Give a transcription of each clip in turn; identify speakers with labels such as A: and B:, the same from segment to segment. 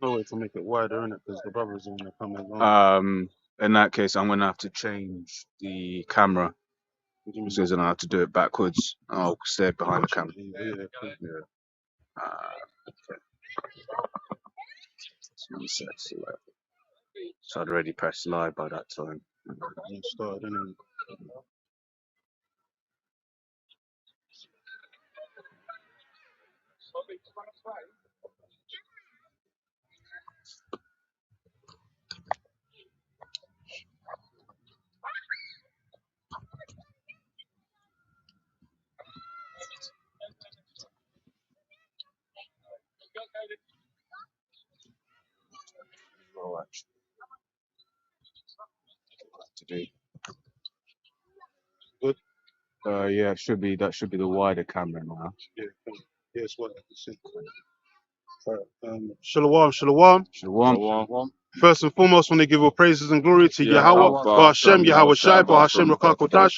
A: no way to make it wider, innit? Because the brothers are gonna come along.
B: In that case, I'm gonna have to change the camera.
A: What do you mean?
B: So I have to do it backwards. I'll stay behind the camera.
A: Yeah, cool.
B: Yeah. Okay. So I'd already pressed live by that time.
A: You started, innit?
B: Well, actually, today.
A: Good.
B: Yeah, that should be the wider camera now.
A: Yeah, cool. Yeah, it's what I can see. Shalom, shalom.
B: Shalom.
A: First and foremost, when they give all praises and glory to
B: Yeah,
A: Yahweh,
B: Alpha,
A: Hashem, Yahweh Shai, Hashem, Rakakotash.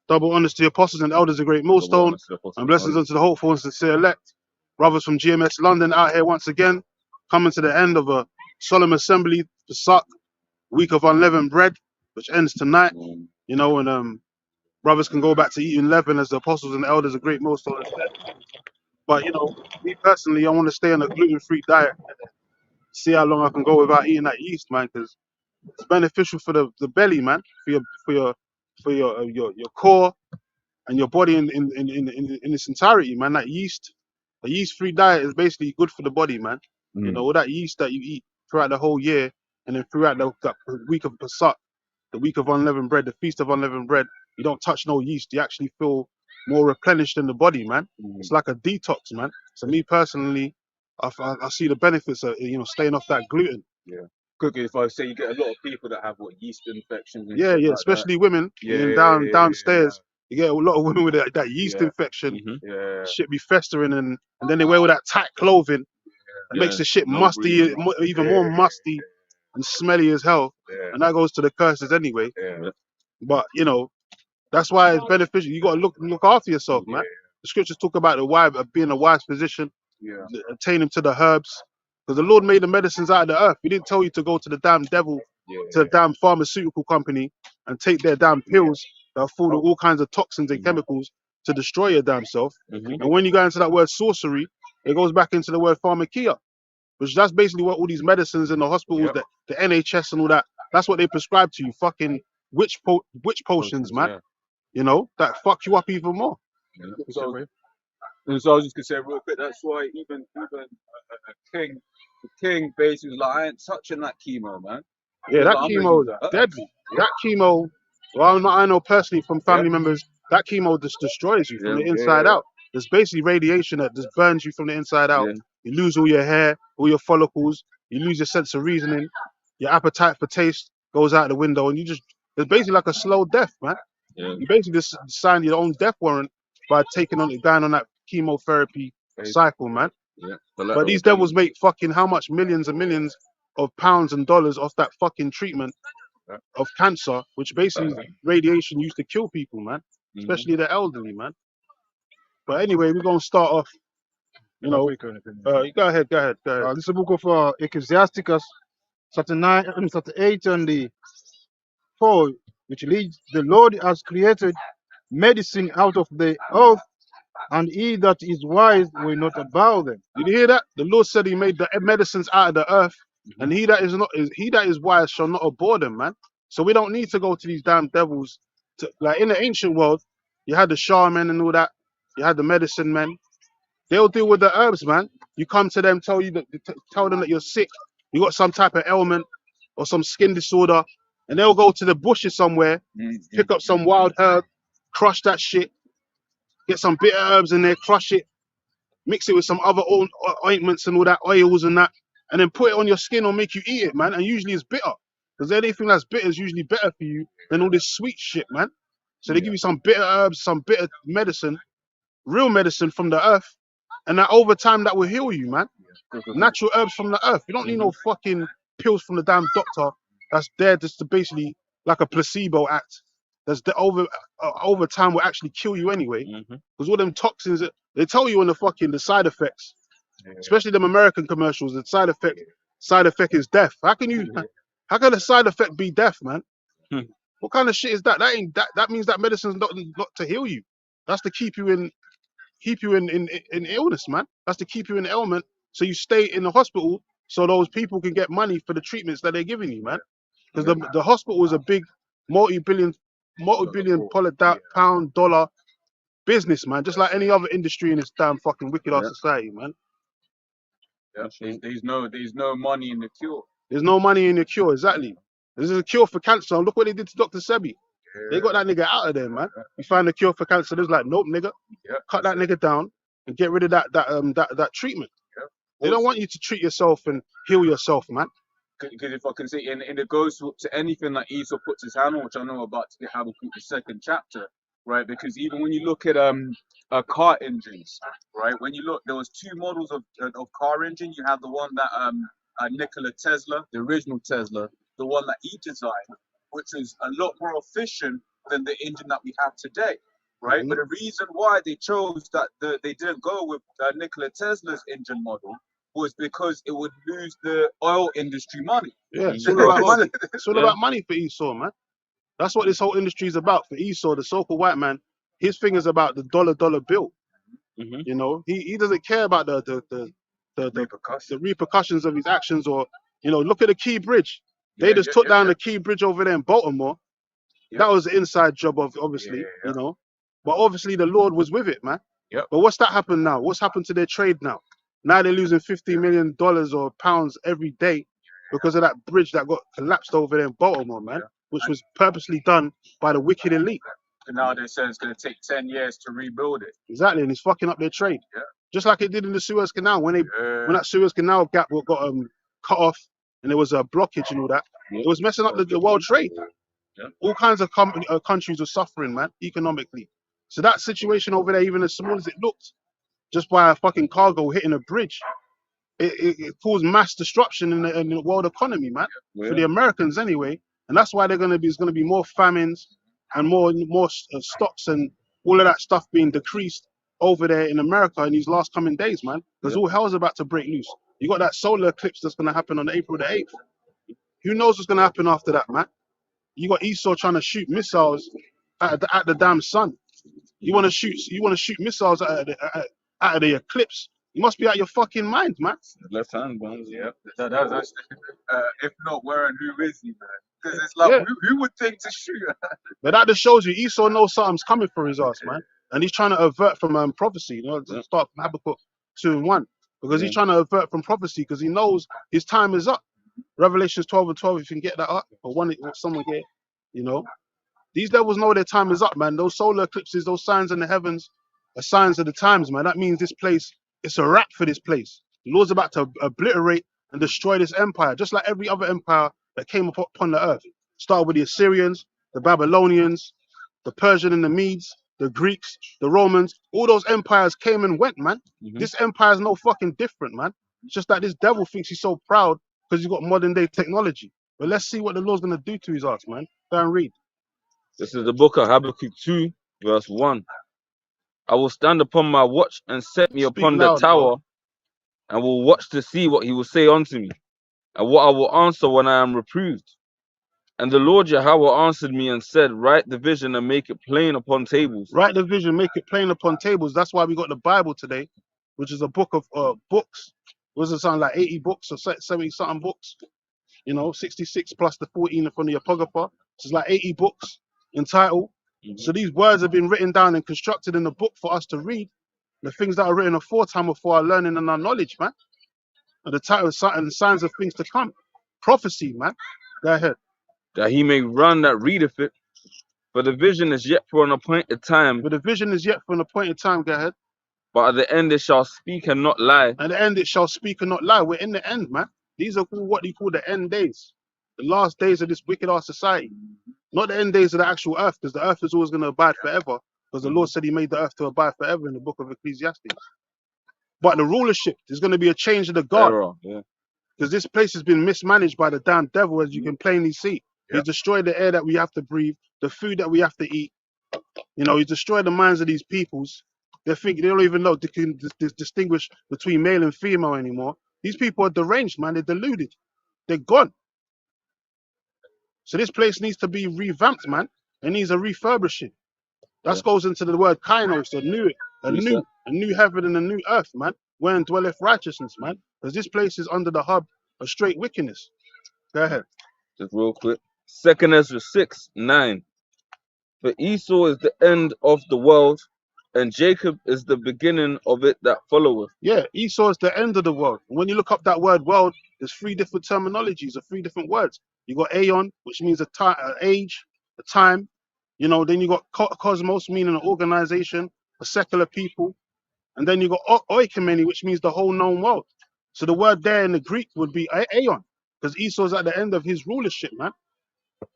A: Double honors to the apostles and elders of Great Millstone, and blessings unto the hopeful and sincere elect. Brothers from GMS London out here once again, coming to the end of a solemn assembly, the Pesach, week of unleavened bread, which ends tonight. You know, and brothers can go back to eating leaven as the apostles and elders of Great Millstone said. But you know, me personally, I want to stay on a gluten-free diet. See how long I can go without eating that yeast, man, because it's beneficial for the belly, man, for your core and your body in its entirety, man. That yeast, a yeast-free diet is basically good for the body, man. You know, all that yeast that you eat throughout the whole year, and then throughout that week of Pesach, the week of unleavened bread, the feast of unleavened bread, you don't touch no yeast. You actually feel more replenished in the body, man. It's like a detox, man. So me personally, I see the benefits of staying off that gluten.
B: Yeah. Cookie, if I say you get a lot of people that have yeast infections. And
A: Yeah,
B: shit
A: yeah,
B: like
A: especially women.
B: Yeah,
A: Downstairs, you get a lot of women with that yeast infection.
B: Yeah.
A: Shit be festering, and then they wear all that tight clothing. It makes the shit musty, even more musty and smelly as hell.
B: Yeah.
A: And that goes to the curses anyway.
B: Yeah.
A: But that's why it's beneficial. You gotta look after yourself, man. The scriptures talk about the wife being a wise physician, attaining to the herbs. Because the Lord made the medicines out of the earth. He didn't tell you to go to the damn devil, to the damn pharmaceutical company and take their damn pills that are full of all kinds of toxins and chemicals to destroy your damn self. And when you go into that word sorcery, it goes back into the word pharmakia, which that's basically what all these medicines in the hospitals, the NHS and all that, that's what they prescribe to you. Fucking witch potions, man.
B: Yeah.
A: You know, that fuck you up even more.
B: So I was just gonna say real quick. That's why even the king basically was like, I ain't touching that chemo, man.
A: Yeah, that chemo is deadly. That chemo, well, I know personally from family members, that chemo just destroys you from the inside out. There's basically radiation that just burns you from the inside out. You lose all your hair, all your follicles. You lose your sense of reasoning. Your appetite for taste goes out the window, and it's basically like a slow death, man.
B: Yeah.
A: You basically just sign your own death warrant by going on that chemotherapy cycle, man.
B: Yeah.
A: But these devils make fucking how much millions and millions of pounds and dollars off that fucking treatment of cancer, which basically radiation used to kill people, man, especially the elderly, man. But anyway, we're gonna start off. Go ahead.
C: This is the book of Ecclesiasticus, chapter 9, chapter 8, and the 4, which leads: the Lord has created medicine out of the earth, and he that is wise will not abhor them.
A: Did you hear that? The Lord said He made the medicines out of the earth, and he that is wise shall not abhor them, man. So we don't need to go to these damn devils. Like in the ancient world, you had the shaman and all that. You had the medicine men. They'll deal with the herbs, man. You come to them, tell them that you're sick, you got some type of ailment or some skin disorder, and they'll go to the bushes somewhere, pick up some wild herb, crush that shit, get some bitter herbs in there, crush it, mix it with some other ointments and all that, oils and that, and then put it on your skin or make you eat it, man. And usually it's bitter, because anything that's bitter is usually better for you than all this sweet shit, man. So they give you some bitter herbs, some bitter medicine, real medicine from the earth, and that over time that will heal you, man. Natural herbs from the earth. You don't need no fucking pills from the damn doctor that's there just to basically like a placebo act. That's over time will actually kill you anyway. Because all them toxins, they tell you on the side effects, especially them American commercials, the side effects, side effect is death. How can you? How can a side effect be death, man?
D: Hmm.
A: What kind of shit is that? That ain't that. That means that medicine's not to heal you. That's to keep you in illness, man. That's to keep you in ailment, so you stay in the hospital, so those people can get money for the treatments that they're giving you, man. Because the hospital is a big multi-billion pound dollar business, man. Just like any other industry in this damn fucking wicked ass
D: Yeah.
A: society, man.
B: Yeah. There's no money in the cure.
A: There's no money in the cure, exactly. This is a cure for cancer. Look what they did to Dr. Sebi. They got that nigga out of there, man. You find a cure for cancer, there's like, nope, nigga.
B: Yeah,
A: Cut that nigga down and get rid of that treatment.
B: Yeah.
A: They don't want you to treat yourself and heal yourself, man.
B: Because if I can say, and it goes to anything that Esau puts his hand on, which I know about to get Habakkuk the second chapter, right? Because even when you look at car engines, right? When you look, there was two models of car engine. You have the one that Nikola Tesla, the original Tesla, the one that he designed, which is a lot more efficient than the engine that we have today, right?
A: Mhm.
B: But the reason why they chose that they didn't go with Nikola Tesla's engine model was because it would lose the oil industry money.
A: Yeah, it's all about money. It's all about money for Esau, man. That's what this whole industry is about. For Esau, the so-called white man, his thing is about the dollar bill.
D: Mhm.
A: You know, he doesn't care about the repercussions of his actions, or look at the Key Bridge. They just took down the Key Bridge over there in Baltimore.
B: Yeah.
A: That was the inside job of obviously, but obviously the Lord was with it, man.
B: Yep.
A: But what's that happened now? What's happened to their trade now? Now they're losing $50 million or pounds every day because of that bridge that got collapsed over there in Baltimore, man, which was purposely done by the wicked elite.
B: And now they say it's going to take 10 years to rebuild it.
A: Exactly, and it's fucking up their trade.
B: Yeah.
A: Just like it did in the Suez Canal when that Suez Canal gap got cut off and there was a blockage and all that. It was messing up the world trade.
B: Yeah.
A: All kinds of countries were suffering, man, economically. So that situation over there, even as small as it looked, just by a fucking cargo hitting a bridge, it caused mass disruption in the world economy, man. For the Americans anyway, and that's why there's going to be more famines and more stocks and all of that stuff being decreased over there in America in these last coming days, man. Because all hell's about to break loose. You got that solar eclipse that's going to happen on April the 8th. Who knows what's going to happen after that, man? You got Esau trying to shoot missiles at the damn sun. You want to shoot missiles out of the eclipse. You must be out your fucking mind, man.
D: Left hand bones.
B: Yeah. That's if not, where and who is he, man? Because it's like, who would think to shoot?
A: But that just shows you Esau knows something's coming for his ass, man. And he's trying to avert from prophecy. Start from Habakkuk 2:1. Because he's trying to avert from prophecy because he knows his time is up. Revelations 12:12, if you can get that up, or someone get it, These devils know their time is up, man. Those solar eclipses, those signs in the heavens are signs of the times, man. That means this place, it's a wrap for this place. The Lord's about to obliterate and destroy this empire, just like every other empire that came upon the earth. Started with the Assyrians, the Babylonians, the Persian and the Medes, the Greeks, the Romans. All those empires came and went, man. This empire is no fucking different, man. It's just that this devil thinks he's so proud because he's got modern day technology. But let's see what the Lord's going to do to his ass, man. Go and read.
D: This is the book of Habakkuk 2, verse 1. I will stand upon my watch and set me
A: Speak
D: upon
A: loud,
D: the tower,
A: bro.
D: and will watch to see what he will say unto me, and what I will answer when I am reproved. And the Lord Yahweh answered me and said, write the vision and make it plain upon tables.
A: Write the vision, make it plain upon tables. That's why we got the Bible today, which is a book of books. Was it something like 80 books or 70 something books? 66 plus the 14 from the Apocrypha. So it's like 80 books in title. So these words have been written down and constructed in the book for us to read. The things that are written aforetime are for our learning and our knowledge, man. And the title and signs of things to come. Prophecy, man. Go ahead.
D: That he may run that readeth it. For the vision is yet for an appointed time,
A: But the vision is yet for an appointed time. Go ahead.
D: but at the end it shall speak and not lie.
A: At the end it shall speak and not lie. We're in the end, man. These are what you call the end days. The last days of this wicked ass society. Not the end days of the actual earth, because the earth is always going to abide forever. Because the Lord said he made the earth to abide forever in the book of Ecclesiastes. But the rulership, there's going to be a change of the guard.
D: Error, yeah.
A: Because this place has been mismanaged by the damn devil, as you can plainly see. He's destroyed the air that we have to breathe, the food that we have to eat. He's destroyed the minds of these peoples. They don't even know they can distinguish between male and female anymore. These people are deranged, man. They're deluded. They're gone. So this place needs to be revamped, man. It needs a refurbishing. That
D: Yeah.
A: goes into the word kainos, a
D: Precept.
A: new heaven and a new earth, man. Wherein dwelleth righteousness, man. Because this place is under the hub of straight wickedness. Go ahead.
D: Just real quick. 2 Ezra 6:9. For Esau is the end of the world, and Jacob is the beginning of it that followeth.
A: Yeah, Esau is the end of the world. When you look up that word world, there's three different terminologies or three different words. You got aeon, which means a time, age, a time. You know, then you got cosmos, meaning an organization, a secular people. And then you got oikomene, which means the whole known world. So the word there in the Greek would be aeon, because Esau's at the end of his rulership, man.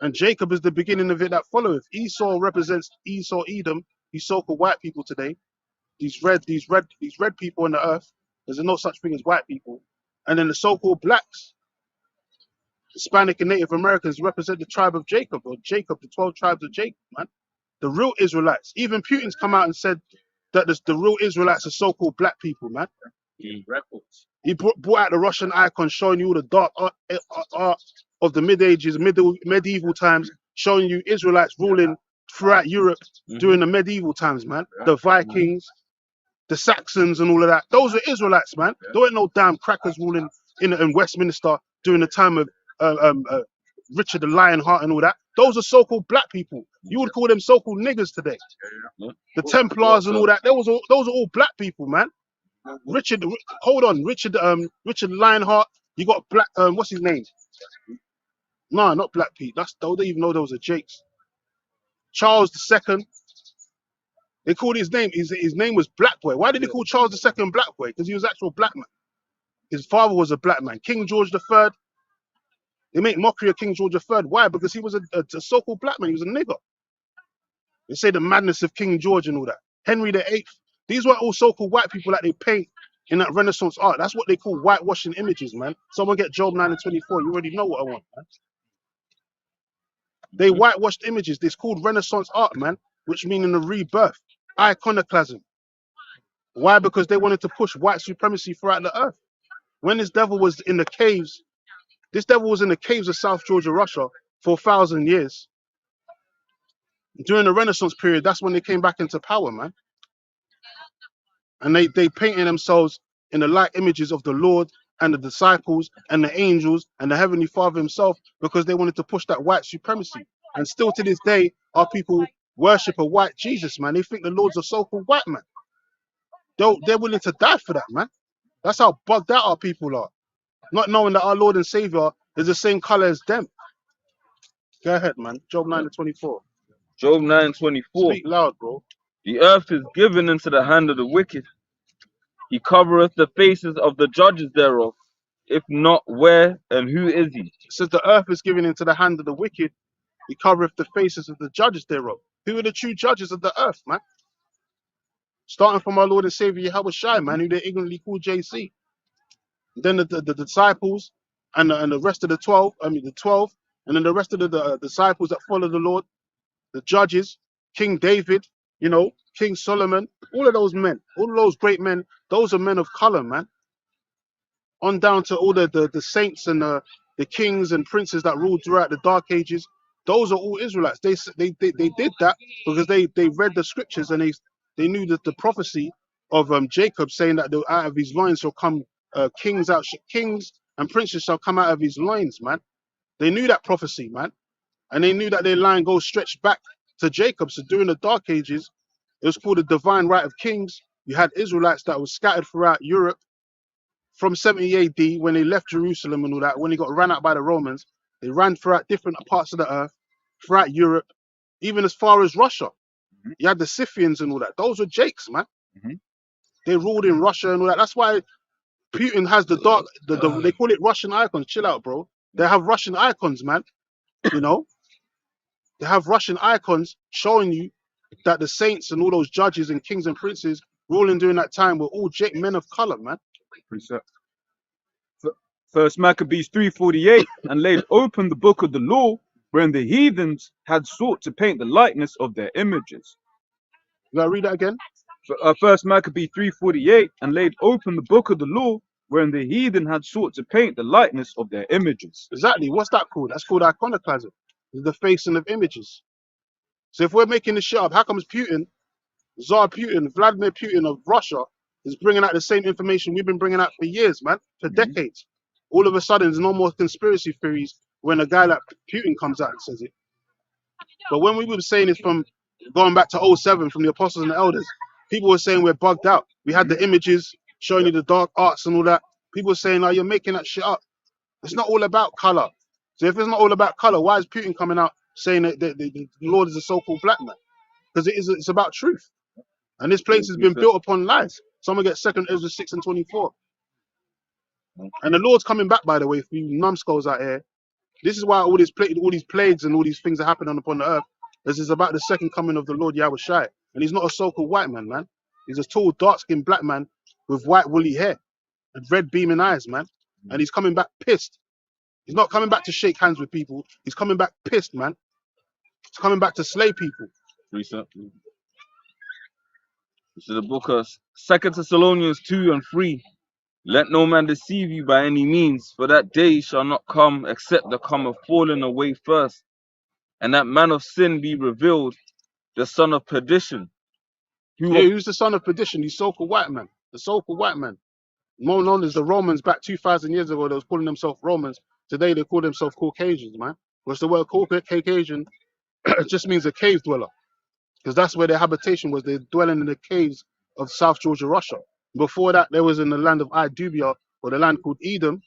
A: And Jacob is the beginning of it that followeth. Esau represents Esau, Edom, these so-called white people today. These red people on the earth. There's no such thing as white people. And then the so-called blacks, Hispanic and Native Americans represent the tribe of Jacob, or Jacob, the 12 tribes of Jacob, man. The real Israelites. Even Putin's come out and said that the real Israelites are so-called black people, man.
B: Records.
A: He brought out the Russian icon showing you all the dark art of the medieval times, showing you Israelites ruling throughout Europe during the medieval times, man. The Vikings, the Saxons and all of that. Those are Israelites, man. There ain't no damn crackers ruling in Westminster during the time of Richard the Lionheart and all that. Those are so-called black people. You would call them so-called niggers today. The Templars and all that. Those are all black people, man. Richard Lionheart. You got black. What's his name? No, not Black Pete. They don't even know there was a Jakes. Charles II. They called his name. His name was Black Boy. Why did they call Charles II Black Boy? Because he was actual black man. His father was a black man. King George III. They make mockery of King George III. Why? Because he was a so-called black man. He was a nigger. They say the madness of King George and all that. Henry VIII. These were all so-called white people that they paint in that Renaissance art. That's what they call whitewashing images, man. Someone get Job 9:24. You already know what I want, man. They whitewashed images. It's called Renaissance art, man, which meaning a rebirth, iconoclasm. Why? Because they wanted to push white supremacy throughout the earth. When this devil was in the caves, of South Georgia, Russia for 1,000 years. During the Renaissance period, that's when they came back into power, man. And they painted themselves in the light images of the Lord and the disciples and the angels and the Heavenly Father himself, because they wanted to push that white supremacy. And still to this day, our people worship a white Jesus, man. They think the Lord's a so-called white man. They're willing to die for that, man. That's how bugged out our people are. Not knowing that our Lord and Savior is the same color as them. Go ahead, man. Job 9:24.
D: Job 9:24.
A: Speak loud, bro.
D: The earth is given into the hand of the wicked. He covereth the faces of the judges thereof. If not, where and who is he?
A: It says the earth is given into the hand of the wicked. He covereth the faces of the judges thereof. Who are the true judges of the earth, man? Starting from our Lord and Savior Yahweh Shai, man, who they ignorantly call JC. Then the disciples and the rest of the 12, and then the rest of the disciples that follow the Lord, the judges, King David, King Solomon, all of those men, all of those great men, those are men of color, man. On down to all the saints and the kings and princes that ruled throughout the Dark Ages. Those are all Israelites. They did that because they read the scriptures and they knew that the prophecy of Jacob saying that out of his loins shall come kings and princes shall come out of his loins, man. They knew that prophecy, man, and they knew that their line goes stretched back to Jacob. So during the Dark Ages, it was called the divine right of kings. You had Israelites that were scattered throughout Europe from 70 AD when they left Jerusalem and all that. When they got ran out by the Romans, they ran throughout different parts of the earth, throughout Europe, even as far as Russia. You had the Scythians and all that. Those were Jakes, man. They ruled in Russia and all that. That's why Putin has the they call it Russian icons. Chill out, bro. They have Russian icons, man. They have Russian icons showing you that the saints and all those judges and kings and princes ruling during that time were all men of color, man.
B: Precept. First Maccabees 3:48, and laid open the book of the law, wherein the heathens had sought to paint the likeness of their images.
A: You gotta read that again.
B: First Maccabees 3:48, and laid open the book of the law, wherein the heathen had sought to paint the likeness of their images.
A: Exactly. What's that called? That's called iconoclasm. It's the facing of images. So if we're making this shit up, how comes Putin, Tsar Putin, Vladimir Putin of Russia, is bringing out the same information we've been bringing out for years, man, for decades? All of a sudden, there's no more conspiracy theories when a guy like Putin comes out and says it. But when we were saying it from going back to '07 from the apostles and the elders, people were saying we're bugged out. We had the images showing you the dark arts and all that. People were saying, oh, you're making that shit up. It's not all about color. So if it's not all about color, why is Putin coming out saying that the Lord is a so-called black man? Because it's about truth. And this place has been built upon lies. Someone gets 2 Ezra 6 and 24. And the Lord's coming back, by the way, for you numbskulls out here. This is why all these plagues and all these things are happening upon the earth. This is about the second coming of the Lord Yahweh Shai. And he's not a so-called white man, man. He's a tall, dark-skinned black man with white woolly hair and red beaming eyes, man. And he's coming back pissed. He's not coming back to shake hands with people. He's coming back pissed, man. He's coming back to slay people.
D: Recently. So the book of 2 Thessalonians 2 and 3. Let no man deceive you by any means, for that day shall not come except there come a falling away first, and that man of sin be revealed, the son of perdition.
A: Who's the son of perdition? The so-called white man. The so-called white man. More known as the Romans back 2,000 years ago, they was calling themselves Romans. Today they call themselves Caucasians, man. Which the word Caucasian just means a cave dweller. Because that's where their habitation was. They're dwelling in the caves of South Georgia, Russia. Before that, there was in the land of Idubia, or the land called Edom.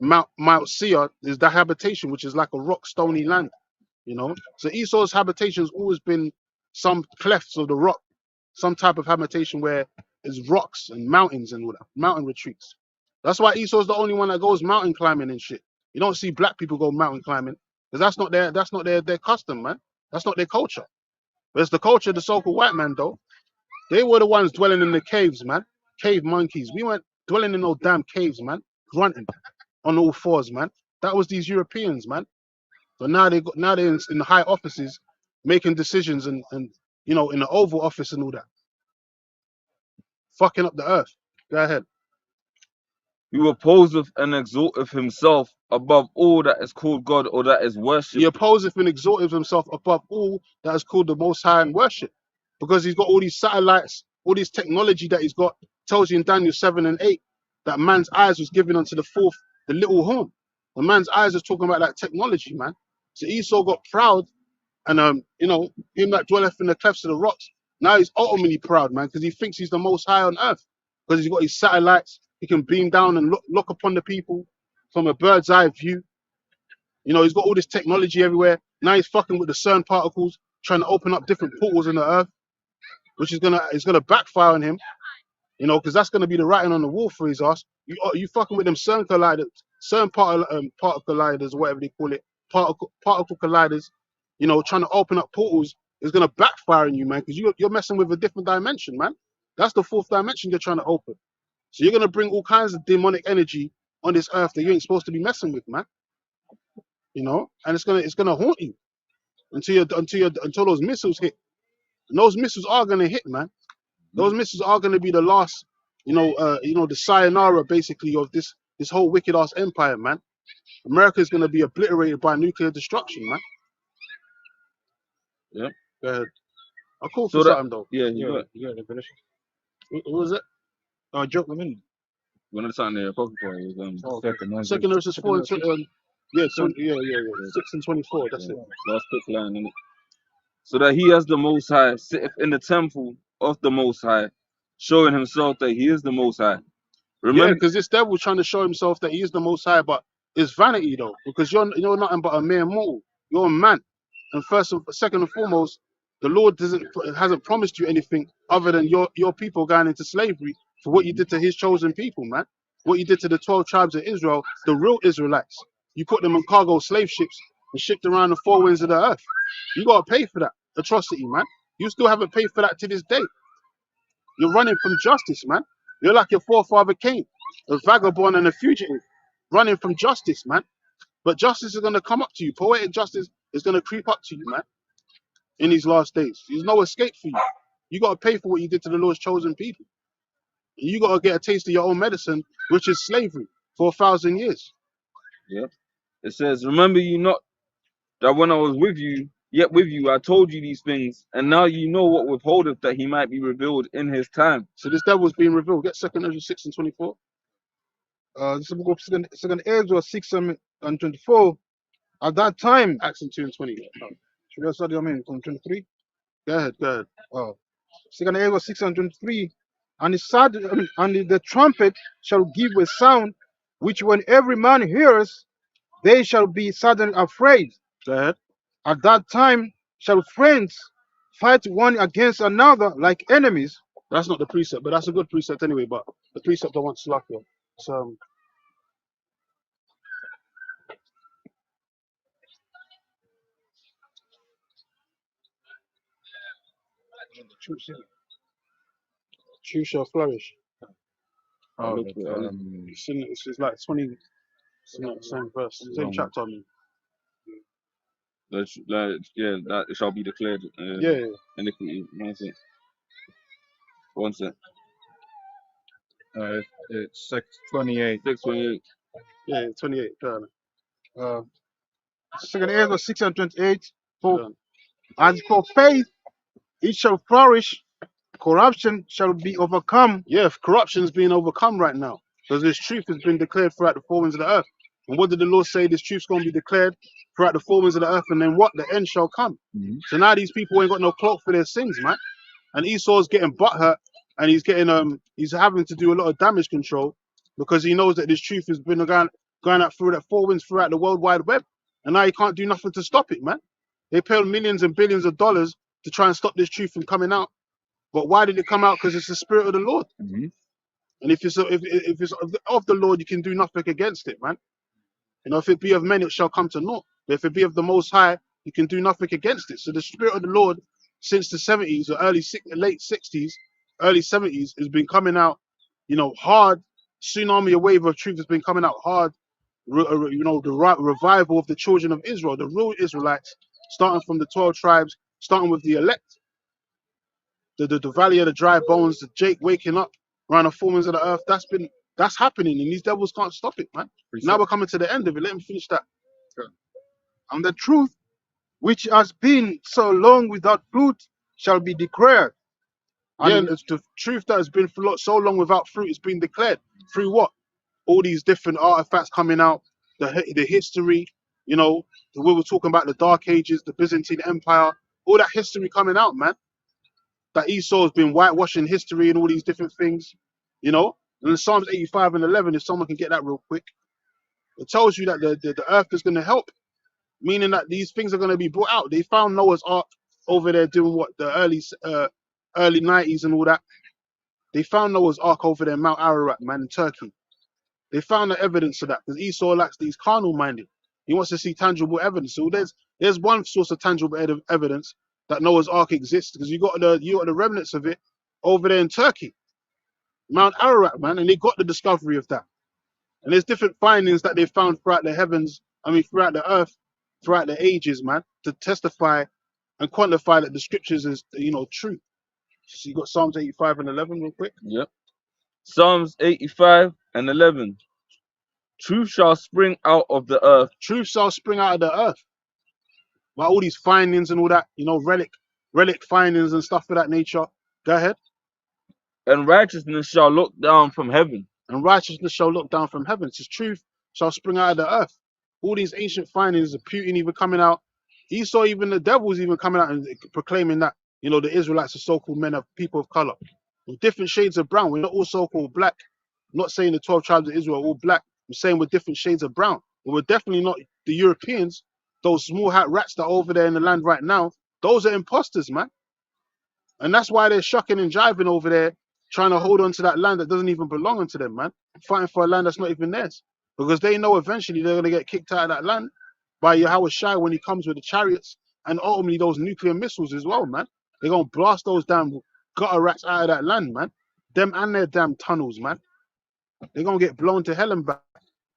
A: Mount Seir is the habitation, which is like a rock, stony land. You know? So Esau's habitation has always been some clefts of the rock, some type of habitation where there's rocks and mountains and all that, mountain retreats. That's why Esau's the only one that goes mountain climbing and shit. You don't see black people go mountain climbing because that's not their custom, man. That's not their culture. But it's the culture of the so-called white man, though. They were the ones dwelling in the caves, man. Cave monkeys. We weren't dwelling in no damn caves, man. Grunting on all fours, man. That was these Europeans, man. But now they're in the high offices making decisions and you know, in the Oval Office and all that. Fucking up the earth. Go ahead.
D: Who opposeth and exalteth himself above all that is called God or that is worshipped.
A: He opposeth and exalteth himself above all that is called the Most High and worship. Because he's got all these satellites, all this technology that he's got. Tells you in Daniel 7 and 8 that man's eyes was given unto the fourth, the little horn. The man's eyes is talking about that technology, man. So Esau got proud, and you know, him that dwelleth in the clefts of the rocks. Now he's ultimately proud, man, because he thinks he's the most high on earth. Because he's got his satellites, he can beam down and look upon the people from a bird's eye view. You know, he's got all this technology everywhere. Now he's fucking with the CERN particles, trying to open up different portals in the earth, which is gonna backfire on him. You know, because that's gonna be the writing on the wall for his ass. You fucking with them CERN colliders, particle colliders, whatever they call it, particle colliders. You know, trying to open up portals is gonna backfire on you, man, because you're messing with a different dimension, man. That's the fourth dimension you're trying to open. So you're gonna bring all kinds of demonic energy on this earth that you ain't supposed to be messing with, man. You know, and it's gonna haunt you until those missiles hit. And those missiles are gonna hit, man. Those missiles are gonna be the last, you know, the sayonara basically of this whole wicked ass empire, man. America is gonna be obliterated by nuclear destruction, man.
D: Yep.
A: Go ahead. I'll call
D: So
A: for
D: that-
A: something though.
D: Yeah,
C: Yeah, definition.
A: Who was it?
C: Joke them in.
D: one of the time there, Poker Point was
A: Second verses 4 and 2. Yeah, 6 and 24. That's it.
D: last quick line in it. So that he as the Most High sitteth in the temple of the Most High, showing himself that he is the Most High.
A: Yeah,
D: Remember,
A: because this devil's trying to show himself that he is the Most High, but it's vanity though, because you're nothing but a mere mortal. You're a man, and second and foremost, the Lord hasn't promised you anything other than your people going into slavery for what you did to His chosen people, man. What you did to the 12 tribes of Israel, the real Israelites. You put them in cargo slave ships and shipped around the four winds of the earth. You gotta pay for that atrocity, man. You still haven't paid for that to this day. You're running from justice, man. You're like your forefather Cain, a vagabond and a fugitive, running from justice, man. But justice is going to come up to you. Poetic justice is going to creep up to you, man, in these last days. There's no escape for you. You got to pay for what you did to the Lord's chosen people. You got to get a taste of your own medicine, which is slavery for 1,000 years.
D: Yeah. It says, remember you not that when I was with you, yet with you, I told you these things, and now you know what withholdeth that he might be revealed in his time.
A: So this devil's being revealed. Get 2 Ezra 6 and 24.
C: This is the book of second Ezra 6 and 24. At that time,
A: Acts 2 and 20.
C: should I study, from 23?
A: Go ahead, go ahead.
C: Oh, second Ezra 6 and 23. And the trumpet shall give a sound, which when every man hears, they shall be suddenly afraid.
A: Go ahead.
C: At that time shall friends fight one against another like enemies.
A: That's not the precept, but that's a good precept anyway. But the precept I want Slakia. So truth shall flourish.
B: Oh,
A: It's like 20. It's not the same verse, same chapter. I mean.
D: That it shall be declared
A: Yeah.
D: iniquity. One sec.
B: it's 6:28.
D: 6:28.
A: Yeah, 28. Go on.
C: Second Ezra 6 and 28.
A: Go
C: For
A: on.
C: as for faith, it shall flourish, corruption shall be overcome.
A: Yeah, corruption's being overcome right now because this truth has been declared throughout the four winds of the earth. And what did the Lord say? This truth's going to be declared throughout the four winds of the earth, and then what? The end shall come. So now these people ain't got no cloak for their sins, man. And Esau's getting butthurt, and he's having to do a lot of damage control because he knows that this truth has been going out through that four winds throughout the World Wide Web, and now he can't do nothing to stop it, man. They paid millions and billions of dollars to try and stop this truth from coming out. But why did it come out? Because it's the spirit of the Lord. And if it's of the Lord, you can do nothing against it, man. You know, if it be of men, it shall come to naught. But if it be of the Most High, you can do nothing against it. So the spirit of the Lord, since the 70s or late 60s, early 70s, has been coming out, you know, hard. Tsunami, a wave of truth has been coming out hard. You know, the revival of the children of Israel, the real Israelites, starting from the 12 tribes, starting with the elect. The valley of the dry bones, the Jake waking up around the four winds of the earth, that's happening, and these devils can't stop it, man. Now we're coming to the end of it. Let me finish that.
C: And the truth, which has been so long without fruit, shall be declared.
A: Yeah, and it's the truth that has been for so long without fruit is being declared through what? All these different artifacts coming out, the history, you know, we were talking about the Dark Ages, the Byzantine Empire, all that history coming out, man. That Esau has been whitewashing history and all these different things, you know. And in Psalms 85 and 11, if someone can get that real quick, it tells you that the earth is going to help, meaning that these things are going to be brought out. They found Noah's Ark over there doing what, the early 90s and all that. They found Noah's Ark over there in Mount Ararat, man, in Turkey. They found the evidence of that because Esau likes these carnal minded. He wants to see tangible evidence. So there's one source of tangible evidence that Noah's Ark exists, because you got the remnants of it over there in Turkey, Mount Ararat, man, and they got the discovery of that. And there's different findings that they found throughout the heavens, throughout the earth, throughout the ages, man, to testify and quantify that the scriptures is, you know, true. So you got Psalms 85 and 11 real quick.
D: Yep. Psalms 85 and 11. Truth shall spring out of the earth.
A: Truth shall spring out of the earth. By all these findings and all that, you know, relic findings and stuff of that nature. Go ahead.
D: And righteousness shall look down from heaven.
A: And righteousness shall look down from heaven. It says truth shall spring out of the earth. All these ancient findings of Putin even coming out. Esau, even the devil's even coming out and proclaiming that, you know, the Israelites are so-called men of people of color. With different shades of brown. We're not all so-called black. I'm not saying the 12 tribes of Israel are all black. I'm saying we're different shades of brown. But we're definitely not the Europeans. Those small hat rats that are over there in the land right now, those are imposters, man. And that's why they're shucking and jiving over there, trying to hold on to that land that doesn't even belong to them, man. Fighting for a land that's not even theirs. Because they know eventually they're going to get kicked out of that land by Yahweh Shai when he comes with the chariots and ultimately those nuclear missiles as well, man. They're going to blast those damn gutter rats out of that land, man. Them and their damn tunnels, man. They're going to get blown to hell and back.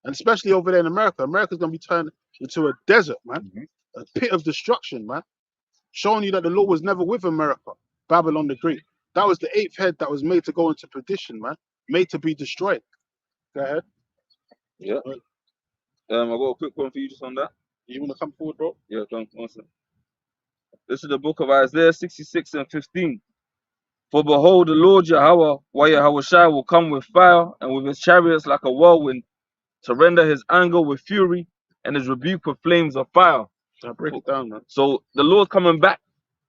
A: And especially over there in America. America's going to be turned into a desert, man. A pit of destruction, man. Showing you that the Lord was never with America. Babylon the Great. That was the 8th head that was made to go into perdition, man. made to be destroyed. Go ahead.
D: Yeah.
A: Right.
D: I got a quick one for you just on that.
A: You want to come forward, bro?
D: Yeah, come on. This is the book of Isaiah 66 and 15. For behold, the Lord Yahweh Shai will come with fire and with his chariots like a whirlwind to render his anger with fury and his rebuke with flames of fire.
A: I'll break it down, man.
D: So the Lord coming back,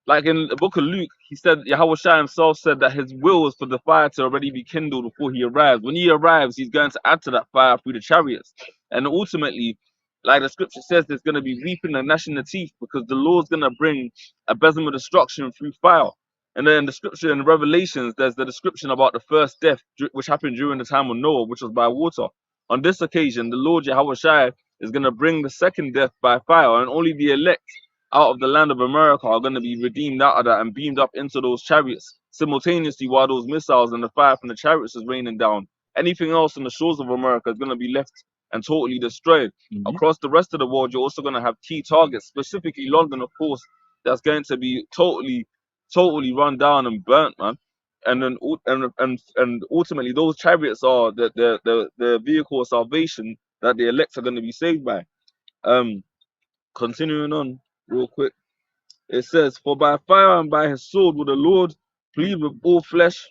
D: like in the book of Luke, he said, Yahweh Shai himself said that his will is for the fire to already be kindled before he arrives. When he arrives, he's going to add to that fire through the chariots. And ultimately, like the scripture says, there's going to be weeping and gnashing of teeth because the Lord's going to bring a besom of destruction through fire. And then the scripture in Revelations, there's the description about the first death, which happened during the time of Noah, which was by water. On this occasion, the Lord Yahweh Shai is going to bring the second death by fire, and only the elect out of the land of America are going to be redeemed out of that and beamed up into those chariots simultaneously while those missiles and the fire from the chariots is raining down. Anything else on the shores of America is going to be left and totally destroyed. Across the rest of the world, you're also going to have key targets, specifically London, of course, that's going to be totally run down and burnt, man. And then and ultimately, those chariots are the vehicle of salvation that the elect are going to be saved by. Continuing on real quick, it says, "For by fire and by his sword will the Lord plead with all flesh,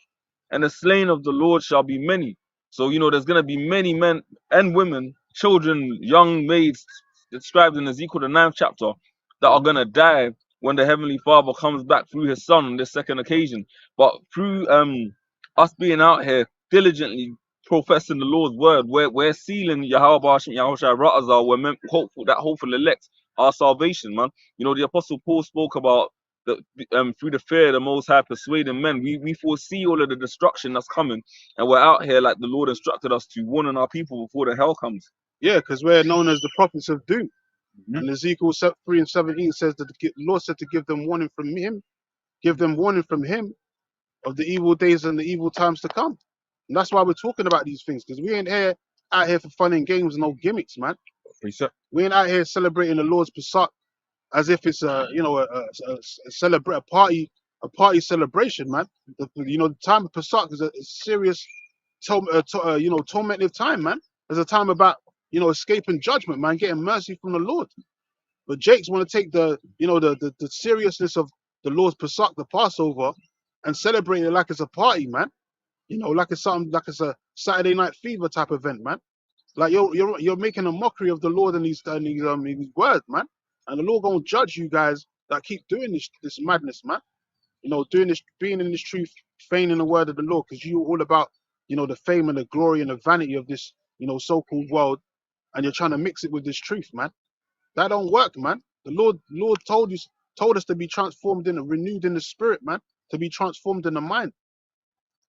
D: and the slain of the Lord shall be many." So there's going to be many men and women, children, young maids, described in Ezekiel the 9th chapter, that are going to die when the Heavenly Father comes back through his Son on this second occasion. But through us being out here diligently professing the Lord's word, we're sealing Yahweh Yahushua Ra'azah, we're hopeful that hopeful elect our salvation, man. The Apostle Paul spoke about through the fear of the Most High persuading men. We foresee all of the destruction that's coming, and we're out here like the Lord instructed us to, warning our people before the hell comes.
A: Yeah, because we're known as the prophets of doom. And Ezekiel 3 and 17 says that the Lord said to give them warning from him, of the evil days and the evil times to come. And that's why we're talking about these things, because we ain't out here for fun and games and no gimmicks, man. We ain't out here celebrating the Lord's Pesach as if it's a party celebration, man. The time of Pesach is a serious tormentive time, man. There's a time about escaping judgment, man, getting mercy from the Lord. But Jakes want to take the seriousness of the Lord's Pesach, the Passover, and celebrate it like it's a party, man. Like it's a Saturday Night Fever type event, man. Like you're making a mockery of the Lord and his words, man. And the Lord gonna judge you guys that keep doing this madness, man. Doing this, being in this truth, feigning the word of the Lord, because you all about the fame and the glory and the vanity of this so-called world, and you're trying to mix it with this truth, man. That don't work, man. The Lord told us to be transformed and renewed in the spirit, man. To be transformed in the mind.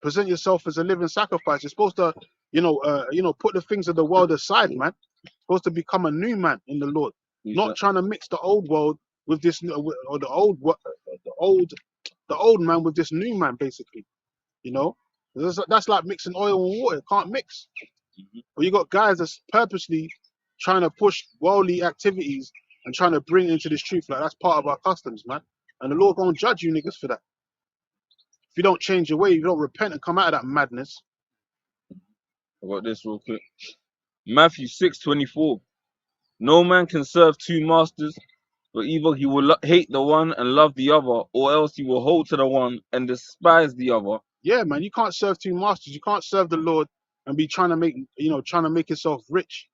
A: Present yourself as a living sacrifice. You're supposed to, put the things of the world aside, man. You're supposed to become a new man in the Lord, not trying to mix the old world with this, or the old man with this new man, basically. That's like mixing oil and water. It can't mix. But you got guys that's purposely trying to push worldly activities and trying to bring into this truth. Like, that's part of our customs, man. And the Lord gonna judge you niggas for that. If you don't change your way, if you don't repent and come out of that madness.
D: I got this real quick. Matthew 6:24. No man can serve two masters, for either he will hate the one and love the other, or else he will hold to the one and despise the other.
A: Yeah, man, you can't serve two masters. You can't serve the Lord and be trying to make yourself rich.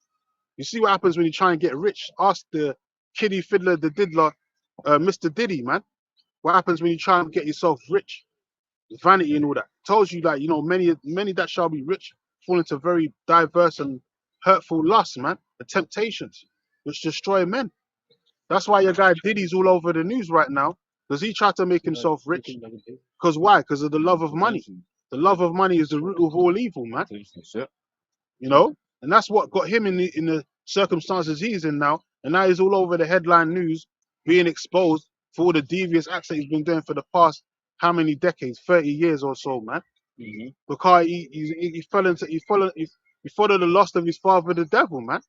A: You see what happens when you try and get rich? Ask the kiddie fiddler, the diddler, Mr. Diddy, man. What happens when you try and get yourself rich? Vanity and all that. Tells you that, many that shall be rich fall into very diverse and hurtful lusts, man. The temptations which destroy men. That's why your guy Diddy's all over the news right now. Does he try to make himself rich? Because why? Because of the love of money. The love of money is the root of all evil, man. And that's what got him in the circumstances he's in now. And now he's all over the headline news, being exposed for all the devious acts that he's been doing for the past how many decades, 30 years or so, man. Because he followed the lust of his father, the devil, man.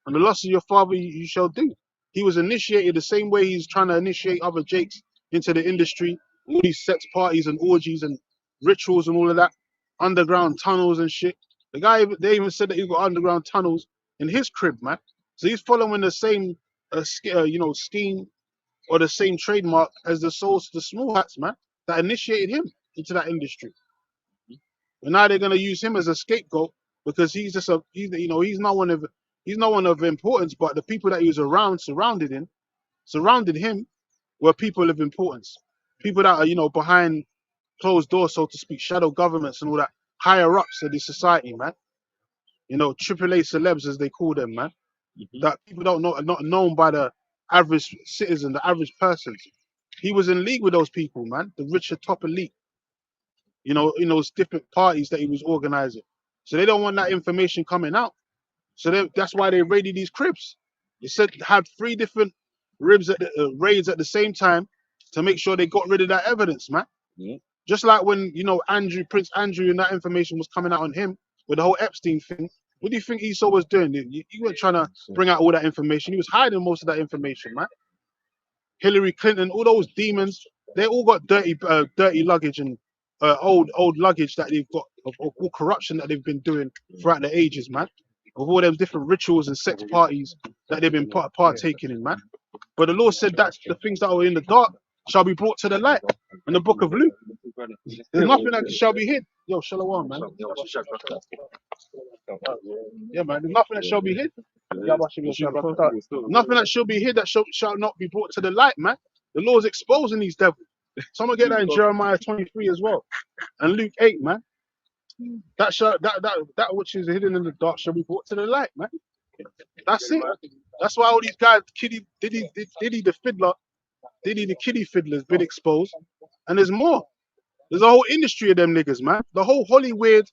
A: And the lust of your father you shall do. He was initiated the same way he's trying to initiate other Jakes into the industry, all these sex parties and orgies and rituals and all of that. underground tunnels and shit. The guy, they even said that he got underground tunnels in his crib, man. So he's following the same, scheme or the same trademark as the source, the small hats, man, that initiated him into that industry. And now they're gonna use him as a scapegoat because he's just he's no one of importance, but the people that he was around, surrounded him, were people of importance, people that are behind closed doors, so to speak, shadow governments and all that, higher ups of the society, man. AAA celebs as they call them, man. That people don't know, are not known by the average citizen, the average person. He was in league with those people, man, the richer top elite, in those different parties that he was organizing. So they don't want that information coming out. So that's why they raided these cribs. They said had 3 different raids at the same time to make sure they got rid of that evidence, man.
D: Yeah.
A: Just like when Prince Andrew, and that information was coming out on him with the whole Epstein thing. What do you think Esau was doing? He weren't trying to bring out all that information. He was hiding most of that information, man. Hillary Clinton, all those demons, they all got dirty luggage and old luggage that they've got of all corruption that they've been doing throughout the ages, man. Of all them different rituals and sex parties that they've been partaking in, man. But the Lord said that the things that are in the dark shall be brought to the light. In the book of Luke, there's nothing that shall be hid. Yo, shalom, man. Yeah, man. There's nothing that shall be hid. Nothing that shall be hid that shall not be brought to the light, man. The Lord's exposing these devils. Someone get that in Jeremiah 23 as well, and Luke 8, man. That which is hidden in the dark shall be brought to the light, man. That's it. That's why all these guys, Diddy the fiddler, Diddy the kiddie fiddler's been exposed, and there's more. There's a whole industry of them niggas, man. The whole Hollywood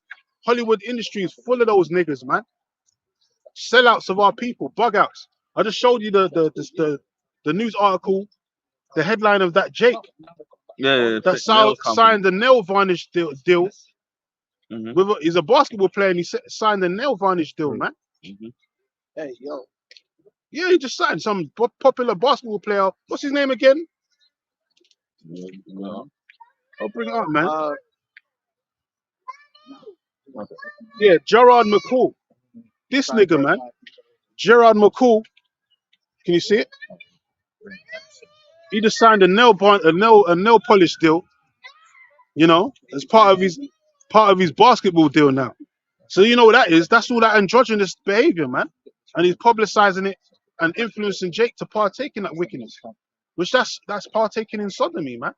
A: industry is full of those niggas, man. Sellouts of our people, bug outs. I just showed you the news article, the headline of that Jake. That signed the nail varnish deal. He's a basketball player and he signed the nail varnish deal, man.
C: Hey, yo.
A: Yeah, he just signed some popular basketball player. What's his name again? I'll bring it up, man. Yeah, Gerard McCall. This nigga, man. Gerard McCall. Can you see it? He just signed a nail polish deal, as part of his basketball deal now. So you know what that is? That's all that androgynous behavior, man. And he's publicizing it and influencing Jake to partake in that wickedness, which that's partaking in sodomy, man.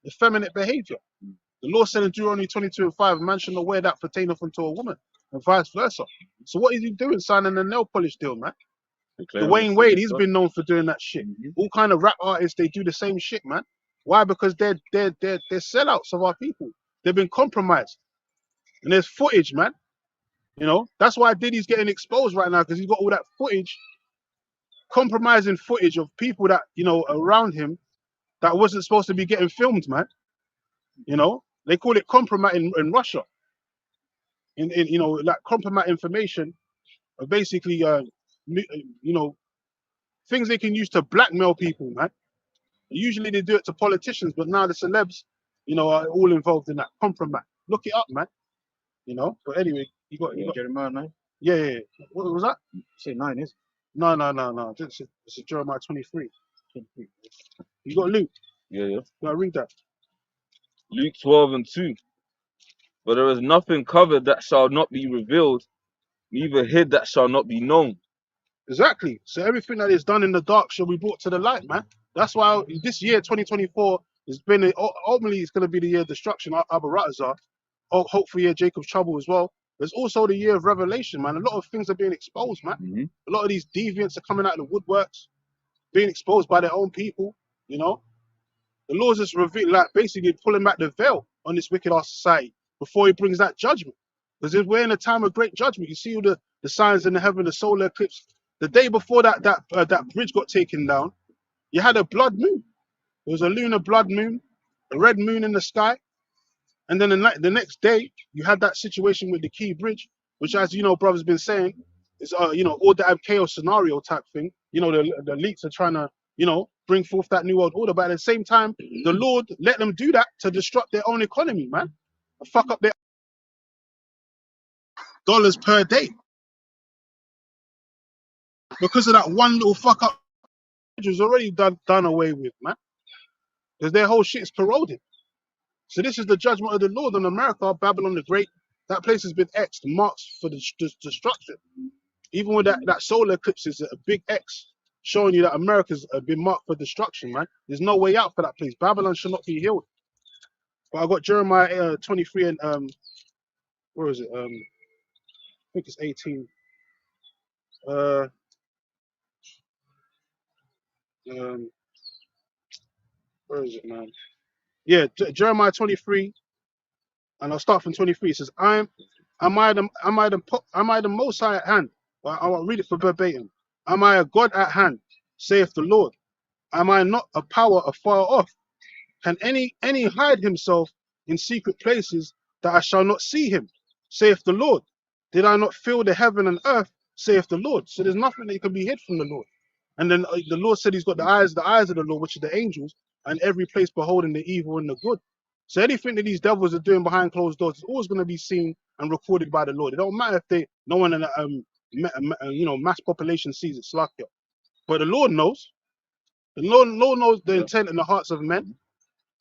A: Effeminate behavior. The Lord said in Deuteronomy 22:5, man shall not wear that pertaineth unto a woman, and vice versa. So what is he doing, signing a nail polish deal, man? Dwayne Wade, he's been known for doing that shit. All kind of rap artists, they do the same shit, man. Why? Because they're sellouts of our people. They've been compromised, and there's footage, man. That's why Diddy's getting exposed right now, because he's got all that footage, compromising footage of people that around him that wasn't supposed to be getting filmed, man. They call it compromise in Russia. Like compromise information, are basically things they can use to blackmail people, man. Usually they do it to politicians, but now the celebs, are all involved in that compromise. Look it up, man. But anyway, you got
C: Jeremiah 9.
A: Yeah. What was that?
C: Say 9, is it?
A: No. This is Jeremiah 23. You got Luke.
D: Yeah.
A: Gotta read that.
D: Luke 12:2. But there is nothing covered that shall not be revealed, neither hid that shall not be known.
A: Exactly. So everything that is done in the dark shall be brought to the light, man. That's why this year, 2024, has been ultimately it's going to be the year of destruction, Abaratazar. Hopefully, year Jacob's trouble as well. There's also the year of revelation, man. A lot of things are being exposed, man. A lot of these deviants are coming out of the woodworks, being exposed by their own people. The Lord's just basically pulling back the veil on this wicked ass society before he brings that judgment. Because if we're in a time of great judgment, you see all the signs in the heaven, the solar eclipse. The day before that bridge got taken down, you had a blood moon. There was a lunar blood moon, a red moon in the sky. And then the next day, you had that situation with the Key Bridge, which, as brother's been saying, is all that chaos scenario type thing. The elites are trying to, bring forth that new world order. But at the same time, the Lord let them do that to disrupt their own economy, man. And fuck up their dollars per day because of that one little fuck up. Which was already done away with, man, because their whole shit's corroded. So this is the judgment of the Lord on America, Babylon the Great. That place has been X'd, marked for the destruction. Even with that solar eclipse is a big X, showing you that America's been marked for destruction, man. There's no way out for that place. Babylon should not be healed. But I got Jeremiah 23 and where is it? I think it's 18. Where is it, man? Yeah, Jeremiah 23, and I'll start from 23. It says, Am I the Most High at hand? Well, I will read it for verbatim. Am I a God at hand, saith the Lord? Am I not a power afar off? Can any hide himself in secret places that I shall not see him, saith the Lord? Did I not fill the heaven and earth, saith the Lord? So there's nothing that can be hid from the Lord. And then the Lord said he's got the eyes of the Lord, which are the angels, and every place beholding the evil and the good. So anything that these devils are doing behind closed doors is always going to be seen and recorded by the Lord. It don't matter if no one in mass population sees it, slack it. But the Lord knows. The Lord knows the intent and the hearts of men.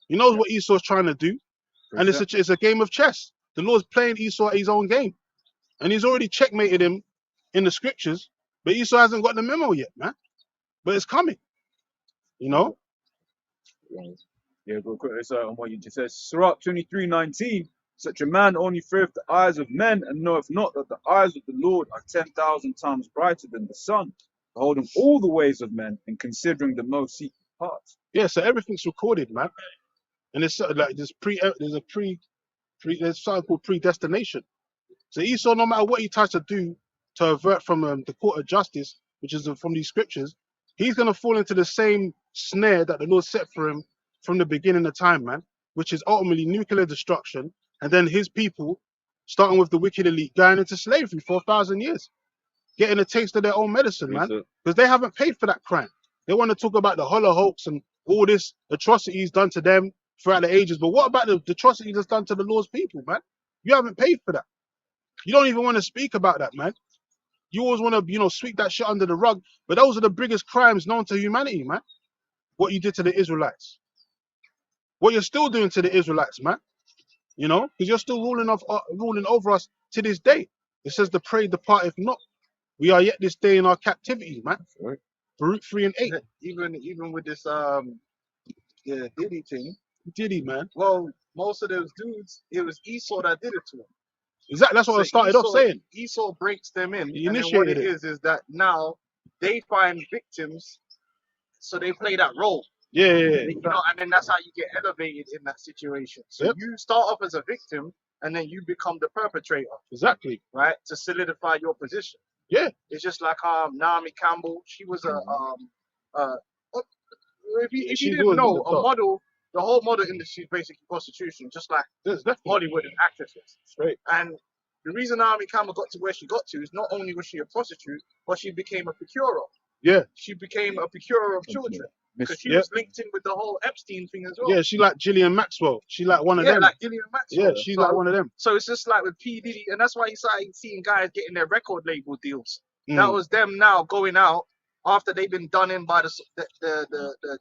A: He knows what Esau's trying to do, and it's a game of chess. The Lord's playing Esau at his own game, and he's already checkmated him in the scriptures. But Esau hasn't got the memo yet, man. But it's coming, you know.
B: Yeah, go quick. It's on what you just said. Sirach 23:19. Such a man only feareth the eyes of men, and knoweth not that the eyes of the Lord are 10,000 times brighter than the sun, beholding all the ways of men and considering the most secret parts.
A: Yeah, so everything's recorded, man. And it's like there's something called predestination. So Esau, no matter what he tries to do to avert from the court of justice, which is from these scriptures, he's gonna fall into the same snare that the Lord set for him from the beginning of time, man, which is ultimately nuclear destruction, and then his people, starting with the wicked elite, going into slavery for 1,000 years, getting a taste of their own medicine, man, because they haven't paid for that crime. They want to talk about the Holocaust and all this atrocities done to them throughout the ages, but what about the atrocities that's done to the Lord's people, man? You haven't paid for that. You don't even want to speak about that, man. You always want to, sweep that shit under the rug, but those are the biggest crimes known to humanity, man. What you did to the Israelites. What you're still doing to the Israelites, man. Because you're still ruling over us to this day. It says the prey departeth not. We are yet this day in our captivity, man.
C: Right.
A: Baruch 3 and 8.
C: Even with this Diddy thing.
A: Diddy, man.
C: Well, most of those dudes, it was Esau that did it to them.
A: Exactly. That's what I started off saying.
C: Esau breaks them in.
A: He
C: and then what it is that now they find victims, so they play that role.
A: Yeah.
C: And then that's how you get elevated in that situation. So you start off as a victim, and then you become the perpetrator.
A: Exactly.
C: Right? To solidify your position.
A: Yeah.
C: It's just like Naomi Campbell. She was if you didn't know, a model. The whole model industry is basically prostitution, just like Hollywood and actresses.
A: Straight.
C: And the reason Naomi Campbell got to where she got to is not only was she a prostitute, but she became a procurer.
A: Yeah.
C: She became a procurer of children. Because she was linked in with the whole Epstein thing as well.
A: Yeah, she like Ghislaine Maxwell. She like one of them.
C: Yeah, like Ghislaine Maxwell.
A: Yeah, she's like one of them.
C: So it's just like with P. Diddy, and that's why you started seeing guys getting their record label deals. That was them now going out after they've been done in by the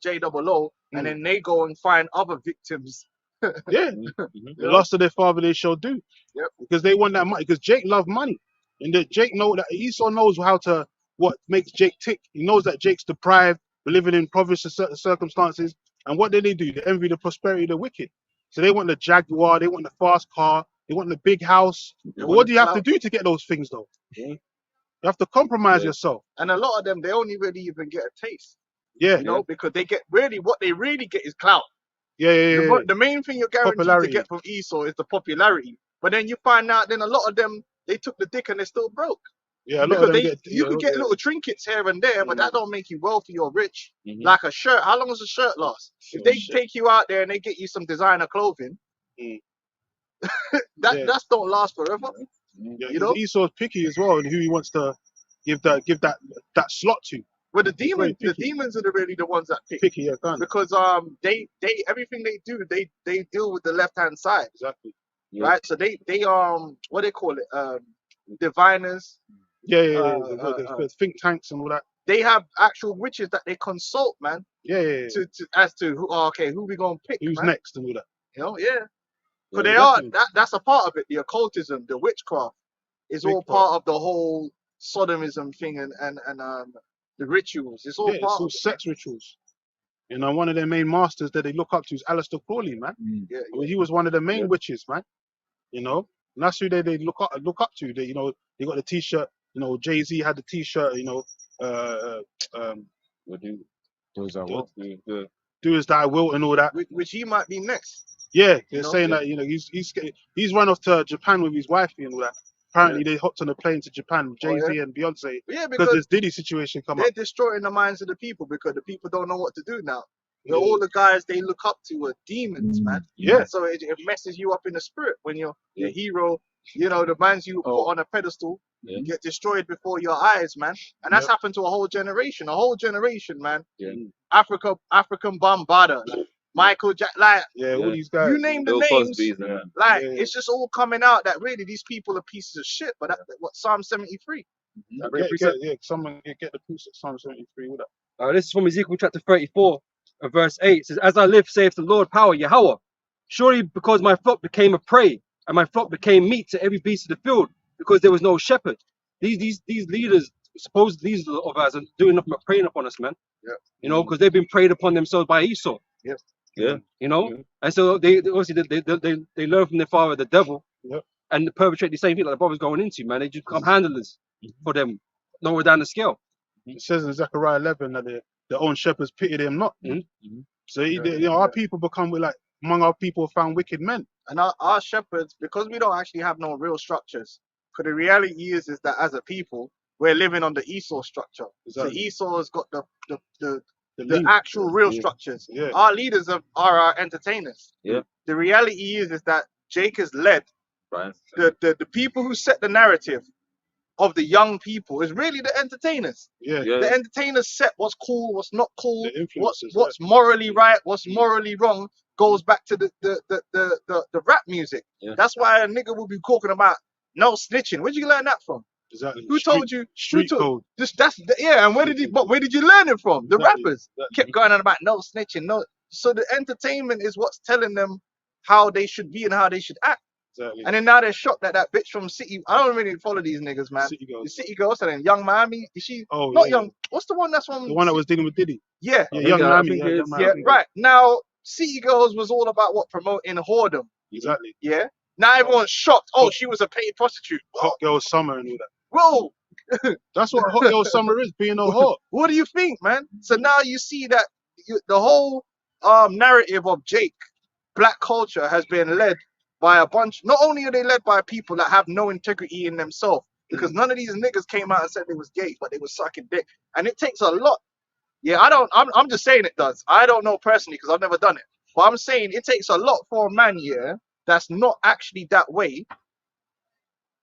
C: JOO, and then they go and find other victims.
A: Yeah. The loss of their father they shall do.
C: Yep.
A: Because they want that money. Because Jake loved money. And Jake know that Esau knows what makes Jake tick. He knows that Jake's deprived, living in poverty circumstances. And what do? They envy the prosperity of the wicked. So they want the Jaguar, they want the fast car, they want the big house. But what do you have to do to get those things though? Yeah. You have to compromise yourself.
C: And a lot of them, they only really even get a taste.
A: Yeah.
C: Because they get what they really get is clout.
A: Yeah.
C: The main thing you're guaranteed to get from Esau is the popularity. But then you find out then a lot of them, they took the dick and they're still broke.
A: Yeah, a lot of them
C: you can get little trinkets here and there, but that don't make you wealthy or rich. Like a shirt. How long does a shirt last? If they take you out there and they get you some designer clothing, that don't last forever.
A: Yeah, Esau's picky as well, and who he wants to give that slot to.
C: Well, the demons are really the ones that pick.
A: Picky, yeah,
C: because they everything they do, they deal with the left hand side.
A: Exactly.
C: Right. So they what they call it
E: diviners.
A: Yeah, yeah, yeah.
E: Uh,
A: The think tanks and all that.
E: They have actual witches that they consult, man,
A: Yeah, yeah, yeah.
E: as to who we gonna pick,
A: Who's
E: man.
A: next and all that.
E: You know, yeah. Because
A: Yeah,
E: they are
A: definitely.
E: that's a part of it. The occultism, the witchcraft, is
A: Big
E: all part of the whole sodomism thing and the rituals. It's all
A: Yeah,
E: part
A: it's all
E: of it.
A: sex rituals. You know, one of their main masters that they look up to is Aleister Crowley, man.
E: Yeah,
A: I mean, he was one of the main
D: Yeah.
A: witches, man. You know, and that's who they look up to. They, you know, they got the T-shirt. You know, Jay-Z had the T-shirt. You know,
D: What do
B: Those are
A: do,
B: what?
A: do as thy will and all that.
E: which he might be next.
A: Yeah,
E: You
A: they're
E: know?
A: saying that, you know, he's run off to Japan with his wifey and all that. Apparently, they hopped on a plane to Japan with
E: Oh,
A: Jay-Z
E: yeah?
A: and Beyonce
E: Yeah,
A: because
E: because
A: this Diddy situation come
E: they're
A: up.
E: destroying the minds of the people because the people don't know what to do now.
A: Yeah.
E: All the guys they look up to are demons, man.
A: Yeah,
E: So it messes you up in the spirit when you're
D: Yeah.
E: the hero. You know, the mans you
B: Oh.
E: put on a pedestal
D: Yeah.
E: get destroyed before your eyes, man. And that's happened to a whole generation, man.
D: Yeah.
E: African Bombada, Michael Jack, like
A: yeah, all
D: Yeah.
A: these guys.
E: you name the
D: Bill
E: names.
D: Cosby's and that.
E: Like
A: Yeah.
E: it's just all coming out that really these people are pieces of shit. But that, what Psalm 73?
A: Someone get the proofs at Psalm 73. All that.
F: This is from Ezekiel chapter 34, verse 8. It says, "As I live, saith the Lord power, Yahweh, surely because my flock became a prey, and my flock became meat to every beast of the field, because there was no shepherd." These leaders, supposed leaders of us, are doing nothing but preying upon us, man.
E: Yeah.
F: You know, because they've been preyed upon themselves by Esau.
E: Yep.
D: Yeah.
F: You know,
D: Yeah.
F: and so they obviously they learn from their father, the devil,
A: Yep.
F: and perpetrate the same thing that the brother's going into, man. They just become handlers for them, lower down the scale.
A: It says in Zechariah 11 that their own shepherds pitied him not.
F: Mhm.
A: So you know, our people become like among our people found wicked men.
E: And our shepherds, because we don't actually have no real structures. Because the reality is that as a people, we're living on the Esau structure.
A: Exactly.
E: So Esau has got the
A: The
E: the
A: link.
E: actual real
D: Yeah.
E: structures.
A: Yeah.
E: Our leaders are our entertainers.
D: Yeah.
E: The reality is that Jake has led
D: Right.
E: the people who set the narrative of the young people is really the entertainers.
A: Yeah.
D: Yeah.
E: The entertainers set what's cool, what's not cool,
A: The
E: what's
A: influences.
E: morally right, what's morally wrong, goes back to the rap music.
D: Yeah.
E: That's why a nigga will be talking about no snitching. Where'd you learn that from?
A: Exactly.
E: Who told you?
A: Street
E: who told,
A: code?
E: yeah, and where did you learn it from? The
A: Exactly.
E: rappers
A: Exactly.
E: kept going on about no snitching, no. So the entertainment is what's telling them how they should be and how they should act.
A: Exactly.
E: And then now they're shocked that bitch from City. I don't really follow these niggas, man.
A: City
E: The
A: girls.
E: City Girls, so then Young Miami. Is she
A: Oh,
E: not
A: yeah,
E: young? What's the one that's from?
A: the one that was dealing with Diddy.
E: Yeah,
A: Yeah,
D: think
A: Young
D: I
A: Miami.
D: think
A: Yeah,
D: it's-
A: Young
E: yeah,
A: Miami.
E: right. Now City Girls was all about what promoting whoredom.
A: Exactly.
E: Yeah. Now everyone's shocked. Oh, she was a paid prostitute.
A: Hot girl summer and all that.
E: Whoa,
A: That's what hot girl summer is, being a whore.
E: what do you think, man? So now you see that the whole narrative of Jake, black culture, has been led by a bunch. Not only are they led by people that have no integrity in themselves, because none of these niggas came out and said they was gay, but they was sucking dick, and it takes a lot. Yeah, I'm just saying it does. I don't know personally because I've never done it, but I'm saying it takes a lot for a man, yeah, that's not actually that way,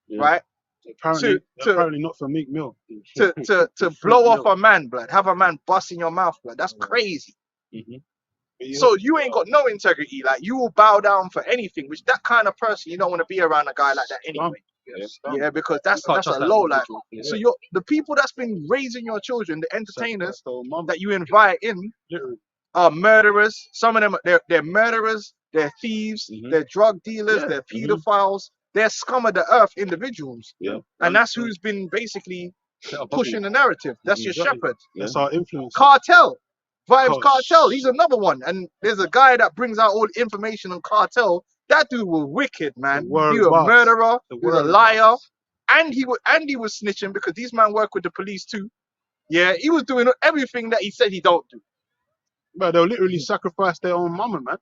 A: Yeah.
E: right?
A: Apparently,
E: to-
A: apparently not for Meek Mill.
E: To blow off a man, blood, have a man bust in your mouth, blood. That's crazy.
A: But
E: So you ain't got no integrity. Like you will bow down for anything, which that kind of person you don't want to be around a guy like that anyway. Yeah, because that's
F: Can't
E: a
F: trust that
E: low life.
F: individual. Yeah.
E: So you're the people that's been raising your children, the entertainers
A: mum,
E: that you invite in
A: literally.
E: are murderers. Some of them they're murderers, they're thieves,
D: Mhm.
E: they're drug dealers,
D: Yeah.
E: they're pedophiles, they're scum of the earth individuals.
D: Yeah.
E: And that's who's been basically
F: Set up
E: pushing the narrative. That's your
A: Exactly.
E: shepherd.
A: That's our influence.
E: Cartel. Vibes
A: Oh,
E: Cartel. He's another one. And there's a guy that brings out all the information on Cartel. That dude was wicked, man.
A: The world
E: He was a
A: boss.
E: murderer.
A: The
E: He was a
A: world
E: liar.
A: boss.
E: And he was snitching because these men work with the police too. Yeah, he was doing everything that he said he don't do.
A: But they'll literally sacrifice their own mama, man.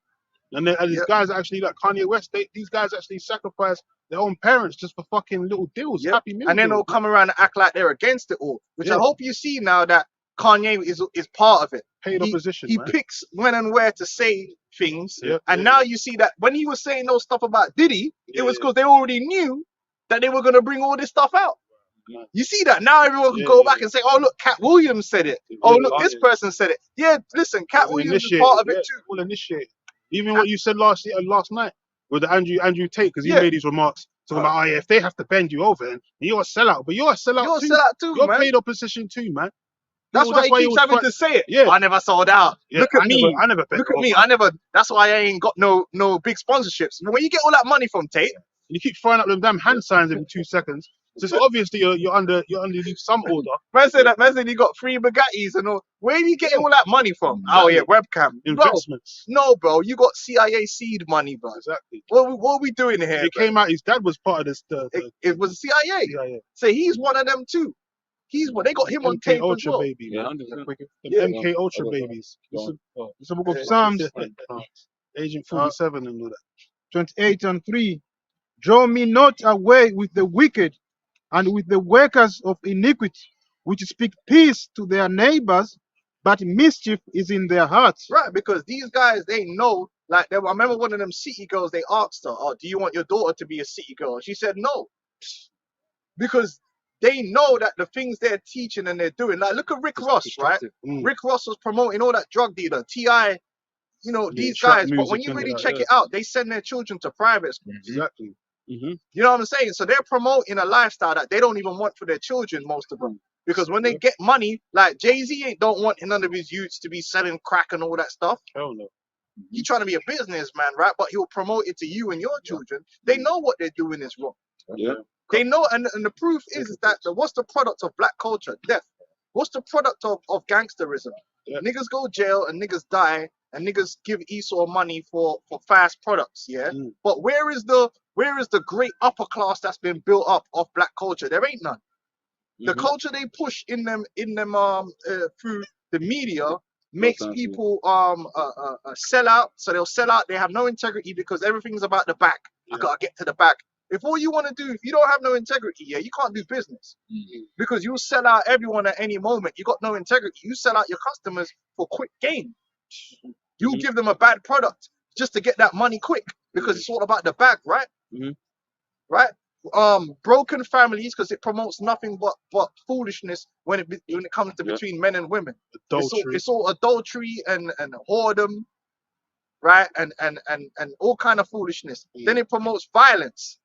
A: And these
E: Yep.
A: guys actually, like Kanye West, these guys actually sacrifice their own parents just for fucking little deals,
E: Yep.
A: happy meal
E: And then they'll
A: deals, man.
E: come around and act like they're against it all. Which I
A: Yeah.
E: hope you see now that Kanye is part of it.
A: Paid opposition,
E: He
A: man.
E: picks when and where to say things.
A: Yep,
E: And
A: yeah.
E: now you see that when he was saying those stuff about Diddy, it was
A: Yeah.
E: because they already knew that they were going to bring all this stuff out.
A: Man.
E: You see that? Now everyone can
A: Yeah,
E: go
A: yeah,
E: back and say, oh, look, Cat Williams said it.
A: Yeah,
E: Oh, look,
A: yeah,
E: this
A: yeah.
E: person said it. Yeah, listen, Cat
A: All
E: Williams is
A: initiated,
E: part of
A: yeah,
E: it too.
A: all initiated. Even what you said last night with the Andrew Tate, because he
E: Yeah.
A: made these remarks Talking about, oh yeah, if they have to bend you over, and you're a sellout, but you're a sellout
E: You're a
A: too.
E: sellout too,
A: You're
E: man.
A: paid opposition too, man.
E: That's why he keeps
A: always
E: having
A: try-
E: to say it.
A: Yeah.
E: I never sold out.
A: Yeah,
E: Look at
A: I
E: me.
A: I never bent
E: Look at
A: over.
E: me. I never. That's why I ain't got no big sponsorships. When you get all that money from Tate,
A: You keep throwing up them damn hand signs every 2 seconds. So it's obviously you're underneath some order.
E: man said he got 3 Bugattis and all. Where do you get all that money from?
A: Exactly.
E: Oh yeah, webcam. Bro,
A: Investments.
E: no, bro, you got CIA seed money, bro.
A: Exactly.
E: What are we doing here?
A: It came out. His dad was part of this.
E: It was CIA.
A: Yeah.
E: So he's one of them too. He's one. They got him on
A: MK
E: tape as
A: Ultra
E: well.
A: baby.
D: Yeah,
A: Man.
D: 100%.
A: Them
E: Yeah.
A: MK Ultra
D: Yeah.
A: babies.
C: It's the book of Psalms,
A: Agent 47 and all that.
C: 28:3. Draw me not away with the wicked and with the workers of iniquity, which speak peace to their neighbors, but mischief is in their hearts.
E: Right, because these guys, they know, like, I remember one of them city girls, they asked her, oh, do you want your daughter to be a city girl? She said no. Because they know that the things they're teaching and they're doing, like, look at Rick Ross, right? Rick Ross was promoting all that drug dealer, T.I., you know, these
A: trap
E: guys, but when
A: music
E: you
A: and
E: really
A: all that,
E: check
A: yeah.
E: it out, they send their children to private schools.
A: Exactly.
E: You know what I'm saying? So they're promoting a lifestyle that they don't even want for their children, most of them. Because when they get money, like Jay-Z don't want none of his youths to be selling crack and all that stuff.
A: Hell no.
E: He's trying to be a businessman, right? But he'll promote it to you and your children. They know what they're doing is wrong.
D: Yeah.
E: They know, and the proof is that what's the product of black culture? Death. What's the product of gangsterism?
A: Yeah.
E: Niggas go jail and niggas die and niggas give Esau money for fast products, yeah? But where is the great upper class that's been built up of black culture? There ain't none. The culture they push in them through the media makes people sell out. So they'll sell out. They have no integrity because everything's about the back. I gotta get to the back. If all you want to do, if you don't have no integrity, you can't do business because you'll sell out everyone at any moment. You got no integrity. You sell out your customers for quick gain. You'll give them a bad product just to get that money quick because it's all about the bag, right? Right? Broken families because it promotes nothing but foolishness when it comes to between men and women.
A: Adultery.
E: It's all adultery and whoredom, right? And all kind of foolishness. Then it promotes violence.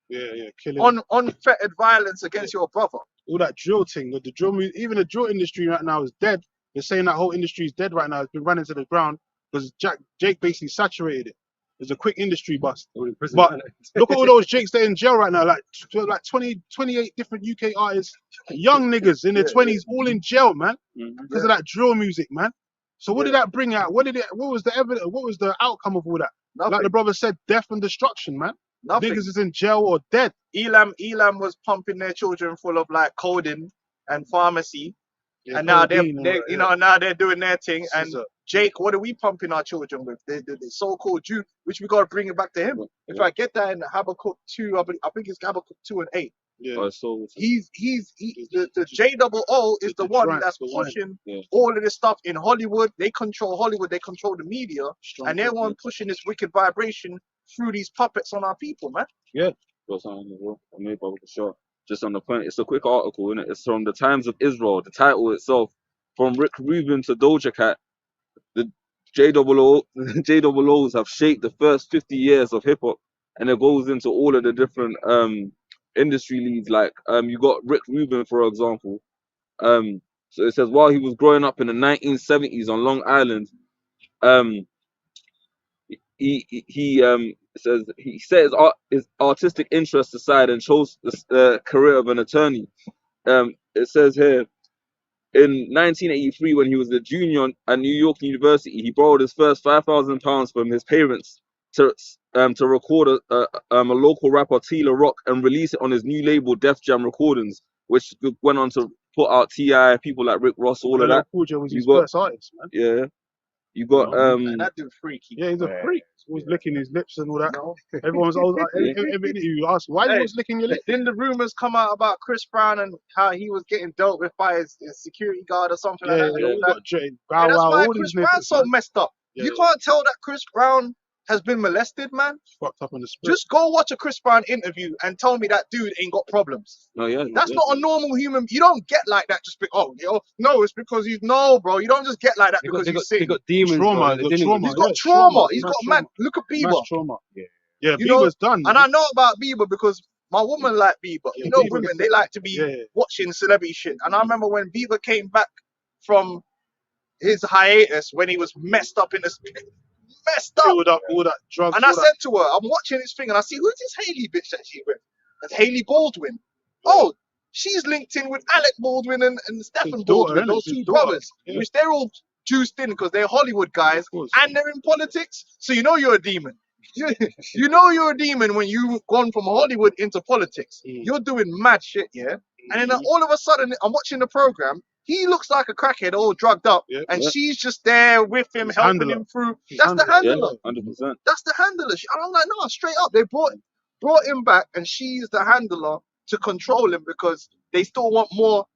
A: Killing.
E: Unfettered violence against your brother.
A: All that drill thing, the drill, even the drill industry right now is dead. They're saying that whole industry is dead right now. It's been running to the ground because Jake basically saturated it. It's a quick industry bust. But look at all those Jakes that are in jail right now, like 28 different UK artists, young niggas in their 20s, all in jail, man, because of that drill music, man. So what did that bring out? What was the evidence? What was the outcome of all that?
E: Nothing.
A: Like the brother said, death and destruction, man.
E: Nothing.
A: Niggas is in jail or dead.
E: Elam was pumping their children full of like coding and pharmacy, and now now they're doing their thing. And Jake, what are we pumping our children with? The so-called Jew, which we got to bring it back to him. If I get that in Habakkuk 2, I think it's Habakkuk 2 and 8.
A: Yeah.
E: He's the JOO is the one that's pushing all of this stuff in Hollywood. They control Hollywood. They control the media, and they're one pushing this wicked vibration through these puppets on our people, man.
D: Yeah. For sure. Just on the point, it's a quick article, innit? It's from the Times of Israel. The title itself, from Rick Rubin to Doja Cat, the JOOs have shaped the first 50 years of hip hop, and it goes into all of the different industry leads. Like you got Rick Rubin, for example. So it says while he was growing up in the 1970s on Long Island, he says he set his artistic interests aside and chose the career of an attorney. It says here, in 1983, when he was a junior at New York University, he borrowed his first £5,000 from his parents to record a local rapper, Tila Rock, and release it on his new label, Def Jam Recordings, which went on to put out T.I., people like Rick Ross, all of that.
A: Cool J was his first artist, man.
D: Yeah. You got
E: that dude freaky.
A: Yeah, he's a freak. He was licking his lips and all that. Everyone's always every you ask why you was licking your lips.
E: Didn't the rumors come out about Chris Brown and how he was getting dealt with by his security guard or something like that? That's why Chris Brown's so messed up. You can't tell that Chris Brown has been molested, man.
A: Fucked up in the spirit.
E: Just go watch a Chris Brown interview and tell me that dude ain't got problems. That's not a normal human. You don't get like that just because, no, it's because bro. You don't just get like that because he's sick.
F: He got demons,
A: trauma.
F: He's
E: got trauma. He's got man. Look at Bieber.
A: Yeah, Bieber's done.
E: And I know about Bieber because my woman like Bieber.
A: Yeah,
E: You know,
A: Bieber
E: women
A: gets
E: they like to be
A: yeah.
E: watching celebrity shit. And I remember when Bieber came back from his hiatus when he was messed up in the messed up.
A: Filled up all that drugs.
E: And I
A: all that.
E: said to her, I'm watching this thing and I see, who's this Haley bitch that she's with? That's Haley Baldwin. Oh, she's linked in with Alec Baldwin and Stephen
A: His daughter,
E: Baldwin,
A: innit?
E: those
A: His
E: two
A: daughter.
E: brothers,
A: Yeah.
E: which they're all juiced in because they're Hollywood guys
A: Of course.
E: and they're in politics. So you know you're a demon. You know you're a demon when you've gone from Hollywood into politics.
A: Mm.
E: You're doing mad shit, yeah? And then all of a sudden, I'm watching the program. He looks like a crackhead, all drugged up,
A: Yeah.
E: and
D: Yeah.
E: she's just there with him,
A: His
E: helping
A: handler.
E: him through.
A: His
E: That's the
A: handler.
E: handler.
D: Yeah, 100%.
E: That's the handler. And I'm like, no, straight up. They brought him back, and she's the handler to control him because they still want more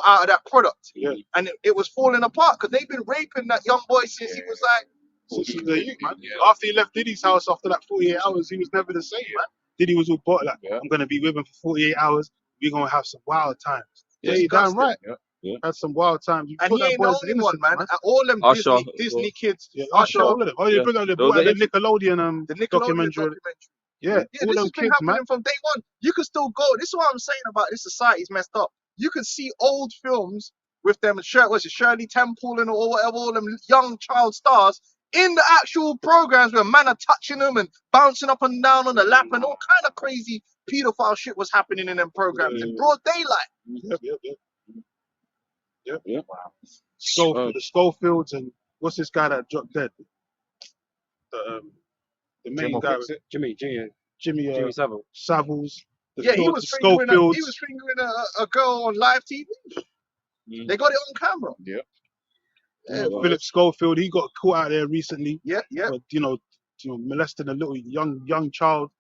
E: out of that product.
A: Yeah.
E: And it was falling apart because they've been raping that young boy since he was like,
A: Since he was a youth, man. After he left Diddy's house after that 48 hours, he was never the same, man. Diddy was all bought like,
B: Yeah.
A: I'm gonna be with him for 48 hours. We're gonna have some wild times. Yeah, you damn
E: disgusting.
A: right.
B: Yeah.
A: Had some wild times. You
E: And
A: put
E: he
A: that
E: ain't the
A: boy's
E: only one,
A: innocence,
E: man. All them
D: Usher
E: Disney
D: as
E: kids,
A: Yeah,
E: Usher,
A: all of them. Oh, you
D: Yeah.
A: bring up the
D: Those
A: boy,
D: are
A: the
D: every-
A: Nickelodeon
E: the Nickelodeon
A: documentary. Yeah,
E: Yeah,
A: all
E: this
A: them
E: has been
A: kids,
E: happening
A: man.
E: from day one. You can still go. This is what I'm saying about this society's messed up. You can see old films with them Shirley Temple and or whatever, all them young child stars in the actual programs where man are touching them and bouncing up and down on the lap and all kind of crazy pedophile shit was happening in them programs in broad daylight.
A: Yep.
D: Yeah.
A: The Schofields and what's this guy that dropped dead? The main
B: Jim
A: guy,
B: O'Fixit.
F: Jimmy
A: Jimmy
F: Savile.
A: Saviles. The
E: Yeah, he
A: Phil-
E: was
A: the
E: fingering
A: Schofields.
E: a girl on live TV.
D: Mm.
E: They got it on camera.
B: Yeah.
E: Yeah,
D: Yeah.
A: Philip Schofield, he got caught out there recently.
E: yeah.
A: For, molesting a little young child,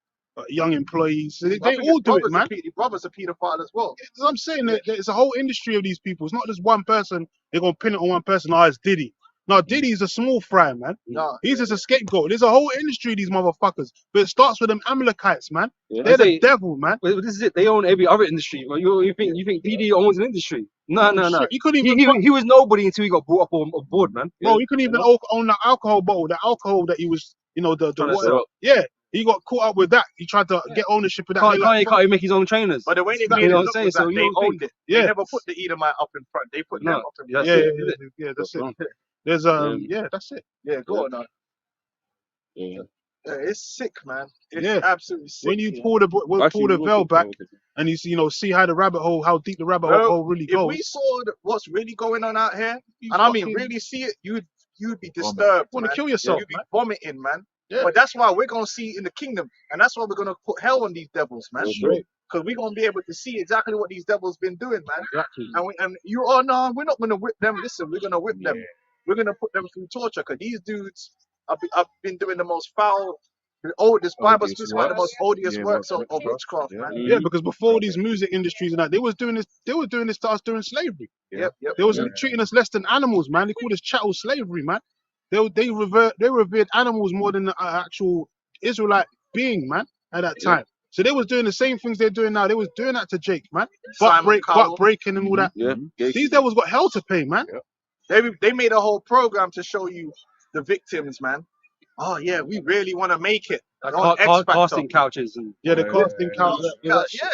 A: young employees. So they
E: I think
A: all
E: his
A: do it,
E: brother's
A: man.
E: brother's a pedophile as well.
A: As I'm saying, there's a whole industry of these people. It's not just one person. They're gonna pin it on one person. Oh, it's Diddy. No, Diddy's a small fry, man.
E: No,
A: He's just a scapegoat. There's a whole industry of these motherfuckers. But it starts with them Amalekites, man.
D: Yeah.
A: They're
F: I
A: the
F: say-
A: devil, man.
F: Well, this is it. They own every other industry. Well, you think PD owns an industry? No.
A: Shit, you couldn't even,
F: He was nobody until he got brought up on board, man.
A: bro. You couldn't even own that alcohol bottle. The alcohol that he was, the
F: Trying to
A: water.
F: sell.
A: Yeah, he got caught up with that. He tried to get ownership of that. They're like,
F: Can't even make his own trainers.
E: but the way they
A: Exactly.
E: made
F: You
E: it
F: know what I'm
E: look
F: saying?
E: was that
F: So you
E: they
F: don't think-
E: owned it.
A: Yeah.
E: They never put the Edomite up in front. They put them
F: No.
E: up in
F: That's
E: front.
A: yeah, that's it.
D: wrong.
A: There's that's it.
E: Yeah, go on. Now.
D: Yeah.
E: Yeah, it's sick, man. It's
A: Yeah.
E: absolutely sick.
A: When you
E: yeah.
A: pull the
D: Actually,
A: veil
D: real quick,
A: back
D: real quick.
A: and you see how how deep the rabbit
E: Bro,
A: hole really
E: if
A: goes.
E: we saw what's really going on out here,
A: you
E: and I mean
A: fucking
E: really see it, you'd be disturbed.
A: want to
E: man.
A: kill yourself,
E: You'd be
A: man.
E: vomiting, man.
A: Yeah.
E: But that's why we're gonna see in the kingdom, and that's why we're gonna put hell on these devils, man.
D: That's right.
E: Because we're gonna be able to see exactly what these devils been doing, man.
A: Exactly.
E: And no, we're not gonna whip them. Listen, we're gonna whip them. We're gonna put them through torture because these dudes have been doing the most foul. This Bible
B: Odious
E: speaks about the
B: works.
E: most odious
B: Yeah,
E: works of
B: witchcraft,
E: witchcraft,
B: yeah.
E: man.
A: Yeah, because before these music industries and that, they was doing this to us during slavery.
E: Yep.
A: They was
B: Yeah.
A: treating us less than animals, man. They called us chattel slavery, man. They revered animals more than the actual Israelite being, man, at that
D: Yeah.
A: time. So they was doing the same things they're doing now. They was doing that to Jake, man.
E: Simon Cowell.
A: Butt breaking and all that.
D: Yeah. Gay
A: These devils got hell to pay, man.
E: They made a whole program to show you the victims, man. Oh yeah, we really want to make it.
F: Like
E: on X Factor.
F: casting couches and
A: Yeah, the
B: Yeah,
A: casting
B: yeah,
A: couch.
E: Yeah.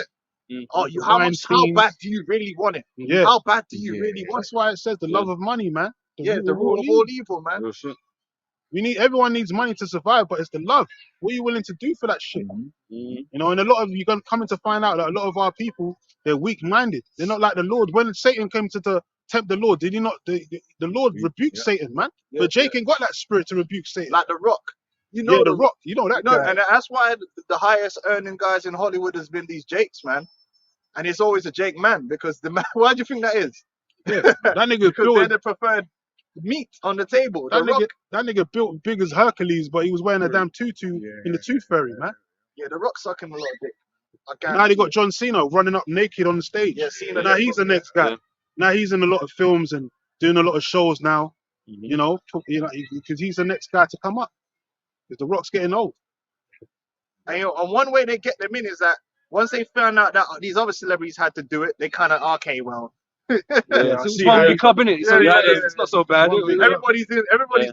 D: Mm.
E: Oh, how
A: Weinsteins.
E: bad do you really want it?
A: Yeah.
E: How bad do you
B: Yeah.
E: really want
A: That's why it says the love of money, man.
E: it? The root of all evil, man.
D: Real shit.
A: Everyone needs money to survive, but it's the love. What are you willing to do for that shit?
D: Mhm.
A: And a lot of you're gonna coming to find out that a lot of our people, they're weak-minded. They're not like the Lord. When Satan came to tempt the Lord, did he not? The Lord rebuked
B: Yeah.
A: Satan, man.
E: Yeah,
A: But Jake ain't got that spirit to rebuke Satan.
E: Like the Rock. You know
A: Yeah, the Rock. You know that
E: No,
A: guy.
E: and that's why the highest earning guys in Hollywood has been these Jakes, man. And it's always a Jake man because the man. Why do you think that is?
A: That nigga
E: Because they're
A: built.
E: the preferred meat on the table. The Rock,
A: That nigga built big as Hercules, but he was wearing a damn tutu in the Tooth Fairy, man.
E: yeah, the Rock sucking a lot of dick. I
A: Now
E: can't.
A: they got John Cena running up naked on the stage.
E: Yeah, Cena.
A: Now he's the next guy.
D: Yeah.
A: Now he's in a lot of films and doing a lot of shows now.
D: Mhm.
A: Because he's the next guy to come up. Because the Rock's getting old.
E: And one way they get them in is that once they found out that these other celebrities had to do it, they kind of okay, well,
A: Yeah, I
F: It's
A: see
F: a family
A: that.
F: club, innit?
E: Yeah,
F: So
E: yeah,
F: yeah,
E: yeah,
F: it's not so bad.
A: Family club.
E: Everybody's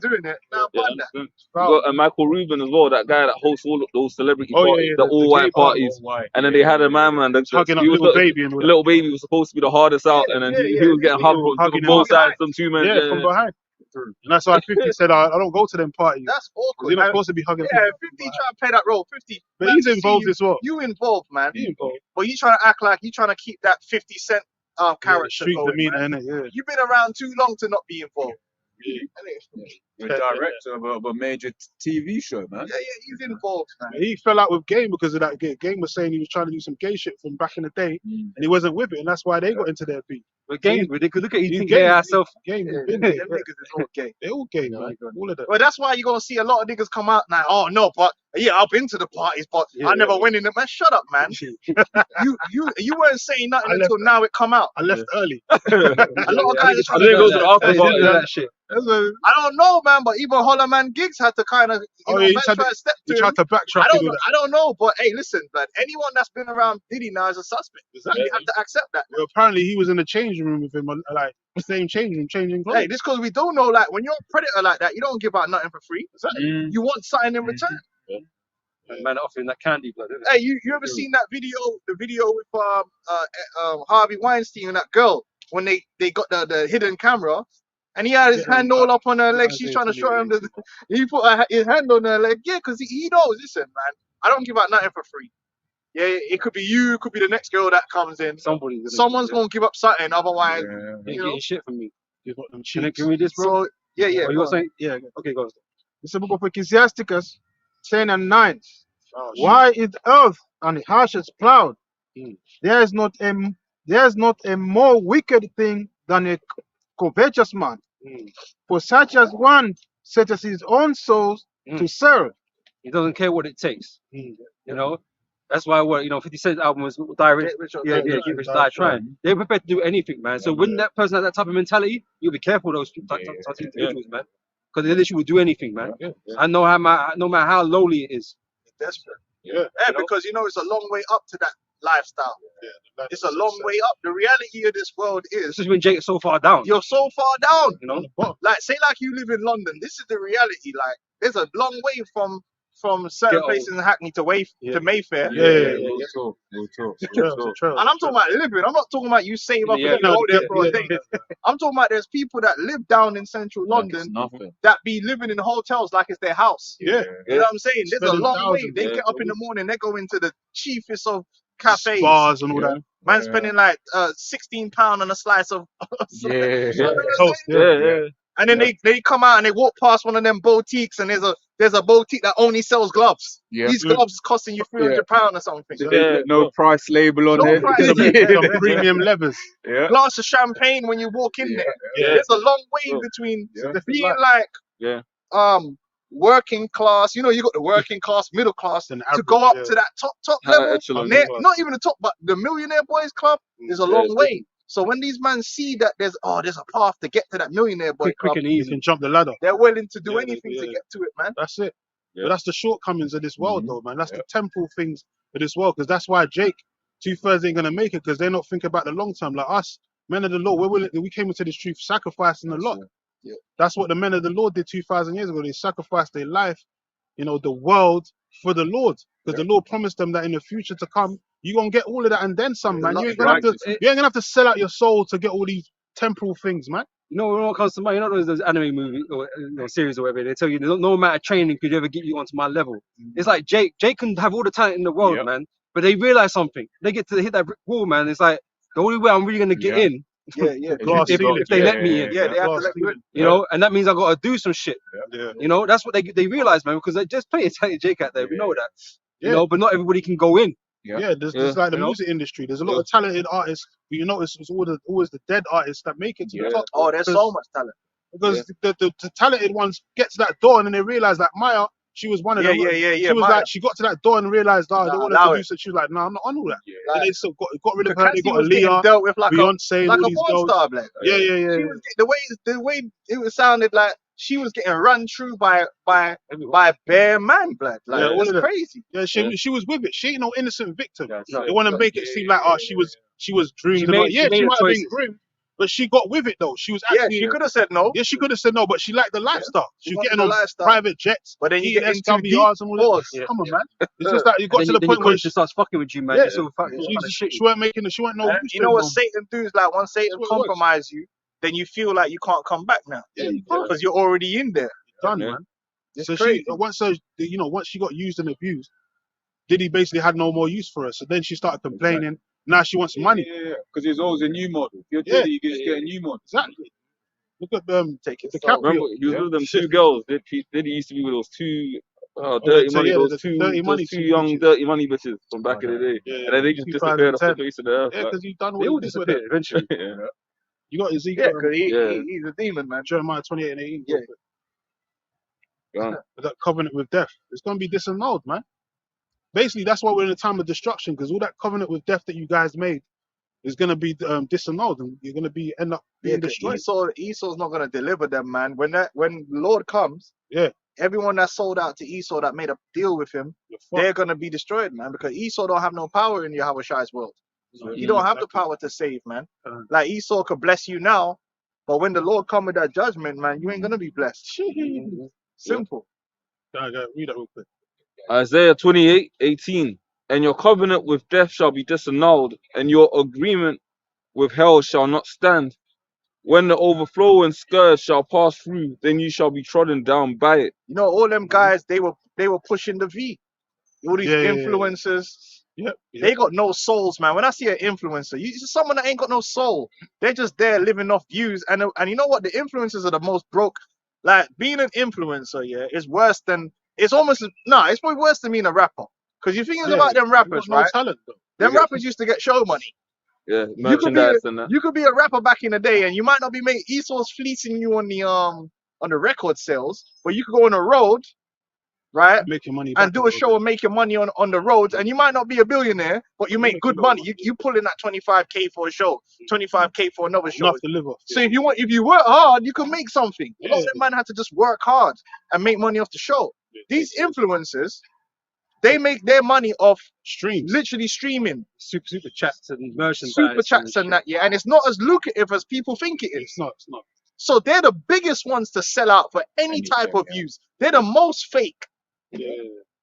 E: doing it. Now,
D: Yeah,
E: fun that.
D: understand. We got Michael Rubin as well, that guy that hosts all of those celebrity
A: Oh, yeah,
D: parties,
A: yeah,
D: the
A: the
D: all white
A: gay bar.
D: parties. And then they had a man,
A: Hugging up
D: he was
A: little baby and all
D: the
A: that.
D: little baby was supposed to be the hardest out, and then he was getting hugged from
A: Hugging him
D: both
A: up.
D: sides, some two men.
A: Yeah, from behind. And that's why 50 said, I don't go to them parties.
E: That's
A: 'Cause
E: awkward.
A: you're not
E: And,
A: supposed to be hugging
E: yeah,
A: people.
E: 50 trying to play that role. 50.
A: But
E: man,
A: he's
E: we see
A: involved
E: you,
A: as well.
E: You involved, man.
A: He involved.
E: But you trying to act like you trying to keep that 50 Cent
A: Yeah,
E: character
A: street
E: going,
A: demeanor,
E: man.
A: innit? Yeah.
E: You've been around too long to not be involved.
A: Yeah.
B: The director of a major TV show, man.
E: Yeah, he's involved, man.
A: He fell out with Game because of that. Game was saying he was trying to do some gay shit from back in the day, and he wasn't with it, and that's why they got into their beef.
F: But games, ridiculous. Look at you
A: He's
F: think
A: gay.
F: they ourselves.
A: Game,
E: Yeah,
A: been
E: them
A: gay.
E: niggas is all gay.
A: They're all gay, man. All of them.
E: Well, that's why you're gonna see a lot of niggas come out now. Oh no, but yeah, I've been to the parties, but
A: Yeah,
E: I never
A: yeah.
E: went in them. Man, shut up, man. you weren't saying nothing
A: I left
E: until now it come out.
A: I left early.
E: A lot of guys are trying
D: I didn't go to
E: to.
D: the after
F: They
D: party.
F: didn't do that shit.
E: I don't know, man, but even Hollerman Gigs had to kind of,
A: Oh, yeah, he
E: man,
A: tried
E: try to step
A: He
E: to
A: tried
E: him.
A: to backtrack
E: I
A: and all that.
E: don't know, but hey, listen, man, anyone that's been around Diddy now is a suspect.
A: Exactly.
E: You have to accept that.
A: Well, apparently he was in the changing room with him, like same changing room, changing clothes.
E: Hey, this because we don't know, like, when you're a predator like that, you don't give out nothing for free.
B: Mm.
E: You want something in return.
F: Man, offering that candy blood. Isn't it?
E: Hey, you ever seen that video? The video with Harvey Weinstein and that girl when they got the hidden camera, and he had his hand all up on her leg. She's trying to show him the. He put his hand on her leg. Yeah, because he knows. Listen, man, I don't give out nothing for free. Yeah, it could be you, it could be the next girl that comes in.
F: Somebody's gonna
E: Someone's gonna give up something, otherwise,
F: Ain't
E: you know.
F: getting shit from me.
A: He's got them
F: Can I
A: cheeks.
F: can we this, bro?
E: So yeah,
F: Oh, you
E: go
F: were
E: on.
F: saying? Yeah. Okay, go on.
C: It's the book of Ecclesiasticus 10 and 9.
A: Oh, shit.
C: Why is earth and the ashes plowed?
A: Mm.
C: There is not a more wicked thing than a covetous man.
A: Mm.
C: For such as one setteth his own souls to serve.
F: He doesn't care what it takes.
A: Mm.
F: You know. That's why 50 Cent's album was Die Rich.
E: Get rich or
F: Yeah,
E: Die
F: yeah,
E: Trying.
F: Get Rich, Die Trying. They're prepared to do anything, man. So when that person has that type of mentality, you'll be careful of those type of individuals, man. Because they literally will do anything, man.
A: Yeah.
F: I know no matter how lowly it is.
E: Desperate.
A: Yeah.
E: Yeah,
F: You know?
E: because it's a long way up to that lifestyle.
A: Yeah.
E: It's a long way up. The reality of this world is
F: Especially when Jake is so far down.
E: you're so far down.
F: You know.
E: Like, say like you live in London. This is the reality. Like, there's a long way from certain
F: Ghetto.
E: places in Hackney to Mayfair.
A: Yeah.
B: We'll talk.
A: Trails.
E: And I'm talking about living. I'm not talking about you save up
F: Yeah,
E: and then go there for a
A: yeah,
E: day.
A: yeah.
E: I'm talking about there's people that live down in central London
B: Nothing.
E: that be living in hotels like it's their house.
A: Yeah.
E: You know what I'm saying? There's a
A: Spending
E: long way.
A: thousands,
E: They
A: yeah,
E: get up in the morning, they go into the cheapest of cafes.
A: Bars and all that.
E: Man spending like £16 on a slice of
B: Yeah.
E: You know what I'm
A: Toast,
E: saying?
A: yeah.
E: And then they come out and they walk past one of them boutiques and there's a boutique that only sells gloves.
B: Yeah.
E: These gloves is costing you £300 or something.
B: Yeah. No price label on
E: No
B: it.
E: price
A: Some,
E: label.
A: some premium levers.
B: Yeah.
E: Glass of champagne when you walk in there.
A: Yeah.
E: There's a long way between
B: Yeah.
E: being like
D: Yeah.
E: working class. You know, you got the working class, middle class,
A: And
E: to
A: average,
E: go up
A: yeah.
E: to that top
D: High
E: level.
D: echelon
E: They're-
D: class.
E: not even the top, but the Millionaire Boys Club is a
D: Yeah,
E: long
D: it's
E: way. So when these men see that there's a path to get to that Millionaire Boy
F: Quick
E: Club,
F: and
A: You
F: easy.
A: can jump the ladder.
E: they're willing to do
A: Yeah,
E: anything to
A: yeah.
E: get to it, man.
A: That's it.
D: Yeah.
A: But that's the shortcomings of this world,
B: Mhm.
A: though, man. That's the temporal things of this world. Because that's why Jake, 2/3 ain't gonna make it, because they're not thinking about the long term. Like us, men of the Lord, we came into this truth sacrificing a lot.
E: Yeah.
A: That's what the men of the Lord did 2,000 years ago. They sacrificed their life, the world for the Lord. Because the Lord promised them that in the future to come, you're gonna get all of that and then some, man. You ain't gonna have to sell out your soul to get all these temporal things, man.
F: You know what comes to mind? You know those anime movies or series or whatever. They tell you no amount of training could ever get you onto my level. It's like Jake can have all the talent in the world,
B: Yep.
F: man. But they realize something. They get to hit that brick wall, man. It's like the only way I'm really gonna get
B: Yeah.
F: in
E: Yeah.
A: Glass
F: if
A: ceiling.
F: they let me in.
E: Yeah, they have to
A: Glass
E: let you in.
A: ceiling.
F: You know, and that means I gotta do some shit.
A: Yeah.
F: You know, that's what they realize, man, because there's just plenty of talented Jake out there. We know that.
A: Yeah.
F: You know, but not everybody can go in.
A: Yeah, there's like the
F: You know?
A: music industry. There's a lot of talented artists, but you notice it's always the dead artists that make it to the
B: Yeah.
A: top.
E: Oh, there's so much talent.
A: Because the talented ones get to that door and then they realize that Maya, she was one of them.
E: Yeah.
A: She was
E: Maya.
A: like, she got to that door and realized,
E: Nah,
A: they want
E: allow
A: to
E: it.
A: produce it. She was like, no, I'm not on all that.
B: Yeah.
A: And they still got rid of her. They
E: Cassie
A: got
E: was getting
A: Aaliyah,
E: dealt with like
A: Beyonce,
E: a
A: all these
E: porn
A: girls.
E: star, black.
A: Yeah.
E: She was the way it sounded like she was getting run through by bare man, blood. Like,
A: Yeah, all
E: it's
A: of them.
E: crazy.
A: Yeah, she was with it. She ain't no innocent victim.
F: Yeah,
A: They want to make it seem like, she was groomed.
F: She
A: and all-
F: made-
A: yeah,
F: she made
A: she
F: her
A: might have been
F: choices.
A: groomed, But she got with it though. She was
E: Yeah,
A: actually
E: she could have said no.
A: yeah, she could have said no, but she liked the lifestyle.
E: She
A: She was
E: wanted
A: getting
E: the
A: on
E: lifestyle.
A: private jets,
E: But then you
A: eating
E: get in too deep.
A: SWRs and all that.
E: Pause.
F: Yeah.
A: Come on, man. It's just that you got
F: Then
A: to
F: you,
A: the
F: then
A: point
F: your
A: where
F: conscience starts fucking with you, man.
E: Yeah.
F: You feel kind of shitty.
A: she weren't making she weren't no
E: And
A: use
E: you
A: to
E: know
A: him
E: what
A: no more.
E: Satan do is like once Satan
A: That's what it was.
E: compromise you, then you feel like you can't come back now
A: Yeah, you can't.
E: because you're already in there.
A: Done,
D: Yeah.
A: man.
E: It's
A: So
E: crazy.
A: once she got used and abused, Diddy basically had no more use for her. So then she started complaining. Now she wants money.
B: Yeah, because there's always a new model. If you're
A: Yeah.
B: Diddy, you just get a new model.
A: Exactly. Look at
E: Take it
A: DiCaprio.
D: Remember, he was
E: Yeah.
D: with them two girls. Diddy used to be with those two
A: Oh,
D: dirty
A: the-
D: money,
A: yeah,
D: those
A: the
D: two,
A: dirty
D: those
A: money
D: two
A: two
D: young
A: bitches.
D: dirty money bitches from back in the day.
A: Yeah,
D: And then they just disappeared off the
A: 2010.
D: face of the earth.
A: Yeah,
D: like,
A: because he's done
F: They
A: what
F: all
A: he did with
F: disappear
A: it.
F: eventually.
D: yeah.
A: You got
E: Yeah,
A: Ezekiel,
E: because
D: Yeah.
E: he's a demon, man.
A: Jeremiah 28 and 18.
E: Yeah.
D: Gone.
A: With that covenant with death. It's going to be disannulled, man. Basically, that's why we're in a time of destruction, because all that covenant with death that you guys made is going to be disannulled, and you're going to end up
E: Yeah,
A: being
E: 'cause
A: destroyed.
E: Esau's not gonna deliver them, man. When the Lord comes,
A: Yeah.
E: everyone that sold out to Esau that made a deal with him,
A: You're fucked.
E: they're gonna be destroyed, man. Because Esau don't have no power in Yahweh Shai's world.
A: So,
E: He don't have the
A: exactly.
E: power to save, man.
A: Uh.
E: Like Esau could bless you now, but when the Lord come with that judgment, man, you ain't gonna be blessed. Simple.
A: Go, read that real quick.
D: Isaiah 28:18. And your covenant with death shall be disannulled, and your agreement with hell shall not stand. When the overflowing scourge shall pass through, then you shall be trodden down by it.
E: You know, all them guys, they were pushing the V. All these
A: Yeah, yeah, yeah.
E: influencers,
A: Yep.
E: they got no souls, man. When I see an influencer, you see someone that ain't got no soul. They're just there living off views. And you know what? The influencers are the most broke. Like being an influencer, yeah, is worse than it's probably worse than being a rapper. Because you think about them rappers,
A: no
E: right?
A: talent, though.
E: Them rappers used to get show money.
D: Yeah,
E: You could be
D: merchandise and that.
E: you could be a rapper back in the day, and you might not be making Esau's fleecing you on the record sales, but you could go on the road, right?
A: Make your money
E: And
A: back
E: do a
A: little
E: show
A: bit.
E: and make your money on the roads, and you might not be a billionaire, but you make good money. You pull in that 25K for a show, 25K for another show.
A: Enough to live off.
E: So if you work hard, you can make something. A lot of
A: Yeah.
E: them man had to just work hard and make money off the show. These influencers, they make their money off
A: Streams.
E: literally streaming,
F: Super chats and merchandise.
E: super chats and that, yeah. And it's not as lucrative as people think it is.
A: It's not. It's not.
E: So they're the biggest ones to sell out for any type of views. They're the most fake.
A: Yeah.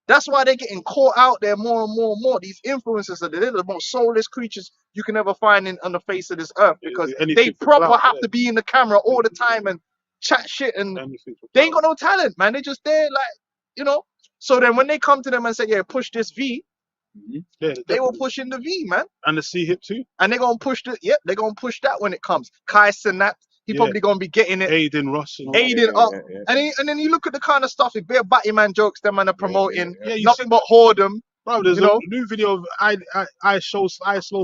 E: That's why they're getting caught out there more and more and more. These influencers, they're the most soulless creatures you can ever find on the face of this earth, because
A: Anything
E: they
A: for
E: proper
A: clout,
E: have
A: yeah.
E: to be in the camera all the time and chat shit, and
A: Anything for
E: they ain't
A: clout.
E: got no talent, man. They just there, like, So then when they come to them and say, yeah, push this V,
A: Yeah,
E: they will
A: definitely.
E: push in the V, man.
A: And the C hip too.
E: And they're gonna push they're gonna push that when it comes. Kai Cenat, he
A: Yeah.
E: probably gonna be getting it.
A: Aiden Ross. And all that.
E: Aiden up. And then you look at the kind of stuff, it's bare Batman jokes them man are promoting.
A: Yeah, you
E: Nothing but whoredom.
A: Bro, there's
E: You
A: a
E: know?
A: new video of I slow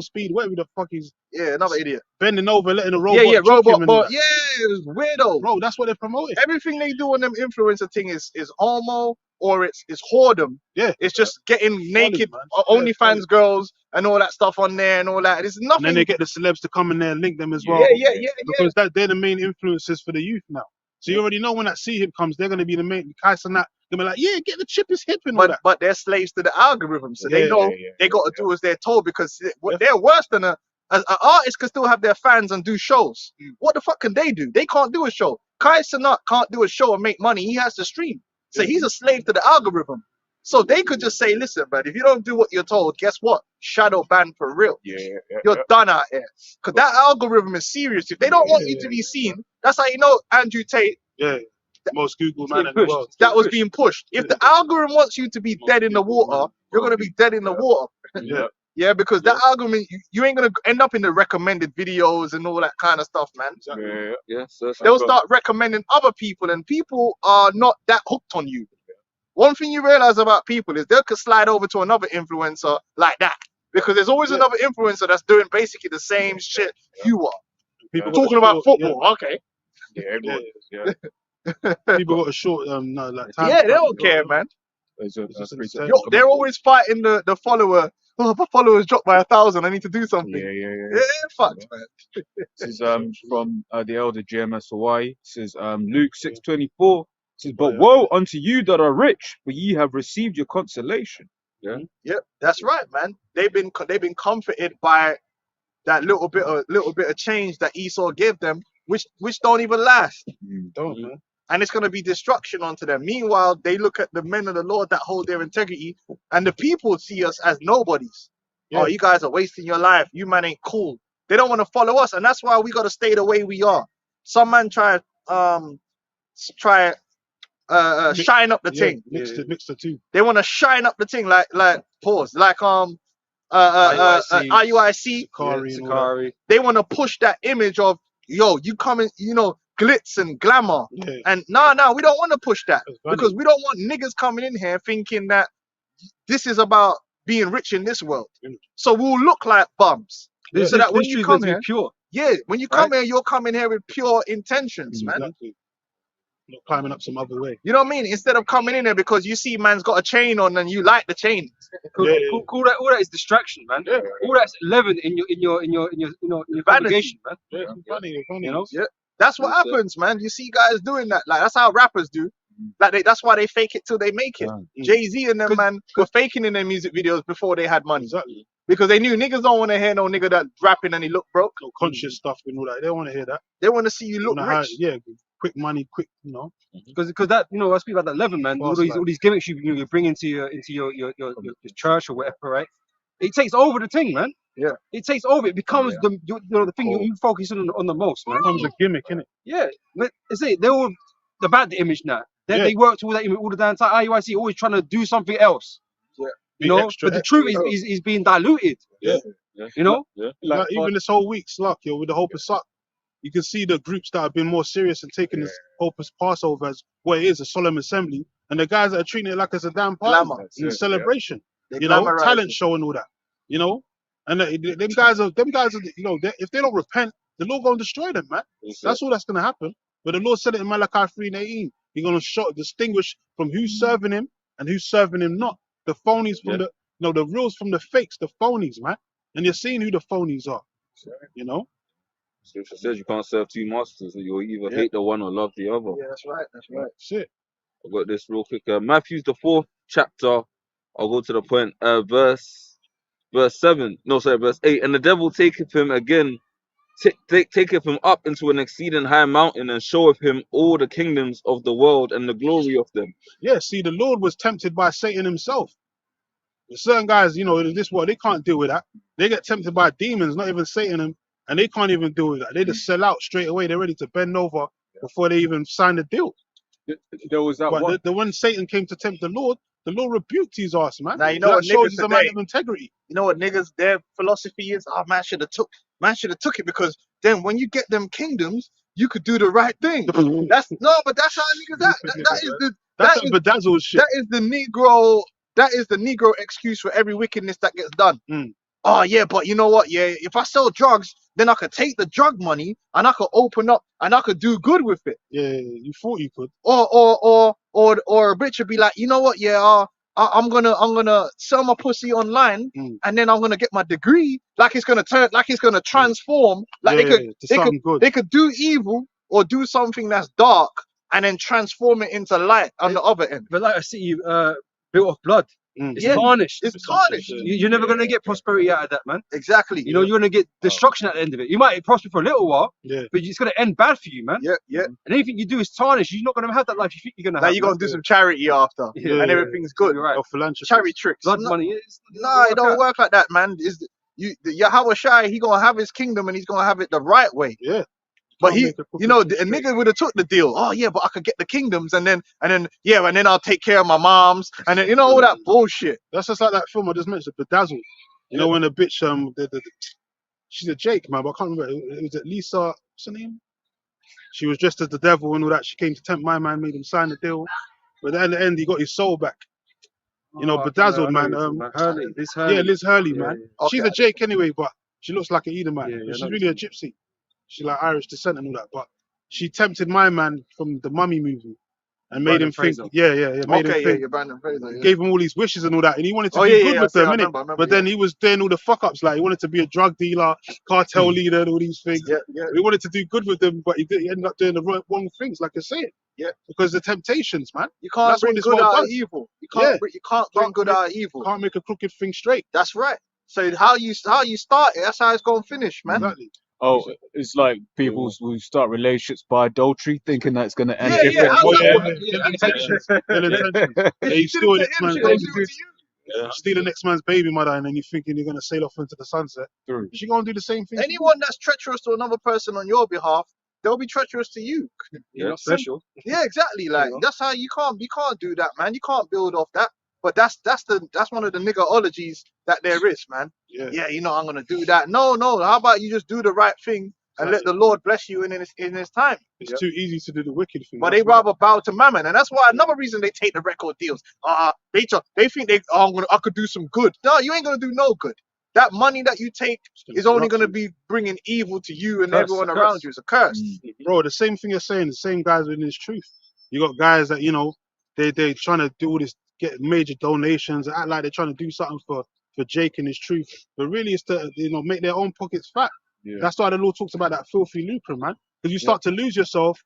A: speed, whatever the fuck he's
E: Yeah, another idiot.
A: bending over, letting a robot.
E: Yeah,
A: choke
E: robot,
A: him and
E: but
A: that.
E: yeah, it was weirdo.
A: Bro, that's what they're promoting.
E: Everything they do on them influencer thing is homo, or it's whoredom.
A: Yeah.
E: It's just getting naked
A: man.
E: OnlyFans
A: Solid.
E: girls and all that stuff on there and all that. It's
A: And
E: nothing.
A: then they get the celebs to come in there and link them as well.
E: yeah.
A: Because they're the main influencers for the youth now. So you already know when that C hip comes, they're gonna be the main Kais and that. They'll be like, yeah, get the cheapest hip and all that.
E: But they're slaves to the algorithm, so they know they got to do as they're told, because they're worse than an artist can still have their fans and do shows. What the fuck can they do? They can't do a show. Kai Cenat can't do a show and make money. He has to stream. So he's a slave to the algorithm. So they could just say, listen, man, if you don't do what you're told, guess what? Shadow ban for real. You're done out here. Because that algorithm is serious. If they don't want you to be seen, that's how you know Andrew Tate,
A: Yeah. Most Google man in the
F: pushed.
A: world.
E: that was being pushed. If the algorithm wants you to be dead in the water, you're going to be dead in the water.
A: Yeah.
E: Yeah, because that algorithm, you ain't going to end up in the recommended videos and all that kind of stuff, man.
A: Exactly.
D: Yeah, so
E: They'll start recommending other people, and people are not that hooked on you. One thing you realize about people is they could slide over to another influencer like that, because there's always another influencer that's doing basically the same shit you are.
A: People
E: Talking about football, okay.
A: People got a short time.
E: Yeah, they don't care, man.
A: It's just insane.
E: They're always fighting the follower. Oh, my followers dropped by 1,000. I need to do something. Yeah, fucked, man.
B: This is from the elder GMS Hawaii. It says Luke 6:24. Says, but woe unto you that are rich, for ye have received your consolation.
E: Yep, that's right, man. They've been comforted by that little bit of change that Esau gave them, which don't even last.
A: Don't, man.
E: And it's going to be destruction onto them. Meanwhile, they look at the men of the Lord that hold their integrity, and the people see us as nobodies.
A: Yeah.
E: Oh, you guys are wasting your life. You man ain't cool. They don't want to follow us, and that's why we got to stay the way we are. Some man try shine up the
A: Yeah,
E: thing.
A: mix the two.
E: They want to shine up the thing like pause like
F: IUIC.
E: IUIC.
A: Sakari and all that.
F: Sakari.
E: They want to push that image of yo, you coming, glitz and glamour.
A: Yeah.
E: And no, we don't want to push that
A: That's valid.
E: because we don't want niggas coming in here thinking that this is about being rich in this world.
A: Mm.
E: So we'll look like bums.
A: Yeah.
E: So that when
F: This
E: you
F: truth
E: come
F: is
E: here,
F: pure.
E: yeah, when you come here, you're coming here with pure intentions, man.
A: Exactly. Not climbing up some other way.
E: You know what I mean? Instead of coming in here because you see man's got a chain on and you like the chain.
F: Cool,
A: Yeah,
F: cool, cool, all that is distraction, man.
A: Yeah.
F: All that's leaven in your congregation, man.
A: Yeah, funny.
F: You know?
E: Yeah, that's what
D: That's it.
E: happens, man. You see guys doing that. Like that's how rappers do. Like that's why they fake it till they make it.
D: Mm.
E: Jay-Z and them man were faking in their music videos before they had money
A: Exactly.
E: because they knew niggas don't want to hear no nigga that rapping and he look broke.
A: No conscious stuff and all that. They don't want to hear that.
E: They want to see you
A: They
E: look
A: wanna
E: rich.
A: yeah, quick money, quick,
F: Because that I speak about that leaven, man. All
A: Fast
F: these gimmicks you bring into your church or whatever, right? It takes over the thing, man.
E: Yeah.
F: It takes over. It becomes the thing you focus on the most, man.
A: becomes a gimmick, innit?
F: Yeah, but it's it. They're all about the image now.
A: Yeah.
F: They work towards that image all the damn time. IUIC always trying to do something else.
E: Yeah.
F: You know,
A: extra,
F: but the truth is being diluted.
A: Yeah.
F: You know,
A: Like, even this whole week, Sluck, with the whole Pesach, you can see the groups that have been more serious and taking this whole Passover as what it is, a solemn assembly, and the guys that are treating it like it's a damn party
E: Glamour.
A: and a celebration,
E: They
A: you know,
E: glamorize
A: talent
E: it.
A: show and all that, you know, and them guys are, if they don't repent, the Lord gonna destroy them, man. That's all that's gonna happen. But the Lord said it in Malachi 3:18. He's gonna distinguish from who's serving him and who's serving him not. The phonies from the reals from the fakes, the phonies, man. And you're seeing who the phonies are, you know.
D: Scripture says you can't serve two masters. You'll either
A: Yeah.
D: hate the one or love the other.
E: Yeah, that's right. That's right.
A: That's it.
D: I've got this real quick. Matthew's the 4th chapter. I'll go to the point. Verse 7. No, sorry, verse 8. And the devil taketh him again, taketh him up into an exceeding high mountain and showeth him all the kingdoms of the world and the glory of them.
A: Yeah, see, the Lord was tempted by Satan himself. There's certain guys, in this world, they can't deal with that. They get tempted by demons, not even Satan, and they can't even deal with that. They just sell out straight away. They're ready to bend over before they even sign the deal.
B: There was that one.
A: But the when Satan came to tempt the Lord rebuked his ass, man.
E: Now, you know
A: that
E: what
A: shows
E: niggas
A: he's a man
E: today-
A: of integrity.
E: You know what niggas, their philosophy is? Oh, man should have took it because then when you get them kingdoms, you could do the right thing. But that's how niggas act.
A: That's
E: that
A: a bedazzled shit.
E: That is the Negro excuse for every wickedness that gets done.
A: Mm.
E: Oh yeah, but you know what? Yeah, if I sell drugs, then I could take the drug money and I could open up and I could do good with it.
A: Yeah, you thought you could.
E: Or a bitch would be like, you know what? Yeah, I'm gonna sell my pussy online and then I'm gonna get my degree. Like it's gonna transform. Like they could do evil or do something that's dark and then transform it into light on the other end.
F: but like a city built of blood, it's
E: Yeah,
F: tarnished.
E: it's tarnished.
F: You're never gonna get prosperity out of that, man.
E: Exactly.
F: You know, you're gonna get destruction at the end of it. You might prosper for a little while,
A: Yeah.
F: but it's gonna end bad for you, man.
E: Yeah, yeah.
F: And anything you do is tarnished. You're not gonna have that life you think you're gonna
E: Now
F: have.
E: you're gonna do some charity after,
F: Yeah,
E: and
A: yeah,
E: everything's good.
F: You're right.
A: Or philanthropy.
E: Charity tricks.
F: Blood
E: No,
F: money is.
E: it don't work like that, man. Yahweh Shai, he gonna have his kingdom and he's gonna have it the right way.
A: Yeah.
E: But
A: Can't make a crooked
E: a
A: thing straight.
E: nigga would have took the deal. Oh yeah, but I could get the kingdoms and then I'll take care of my moms and then all that bullshit.
A: That's just like that film I just mentioned, Bedazzled. You know when the bitch she's a Jake, man, but I can't remember. It was Lisa, what's her name? She was dressed as the devil and all that. She came to tempt my man, made him sign the deal. But then at the end he got his soul back. Bedazzled, man.
F: Hurley, Liz
A: Yeah,
F: Hurley.
A: Liz Hurley,
F: Yeah,
A: man.
E: yeah.
A: She's
E: Okay.
A: a Jake anyway, but she looks like an Edomite.
F: Yeah, yeah,
A: But she's
F: I know
A: really a gypsy. She's like Irish descent and all that. But she tempted my man from the Mummy movie and made
F: Brandon
A: him think.
F: Fraser.
A: Yeah. Made him
E: Okay,
A: think.
E: you're Brandon Fraser. Yeah.
A: Gave him all these wishes and all that, and he wanted to
E: Oh,
A: do
E: yeah,
A: good
E: yeah,
A: with
E: I
A: them,
E: see, I
A: innit?
E: remember,
A: But then he was doing all the fuck ups, like he wanted to be a drug dealer, cartel leader, and all these things.
E: Yeah, yeah.
A: He wanted to do good with them, but he ended up doing the wrong things, like I said.
E: Yeah.
A: Because the temptations, man.
E: You can't
A: That's what
E: bring
A: this
E: good
A: world
E: out of
A: does.
E: evil. You
A: Yeah.
E: can't bring good out of evil.
A: Can't make a crooked thing straight.
E: That's right. So how you start it, that's how it's gonna finish, man.
A: Exactly.
B: Oh, it's like people who start relationships by adultery, thinking that it's gonna end
E: Yeah, yeah.
B: different.
E: How's that
A: Yeah,
E: work?
A: yeah,
E: Yeah,
A: intentions. Ill intentions.
E: If
A: Yeah,
E: you
A: you
E: did
A: steal
E: it
A: the
E: to
A: next
E: him,
A: man's
E: she gonna
A: baby.
E: do it to you.
A: Steal the next man's baby mother, and then you're thinking you're gonna sail off into the sunset.
B: True.
A: She gonna do the same thing. to you.
E: Anyone that's treacherous to another person on your behalf, they'll be treacherous to you.
F: You're not special.
E: Yeah, exactly. Like that's how you can't do that, man. You can't build off that. But that's one of the niggerologies that there is, man.
A: Yeah.
E: Yeah, you know I'm gonna do that. No. How about you just do the right thing and let the Lord bless you in his time?
A: It's too easy to do the wicked thing.
E: But
A: That's
E: they
A: why-
E: rather bow to mammon, and that's why another reason they take the record deals. They think I could do some good. No, you ain't gonna do no good. That money that you take is only gonna be bringing evil to you and
F: Curse,
E: everyone
F: a
E: around
F: curse.
E: you. It's a curse.
A: bro. The same thing you're saying. The same guys within this truth. You got guys that they trying to do all this, get major donations, act like they're trying to do something for Jake and his truth, but really it's to make their own pockets fat.
B: Yeah.
A: That's why the Lord talks about that filthy lucre, man. Because you start to lose yourself.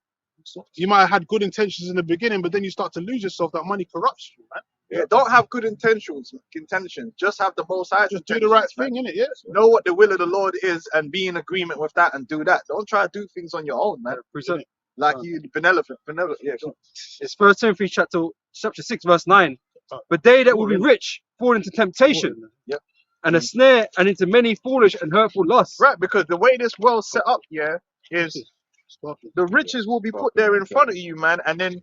A: You might have had good intentions in the beginning, but then you start to lose yourself. That money corrupts you, man.
E: Yeah, don't have good intentions. Just have the most high.
A: Just do the right thing, innit? Yeah.
E: Know what the will of the Lord is and be in agreement with that and do that. Don't try to do things on your own, man. Like you, benevolent. Yeah, go on.
F: It's 1 Timothy chapter 6, verse 9. But they that will be rich fall into temptation
E: Yep.
F: and a snare and into many foolish and hurtful lusts.
E: Right, because the way this world's set up, is the riches will be put there in front of you, man, and then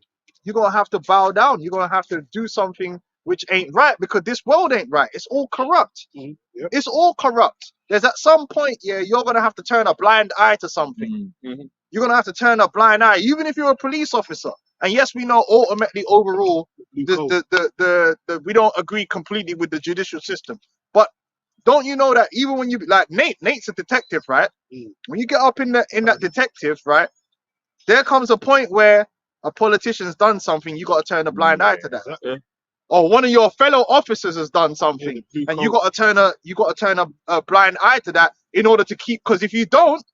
E: you're gonna have to bow down. You're gonna have to do something which ain't right because this world ain't right. It's all corrupt.
A: Mhm. Yep.
E: It's all corrupt. There's at some point, you're gonna have to turn a blind eye to something. You're gonna have to turn a blind eye, even if you're a police officer. And yes, we know ultimately overall we don't agree completely with the judicial system. But don't you know that even when you like Nate's a detective, right? When you get up in that detective, right, there comes a point where a politician's done something, you gotta turn a blind eye to that.
A: Yeah.
E: Or one of your fellow officers has done something,
A: the blue
E: and
A: coat.
E: you gotta turn a blind eye to that in order to keep. Because if you don't,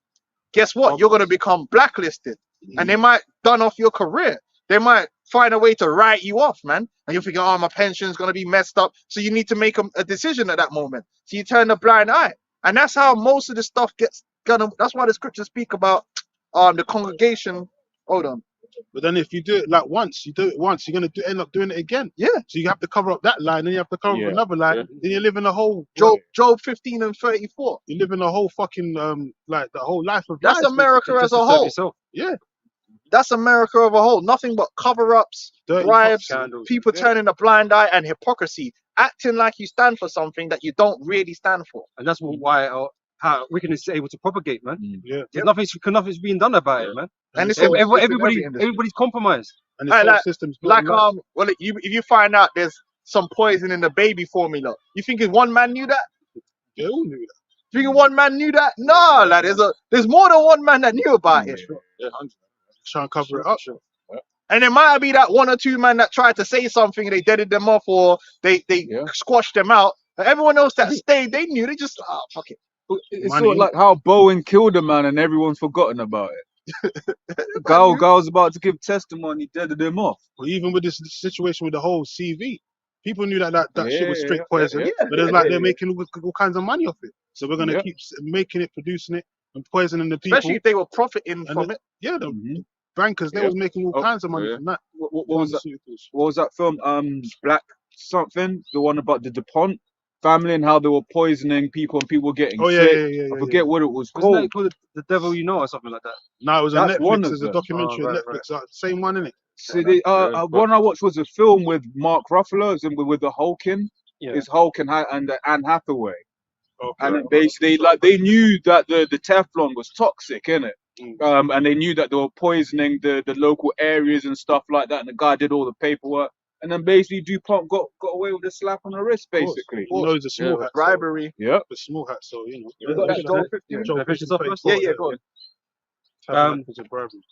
E: guess what? You're gonna become blacklisted, and they might done off your career. They might find a way to write you off, man. And you're thinking, oh, my pension's gonna be messed up. So you need to make a decision at that moment. So you turn a blind eye, and that's how most of the stuff gets gonna. That's why the scriptures speak about the congregation. Hold on.
A: But then if you do it you do it once, you're gonna end up doing it again.
E: Yeah.
A: So you have to cover up that line, then you have to cover up another line. Then you live in a whole
E: Job 15 and 34.
A: You live in a whole fucking like the whole life of
E: That's
A: lies,
E: America
A: basically.
E: as a whole.
F: Yourself.
A: Yeah.
E: That's America as a whole. Nothing but cover-ups,
A: Dirty
E: bribes,
F: scandals.
E: people turning a blind eye, and hypocrisy, acting like you stand for something that you don't really stand for.
F: And that's why how wickedness is able to propagate, man.
A: Yeah.
F: There's nothing's being done about it, man.
E: And it's
F: Everybody's compromised.
A: And the
E: Right,
A: whole system's built
E: like
A: on lies.
E: well, if you find out there's some poison in the baby formula, you think one man knew that?
A: They all knew that.
E: You think one man knew that? No, like there's more than one man that knew about it.
A: Yeah, 100. Try and cover it up.
E: And there might be that one or two man that tried to say something, and they deaded them off, or they squashed them out. And everyone else that stayed, they knew. They just fuck it.
B: It's
A: Money.
B: sort of like how Bowen killed a man and everyone's forgotten about it. Gal's about to give testimony, deaded him off.
A: Or even with this situation with the whole CV, people knew that shit was straight
B: yeah,
A: poison.
B: yeah,
A: But it's like they're making all kinds of money off it. So we're gonna
B: Yeah.
A: keep making it, producing it, and poisoning the people.
E: Especially if they were profiting
A: And
E: from it.
A: Yeah, the
B: Mhm.
A: bankers, they
B: Yeah.
A: was making all
B: Oh,
A: kinds of money
B: yeah.
A: from that.
B: What was that?
A: Pharmaceuticals.
B: What was that film? Black something, the one about the DuPont family and how they were poisoning people and people were getting
A: Oh yeah,
B: sick.
A: yeah, yeah, yeah.
B: I forget what it was
F: Wasn't
B: called.
F: that called the Devil You Know or something like that?
A: No, it was on
B: That's one
A: Netflix.
B: of
A: There's a
B: them.
A: documentary
F: Oh,
A: on
F: right,
A: Netflix. Same one, innit?
B: See, one I watched was a film with Mark Ruffalo and with the Hulk in.
F: Yeah.
B: It's Hulk and Anne Hathaway.
A: Okay.
B: And then basically, like, they knew that the Teflon was toxic, innit?
A: Mm.
B: And they knew that they were poisoning the local areas and stuff like that. And the guy did all the paperwork. And then basically, DuPont got away with a slap on the wrist, basically.
A: You know, he's a small
B: Yeah.
A: hat.
E: Bribery.
B: Yep.
A: The small hat, so you know.
B: You got that Joel 15?
A: Joel
F: Can I finish this off
A: 15
F: first?
A: paid
E: Yeah,
A: for it,
E: go on.
A: Tabernacles of bribery.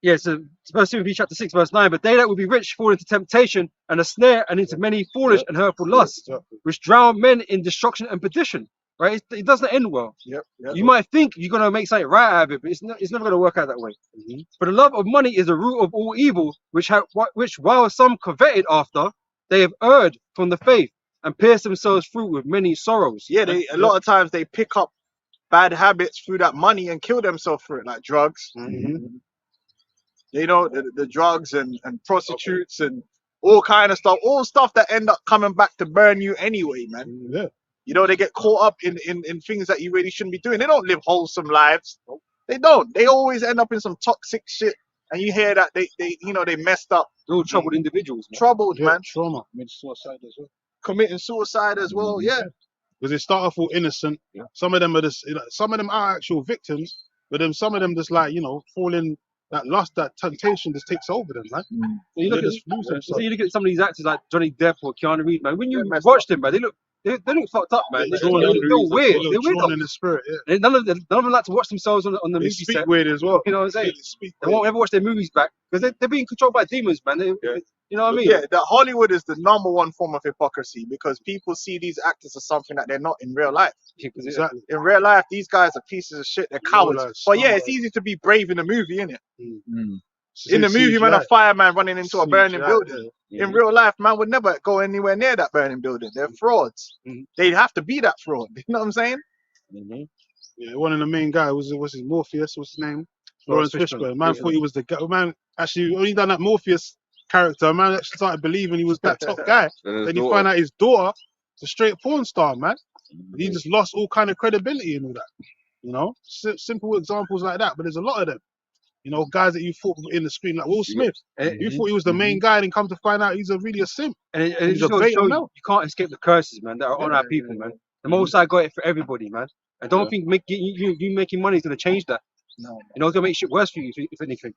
F: Yeah, so First Timothy chapter 6, verse 9. But they that will be rich fall into temptation and a snare and into many foolish and hurtful lusts,
A: Exactly.
F: which drown men in destruction and perdition. Right? It doesn't end well.
E: Yep.
F: You might think you're gonna make something right out of it, but it's never gonna work out that way.
A: Mhm.
F: For the love of money is the root of all evil, which while some coveted after, they have erred from the faith and pierce themselves through with many sorrows.
E: Yeah, a lot of times they pick up bad habits through that money and kill themselves for it, like drugs. You know, the drugs and prostitutes and all kind of stuff, all stuff that end up coming back to burn you anyway, man.
A: Yeah.
E: You know, they get caught up in things that you really shouldn't be doing. They don't live wholesome lives. They don't. They always end up in some toxic shit. And you hear that they you know, they messed up.
F: They're all troubled individuals, man.
E: Troubled, man.
A: Trauma.
C: Commit suicide as well.
E: Committing suicide as well. Yeah.
A: Because they start off all innocent.
C: Yeah.
A: Some of them are just, you know, some of them are actual victims, but then some of them just like, you know, fall in that lust, that temptation just takes over them, man.
F: You
A: They
F: look,
A: just lose
F: so
A: themselves.
F: you look at some of these actors like Johnny Depp or Keanu Reeves, man. When you
E: They're messed
F: watch them, man, they look fucked up, man.
A: They're
F: They're
A: drawn in-
F: weird.
A: They
F: They're
A: look drawn
F: weird.
A: in the spirit, yeah.
F: None of them like to watch themselves on the
A: They
F: movie
A: speak
F: set.
A: weird as well.
F: You know what I'm saying?
A: They speak
F: They won't ever watch their movies back because they're being controlled by demons, man. You know what I mean?
E: Yeah, that Hollywood is the #1 form of hypocrisy because people see these actors as something that they're not in real life.
A: Exactly.
E: In real life, these guys are pieces of shit. They're cowards.
A: life,
E: But yeah, it's
A: scumbags.
E: easy to be brave in the movie, innit?
B: Mm.
E: In the movie, man, a
A: CGI.
E: fireman running into a burning
A: CGI,
E: building. In real life, man would never go anywhere near that burning building. They're frauds.
F: Mhm.
E: They'd have to be that fraud. You know what I'm saying?
A: Yeah, one of the main guys was his Morpheus, what's his name? Lawrence Fishburne. Man thought he was the guy. Man, actually, when he done that Morpheus character, man actually started believing he was that top guy. Then you find out his daughter is a straight porn star, man. He just lost all kind of credibility and all that. You know, simple examples like that. But there's a lot of them. You know, guys that you thought were in the screen, like Will Smith. You thought he was the main guy, and come to find out he's really a simp.
F: And it
A: He's
F: just
A: a
F: goes to
A: bait
F: show
A: him
F: you,
A: out.
F: you can't escape the curses, man, that are on our people, man. The Most High got it for everybody, man. I don't think you making money is going to change that.
E: No.
F: You know, it's going to make shit worse for you, if anything.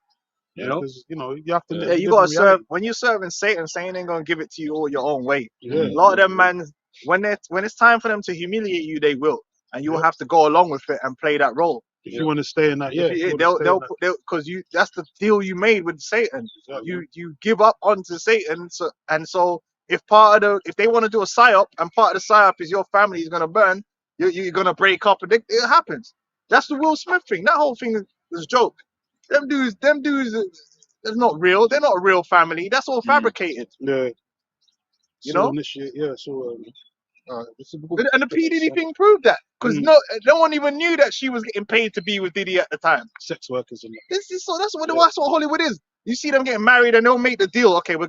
A: Yeah,
F: You know?
A: 'cause, you know, you have to.
E: Yeah, you gotta serve. When you're serving Satan ain't gonna give it to you all your own way.
A: Yeah.
E: A lot of them, man, when it's time for them to humiliate you, they will, and you will have to go along with it and play that role.
A: If you want to stay in that, yeah.
E: They'll because that's the deal you made with Satan. You give up onto Satan, so if they want to do a psyop and part of the psyop is your family is gonna burn, you're gonna break up, and it happens. That's the Will Smith thing. That whole thing is a joke. Them dudes, they're not real. They're not a real family. That's all fabricated.
A: Yeah.
E: You know?
A: Initiate, yeah. So, it's a good-
E: And the P Diddy thing proved that because no one even knew that she was getting paid to be with Diddy at the time.
A: sex workers and that.
E: That's what Hollywood is. You see them getting married and they'll make the deal. Okay, you're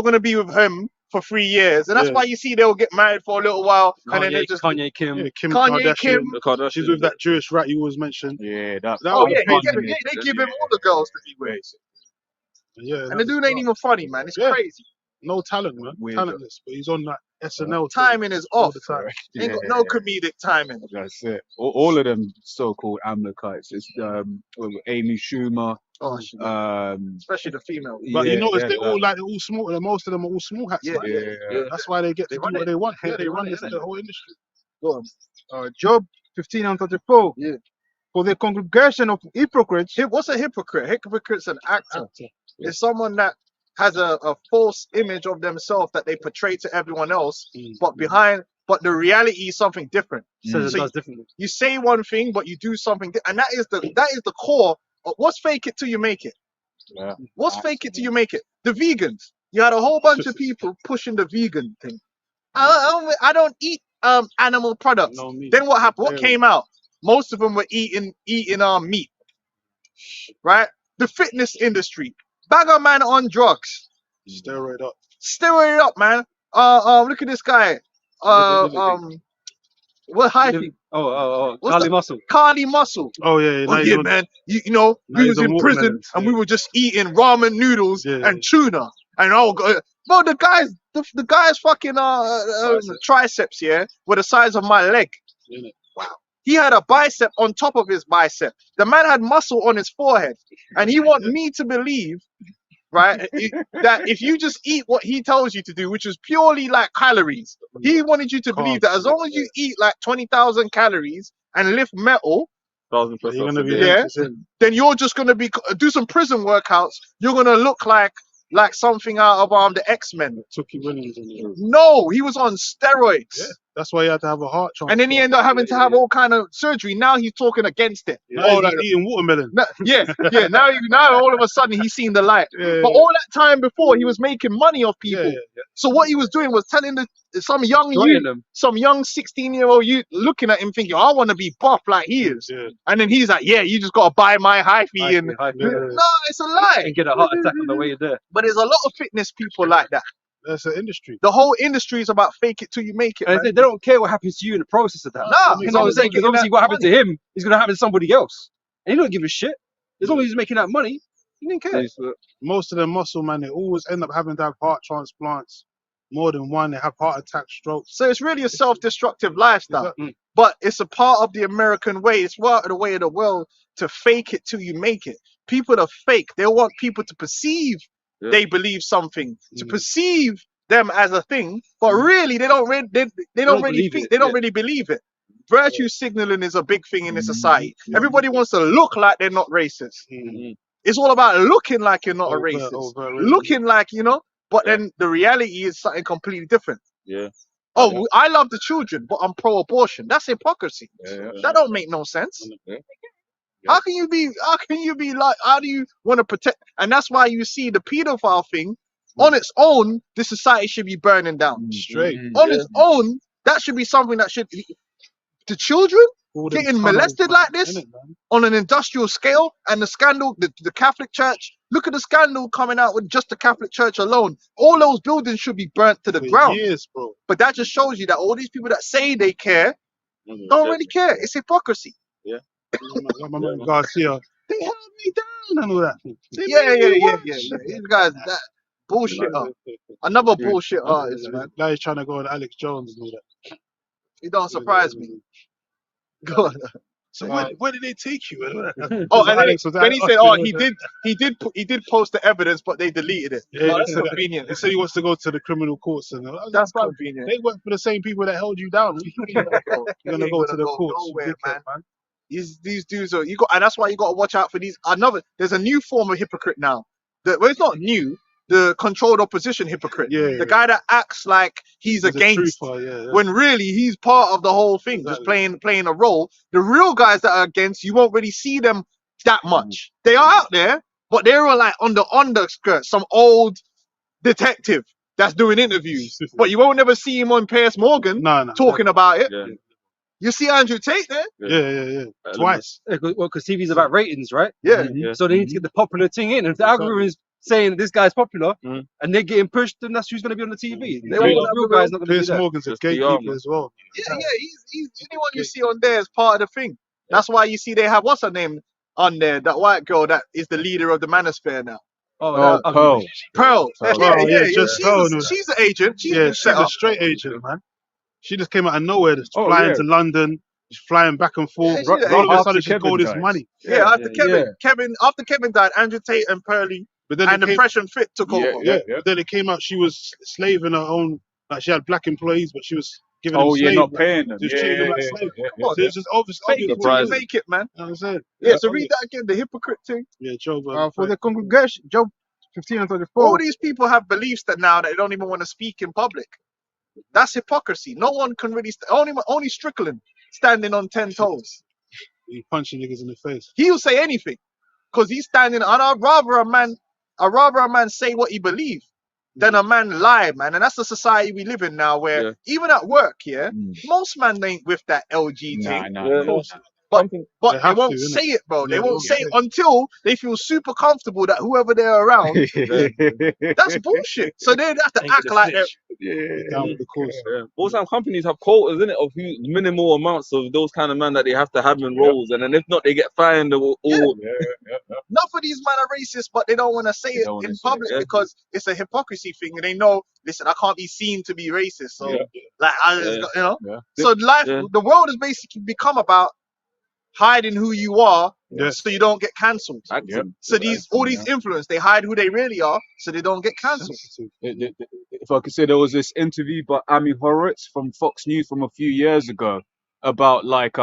E: gonna be with him for 3 years, and that's why you see they'll get married for a little while and then they just
F: Kanye, Kim.
A: Yeah, Kim
E: Kanye,
A: Kardashian.
E: Kim.
D: The Kardashians.
A: She's with that Jewish rat you always mentioned.
B: Yeah, that.
A: That
E: oh
A: was
E: yeah,
A: fun.
E: they give him all the girls to be with,
A: Yeah.
E: and the dude ain't even funny, man. It's
A: Yeah.
E: crazy.
A: No talent, man.
B: Weirdo.
A: Talentless, but he's on that SNL.
E: Timing is
A: all
E: off.
A: the time.
E: Ain't got no comedic timing.
B: That's it. All of them so-called Amalekites. It's Amy Schumer.
E: Oh, shit. Especially the female.
A: But you notice
B: yeah,
A: they're all small. Most of them are all small hats.
E: Yeah,
A: man.
B: yeah.
A: That's why they get to do
E: run
A: what
E: it.
A: they want. Yeah,
E: They
A: they
E: run
A: run
E: it,
A: this
E: innit?
A: the whole industry.
E: Go on.
C: Job 15 and 34.
E: Yeah.
C: For the congregation of hypocrites,
E: What's a hypocrite? Hypocrite's an actor. It's someone that has a false image of themselves that they portray to everyone else, but the reality is something different.
F: Says
E: So
F: it does differently.
E: You say one thing, but you do something, and that is the core of what's fake it till you make it.
B: Yeah.
E: What's fake it till you make it? The vegans. You had a whole bunch of people pushing the vegan thing. I don't eat animal products.
A: No meat.
E: Then what happened? What
A: Dairy.
E: came out? Most of them were eating meat. Right? The fitness industry. Bagger man on drugs.
A: Steroid up.
E: Steroid up, man. Look at this guy. What hyphy?
F: Oh,
E: What's
F: Charlie
E: that?
F: Muscle.
E: Carly Muscle.
A: Oh yeah,
E: Oh yeah, man. You know,
A: now
E: we
A: he's
E: was
A: on
E: in prison
A: watermelons,
E: and
A: yeah.
E: we were just eating ramen noodles
A: Yeah,
E: and tuna. And bro, the guy's fucking triceps here were the size of my leg.
A: Yeah.
E: He had a bicep on top of his bicep. The man had muscle on his forehead, and he want me to believe, right, that if you just eat what he tells you to do, which is purely like calories, he wanted you to believe that as long as you eat like 20,000 calories and lift metal,
D: 1,000 plus
A: You're
D: ups
A: gonna
D: a
A: be
D: day.
E: Yeah. then you're just gonna do some prison workouts. You're gonna look like something out of the X-Men.
A: Tookie Williams and
E: No, he was on steroids.
A: Yeah. That's why he had to have a heart transplant.
E: And then he ended up having to have all kind of surgery. Now he's talking against it.
A: Now
E: Oh,
A: he's
E: like,
A: eating watermelon.
E: yeah. Now all of a sudden he's seen the light.
A: Yeah,
E: But all that time before, he was making money off
A: yeah,
E: people.
A: yeah.
E: So what he was doing was telling some young
F: Destroying
E: youth,
F: them.
E: some young 16-year-old youth looking at him thinking, I want to be buff like he is.
A: Yeah.
E: And then he's like, yeah, you just got to buy my hyphy. And
F: High
A: Yeah.
E: no, it's a lie.
F: and get a heart attack on the way there.
E: But there's a lot of fitness people like that.
A: That's an industry.
E: The whole industry is about fake it till you make it.
F: And
E: Man.
F: they don't care what happens to you in the process of that.
E: Nah,
F: You know what I'm saying? Because obviously what happened to him is going to happen to somebody else. And he don't give a shit. As long as he's making that money, he didn't care.
A: Most of them muscle man, they always end up having to have heart transplants. More than one, they have heart attacks, strokes.
E: So it's really a self-destructive lifestyle.
A: Exactly.
E: But it's a part of the American way. It's part of the way of the world to fake it till you make it. People are fake. They want people to perceive they believe something, to perceive them as a thing, but really they don't really they don't really
F: believe
E: think
F: it,
E: they don't
F: yeah.
E: really believe it. Virtue signaling is a big thing in this society. Everybody wants to look like they're not racist. It's all about looking like you're not a
A: Overt-
E: racist.
A: overt racist.
E: Looking like, but then the reality is something completely different.
D: Yeah.
E: Oh, I love the children, but I'm pro-abortion. That's hypocrisy.
D: Yeah.
E: That don't make no sense.
D: Yeah.
E: How can you be like, how do you want to protect? And that's why you see the pedophile thing on its own, the society should be burning down.
A: Straight.
E: On its own, that should be something that should, the children
A: All them
E: getting
A: tunnels,
E: molested
A: man,
E: like this
A: innit, man?
E: on an industrial scale, and the scandal, the Catholic Church, look at the scandal coming out with just the Catholic Church alone. All those buildings should be burnt to the
A: For
E: ground.
A: years, bro.
E: But that just shows you that all these people that say they care don't really care. It's hypocrisy.
A: My man Garcia, they held me down and all that. They
E: Yeah.
A: made me watch.
E: These guys, that bullshitter. Another bullshit artist, man.
A: Now he's trying to go on Alex Jones and all that.
E: It don't surprise me. Go on.
A: So where did they take you?
E: Oh, and
A: Alex was
E: then he
A: like,
E: said,
A: "Oh,
E: "Oh,
A: you know,
E: he did post the evidence, but they deleted it."
A: Yeah,
E: Oh, that's
A: he said-
E: convenient.
A: He said he wants to go to the criminal courts and all that.
E: That's
A: Bruv,
E: convenient.
A: They work for the same people that held you down. You're gonna go to the courts,
E: nowhere,
A: you dickhead,
E: man. These dudes are and that's why you got to watch out for these. There's a new form of hypocrite now. Well, it's not new. The controlled opposition hypocrite.
A: Yeah,
E: The guy that acts like he's
A: He's a
E: against,
A: truther, yeah.
E: when really he's part of the whole thing, just
A: Exactly.
E: playing a role. The real guys that are against, you won't really see them that much. They are out there, but they're all like on the underskirt, some old detective that's doing interviews. But you won't never see him on Piers Morgan
A: No.
E: talking about it.
D: Yeah.
E: You see Andrew Tate there?
A: Yeah. Twice.
F: Because TV's about ratings, right?
E: Yeah.
D: Yeah.
F: So they need to get the popular thing in. And if the algorithm is saying this guy's popular
D: Mhm.
F: and they're getting pushed, then that's who's going to be on the TV.
E: They
F: The
E: won't
F: real,
E: have
F: real
E: the
F: guy's not going to be
A: Piers
F: there.
A: Morgan's a
D: Just the
A: gatekeeper
D: arm.
A: as well.
E: Yeah. He's anyone you see on there is part of the thing. That's why you see they have what's her name on there, that white girl that is the leader of the Manosphere now.
F: Oh,
B: Pearl.
E: Pearl.
A: Pearl, yeah, just Pearl, no.
E: She's an agent. She's
A: Yeah,
E: been
A: she's
E: set
A: a
E: up.
A: straight agent, man. She just came out of nowhere, just
B: Oh,
A: flying
B: yeah.
A: to London, just flying back and forth.
E: Yeah, she's an
A: All of a
B: agent.
A: sudden, she's got all
B: After
A: this
B: Kevin
A: money.
E: Yeah, after
B: yeah.
E: after Kevin died, Andrew Tate and Pearly
A: But then
E: and
A: it
E: the
A: came,
E: Fresh and Fit took over.
A: yeah. But then it came out she was slaving her own. Like she had black employees, but she was giving
B: Oh,
A: them
B: yeah,
A: slave,
B: not
A: like,
B: paying them.
A: just
B: Yeah,
A: treating them
B: yeah,
A: like
B: yeah,
A: slaves.
B: yeah,
E: Come on,
A: So it's just obvious.
E: Fake it till you
D: Surprising.
E: make it, man.
A: You know what I'm saying?
E: Yeah, so read that again, the hypocrite thing.
A: Yeah, Job.
C: For the congregation, Job 15 and 34.
E: All these people have beliefs that now they don't even want to speak in public. That's hypocrisy. No one can really only Strickland standing on 10 toes.
A: He punching niggas in the face.
E: He'll say anything because he's standing. And I'd rather a man say what he believes than a man lie, man. And that's the society we live in now, where
D: Yeah.
E: even at work, yeah,
B: Mm.
E: most man ain't with that LG thing.
B: Nah.
D: Yeah, no.
E: But
A: They
E: they
A: have
E: won't
A: to, innit?
E: say it, bro. They
A: Yeah,
E: won't
A: yeah.
E: say it until they feel super comfortable that whoever they're around, that's bullshit. So they have to
F: Ain't
E: act
F: gonna
E: like they're.
F: snitch.
A: Down with the course.
D: Yeah. Most time companies have quotas in it of who minimal amounts of those kind of men that they have to have in roles, and then if not, they get fined or
E: Enough of these men are racist, but they don't want to say
B: They
E: it
B: don't wanna
E: in
B: say it,
E: public
D: yeah.
E: because it's a hypocrisy thing, and they know. Listen, I can't be seen to be racist, so
B: Yeah.
E: like
D: Yeah.
E: you know.
B: Yeah.
E: So life,
D: Yeah.
E: the world has basically become about hiding who you are,
A: Yeah.
E: so you don't get cancelled.
D: acting.
E: So all these influence, they hide who they really are, so they don't get cancelled.
A: Sensitive.
B: If I could say, there was this interview by Amy Horowitz from Fox News from a few years ago about like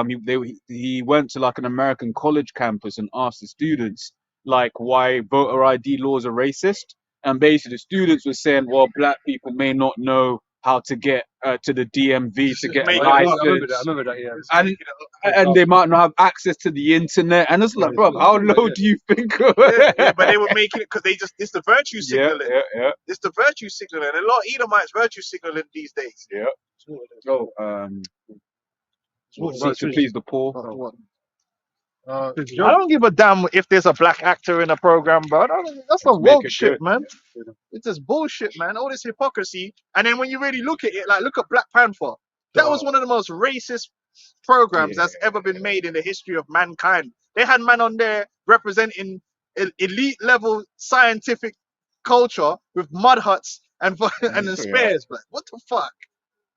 B: he went to like an American college campus and asked the students like why voter ID laws are racist, and basically the students were saying, well, black people may not know how to get to the DMV to get a
E: Make it
F: I
E: up.
F: remember that. I
B: license,
F: remember that. Yeah.
B: and they might not have access to the internet. And it's like, bro, how low do you think?
E: Yeah, but they were making it because it's the virtue
B: yeah,
E: signaling.
B: yeah.
E: It's the virtue signaling. A lot of Edomites virtue signaling these days.
B: Oh, seek to please the poor.
C: Uh,
E: I
C: Job,
E: don't give a damn if there's a black actor in a program, bro. That's some
B: Make
E: woke
B: it
E: shit,
B: good.
E: man. It's just bullshit, man. All this hypocrisy. And then when you really look at it, like look at Black Panther. That was one of the most racist programs that's ever been made in the history of mankind. They had man on there representing elite level scientific culture with mud huts and and then spares, but what the fuck?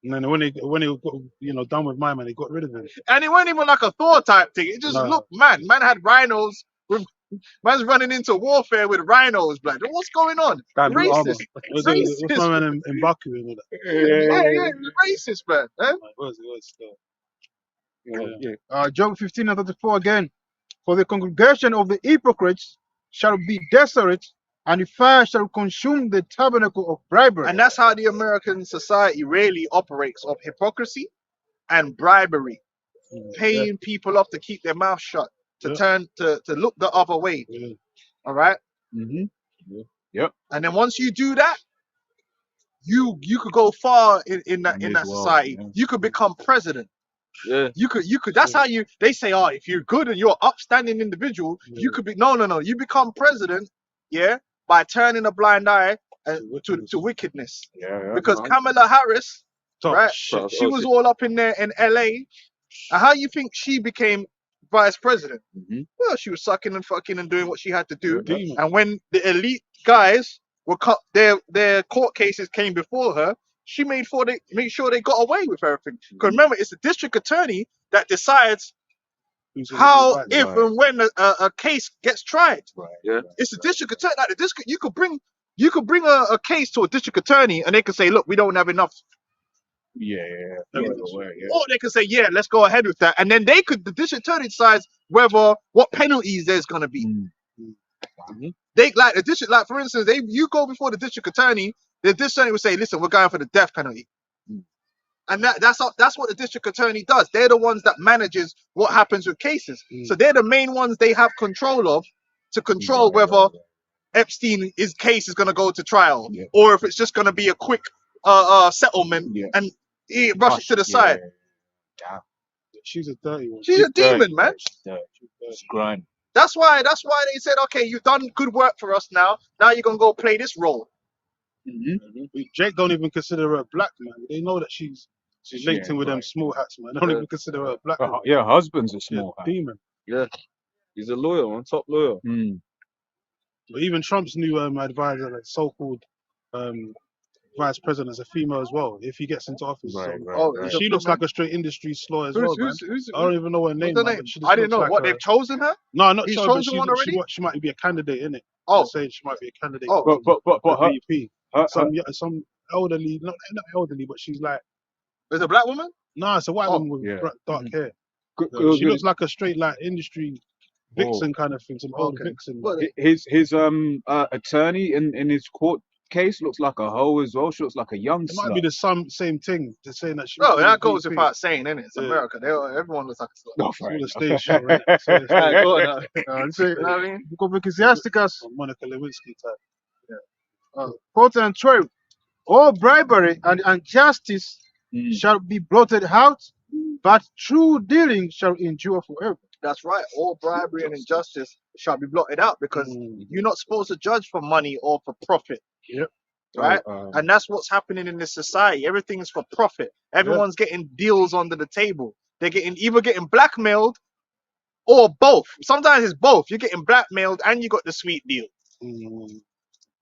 A: And then when he got done with my man, he got rid of him.
E: And it wasn't even like a Thor type thing. It just
A: No.
E: looked man. Man had rhinos with man's running into warfare with rhinos, blood. What's going on?
F: Bamboo armor.
E: Racist.
A: What's my man in Baku and all that?
E: Yeah, racist, man. Huh?
A: It was still. Yeah.
C: Job 15 and 34 again. For the congregation of the hypocrites shall be desolate, and the fire shall consume the tabernacle of bribery.
E: And that's how the American society really operates, of hypocrisy and bribery. Paying people off to keep their mouth shut, to
A: Yeah.
E: turn to look the other way.
A: Yeah.
E: All right.
B: Mm-hmm. Yep.
E: And then once you do that, you could go far in that
B: In this world,
E: society.
B: yeah.
E: You could become president.
D: Yeah.
E: You could. That's how you. They say, oh, if you're good and you're an upstanding individual, you could be. No. You become president, yeah, by turning a blind eye to wickedness.
B: Yeah.
E: Because Kamala Harris,
A: Top
E: right?
A: shit.
E: She was all up in there in LA. And how you think she became vice president?
B: Mhm.
E: Well, she was sucking and fucking and doing what she had to do.
A: Demon.
E: And when the elite guys were cut, their court cases came before her. She made sure they got away with everything. Because remember, it's the district attorney that decides
A: Who's gonna
E: how,
A: be right?
E: if, and when a case gets tried.
B: Right.
D: Yeah.
E: It's the district attorney. Like the district, you could bring a case to a district attorney, and they could say, "Look, we don't have enough."
B: Yeah.
E: Or they could say, "Yeah, let's go ahead with that," and then the district attorney decides what penalties there's gonna be. They like the district, like for instance, you go before the district attorney. The district attorney would say, "Listen, we're going for the death penalty," and that's what the district attorney does. They're the ones that manages what happens with cases. So they're the main ones they have control of to control whether Epstein's case is going to go to trial or if it's just going to be a quick settlement and he rush it to the side.
A: She's a dirty one.
E: She's a demon, man.
B: It's grind.
E: That's why they said, okay, you've done good work for us now. Now you're gonna go play this role.
A: Jake don't even consider her black, man. They know that she's linked in with them small hats, man. They don't even consider her a black. man.
B: Yeah, husband's a
A: She's a
B: small hat.
A: demon.
D: Yeah. He's a lawyer, man. Top lawyer.
A: But even Trump's new advisor, like so-called vice president, is a female as well. If he gets into office, she looks like a straight industry slaw as well, man. I don't even know her name.
E: What's her
A: man,
E: name?
A: but she just
E: I didn't
A: looks
E: know.
A: like
E: What,
A: a-
E: they've chosen her?
A: No, not
E: He's
A: sure, but
E: chosen one already?
A: she might be a candidate in it.
E: Oh.
A: Saying she might be a candidate.
E: Oh.
A: for
B: But her,
A: VP.
B: her,
A: Some elderly, not elderly, but she's like,
E: There's a black woman?
A: no, it's a white
E: Oh.
A: woman with
B: Yeah.
A: dark hair.
B: her-
A: She looks like a straight like industry vixen kind of thing, some old
E: Okay.
A: vixen.
E: Well,
B: his attorney in his court case looks like a hoe as well. She looks like a young
A: It might be
B: slut.
A: the same thing. They're saying that she.
E: Bro,
A: might be
E: that
A: a
E: goes
A: VP.
E: without saying, innit? It's
A: Yeah.
E: America. Everyone looks like a slut.
B: No,
A: It's all
B: fair
A: a
B: enough.
A: stage show, right? It's all a stage
E: Alright,
A: show.
E: go on now.
C: Let's say,
E: You know what I mean?
C: Book of Ecclesiasticus
A: Monica Lewinsky type.
C: 14 and 12. All bribery and injustice shall be blotted out, but true dealing shall endure forever.
E: That's right. All bribery and injustice shall be blotted out because you're not supposed to judge for money or for profit.
A: Yep.
E: Right? And that's what's happening in this society. Everything is for profit. Everyone's getting deals under the table. They're either getting blackmailed or both. Sometimes it's both. You're getting blackmailed and you got the sweet deal.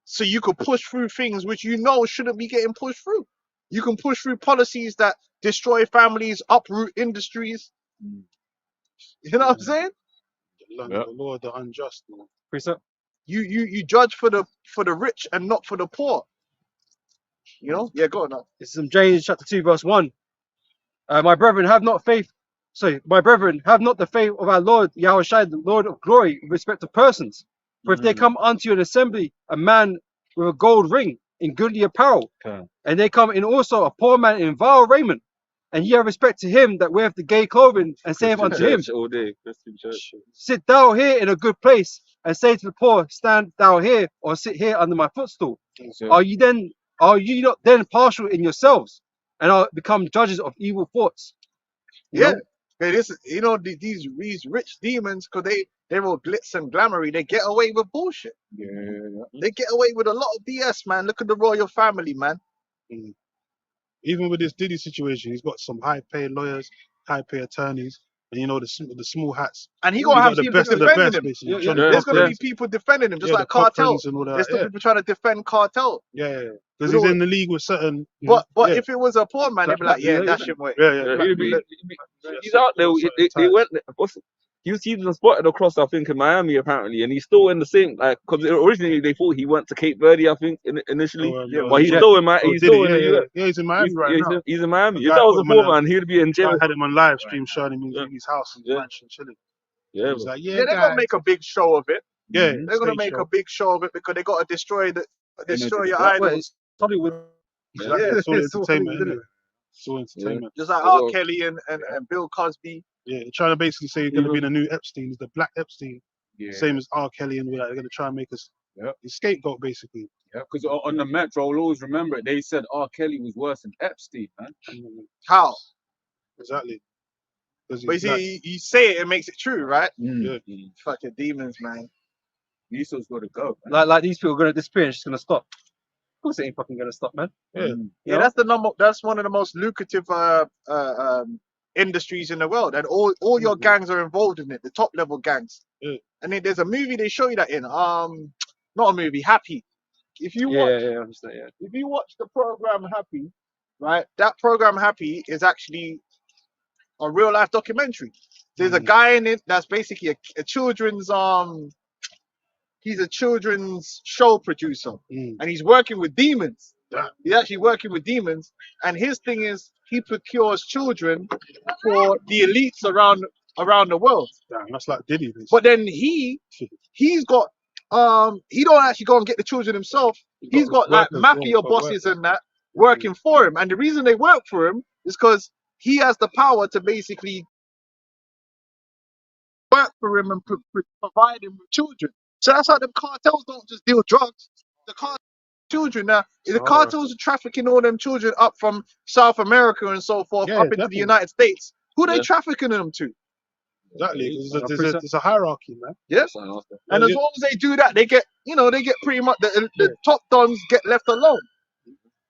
E: So you could push through things which you know shouldn't be getting pushed through. You can push through policies that destroy families, uproot industries. You know what I'm saying?
A: The law of the unjust, man.
F: Precept.
E: You judge for the rich and not for the poor. You know? Yeah, go on now.
F: This is from James chapter 2, verse 1. My brethren, have not faith. Sorry, my brethren, have not the faith of our Lord Yahushua, the Lord of glory, with respect to persons. For if there come unto you an assembly a man with a gold ring, in goodly apparel,
D: Okay.
F: and they come in also a poor man in vile raiment. And ye have respect to him that weareth the gay clothing, and saith
D: Christian
F: unto him,
D: church all day. Christian church.
F: sit thou here in a good place, and say to the poor, stand thou here, or sit here under my footstool.
B: So,
F: Are ye not then partial in yourselves, and are become judges of evil thoughts? You
E: Yeah.
F: know?
E: Hey, this, you know, these rich demons, because they're all glitz and glamoury, they get away with bullshit.
B: yeah.
E: They get away with a lot of BS, man. Look at the royal family, man.
A: Mm. Even with this Diddy situation, he's got some high-paid lawyers, high-paid attorneys, and you know the small hats.
E: And he
A: He
E: gonna have
A: got the
E: people
A: best of the
E: defending
A: best,
E: him.
A: basically.
F: Yeah,
A: Johnny
F: yeah.
E: There's gonna
A: Cochran,
E: be people defending him, just
A: yeah,
E: like
A: the
E: Cartel.
A: Cochrans and all that.
E: There's still
A: Yeah,
E: people trying to defend Cartel.
A: yeah, because
E: With
A: he's
E: all-
A: in the league with certain.
E: But
A: yeah,
E: if it was a poor man, they'd be
F: Black
E: like, yeah,
F: Black
E: that
F: Miller,
E: shit went.
A: yeah,
D: Yeah,
A: Black
D: he'd be,
A: Miller.
D: he's out there. They went. He was even spotted across, I think, in Miami apparently, and he's still in the same. Like, because originally they thought he went to Cape Verde, I think, initially. But he's still in my. He's still in the US.
A: Yeah, he's in Miami right now.
D: He's in Miami.
A: The
D: If
A: guy
D: that was
A: put
D: a
A: him on
D: poor man, he'd be in
A: I
D: jail.
A: had him on live stream showing him
D: Yeah.
A: in his house in
D: Yeah.
A: mansion chilling.
D: Yeah,
A: He's like,
E: Yeah,
A: yeah,
E: they're gonna
A: guys.
E: make a big show of it.
A: Yeah,
E: They're gonna
A: stage
E: make
A: show.
E: a big show of it because they gotta destroy your
F: Well,
E: idols.
F: it's Hollywood.
A: Exactly.
E: Yeah,
A: It's all
F: it's all
A: entertainment,
F: Hollywood,
A: isn't it? It's all entertainment.
E: Just like
D: Well,
E: R. Kelly and Bill Cosby.
A: Yeah, they're trying to basically say he's going to be the new Epstein. He's the black Epstein,
B: Yeah.
A: same as R. Kelly, and they're going to try and make us
B: Yep.
A: the scapegoat, basically.
B: Yeah, because on the Metro, I'll always remember it. They said R. Kelly was worse than Epstein, man.
E: How?
A: Exactly. 'Cause
E: But you
A: he's black.
E: see, you say it makes it true, right?
A: Yeah.
E: Fucking demons, man.
B: Lisa's got to go. Man.
F: Like these people are gonna disappear and it's gonna stop. Of course it ain't fucking gonna stop, man.
A: Yeah.
E: Yeah, that's one of the most lucrative industries in the world, and all your gangs are involved in it. The top level gangs.
A: Yeah.
E: And then there's a movie they show you that in. Not a movie, Happy. If you watch,
F: Yeah, I understand. Yeah.
E: if you watch the program Happy, right? That program Happy is actually a real life documentary. There's a guy in it that's basically a children's he's a children's show producer, and he's working with demons. He's actually working with demons, and his thing is he procures children for the elites around the world.
A: Damn, that's like Diddy. Basically.
E: But then he's got he don't actually go and get the children himself. He's got like
A: workers,
E: mafia
A: got
E: bosses and that working for him, and the reason they work for him is because he has the power to basically work for him and provide him with children. So that's how the cartels don't just deal drugs. The children now, the cartels are trafficking all them children up from South America and so forth
A: Yeah,
E: up into
A: definitely.
E: the United States. Who they
D: Yeah.
E: trafficking them to?
A: Exactly. There's a hierarchy, man.
E: And as long as they do that, they get pretty much the top dons get left alone.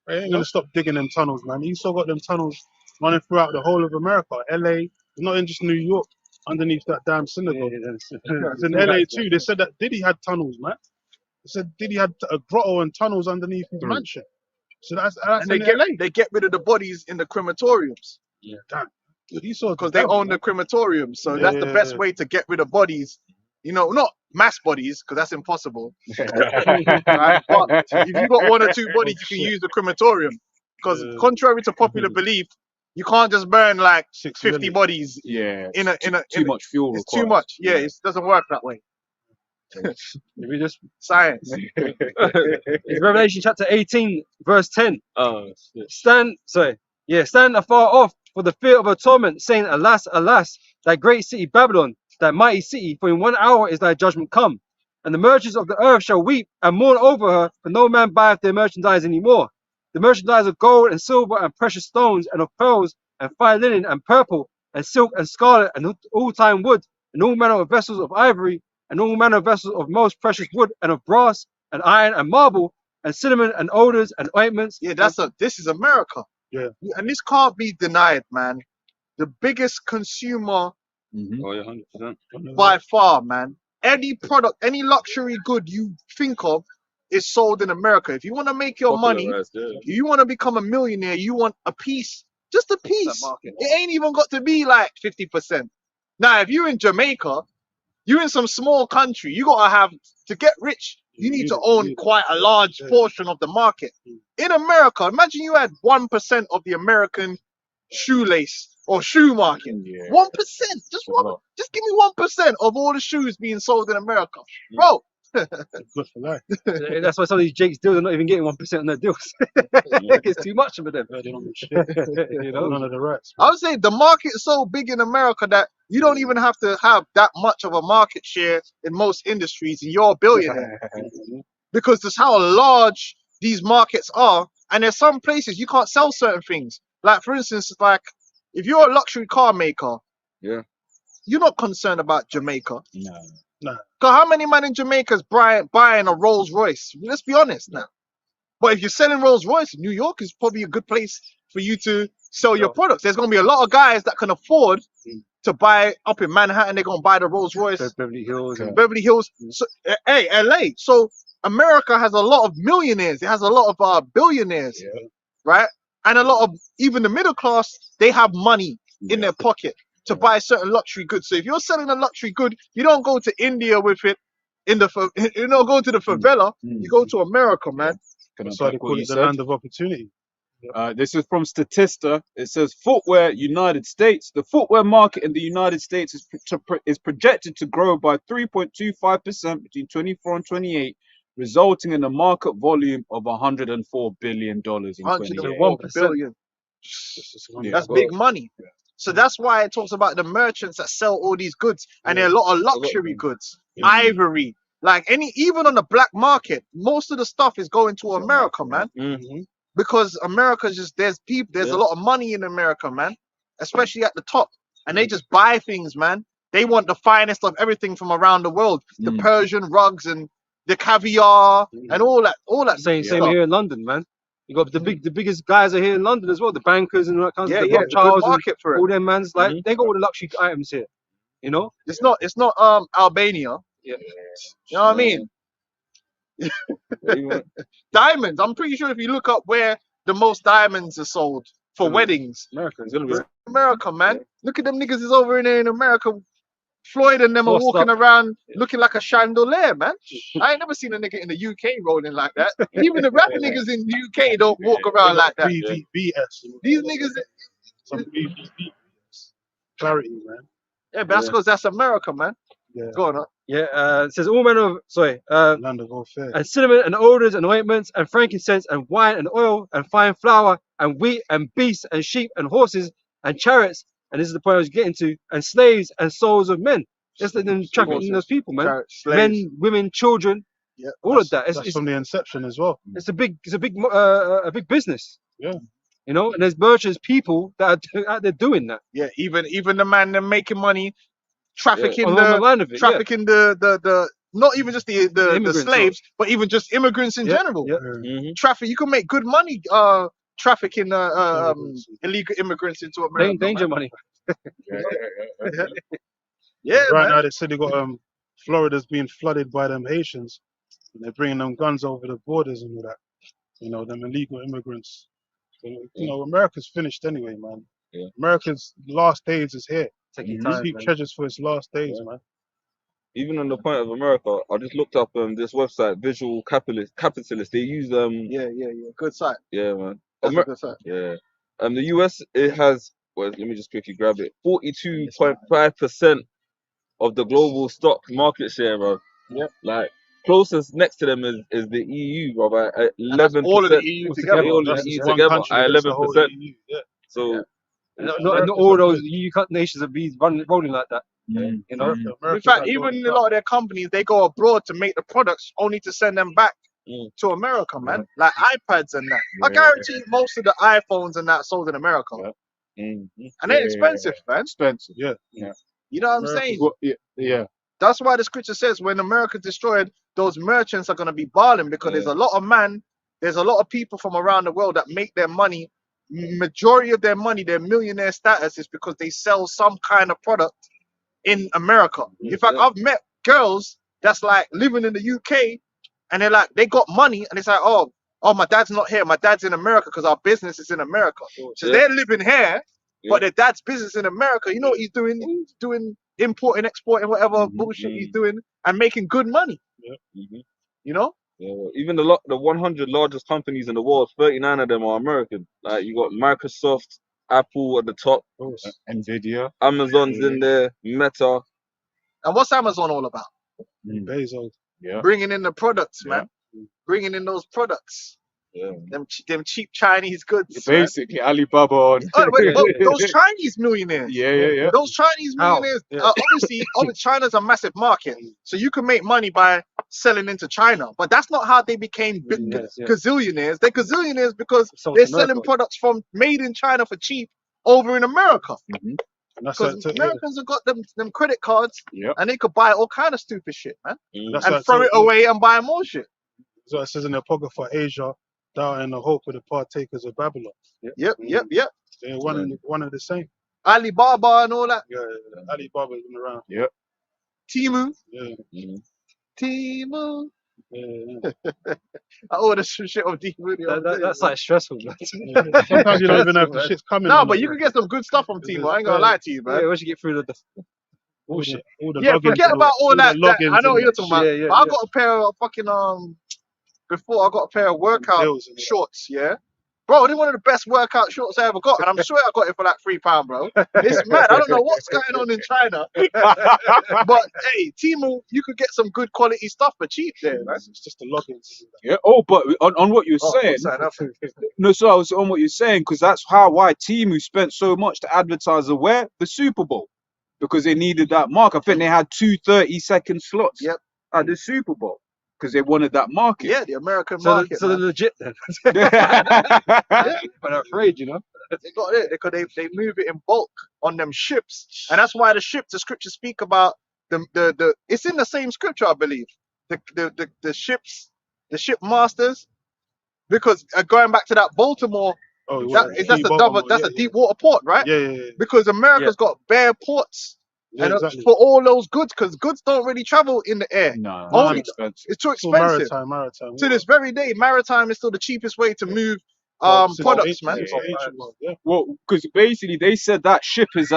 A: They ain't gonna stop digging them tunnels, man. You still got them tunnels running throughout the whole of America. LA, not in just New York, underneath that damn synagogue. It's in LA too. They said that Diddy had tunnels, man. They said Diddy had a grotto and tunnels underneath his mansion. So that's
E: And they get rid of the bodies in the crematoriums
A: damn. You saw
E: because they own the crematoriums. So that's the best way to get rid of bodies. You know, not mass bodies because that's impossible. Right? But if you got one or two bodies, you can use the crematorium. Because contrary to popular belief, you can't just burn like
A: 6
E: 50
A: million.
E: bodies
B: Yeah.
E: too
B: much fuel.
E: It's too much. Yeah, it doesn't work that way.
F: We just
E: Science.
F: it's Revelation chapter 18, verse 10.
D: Oh, shit.
F: Stand afar off for the fear of her torment, saying, Alas, alas, that great city Babylon, that mighty city, for in 1 hour is thy judgment come. And the merchants of the earth shall weep and mourn over her, for no man buyeth their merchandise any more. The merchandise of gold and silver and precious stones, and of pearls and fine linen and purple and silk and scarlet and all time wood, and all manner of vessels of ivory, and all manner of vessels of most precious wood, and of brass and iron and marble, and cinnamon and odors and ointments.
E: Yeah, this is America.
A: Yeah.
E: And this can't be denied, man. The biggest consumer
D: Oh, yeah, 100%.
E: by far, man. Any product, any luxury good you think of is sold in America. If you want to make your money,
D: Popularized, yeah.
E: if you want to become a millionaire, you want a piece, just a piece.
F: market.
E: It ain't even got to be like 50%. Now, if you're in Jamaica, you're in some small country, you gotta have to get rich. You need to own quite a large portion of the market. In America, imagine you had 1% of the American shoelace or shoe market. 1%, just give me 1% of all the shoes being sold in America, bro.
A: Good for life.
F: That's why some of these Jake's deals are not even getting 1% on their deals. It's too much for them.
A: Yeah, they don't give shit.
F: You know?
A: None of the rights.
E: I would say the market is so big in America that you don't even have to have that much of a market share in most industries, and you're a billionaire because that's how large these markets are. And there's some places you can't sell certain things. Like for instance, like if you're a luxury car maker,
D: Yeah.
E: you're not concerned about Jamaica.
B: No.
A: Nah.
E: Cause how many man in Jamaica is buying a Rolls Royce? Let's be honest now. But if you're selling Rolls Royce, New York is probably a good place for you to sell your
F: Sure.
E: products. There's gonna be a lot of guys that can afford to buy up in Manhattan. They're gonna buy the Rolls Royce,
F: Beverly Hills and
E: Beverly Hills. So, hey, LA. So America has a lot of millionaires. It has a lot of billionaires,
A: Yeah.
E: right? And a lot of even the middle class. They have money in their pocket to buy certain luxury goods. So if you're selling a luxury good, you don't go to India with it. You don't go to the favela. You go to America, man.
A: That's why they call it the land of opportunity.
B: This is from Statista. It says footwear United States. The footwear market in the United States is projected to grow by 3.25% between 24 and 28, resulting in a market volume of $104 billion in 28.
E: 101 billion.
B: Yeah.
E: That's big money. So that's why it talks about the merchants that sell all these goods, and there are a lot of luxury goods, ivory, like even on the black market, most of the stuff is going to America, man.
D: Mm-hmm.
E: Because America's just there's a lot of money in America, man, especially at the top, and they just buy things, man. They want the finest of everything from around the world, the Persian rugs and the caviar and all that.
F: same
E: stuff.
F: here in London, man. You got the biggest guys are here in London as well, the bankers and all that kind of
E: Yeah,
F: stuff.
E: yeah,
F: The
E: it's a good
F: Rothschilds and
E: market for it.
F: all them man's like they got all the luxury items here. You know?
E: It's not Albania.
F: Yeah.
E: You know what I mean?
D: Even-
E: Diamonds. I'm pretty sure if you look up where the most diamonds are sold for weddings,
D: America is gonna be.
E: America, man. Look at them niggas is over in there in America. Floyd and them are
F: Bossed
E: walking
F: up.
E: around looking like a chandelier, man. I ain't never seen a nigga in the UK rolling like that. Even the rapper niggas in the UK don't walk around like that.
A: BVBS.
E: These niggas,
A: Some BVBS. Clarity, man.
E: yeah, but that's because that's America, man.
A: Yeah.
E: Go on, huh?
F: Yeah, it says all manner of
A: Land of all fair.
F: and cinnamon and odors and ointments and frankincense and wine and oil and fine flour and wheat and beasts and sheep and horses and chariots. And this is the point I was getting to, and slaves and souls of men. Just them trafficking those people, man.
E: Slaves.
F: Men, women, children,
E: Yeah.
F: all of that.
A: That's
F: It's
A: from the inception as well.
F: a big business.
A: Yeah.
F: You know, and there's merchants, people that are out there doing that.
E: Yeah, even the man them making money, trafficking
F: On the line of it.
E: trafficking the not even just the
F: immigrants,
E: slaves, but even just immigrants in
F: Yeah,
E: general.
F: yeah.
D: Mhm.
E: Traffic, you can make good money trafficking illegal immigrants into America.
F: Danger
E: man.
F: money.
E: Yeah,
A: Right
E: man.
A: now they said they got Florida's being flooded by them Haitians, and they're bringing them guns over the borders and all that. You know, them illegal immigrants. You know, America's finished anyway, man.
D: Yeah.
A: America's last days is here.
F: Take your
A: These
F: time,
A: deep
F: man.
A: treasures for its last days,
D: Yeah.
A: man.
D: Even on the point of America, I just looked up this website, Visual Capitalist. They use
E: Yeah. Good side.
D: yeah, man.
E: That's a
D: Amer-
E: good side.
D: yeah. The US, it has, well, let me just quickly grab it. 42.5% of the global stock market share, bro.
E: Yeah.
D: Like closest next to them is the EU, bro, at
E: And that's
D: 11%.
E: all of the EU
F: All
E: together.
F: together.
D: All of
A: That's
D: the EU
A: just one
D: together
A: country
D: at
A: against the whole
D: 11%.
A: EU. Yeah.
D: So
E: Yeah.
F: Not
A: America's
F: all
A: not
F: those
A: good.
F: EU nations are be rolling like that. You know?
E: In
A: America's
E: fact,
A: not
E: even
A: going
E: a lot of their companies, they go abroad to make the products only to send them back
D: Mm.
E: to America, man. Like iPads and that. I guarantee you most of the iPhones and that sold in America.
D: mhm.
E: And they're expensive, man.
B: Expensive.
A: Yeah.
E: You know what I'm
A: America's
E: saying?
B: Well, yeah.
E: That's why the scripture says when America's destroyed, those merchants are going to be balling because there's a lot of people from around the world that make their money. Majority of their money, their millionaire status is because they sell some kind of product in America. In fact, I've met girls that's like living in the UK and they're like, they got money and it's like, oh, my dad's not here. My dad's in America because our business is in America. So
D: Yeah.
E: they're living here,
D: Yeah.
E: but their dad's business in America. You know what he's doing? He's doing importing, exporting, whatever bullshit he's doing and making good money.
D: Mhm.
E: You know?
D: Yeah, well, even the 100 largest companies in the world, 39 of them are American. Like you got Microsoft, Apple at the top,
B: Nvidia.
D: Amazon's in there, Meta.
E: And what's Amazon all about?
A: Bezos.
B: Yeah.
E: bringing in the products,
B: Yeah.
E: man. Bringing in those products.
B: Yeah.
E: Them cheap Chinese goods. man.
B: Basically, Alibaba on.
E: Oh, wait,
F: Yeah,
E: but those Chinese millionaires.
B: Yeah.
E: Those Chinese
F: How?
E: millionaires,
F: Yeah.
E: obviously, China's a massive market, so you can make money by selling into China. But that's not how they became
F: Millionaires, yeah.
E: gazillionaires. They're gazillionaires because
F: Sold
E: they're
F: to America.
E: selling products from made in China for cheap over in America.
A: And that's
E: Because
A: like,
E: Americans have got them credit cards
B: Yep.
E: and they could buy all kind of stupid shit, man,
A: that's
E: and
A: like
E: throw it away and buy more shit.
A: So it says in the Apocrypha, Asia, thou in the hope of the partakers of Babylon.
E: Yep.
A: They're one of the same.
E: Alibaba and all that.
A: Yeah, Alibaba's been around.
E: Timu.
A: Yeah,
E: Timu.
A: yeah.
E: I ordered some shit on Timu. the other day,
F: That's
E: man.
F: like stressful, man.
A: Yeah. Sometimes you don't even have the shit's coming.
E: No,
A: on
E: but
A: it.
E: you can get some good stuff from Timu. I ain't gonna lie to you, man.
F: Yeah, once you get through the
A: all the
E: Yeah,
A: logins,
E: forget about all that.
A: logins
E: I know what
A: and
E: you're talking about.
F: Yeah,
E: But I got a pair of fucking before I got a pair of workout
A: deals and
E: shorts, yeah. Bro, they're one of the best workout shorts I ever got, and I'm sure I got it for like £3, bro. It's mad. I don't know what's going on in China, but hey, Temu, you could get some good quality stuff for cheap there, man.
A: It's just the logins.
B: Yeah. Oh, but on what you're
E: Oh,
B: saying,
E: sign up.
B: no, so I was on what you're saying because that's why Temu spent so much to advertise the Super Bowl, because they needed that mark. I think they had 2 30-second slots
E: Yep.
B: at the Super Bowl because they wanted that market.
E: Yeah, the American
F: so,
E: market.
F: so they're
E: man.
F: legit then.
E: Yeah,
F: But I'm afraid, you know.
E: they got it because they move it in bulk on them ships, and that's why the scriptures speak about the. It's in the same scripture, I believe. The ships, the ship masters, because going back to that Baltimore,
A: Oh,
E: that's a deep water port, right?
A: Yeah.
E: Because America's got bare ports,
A: Yeah,
E: and
A: exactly.
E: for all those goods, because goods don't really travel in the air.
B: No,
E: Only-
B: expensive.
E: It's too
A: It's all
E: expensive.
A: maritime.
E: To this very day, maritime is still the cheapest way to move
A: Since
E: products,
A: the
E: man.
A: ancient world, yeah.
B: Well, because basically they said that ship is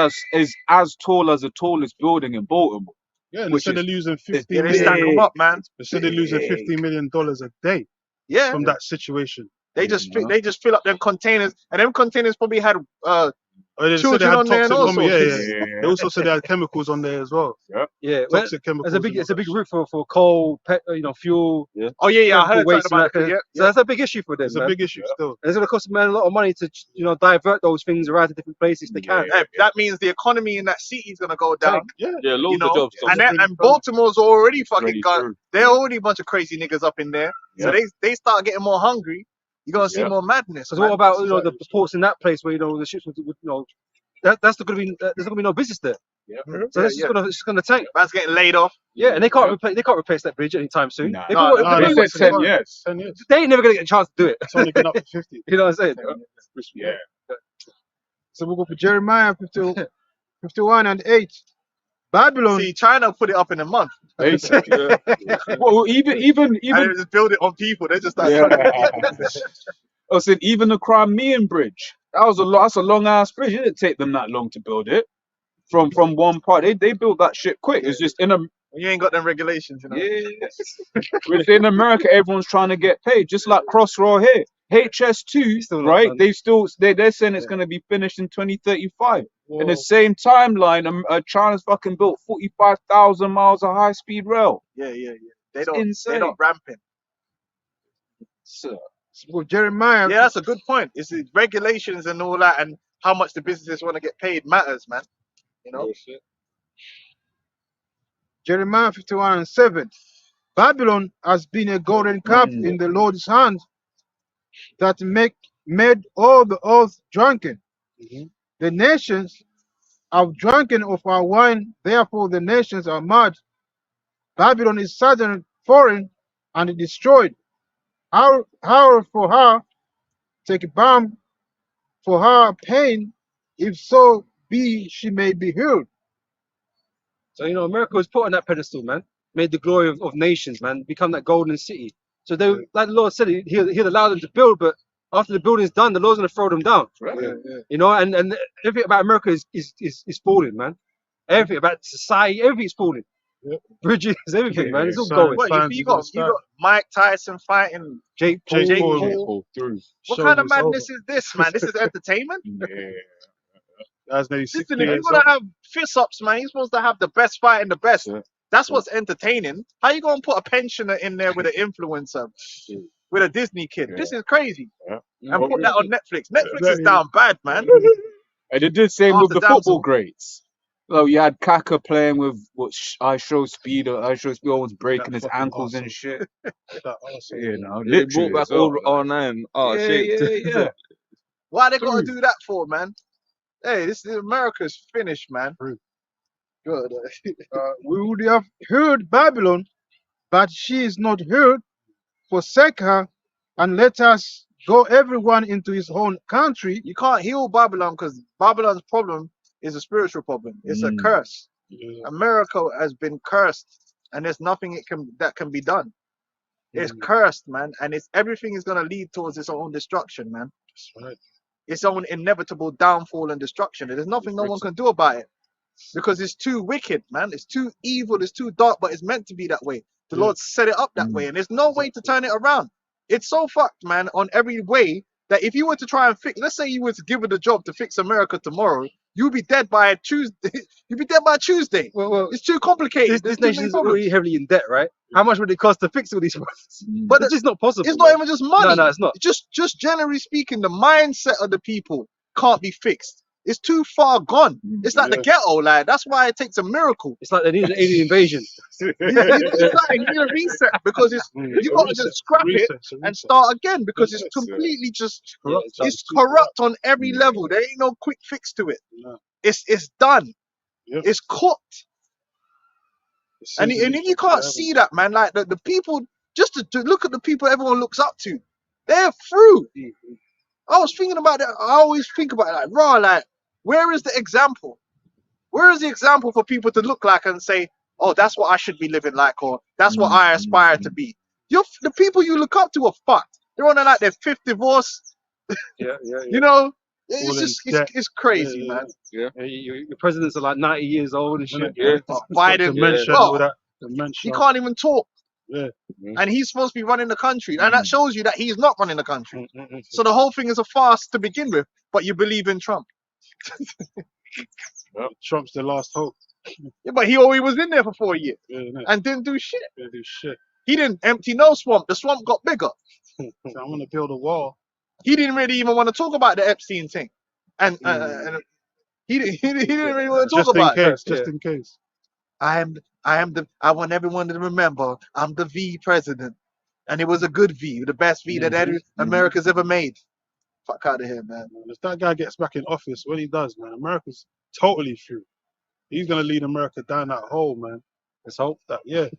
B: as tall as the tallest building in Baltimore.
A: Yeah, and they
B: Which
A: said they're
B: is-
A: losing
E: Yeah,
A: 50
E: they
A: million.
E: stack them up, man.
A: They said they're losing $50 million a day
E: Yeah,
A: from that situation.
E: they just
B: Yeah.
E: they just fill up them containers, and them containers probably had
A: Oh, they said
E: children
A: they had
E: on there and
A: toxic
E: all
A: on yeah.
E: sorts.
A: They also said they had chemicals on there as well.
F: Yeah, well,
A: Toxic chemicals.
F: it's a big route for coal, fuel.
E: Oh yeah, I heard
F: chemical waste
E: something about
F: and
E: it.
F: that.
E: Yeah,
F: So that's a big issue for them,
A: It's a
F: man.
A: big issue still.
F: And it's going to cost man a lot of money to divert those things around to different places they can.
E: yeah. That means the economy in that city is gonna go down.
D: Yeah,
E: You
D: loads
E: know,
D: of jobs.
E: and Baltimore's already fucking
B: Ready
E: got.
B: through.
E: They're already a bunch of crazy niggas up in there. So they start getting more hungry. You're gonna see
B: Yeah.
E: more madness.
F: Because
E: man.
F: what about
A: That's
F: the
A: exactly
F: ports in that place where the ships would there's not gonna be no business there.
E: Mhm.
F: So
E: Yeah,
F: it's just gonna tank.
E: Man's getting laid off.
F: Yeah, and they can't replace that bridge anytime soon.
B: Nah.
F: If
E: No,
F: it-
E: no,
F: if
B: They
F: it
B: said
F: was-
B: 10 years.
A: 10 years.
F: they ain't never gonna get a chance to do it.
A: It's only been up to 50.
F: You know what I'm saying?
B: Yeah.
C: So we go for Jeremiah 51 and 8. Babylon.
E: See, China put it up in a month,
B: Basically. Well, even
E: and they just build it on people. They just start.
B: I said even the Crimean Bridge. That's a long ass bridge. It didn't take them that long to build it. From one part, they built that shit quick. It's just
E: You ain't got them regulations, you know.
B: within America, everyone's trying to get paid, just like Crossrail here. HS2,
F: Still not
B: right?
F: done.
B: They're saying it's going to be finished in 2035. In the same timeline, China's fucking built 45,000 miles of high speed rail.
E: Yeah. They
B: It's
E: don't.
B: insane.
E: They don't ramping.
B: So,
C: So we go Jeremiah.
E: Yeah, that's a good point. It's the regulations and all that, and how much the businesses want to get paid matters, man. You know.
C: Jeremiah 51 and 7. Babylon has been a golden cup in the Lord's hand that made all the earth drunken. The nations have drunken of our wine, therefore the nations are mad. Babylon is sudden foreign and destroyed. Howl for her, take balm for her pain, if so be she may be healed.
F: So America was put on that pedestal, man. Made the glory of nations, man. Become that golden city. So they, like the Lord said, he'll allow them to build, but after the building's done, the Lord's gonna throw them down. And everything about America is falling, man. Everything about society, everything's falling.
A: Yep.
F: Bridges, everything, man. It's all
A: So-
F: going.
E: What
A: Fans
E: you
A: are gonna
E: got? You
A: start.
E: got Mike Tyson fighting.
F: Jake
A: Jake
F: Paul.
A: Paul.
B: through.
E: What
A: Show
E: kind of
A: is over.
E: madness is this, man? This is entertainment.
B: Yeah.
A: That's nearly 60
E: Listen, if you're
A: years
E: gonna
A: old.
E: have fist ups, man, you're supposed to have the best fighting the best.
B: Yeah.
E: That's what's entertaining. How you gonna put a pensioner in there with an influencer, with a Disney kid?
B: Yeah.
E: This is crazy.
B: Yeah.
E: And put that on Netflix. Netflix
A: Yeah.
E: is down bad, man.
B: And they did the same with
E: After
B: the football
E: Damsel.
B: greats. Oh, you had Kaka playing with I Show Speed. I Show Speed almost breaking his
A: fucking
B: ankles and
A: arsehole.
B: shit.
A: That arsehole.
B: You know,
D: They
B: literally
D: brought back
B: as well,
D: all
B: like.
D: R9. Oh,
B: Yeah,
D: shit.
B: yeah.
E: Why they gotta
A: True.
E: do that for, man? Hey, this is America's finished, man.
A: True.
E: Good.
C: We would have heard Babylon, but she is not heard. Forsake her, and let us go everyone into his own country.
E: You can't heal Babylon because Babylon's problem is a spiritual problem. It's a curse.
A: Yeah.
E: America has been cursed, and there's nothing that can be done. It's
A: Mm.
E: cursed, man, and it's everything is gonna lead towards its own destruction, man.
A: That's right.
E: Its own inevitable downfall and destruction. There's nothing no one can do about it because it's too wicked, man. It's too evil. It's too dark, but it's meant to be that way. The
A: Yeah.
E: Lord set it up that way, and there's no way to turn it around. It's so fucked, man, on every way that if you were to try and fix, let's say you were to give it a job to fix America tomorrow, you'll be dead by Tuesday. You'll be dead by Tuesday.
F: Well,
E: It's too complicated.
F: this
E: There's too
F: nation
E: many
F: is
E: problems.
F: already heavily in debt, right? How much would it cost to fix all these problems?
E: But
F: It's just not possible.
E: it's not
F: man.
E: even just money.
F: No, it's not.
E: Just generally speaking, the mindset of the people can't be fixed. It's too far gone. It's like the ghetto, like that's why it takes a miracle.
F: It's like they need an alien invasion.
E: It's like you need a reset because it's you gotta just scrap it and start again because it's
B: Reset, yeah.
E: completely just
A: corrupt.
E: it's corrupt on every level. There ain't no quick fix to it.
A: No.
E: It's done.
A: Yep.
E: It's cooked. And if you can't see that, man, like the people, just to look at the people everyone looks up to, they're through. I was thinking about that. I always think about it, like, raw, like, where is the example? Where is the example for people to look like and say, oh, that's what I should be living like, or that's what I aspire to be? The people you look up to are fucked. They're on like their fifth divorce.
F: Yeah.
E: You know,
A: All
E: it's
A: in
E: just
A: debt.
E: it's crazy,
A: Yeah,
E: man.
F: Your presidents are like 90 years old and shit.
D: Yeah.
E: Biden,
A: Dementia,
E: oh,
A: all that.
E: he
A: Dementia.
E: can't even talk,
A: Yeah.
E: and he's supposed to be running the country, and that shows you that he's not running the country.
A: Mm.
E: So the whole thing is a farce to begin with, but you believe in Trump.
A: Trump's the last hope.
E: Yeah, but he always was in there for 4 years
A: Yeah, innit?
E: and didn't do shit.
A: Gonna do shit.
E: He didn't empty no swamp. The swamp got bigger.
A: So I'm gonna build a wall.
E: He didn't really even want to talk about the Epstein thing, and he didn't really want to talk
A: Just in
E: about it.
A: case. Just in case.
E: I want everyone to remember I'm the V president, and it was a good V, the best V that America's ever made. Fuck out of here, man.
A: If that guy gets back in office, what he does, man, America's totally through. He's gonna lead America down that hole, man.
F: Let's hope.
A: Yeah.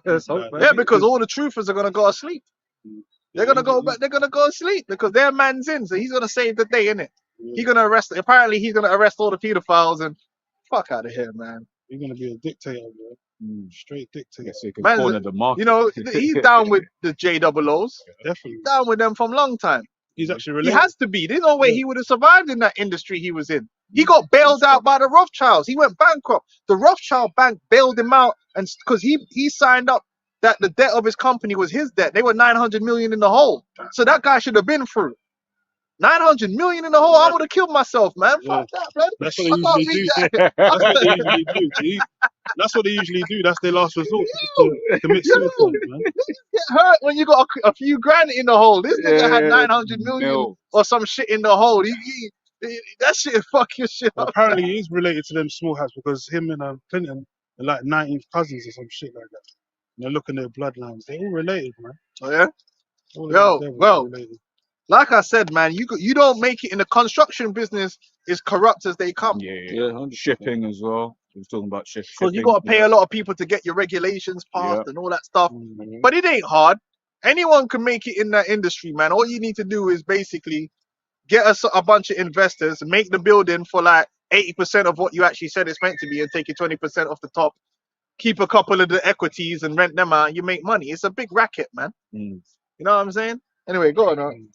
F: Let's hope, man.
E: Yeah, because all the truthers are gonna go asleep. They're gonna go back. They're gonna go asleep because their man's in. So he's gonna save the day, innit? He's gonna arrest. Apparently, he's gonna arrest all the pedophiles and fuck out of here, man.
A: He's gonna be a dictator, bro. Straight dictator.
B: Guess you can
E: Man's-
B: corner the market.
E: You know, he's down with the JOOs.
A: Definitely.
E: Down with them from long time.
A: He's actually
E: He
A: related.
E: has to be. There's no way he would have survived in that industry he was in. He got bailed out by the Rothschilds. He went bankrupt. The Rothschild bank bailed him out, and because he signed up that the debt of his company was his debt. They were 900 million in the hole. So that guy should have been through. 900 million in the hole. I would have killed myself, man. Fuck that, man.
A: That's
E: I
A: what
E: can't
A: they usually
E: read
A: do.
E: that.
A: That's what they usually do. G. That's what they usually do. That's their last resort. Just to commit suicide, man.
E: Get hurt when you got a few grand in the hole. This nigga had
B: Yeah,
E: 900 million
B: no.
E: or some shit in the hole. That shit fuck your shit
A: But
E: up.
A: apparently he's related to them small hats because him and Clinton are like 19th cousins or some shit like that. And they're looking at their bloodlines. They're all related, man.
E: Oh, yeah?
A: All of
E: Yo,
A: them devils
E: well,
A: are related.
E: Like I said, man, you don't make it in the construction business is corrupt as they come.
B: Yeah. Shipping as well. We were talking about shipping.
E: Because you got to pay a lot of people to get your regulations passed and all that stuff.
A: Mhm.
E: But it ain't hard. Anyone can make it in that industry, man. All you need to do is basically get a bunch of investors, make the building for like 80% of what you actually said it's meant to be, and take your 20% off the top. Keep a couple of the equities and rent them out. And you make money. It's a big racket, man.
B: Mm.
E: You know what I'm saying? Anyway, go on.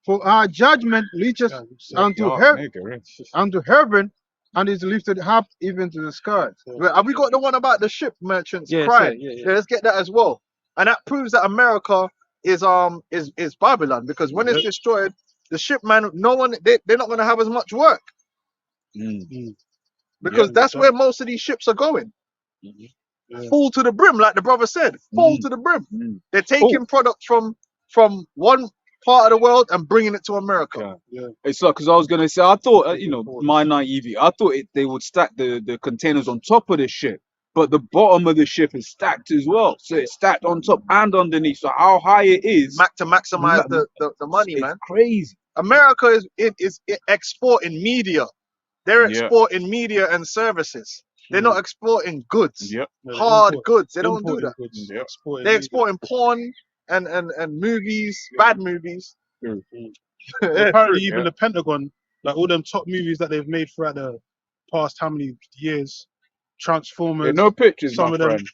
C: For our judgment reaches
A: Yeah, so-
C: unto
B: Dark
C: heaven,
B: nigga, eh?
C: unto heaven, and is lifted up even to the sky.
E: Right, have we got the one about the ship merchants
F: Yeah,
E: crying?
F: yeah.
E: Let's get that as well. And that proves that America is Babylon, because when it's destroyed, the ship man, they're not gonna have as much work
B: Mm.
E: because
A: Yeah,
E: that's
A: yeah.
E: where most of these ships are going.
A: Yeah.
E: full to the brim, like the brother said, full
B: Mm.
E: to the brim.
B: Mm.
E: They're taking products from one part of the world and bringing it to America.
B: Yeah.
A: Yeah.
B: It's like, because I was gonna say, I thought, my naivety, I thought they would stack the containers on top of the ship, but the bottom of the ship is stacked as well. So it's stacked on top and underneath. So how high it is,
E: To maximize
B: ma-
E: the money,
B: it's
E: man.
B: crazy.
E: America is exporting media. They're
B: Yeah.
E: exporting media and services. They're not exporting goods,
B: Yep.
A: Yeah,
E: hard
A: import-
E: goods. They don't do
A: importing
E: that.
A: goods,
B: Yep.
A: exporting
E: They're
A: media.
E: exporting porn and movies, bad movies.
B: True.
E: Yeah,
A: Apparently,
E: true.
A: even the Pentagon, like all them top movies that they've made throughout the past how many years, Transformers,
B: Yeah, no pictures,
A: some
B: my
A: of them,
B: friend.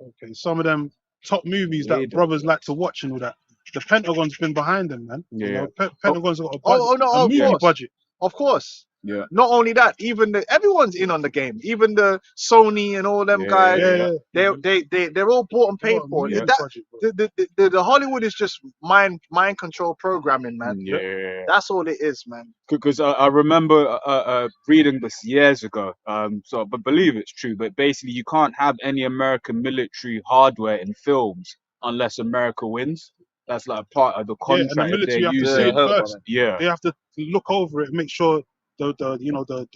A: okay, some of them top movies that
B: Later.
A: brothers like to watch and all that. The Pentagon's been behind them, man. You
B: Yeah.
A: know, Pentagon's got a budget,
E: Oh no,
A: a
E: of
A: movie
E: course.
A: budget.
E: Of course.
B: Yeah.
E: Not only that, even everyone's in on the game. Even the Sony and all them
B: Yeah,
E: guys.
A: Yeah,
E: They're all bought and paid
A: What a
E: for.
A: movie
E: That
A: budget, bro.
E: the Hollywood is just mind control programming, man.
B: Yeah.
E: That's all it is, man.
B: Because I remember reading this years ago. So, but believe it's true. But basically, you can't have any American military hardware in films unless America wins. That's like part of the
A: Yeah, and
B: contract.
A: the
B: if they're
A: military have to
B: using,
A: see
D: I
A: it
D: heard about
A: first.
D: that.
B: yeah,
A: They have to look over it, make sure the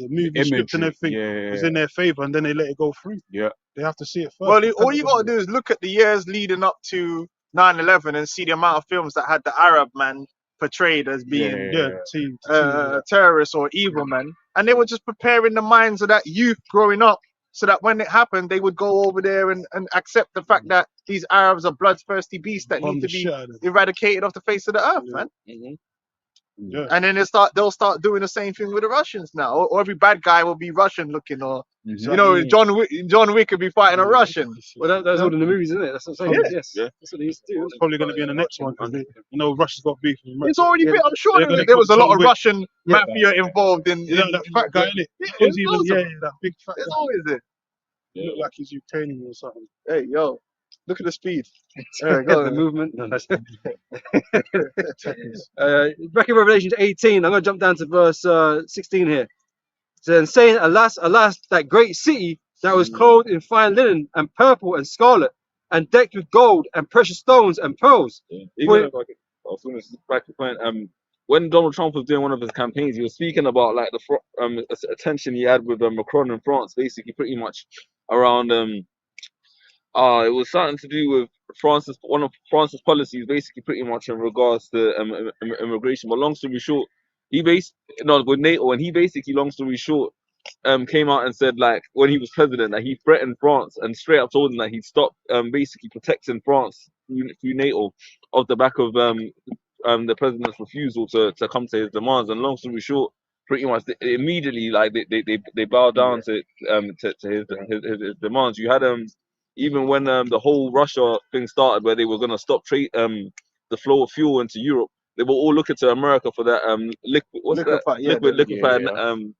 A: movie script and
B: imagery.
A: everything is
B: Yeah,
A: in their favor, and then they let it go through.
B: yeah,
A: They have to see it first.
E: Well,
A: The
E: all you
A: Pentagon
E: got to do is look at the years leading up to 9/11 and see the amount of films that had the Arab man portrayed as being
A: yeah, see that.
E: terrorists or evil men, and they were just preparing the minds of that youth growing up, so that when it happened, they would go over there and accept the fact that these Arabs are bloodthirsty beasts that
A: Bomb
E: need
A: the
E: to be
A: shit out of them.
E: eradicated off the face of the earth,
A: Yeah.
E: man.
D: Mhm.
A: Yeah.
E: And then they'll start doing the same thing with the Russians now, or every bad guy will be Russian looking, or
B: Mhm.
E: you know,
A: Exactly.
E: John Wick could be fighting a Russian.
F: Well, that's all in the movies, isn't it? That's what I'm saying.
E: Yeah.
F: Yes.
D: Yeah.
F: That's what they used to do.
A: It's probably going to be in the next one because Russia's got beef with America.
E: It's already
F: Yeah.
E: been. I'm sure
A: They're gonna
E: there was a
A: cook
E: lot
A: John
E: of
A: Wick.
E: Russian
F: Yeah.
E: mafia involved in.
A: You know that fat guy, innit?
E: Yeah,
A: Who's
E: there's
A: even,
E: loads of
A: yeah,
E: them.
A: that big fat
E: There's
A: guy.
E: always it.
A: He looked like he's Ukrainian or something.
E: Hey, yo, look at the speed.
F: The
E: Go.
F: movement. No, that's
A: Techies.
F: back in Revelation 18, I'm going to jump down to verse 16 here. So, saying, alas, alas, that great city that was clothed in fine linen and purple and scarlet and decked with gold and precious stones and pearls.
D: Yeah.
F: Well,
D: Even if I was going to back to point, when Donald Trump was doing one of his campaigns, he was speaking about like the attention he had with Macron in France, basically pretty much around it was something to do with one of France's policies, basically pretty much in regards to immigration. But long story short, with NATO, and he basically, long story short, came out and said, like, when he was president, that he threatened France and straight up told them that he'd stop basically protecting France through NATO off the back of the president's refusal to come to his demands. And long story short, pretty much immediately, like, they bowed down to his demands. You had even when the whole Russia thing started, where they were gonna stop the flow of fuel into Europe, they were all looking to America for that liquefied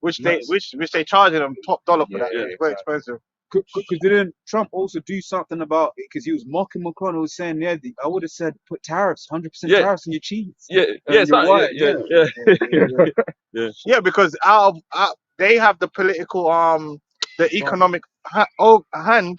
E: Which
A: Nuts.
E: they charging them top dollar for
B: Yeah,
E: that.
B: yeah,
E: It's very expensive.
B: Because didn't Trump also do something about it? Because he was mocking Macron. He was saying, yeah, I would have said put tariffs, 100%
D: Yeah.
B: tariffs on your cheese.
D: yeah
B: your
D: something,
B: white,
E: Yeah, because they have the political the economic hand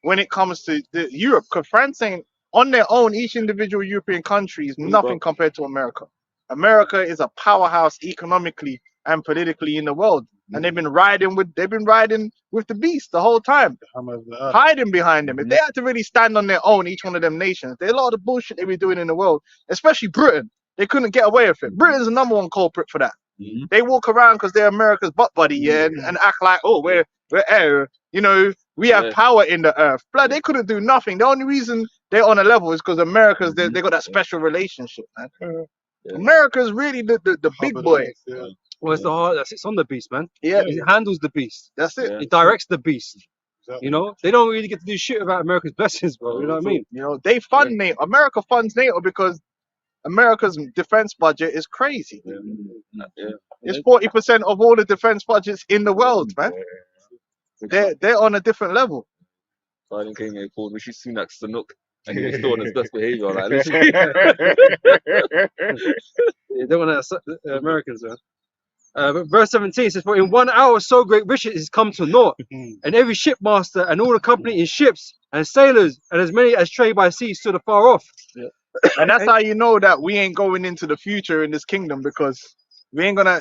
E: when it comes to Europe. Because France ain't on their own. Each individual European country is nothing compared to America. America is a powerhouse economically and politically in the world, and they've been riding with the beast the whole time,
A: Hammer of the earth.
E: hiding behind them. If they had to really stand on their own, each one of them nations, there's a lot of the bullshit they be doing in the world, especially Britain. They couldn't get away with it. Britain's the number one culprit for that.
B: Mhm.
E: They walk around because they're America's butt buddy, yeah, and act like, oh, we're you know, we have
D: Yeah.
E: power in the earth. Blood, they couldn't do nothing. The only reason they're on a level is because America's they got that special relationship, man.
D: Yeah.
E: America's really the big
A: Hammer of
E: boy.
A: the earth,
F: well, it's the heart that sits on the beast, man.
E: Yeah,
F: It handles the beast.
E: that's it.
D: Yeah.
F: It directs the beast.
A: Exactly.
F: You know, they don't really get to do shit about America's blessings, bro. You know what I mean?
E: You know, they fund NATO. America funds NATO because America's defense budget is crazy.
D: Yeah.
E: It's 40% of all the defense budgets in the world, man. They're on a different level.
D: Silent King ain't called Rishi Sunak Sanook, and he was still on his best behavior. Like, literally.
F: They don't want to Americans, man. Verse 17 says, "For in 1 hour so great riches is come to naught, and every shipmaster and all the company in ships and sailors and as many as trade by sea stood afar off."
E: And that's how you know that we ain't going into the future in this kingdom, because we ain't gonna,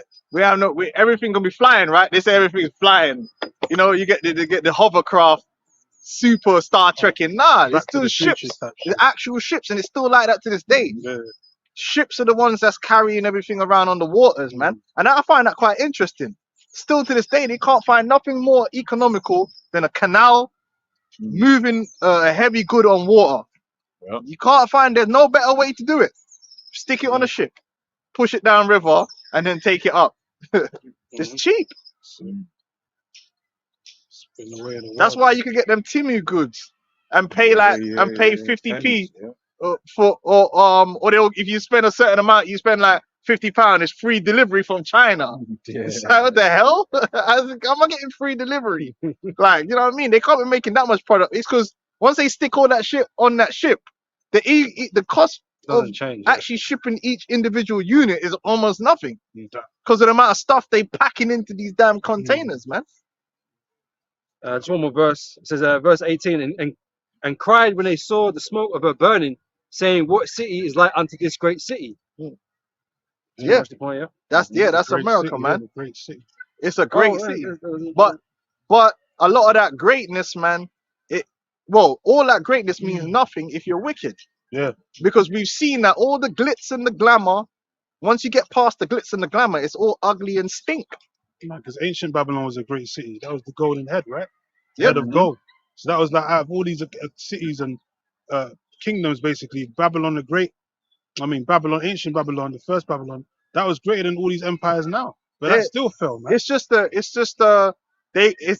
E: everything gonna be flying, right? They say everything's flying. You know, you get the hovercraft, super Star Trekking. Nah,
A: Back
E: it's
A: to
E: still
A: the future
E: ships,
A: type
E: the
A: shit.
E: actual ships, and it's still like that to this day.
A: Yeah.
E: Ships are the ones that's carrying everything around on the waters, man. And I find that quite interesting. Still to this day, they can't find nothing more economical than a canal moving a heavy good on water.
B: Yep.
E: You can't find, there's no better way to do it. Stick it on a ship, push it down river, and then take it up. It's cheap.
A: Spin the way of the
E: That's
A: world.
E: why you can get them Timu goods and pay like 50p
B: pennies, yeah.
E: or they'll, if you spend a certain amount, you spend like £50. It's free delivery from China.
B: Yeah.
E: It's like, what the hell? I was like, how am I getting free delivery? Like, you know what I mean? They can't be making that much product. It's because once they stick all that shit on that ship, the cost of
A: Doesn't change.
E: actually shipping each individual unit is almost nothing
A: Yeah.
E: because of the amount of stuff they packing into these damn containers, man.
F: Just one more verse. It says, verse 18, and cried when they saw the smoke of her burning, saying, what city is like unto this great city?
E: Yeah.
F: That's the point, yeah.
E: That's
A: Great
E: America,
A: city,
E: man.
A: yeah, great city.
E: It's a great
F: Oh,
E: city.
F: but
E: But a lot of that greatness, man, all that greatness means nothing if you're wicked.
A: Yeah.
E: Because we've seen that all the glitz and the glamour, once you get past the glitz and the glamour, it's all ugly and stink.
A: Because ancient Babylon was a great city. That was the golden head, right? The
E: Yep.
A: head of gold. So that was like out of all these cities and kingdoms, basically, Babylon the Great. I mean, Babylon, ancient Babylon, the first Babylon, that was greater than all these empires now. But
E: Yeah.
A: that still fell, man.
E: It's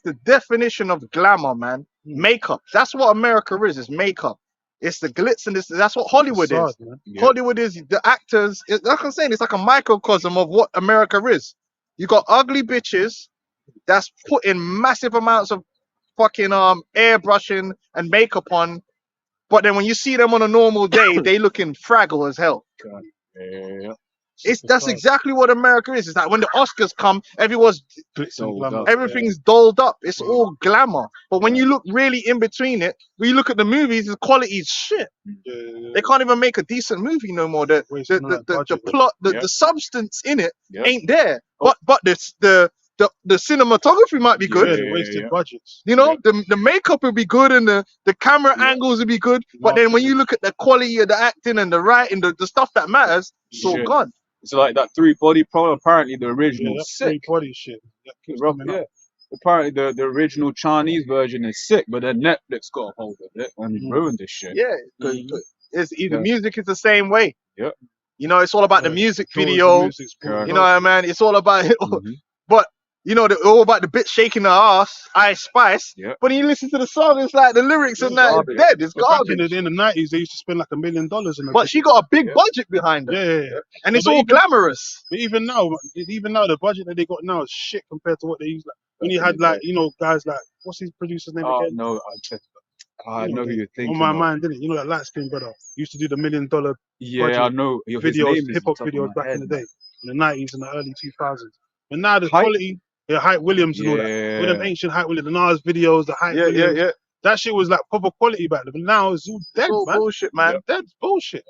E: the definition of glamour, man. Makeup. That's what America is. It's makeup. It's the glitz and that's what Hollywood is.
A: Facade, man.
B: Yeah.
E: Hollywood is the actors. Like I'm saying, it's like a microcosm of what America is. You got ugly bitches that's putting massive amounts of fucking airbrushing and makeup on, but then when you see them on a normal day, they looking fraggle as hell.
B: Yeah.
E: That's exactly what America is. It's like when the Oscars come, everyone's
A: Glitz and
B: Dolled
A: glamour.
B: up.
E: everything's dolled up. It's all glamour. But when you look really in between it, when you look at the movies, the quality is shit.
A: Yeah.
E: They can't even make a decent movie no more. The
A: Wasting all that
E: the
A: budget,
E: plot,
B: Yeah.
E: the substance in it
B: Yeah.
E: ain't there.
B: Oh.
E: But the cinematography might be good.
A: Yeah,
B: Yeah,
A: they wasted
B: yeah.
A: budgets.
E: You know,
B: Yeah.
E: the makeup would be good and the camera
B: Yeah.
E: angles would be good. But then when you look at the quality of the acting and the writing, the stuff that matters, it's all
B: Shit.
E: gone.
B: It's like that 3-body problem. Apparently, the
A: Yeah,
B: original
A: that's
B: sick.
A: free body shit. That keeps
B: Rough,
A: coming up.
B: yeah. Apparently, the original Chinese version is sick, but then Netflix got a hold of it and ruined this shit.
E: Yeah, it's the music is the same way.
B: Yeah.
E: You know, it's all about the
A: Yeah.
E: music
A: Doors, the
E: video.
A: music's cool.
E: You know what I mean? It's all about it.
B: Mhm.
E: But you know, all about the bitch shaking her ass, Ice Spice.
B: Yeah.
E: But when you listen to the song, it's like the lyrics and that
B: garbage.
E: is dead. It's
A: But back
E: garbage.
A: in the 90s, they used to spend like $1 million in a
E: But she got a big
B: Yeah.
E: budget behind her,
A: Yeah.
E: and it's
A: But
E: all
A: even-
E: glamorous.
A: But even now, the budget that they got now is shit compared to what they used. Like when you had like, you know, guys like, what's his producer's name
B: Oh
A: again?
B: no, I know who you're thinking.
A: On my
B: of.
A: mind, didn't it? You know that light skinned brother used to do the $1 million
B: Yeah,
A: budget
B: I know. His
A: videos,
B: name is
A: hip hop
B: on top of
A: videos
B: my
A: back
B: head,
A: in the day, in the 90s and the early 2000s. And now the
B: Hype?
A: quality, Hype Williams and all that.
B: Yeah.
A: With them ancient Hype Williams, the Nas videos, the Hype
E: Yeah,
A: Williams.
E: yeah.
A: That shit was like proper quality back then. But now it's all dead,
E: It's all
A: man.
E: bullshit, man.
B: Yeah.
A: Dead bullshit.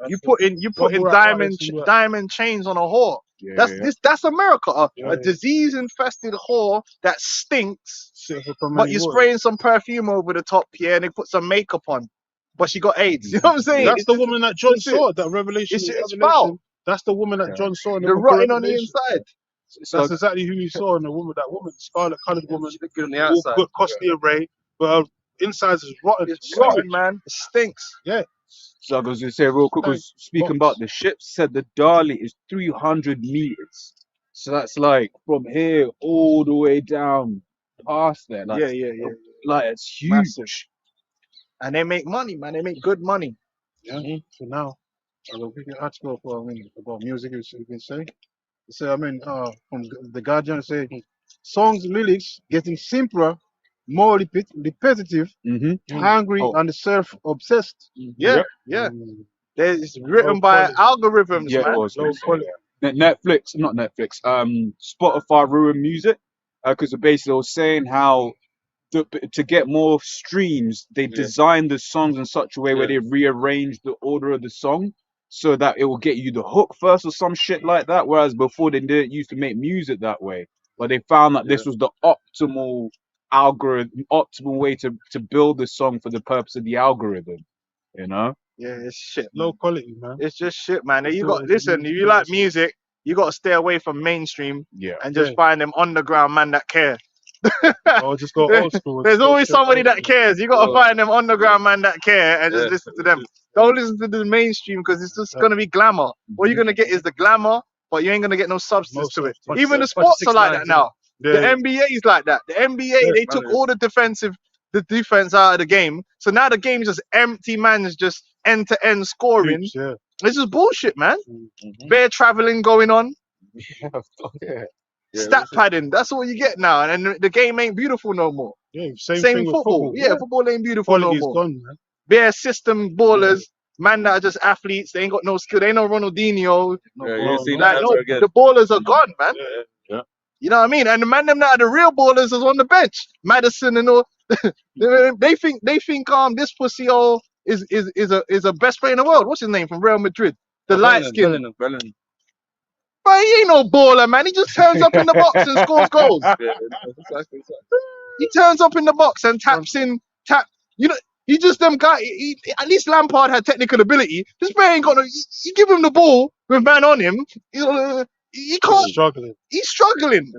E: You put in
A: Bubble wrap
E: diamond
A: artists and all that.
E: diamond chains on a whore.
B: Yeah,
E: That's America. A
A: Yeah.
E: disease infested whore that stinks,
A: Sit for
E: but you're spraying some perfume over the top, yeah, and they put some makeup on. But she got AIDS. You know what I'm saying?
A: That's the woman that John
E: that's it.
A: saw, that Revelation.
E: It's
A: Revelation.
E: foul.
A: That's the woman that
B: Yeah.
A: John saw in the
E: They're
A: book of
E: rotting on the
A: Revelation.
E: inside.
A: That's exactly who he saw in the woman, that woman, scarlet coloured woman,
F: She look good on the
A: all
F: outside.
A: good, costly array, but her insides is rotten.
E: It's rotten, man. It stinks.
B: So I was going to say real quick, was speaking about the ship, said the Dali is 300 meters. So that's like from here all the way down past there. Like,
E: Yeah.
B: Like it's huge.
E: Massive. And they make money, man. They make good money.
A: Yeah. So now, I will read an article about music. You can say. So from the Guardian, say songs lyrics getting simpler, more repetitive,
B: Mm-hmm.
A: hungry,
B: Oh.
A: and self-obsessed.
E: Yeah.
B: Yep.
E: It's written by algorithms,
B: Yeah, it
E: man.
B: was.
A: Low quality.
B: Netflix, not Netflix, Spotify ruined music because basically they were saying how to get more streams, they designed the songs in such a way where they rearrange the order of the song so that it will get you the hook first or some shit like that. Whereas before they didn't used to make music that way, but they found that this was the optimal algorithm, optimal way to build the song for the purpose of the algorithm. You know?
E: Yeah, it's shit.
A: Low quality, man.
E: It's just shit, man.
A: It's
E: You
A: still-
E: got listen. If you like music, you got to stay away from mainstream and just find them underground man that care.
A: Or just go old school.
E: There's
A: Just go
E: always
A: straight
E: somebody
A: old
E: that
A: school.
E: cares. You got to find them underground man that care and just listen to them. Don't listen to the mainstream because it's just gonna be glamour. What you're gonna get is the glamour, but you ain't gonna get no substance to it.
A: substance.
E: Even the
F: Bunch of
E: sports are like that
F: 6ix9ines,
E: now. The
A: Yeah.
E: NBA is like that. The NBA they took all the defense out of the game. So now the game is just empty, man. Is just end to end scoring.
A: Hoops, yeah.
E: It's just bullshit, man.
D: Mhm.
E: Bare traveling going on.
D: Yeah,
E: Stat padding. That's all you get now, and the game ain't beautiful no more.
A: Yeah, same
E: Same
A: thing with
E: football. Yeah, football ain't beautiful
A: Quality
E: no
A: is
E: more.
A: gone, man.
E: Bare system ballers, man that are just athletes. They ain't got no skill. They ain't no Ronaldinho.
D: Yeah, you see
E: Like,
D: that
E: no,
D: ever again.
E: the ballers are gone, man.
D: Yeah.
E: You know what I mean? And the man them that are the real ballers is on the bench. Madison and all. they think this pussy all is a best player in the world. What's his name from Real Madrid? The light skin.
D: Bellingham.
E: But he ain't no baller, man. He just turns up in the box and scores goals.
D: Yeah, exactly.
E: He turns up in the box and taps in. You know, he just them guy. At least Lampard had technical ability. This man ain't got no. You give him the ball with man on him. He can't.
A: Struggling.
E: He's struggling.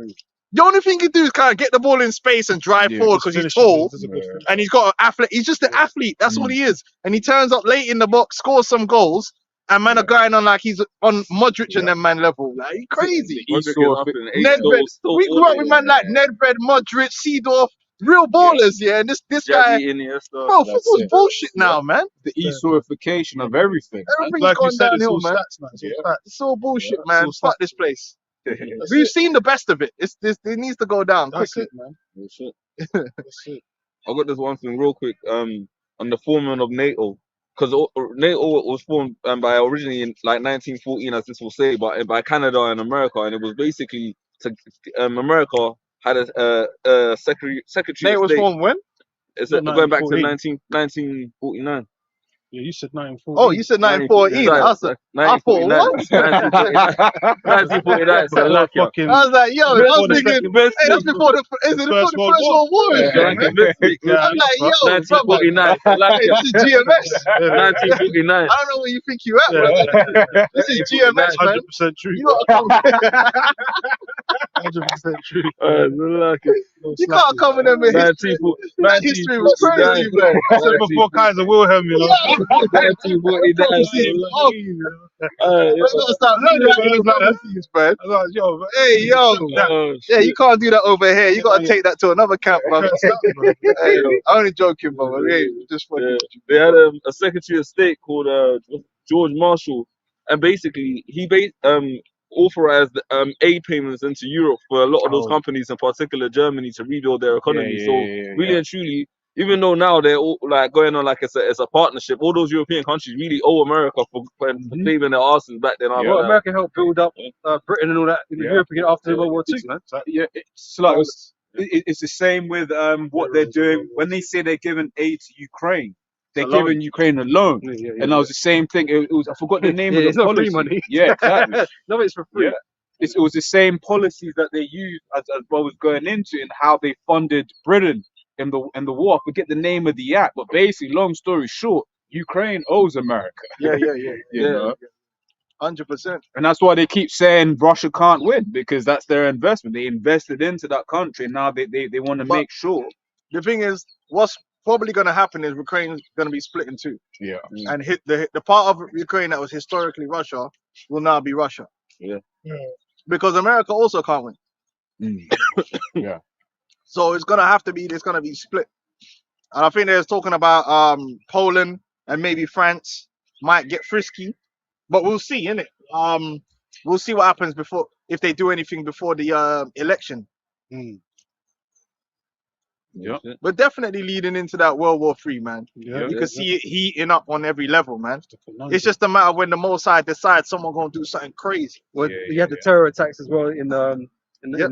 E: The only thing he can do is kind of get the ball in space and drive forward because he's
A: Finishes,
E: tall
A: does a good finish.
E: and he's got an athlete. He's just an athlete. That's all he is. And he turns up late in the box, scores some goals, and man are going on like he's on Modric and them man level. Like he crazy. Nedved. We grew up with man like Nedved, Modric, Seedorf, real ballers, yeah. And this guy, bro, football's bullshit now, man.
B: The Easternification of everything.
E: Everything's
A: Like you
E: gone
A: said, it's
E: downhill,
A: all
E: man.
A: stats now. It's all stats.
E: It's all bullshit,
A: Yeah,
E: man.
A: it's all
E: Fuck this place.
A: That's
E: We've
A: it.
E: seen the best of it. It needs to go down
A: That's
E: quickly.
A: it, man.
D: Shit.
A: That's it.
D: I got this one thing real quick. On the forming of NATO, because NATO was formed by originally in like 1914, as this will say, but by Canada and America, and it was basically to America had a secretary
E: Nate
D: of
E: was
D: state.
E: formed when?
D: It's
A: Not
D: going back to
A: 1914.
D: 1949.
A: Yeah, you said 1940.
E: Oh, you said 1914. I was like, I thought, what?
D: 1949. So
A: Like
D: lucky.
A: fucking
E: I was like, yo, I was
A: before the
E: thinking,
A: second-
E: hey, that's before the First World War.
A: Yeah.
E: I'm like, yo, brother,
D: 1949. So
E: hey,
D: lucky.
E: this is GMS.
D: 1949.
E: I don't know where you think you at, brother. This is GMS, man.
A: 100% true.
E: You gotta come.
A: 100% true.
E: You can't come in there with history. That history was crazy, man.
A: I said before Kaiser Wilhelm, you know.
D: 1949.
E: Oh, we gotta start learning that in the prophecies, man.
A: I was like, yo,
E: Hey, yo.
D: Oh,
E: Yeah, you can't do that over here. You gotta take that to another camp, brother. Hey, I'm only joking, brother. Hey, just fucking.
D: Yeah. They had a Secretary of State called George Marshall, and basically he authorized aid payments into Europe for a lot of those companies, in particular Germany, to rebuild their economy. Really and truly, even though now they're all like going on like it's a partnership, all those European countries really owe America for saving their asses back then.
F: Well, America helped build up Britain and all that in Europe again after World War II, man.
B: Yeah, it's like it's the same with what they're doing when they say they're giving aid to Ukraine. They're giving Ukraine a loan, and that was the same thing. It was I forgot the name of the
F: it's not
B: policy.
F: free money.
B: Yeah, exactly.
F: No, it's for free.
B: Yeah. It was the same policies that they used as what was going into and how they funded Britain in the war. I forget the name of the act, but basically, long story short, Ukraine owes America.
E: Yeah.
B: You know?
E: 100%.
B: And that's why they keep saying Russia can't win, because that's their investment. They invested into that country, and now they want to make sure.
E: The thing is, what's probably going to happen is Ukraine's going to be split in two.
B: Yeah.
E: And hit the part of Ukraine that was historically Russia will now be Russia.
D: Yeah.
E: Because America also can't win.
B: Yeah.
E: So it's going to be split. And I think they're talking about Poland and maybe France might get frisky. But we'll see, innit? We'll see what happens if they do anything before the election.
B: Yeah.
E: We're definitely leading into that World War III, man.
A: Yeah.
E: You can see it heating up on every level, man.
A: It's the conundrum.
E: It's just a matter of when the Most High decides someone gonna do something crazy.
F: Well,
B: Yeah,
F: you had the terror attacks as well in
E: Yep.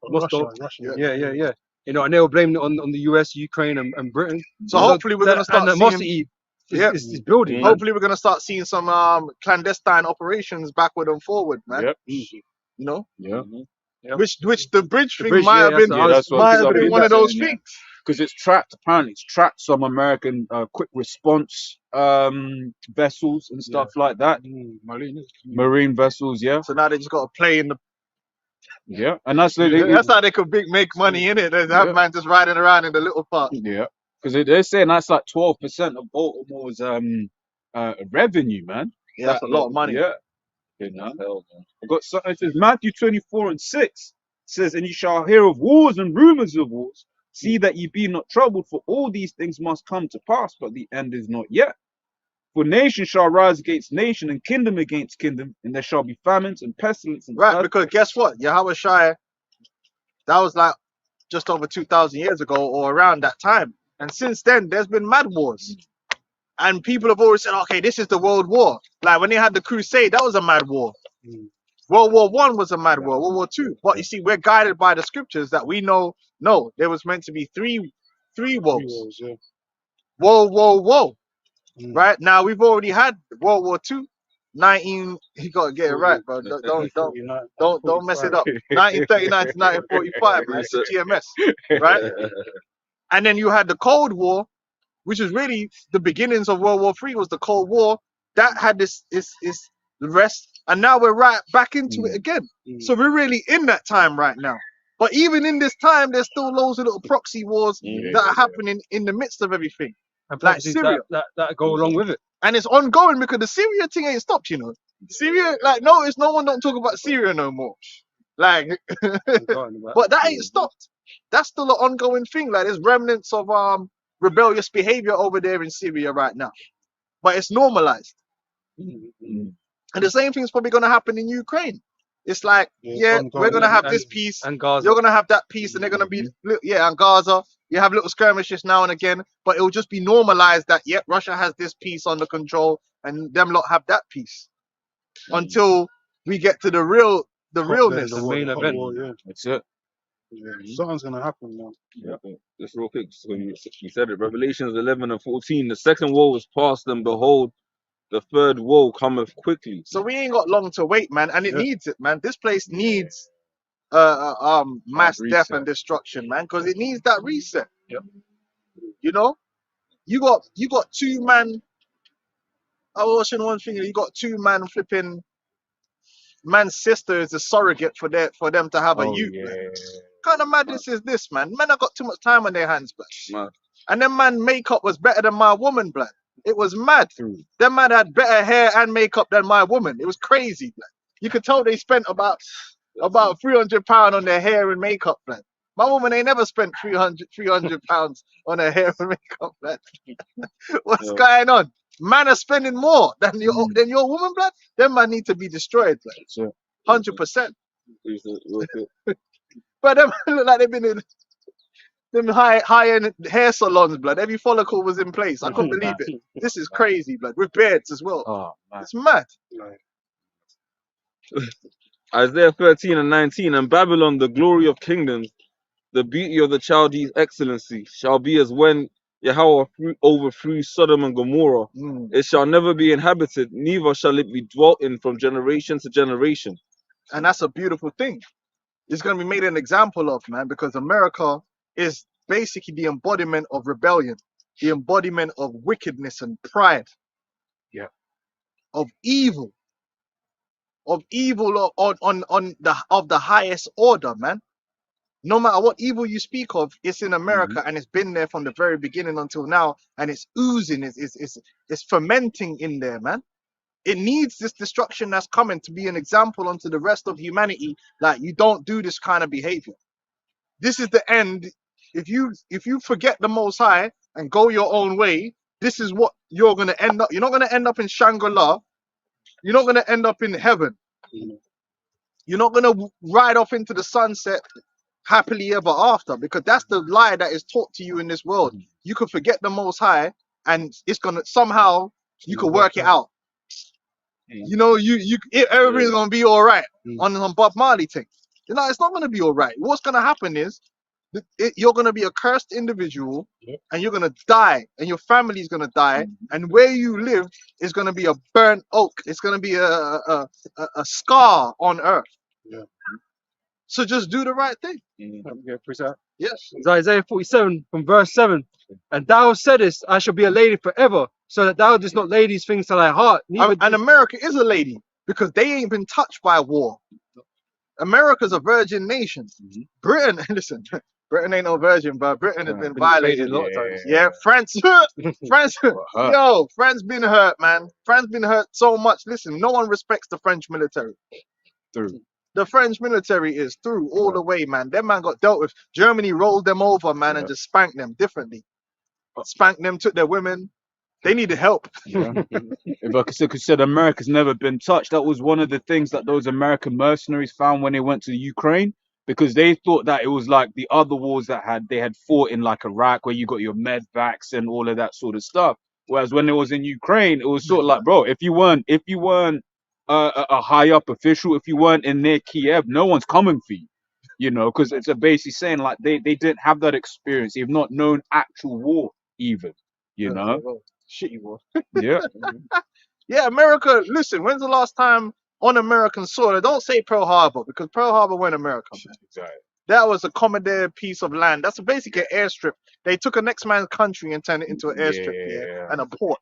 F: Moscow.
A: Russia.
F: Yeah. You know, and they were blaming it on the US, Ukraine, and Britain.
E: So hopefully we're gonna start
F: and
E: seeing.
F: animosity
E: Yeah.
F: is building. man.
E: Hopefully we're gonna start seeing some clandestine operations backward and forward, man.
B: Yep.
E: You know,
B: Yeah.
E: which the bridge
F: The
E: thing
F: bridge,
E: might
F: yeah,
E: have
F: that's
E: been
F: what I was-
B: that's what
E: might have
B: some
E: been
B: people
E: one of
B: are
E: those
B: saying, yeah.
E: things.
B: Because it's tracked, apparently it's tracked some American quick response vessels and stuff like that. Marine vessels, yeah.
E: So now they just got to play in the.
B: Yeah. And that's
E: That's how they could make money in it. They have
B: Yeah.
E: man just riding around in the little part.
B: yeah. Because they're saying that's like 12% of Baltimore's revenue, man.
E: Yeah, that's a lot of money.
B: Yeah. You know? I've got something. It says Matthew 24:6 says, "And you shall hear of wars and rumors of wars. See that ye be not troubled, for all these things must come to pass, but the end is not yet. For nation shall rise against nation, and kingdom against kingdom, and there shall be famines and pestilence and
E: Right, because guess what? Yahweh Shai, that was like just over 2,000 years ago or around that time. And since then, there's been mad wars. And people have always said, okay, this is the world war. Like when they had the crusade, that was a mad war. World War I was a mad war, World War II. But you see, we're guided by the scriptures that we know, no, there was meant to be three wars. Whoa. Right? Now we've already had World War II. 19, you gotta get it right, bro. Don't mess it up. 1939 to 1945, man. It's GMS, right? And then you had the Cold War, which is really the beginnings of World War III. Was the Cold War that had this is the rest, and now we're right back into it again. So we're really in that time right now. But even in this time, there's still loads of little proxy wars that are happening in the midst of everything,
F: And
E: like
F: prophecies
E: Syria.
F: that go along with it.
E: And it's ongoing because the Syria thing ain't stopped, you know. Syria, like, notice no one don't talk about Syria no more. Like, but that ain't stopped. That's still an ongoing thing. Like, there's remnants of rebellious behavior over there in Syria right now, but it's normalized. And the same thing's probably gonna happen in Ukraine. It's like, we're gonna have this piece,
F: And Gaza.
E: you're gonna have that piece, and they're gonna be, and Gaza. You have little skirmishes now and again, but it will just be normalized that Russia has this piece under control, and them lot have that piece until we get to the realness.
F: the main event.
B: That's it.
A: Something's gonna happen now.
D: Yeah, just real quick. So you said it. Revelations 11 and 14. The second woe is past, and behold, the third woe cometh quickly.
E: So we ain't got long to wait, man, and it needs it, man. This place needs mass death and destruction, man, because it needs that reset.
B: Yep.
E: You know, you got two man. I was watching one thing. You got two man flipping. Man's sister is a surrogate for them to have a youth. Man. What kind of madness is this, man? Men have got too much time on their hands, blood. And then man makeup was better than my woman, blood. It was mad. Them man had better hair and makeup than my woman. It was crazy, blood. You could tell they spent about £300 on their hair and makeup, blood. My woman ain't never spent 300 pounds on her hair and makeup, blood. What's going on? Man are spending more than your woman, blood. Them man need to be destroyed, blood. 100%. But them look like they've been in them high-end hair salons, blood. Every follicle was in place. I couldn't believe it. This is crazy, blood. With beards as well.
B: Oh, man.
E: It's mad.
D: Isaiah 13 and 19. And Babylon, the glory of kingdoms, the beauty of the Chaldees' excellency, shall be as when Yahweh overthrew Sodom and Gomorrah. It shall never be inhabited, neither shall it be dwelt in from generation to generation.
E: And that's a beautiful thing. It's going to be made an example of, man, because America is basically the embodiment of rebellion, the embodiment of wickedness and pride, of evil on the highest order, man. No matter what evil you speak of, it's in America, and it's been there from the very beginning until now, and it's oozing, it's fermenting in there, man. It needs this destruction that's coming to be an example unto the rest of humanity. Like, you don't do this kind of behavior. This is the end. If you forget the Most High and go your own way, this is what you're gonna end up. You're not gonna end up in Shangri-La. You're not gonna end up in heaven. You're not gonna ride off into the sunset happily ever after, because that's the lie that is taught to you in this world. You could forget the Most High, and it's gonna somehow you could work it out. You know, everything's gonna be all right on some Bob Marley thing. You know, it's not gonna be all right. What's gonna happen is you're gonna be a cursed individual, and you're gonna die, and your family's gonna die, and where you live is gonna be a burnt oak. It's gonna be a scar on earth.
A: Yeah.
E: So just do the right thing.
F: Yeah, appreciate that.
E: Yes.
F: It's Isaiah 47 from verse 7. And thou saidest, I shall be a lady forever, so that thou didst not lay these things to thy heart. Neither
E: And America is a lady because they ain't been touched by war. America's a virgin nation. Britain, listen, Britain ain't no virgin, but Britain has been violated.
F: a lot of times.
E: Yeah, France, France, yo, France been hurt, man. France been hurt so much. Listen, no one respects the French military. The French military is through all the way, man. Them man got dealt with. Germany rolled them over, man, and just spanked them differently. Spanked them, took their women. They needed help.
B: Like I said, America's never been touched. That was one of the things that those American mercenaries found when they went to Ukraine, because they thought that it was like the other wars that they had fought in, like Iraq, where you got your medvacs and all of that sort of stuff. Whereas when it was in Ukraine, it was sort of like, bro, if you weren't a high up official, if you weren't in near Kiev, no one's coming for you. You know, because it's basically saying like they didn't have that experience. They've not known actual war even. You know.
E: Shitty war.
B: Yeah.
E: Yeah, America, listen, when's the last time on American soil? Don't say Pearl Harbor, because Pearl Harbor went America.
B: Exactly.
E: That was a commandeer piece of land. That's basically an airstrip. They took a next man's country and turned it into an airstrip, and a port.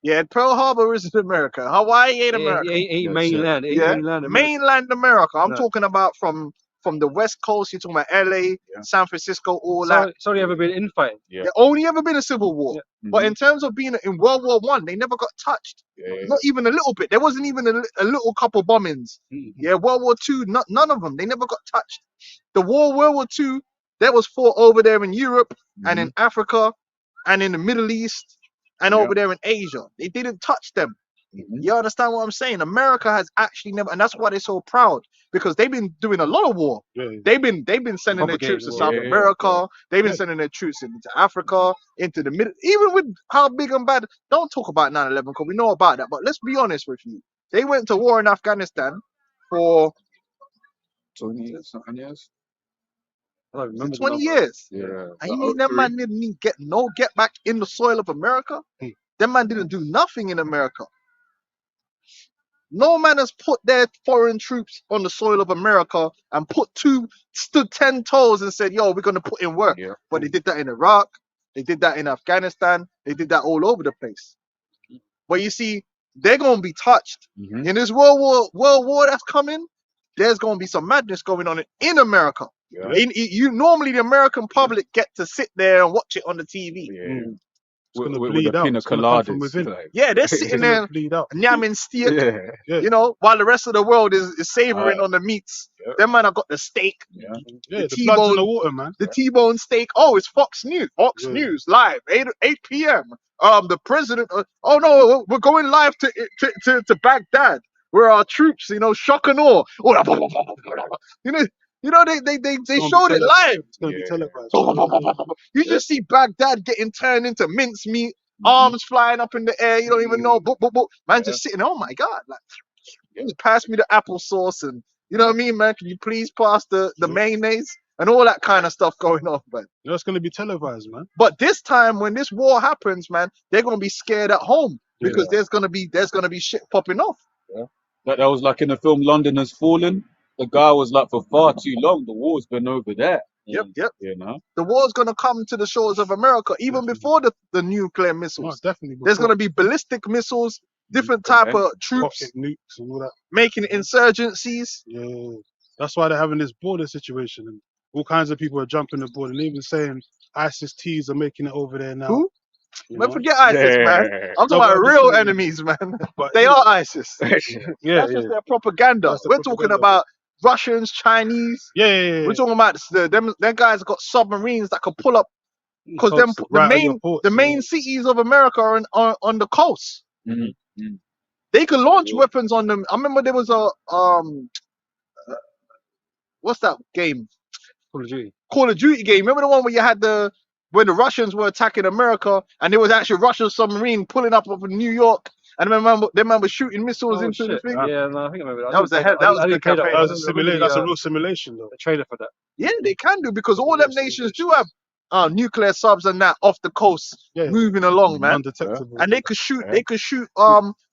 E: Yeah, Pearl Harbor is in America. Hawaii ain't America.
F: Ain't mainland. Ain't
E: Yeah,
F: mainland.
E: mainland America. I'm
F: No.
E: talking about from the West Coast. You're talking about LA, San Francisco, all that.
F: It's only ever been infighting.
B: Yeah.
E: There only ever been a civil war.
F: Yeah.
E: But in terms of being in World War One, they never got touched. Not even a little bit. There wasn't even a little couple bombings. Yeah, World War Two, none of them. They never got touched. The World War Two, that was fought over there in Europe and in Africa and in the Middle East and over there in Asia. They didn't touch them. You understand what I'm saying? America has actually never, and that's why they're so proud, because they've been doing a lot of war. They've been sending their troops to South America. They've been sending their troops into Africa, into the middle. Even with how big and bad, don't talk about 9/11 because we know about that. But let's be honest with you. They went to war in Afghanistan for
B: 20 years, something years.
F: I don't remember
E: 20 years.
B: Yeah.
E: And you mean that man didn't get back in the soil of America? That man didn't do nothing in America. No man has put their foreign troops on the soil of America and stood 10 toes and said, yo, we're going to put in work.
B: Yeah.
E: But they did that in Iraq. They did that in Afghanistan. They did that all over the place. But you see, they're going to be touched. In this world war that's coming, there's going to be some madness going on in America.
B: Yeah.
E: Normally the American public get to sit there and watch it on the TV.
A: It's gonna
B: With
A: bleed
B: the
A: out.
B: pina
A: It's gonna come from
B: coladas,
A: within.
B: like.
E: Yeah, they're sitting there
A: Bleed out.
E: yamming steak,
B: Yeah.
E: you know, while the rest of the world is savoring on the meats.
B: Yeah.
E: Them man have got the steak,
A: Yeah,
E: the
A: the blood's in the
E: T-bone,
A: water, man.
E: the T-bone steak. Oh, it's Fox News. Fox
A: Yeah.
E: News live 8 p.m. The president. Oh no, we're going live to Baghdad, where our troops, you know, shock and awe. You know, they showed it live.
A: It's gonna be televised.
E: You just see Baghdad getting turned into mincemeat, arms flying up in the air. You don't even know. Man, just sitting. Oh my God! Like, just pass me the applesauce, and you know what I mean, man. Can you please pass the mayonnaise and all that kind of stuff going on, man?
A: You know, it's gonna be televised, man.
E: But this time, when this war happens, man, they're gonna be scared at home because there's gonna be shit popping off.
B: That was like in the film London Has Fallen. The guy was like, for far too long, the war's been over there.
E: Yep.
B: You know?
E: The war's gonna come to the shores of America even before the nuclear missiles.
A: No, definitely.
E: There's gonna be ballistic missiles, different type of troops
A: rocket nukes and all that.
E: making insurgencies.
A: Yeah, that's why they're having this border situation, and all kinds of people are jumping the border. And even saying ISIS T's are making it over there now.
E: Who?
A: you
E: Man,
A: know?
E: forget ISIS, man. I'm talking
A: No, but
E: about
A: I'm
E: real
A: just saying-
E: enemies, man.
A: But
E: They are ISIS.
A: yeah,
E: That's
A: yeah,
E: just their propaganda.
A: That's the
E: We're talking
A: propaganda.
E: about Russians, Chinese.
A: yeah.
E: We're talking about them guys got submarines that could pull up, because
A: Coast right on your ports,
E: the
A: yeah.
E: main cities of America are on the coast.
B: Mhm.
E: They could launch weapons on them. I remember there was a what's that game?
F: Call of Duty.
E: Call of Duty game. Remember the one where you had when the Russians were attacking America and there was actually a Russian submarine pulling up over New York, and they remember shooting missiles
F: Oh,
E: into the
F: shit.
E: thing.
F: Yeah, no, I think I remember that.
E: That was a hell. That was a good campaign.
A: That was a simulation. That's a real simulation, though.
F: The trailer for that.
E: Yeah, they can do, because all them nations do have nuclear subs and that off the coast
A: Yeah,
E: moving along, man.
A: undetectable.
E: And they could shoot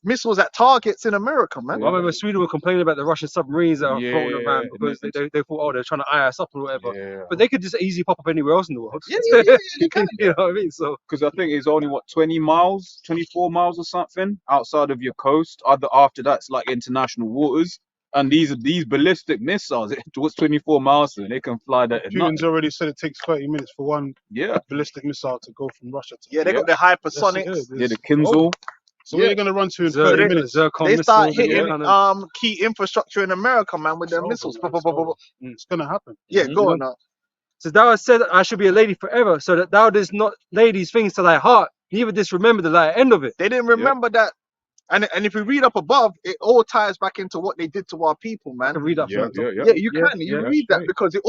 E: missiles at targets in America, man.
F: I remember Sweden were complaining about the Russian submarines that are floating around because they thought, oh, they're trying to eye us up or whatever.
B: Yeah.
F: But they could just easily pop up anywhere else in the world.
E: Yeah, they can.
F: You know what I mean? So
B: Because I think it's only what 20 miles, 24 miles or something outside of your coast. After that's like international waters. And these ballistic missiles, what's 24 miles, and they can fly that.
A: Putin's already said it takes 30 minutes for one
B: Yeah,
A: ballistic missile to go from Russia to.
E: Yeah, they got the hypersonics.
B: yeah, the Kinzhal.
A: So where are you going to run to in 30 minutes?
F: Zircon
E: They start
F: missiles and
E: hitting
F: all kind of-
E: key infrastructure in America, man, with their missiles.
A: It's going to happen.
E: Yeah, go on now.
F: So thou hast said I should be a lady forever, so that thou didst not lay these things to thy heart, neither didst remember the latter end of it.
E: They didn't remember that. And if we read up above, it all ties back into what they did to our people,
F: I
E: man.
F: can read up.
B: Yeah,
F: further.
B: yeah,
E: Yeah, you
F: Yeah,
E: can. You
F: yeah,
E: read that because they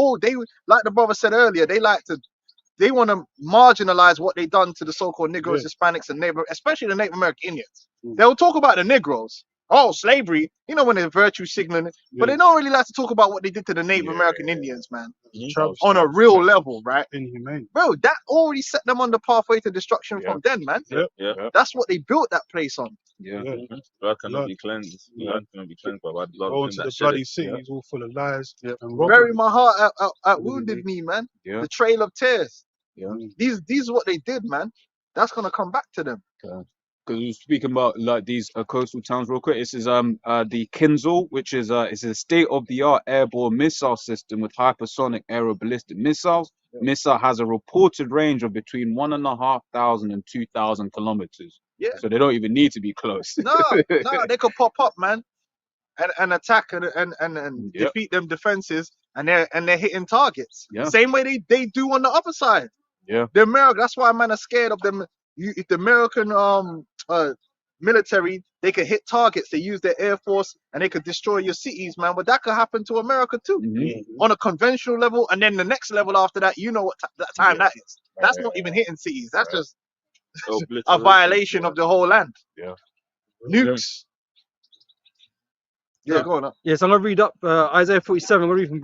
E: like the brother said earlier, they want to marginalize what they done to the so-called Negroes, Hispanics, and especially the Native American Indians. They'll talk about the Negroes. Oh, slavery, when they're virtue signaling, but they don't really like to talk about what they did to the Native American Indians, man, on a real level, right?
A: Inhumane.
E: Bro, that already set them on the pathway to destruction from then, man.
D: Yeah.
E: That's what they built that place on.
B: yeah.
D: Blood cannot
A: Blood.
D: be cleansed.
A: Yeah.
D: Blood cannot be cleansed by the blood.
A: Go
D: of
A: into
D: him
A: the
D: that shed
A: bloody
D: it.
A: cities all full of lies
F: Yeah.
A: and
E: Bury
A: robbery.
E: my heart at Wounded Knee, man.
B: Yeah.
E: The Trail of Tears.
B: Yeah.
E: These are what they did, man. That's gonna come back to them.
B: Because we were speaking about like these coastal towns real quick. This is the Kinzhal, which is it's a state-of-the-art airborne missile system with hypersonic aeroballistic missiles. Missile has a reported range of between 1,500 and 2,000 kilometers.
E: Yeah.
B: So they don't even need to be close.
E: No, they could pop up, man, and attack and
B: Yep.
E: defeat them defenses, and they're hitting targets.
B: Yeah.
E: Same way they do on the other side.
B: Yeah.
E: The American, that's why man are scared of them. If the American military, they could hit targets. They use their air force and they could destroy your cities, man. But that could happen to America too,
B: Mhm.
E: on a conventional level, and then the next level after that, you know what that time that is. That's not even hitting cities. That's just a
D: Obliteration.
E: violation of the whole land.
B: Yeah.
E: Nukes. Yeah,
F: Yeah.
E: go on.
F: Yes, I'm gonna read up Isaiah 47. I'm gonna read from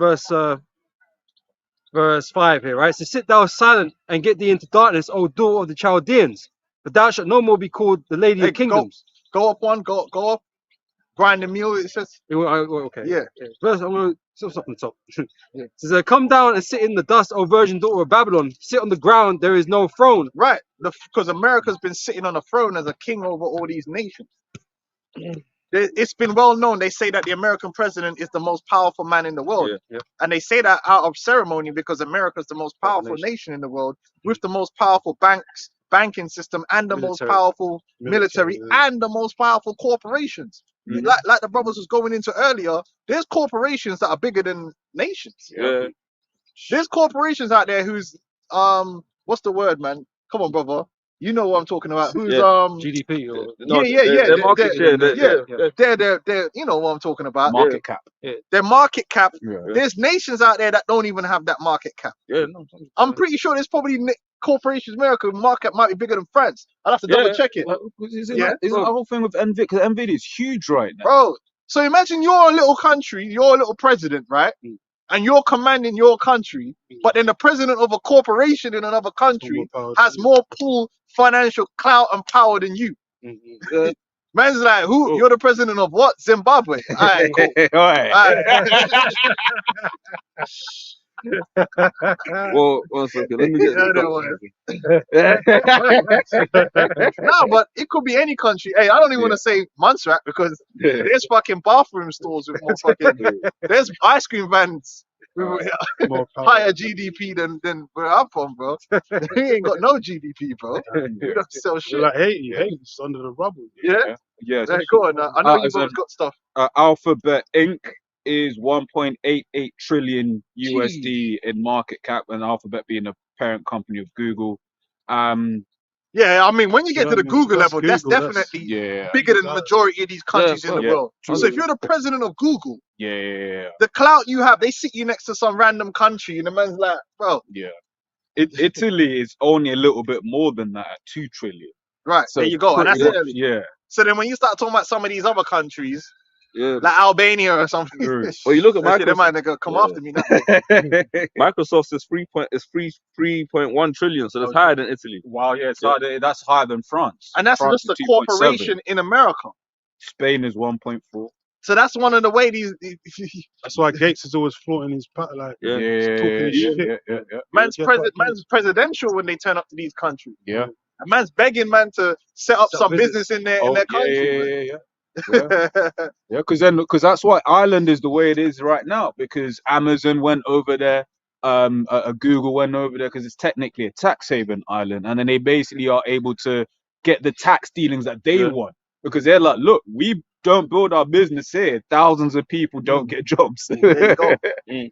F: verse 5 here, right? So sit thou silent and get thee into darkness, O daughter of the Chaldeans, but thou shalt no more be called the lady
E: Hey,
F: of kingdoms.
E: Go up one, go up. Grind the mule, it says.
F: Okay.
E: Yeah.
F: Verse, I'm gonna stop on the top. It says, come down and sit in the dust, O virgin daughter of Babylon. Sit on the ground, there is no throne.
E: Right. Because America's been sitting on a throne as a king over all these nations. It's been well known. They say that the American president is the most powerful man in the world.
F: Yeah.
E: And they say that out of ceremony because America's the most powerful nation in the world with the most powerful banking system and the most
F: Military.
E: powerful military
A: yeah.
E: and the most powerful corporations.
B: Mhm.
E: Like the brothers was going into earlier, there's corporations that are bigger than nations.
D: Yeah.
E: There's corporations out there who's what's the word, man? Come on, brother. You know what I'm talking about. Who's
D: Yeah.
F: GDP or
D: Their market share.
E: they're you know what I'm talking about.
B: Market cap.
E: Their market cap.
B: Yeah.
E: There's nations out there that don't even have that market cap.
D: Yeah, no.
E: I'm pretty sure there's probably corporations America market might be bigger than France. I'll have to double check it.
B: Isn't
E: Yeah.
B: that the whole thing with Nvidia? Because Nvidia is huge right now.
E: Bro, so imagine you're a little country, you're a little president, right? And you're commanding your country, but then the president of a corporation in another country has more pull, financial clout and power than you. Man's like, who?
D: Oh.
E: You're the president of what? Zimbabwe. All right, cool.
D: Well, one second. Let me get
E: Yeah,
D: this
E: that
D: up.
E: No, but it could be any country. Hey, I don't even want to say Montserrat because there's fucking bathroom stores with more fucking. There's ice cream vans with
A: More power.
E: higher GDP than where I'm from, bro. We ain't got no GDP, bro. We don't sell shit.
A: You're like, hey, it's under the rubble.
E: Yeah,
B: Yeah.
E: hey, go on. I know you
B: as
E: both
B: a-
E: got stuff.
B: Alphabet Inc. is 1.88 trillion USD in market cap, and Alphabet being a parent company of Google.
E: Yeah, I mean, when you
A: You
E: get
A: know
E: to
A: what
E: the
A: I mean? So
E: Google
A: that's
E: level, that's
A: Google. That's
E: definitely
B: Yeah.
E: bigger than the majority of these countries in the
D: fuck.
B: Yeah.
E: world.
B: True.
E: So if you're the president of Google,
B: Yeah.
E: the clout you have, they sit you next to some random country, and the man's like, bro,
B: Yeah. Italy is only a little bit more than that at 2 trillion.
E: right,
B: So
E: there you go. And that's
B: pretty much,
E: Italy.
B: yeah.
E: So then when you start talking about some of these other countries,
D: Yeah.
E: like Albania or something,
B: True.
D: Well, you look at
E: okay, they might
D: Microsoft.
E: nigga come
D: Yeah.
E: after me now.
D: Microsoft is 3.1 trillion, so that's
B: Okay.
D: higher than Italy.
B: Wow, yeah, it's
D: Yeah.
B: higher, that's higher than France.
E: And that's
B: France
E: just a
B: is 2.7.
E: corporation in America.
B: Spain is 1.4.
E: So that's one of the way these
A: that's why Gates is always flaunting his like
D: Yeah.
A: talking his shit.
B: Yeah.
E: man's
A: Yeah, but-
E: presidential when they turn up to these countries.
B: Yeah.
E: A man's begging man to set up
F: Set
E: some
F: up
E: business in their
B: Oh,
E: country.
B: yeah.
E: man.
B: Yeah, because that's why Ireland is the way it is right now. Because Amazon went over there, Google went over there because it's technically a tax haven island, and then they basically are able to get the tax dealings that they
D: Yeah.
B: want because they're like, look, we don't build our business here. Thousands of people don't get jobs.
E: There you go.
D: Mm.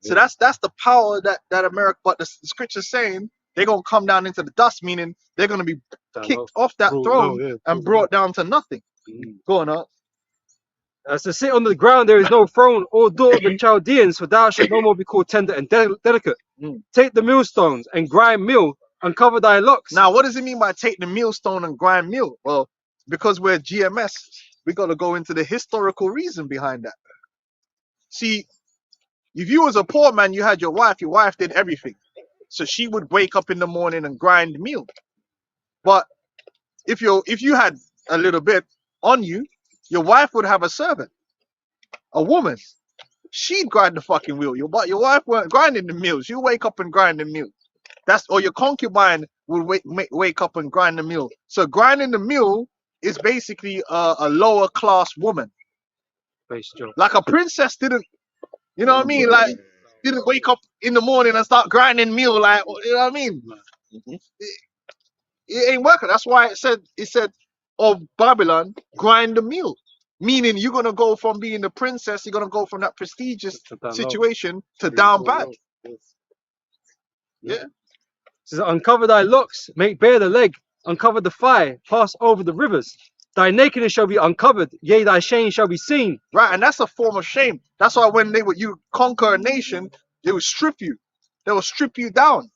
E: So that's the power that America. But the scripture's saying they're gonna come down into the dust, meaning they're gonna be kicked off that
A: Bro,
E: throne
A: no, yeah,
E: and brought down to nothing. Go on, up.
F: So sit on the ground, there is no throne or door of the Chaldeans, for thou shalt no more be called tender and delicate.
E: Mm.
F: Take the millstones and grind meal, uncover thy locks.
E: Now, what does it mean by take the millstone and grind meal? Well, because we're GMS, we got to go into the historical reason behind that. See, if you was a poor man, you had your wife did everything. So she would wake up in the morning and grind meal. But if you had a little bit on you, your wife would have a servant, a woman. She'd grind the fucking wheel. Your wife weren't grinding the meal. She'll wake up and grind the meal. Or your concubine will wake up and grind the meal. So grinding the meal is basically a lower class woman.
F: Face job.
E: Like a princess didn't, you know what I mean? Like didn't wake up in the morning and start grinding meal. Like, you know what I mean? It ain't working. That's why it said of Babylon, grind the meal. Meaning you're gonna go from being the princess, you're gonna go from that prestigious
F: To down low.
E: situation to down bad. Yeah.
F: Says, uncover thy locks, make bare the leg, uncover the thigh, pass over the rivers. Thy nakedness shall be uncovered, yea, thy shame shall be seen.
E: Right, and that's a form of shame. That's why when you conquer a nation, they will strip you. They will strip you down.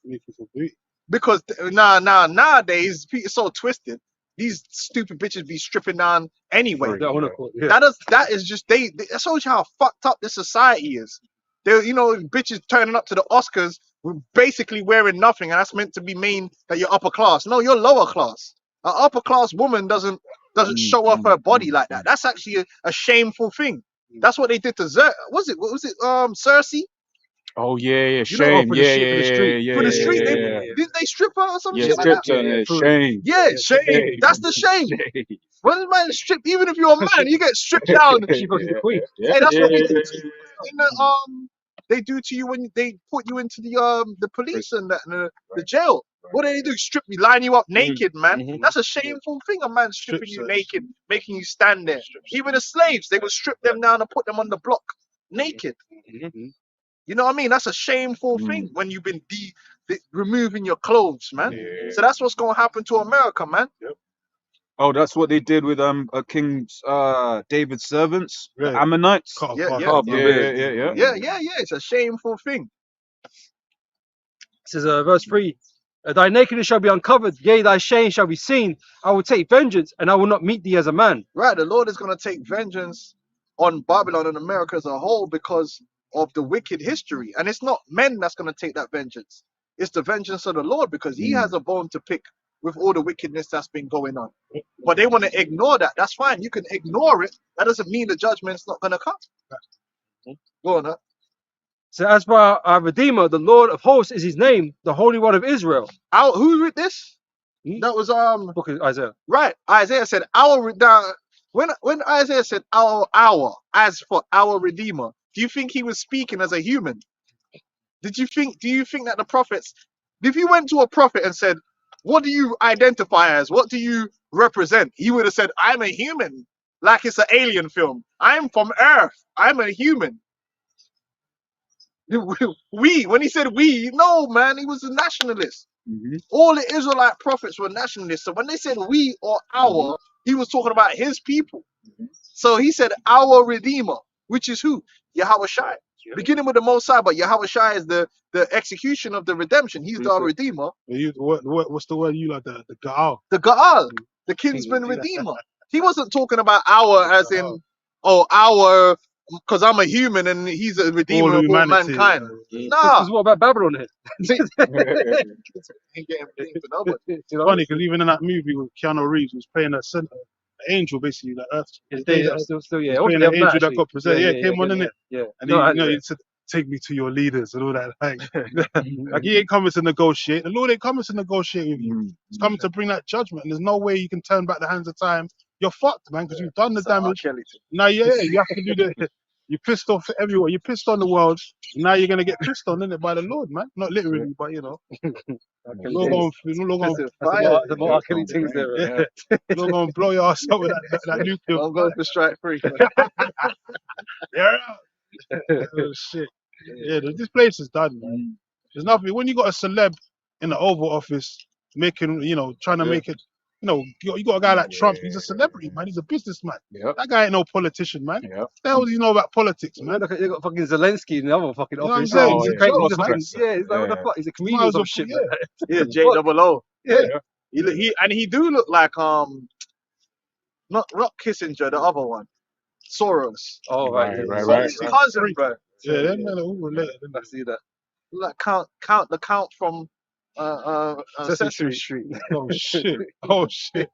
E: Because nowadays it's so twisted. These stupid bitches be stripping down anyway.
F: Yeah.
E: That is just that shows you how fucked up this society is. They, bitches turning up to the Oscars basically wearing nothing, and that's meant to be mean that you're upper class. No, you're lower class. An upper class woman doesn't show off her body like that. That's actually a shameful thing. That's what they did to what was it Cersei?
B: Oh yeah,
F: You know,
B: shame.
F: for the street-
B: Yeah.
E: For the street,
B: yeah.
E: didn't they strip her or something?
B: Yeah,
E: Shit like that?
B: stripped her. Shame.
E: Yeah, shame.
B: Shame.
E: That's the shame. When a man strip, even if you're a man, you get stripped down.
F: She fucking the queen.
E: Hey, that's what they do to you in the they do to you when they put you into the police and the jail. What do they do? Strip you, line you up naked, man.
D: Mhm.
E: That's a shameful thing. A man stripping you
A: search.
E: naked, making you stand there. Even the slaves, they would strip them down and put them on the block naked.
D: Mhm.
E: You know what I mean? That's a shameful thing when you've been removing your clothes, man.
B: Yeah.
E: So that's what's gonna happen to America, man.
B: Oh, that's what they did with King David's servants, the
A: Yeah.
B: Ammonites.
A: Cut off
E: Yeah,
A: part
E: yeah.
A: of
B: Yeah,
A: it.
B: yeah.
E: Yeah. It's a shameful thing.
F: Says verse 3. Thy nakedness shall be uncovered, yea, thy shame shall be seen. I will take vengeance, and I will not meet thee as a man.
E: Right, the Lord is going to take vengeance on Babylon and America as a whole because of the wicked history. And it's not men that's going to take that vengeance. It's the vengeance of the Lord because he has a bone to pick with all the wickedness that's been going on. But they want to ignore that. That's fine. You can ignore it. That doesn't mean the judgment's not going to come. Go on, huh?
F: So as for our Redeemer, the Lord of hosts is his name, the Holy One of Israel.
E: Who read this? That was
F: Book of Isaiah.
E: right. Isaiah said when Isaiah said our as for our Redeemer, do you think he was speaking as a human? Do you think that the prophets, if you went to a prophet and said, what do you identify as? What do you represent? He would have said, I'm a human, like it's an alien film. I'm from Earth. I'm a human. When he said we, no, man, he was a nationalist. All the Israelite prophets were nationalists. So when they said we or our, he was talking about his people. So he said our Redeemer, which is who? Yahweh Shai. Beginning with the Most High, but Yahweh Shai is the execution of the redemption. He's the Redeemer.
A: What's the word you like? The Gaal.
E: The Gaal, the kinsman Redeemer. He wasn't talking about our as in, oh, our, because I'm a human and he's a Redeemer
A: All
E: of all
A: humanity.
E: mankind.
F: This
E: Nah.
F: is what about Babylon here?
E: See, ain't getting blamed for nobody.
A: It's funny because even in that movie with Keanu Reeves, he was playing an angel, basically, the earth.
F: Still, yeah.
A: He's
F: I watched
A: playing
F: the
A: an
F: other night,
A: angel that
F: actually.
A: got presented. Yeah, came on,
F: yeah,
A: innit?
F: Yeah.
A: And
F: No,
A: he said, take me to your leaders and all that. Like he ain't coming to negotiate. The Lord ain't coming to negotiate with you. He's coming to bring that judgment. And there's no way you can turn back the hands of time. You're fucked, man, because you've done the damage. Now, you have to do the. You pissed off everyone. You pissed on the world. Now you're gonna get pissed on, innit, by the Lord, man. Not literally, but you know. Lord
F: the more R. Kelly things there.
A: yeah. Lord gonna blow your ass up with that nuclear.
E: I'm going for strike free.
A: Yeah. Oh, shit. Yeah, this place is done, man. There's nothing. When you got a celeb in the Oval Office making, trying to make it, you got a guy like Trump. He's a celebrity, man. He's a businessman. That guy ain't no politician, man. What the hell do you know about politics, man?
F: Look, they got fucking Zelensky in the other fucking
A: You know what I'm
F: office.
A: saying?
F: He's
A: He's a
F: crazy.
A: joke,
F: He's a
A: man.
F: fucking, he's like, what the fuck? He's a comedian
A: Might
F: or
A: as well
F: some shit,
A: put-
F: man.
E: Yeah, J00.
F: Yeah.
E: He do look like not Kissinger, the other one, Soros.
F: Oh, right.
E: His cousin, bro.
A: Yeah, them men are all related.
F: I see that.
E: Like count from Sesame Street.
A: Oh shit! Oh shit!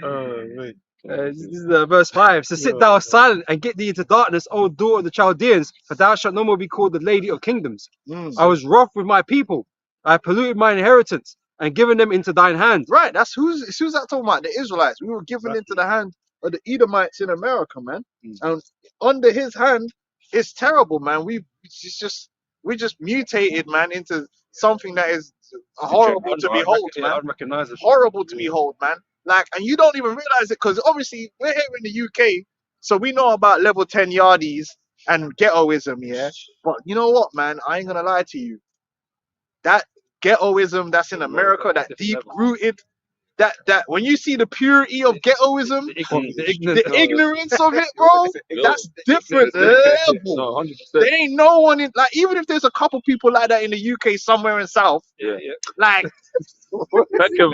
A: Wait.
F: This is verse 5. So sit thou silent and get thee into darkness, O daughter of the Chaldeans, for thou shalt no more be called the lady of kingdoms. I was wroth with my people. I polluted my inheritance and given them into thine hand.
E: Right, that's who's that talking about? The Israelites. We were given into the hand of the Edomites in America, man. And under his hand, it's terrible, man. We just mutated, man, into something that is horrible to behold, man.
F: Unrecognizable.
E: Horrible to behold, man. Like, and you don't even realize it because obviously we're here in the UK, so we know about level 10 yardies and ghettoism, yeah. But you know what, man? I ain't gonna lie to you. That ghettoism that's in America, that deep rooted, that when you see the purity of ghettoism, the ignorance of it, bro, that's different level.
D: No, 100%.
E: There ain't no one in, like, even if there's a couple people like that in the UK somewhere in South, like,
D: Beckham,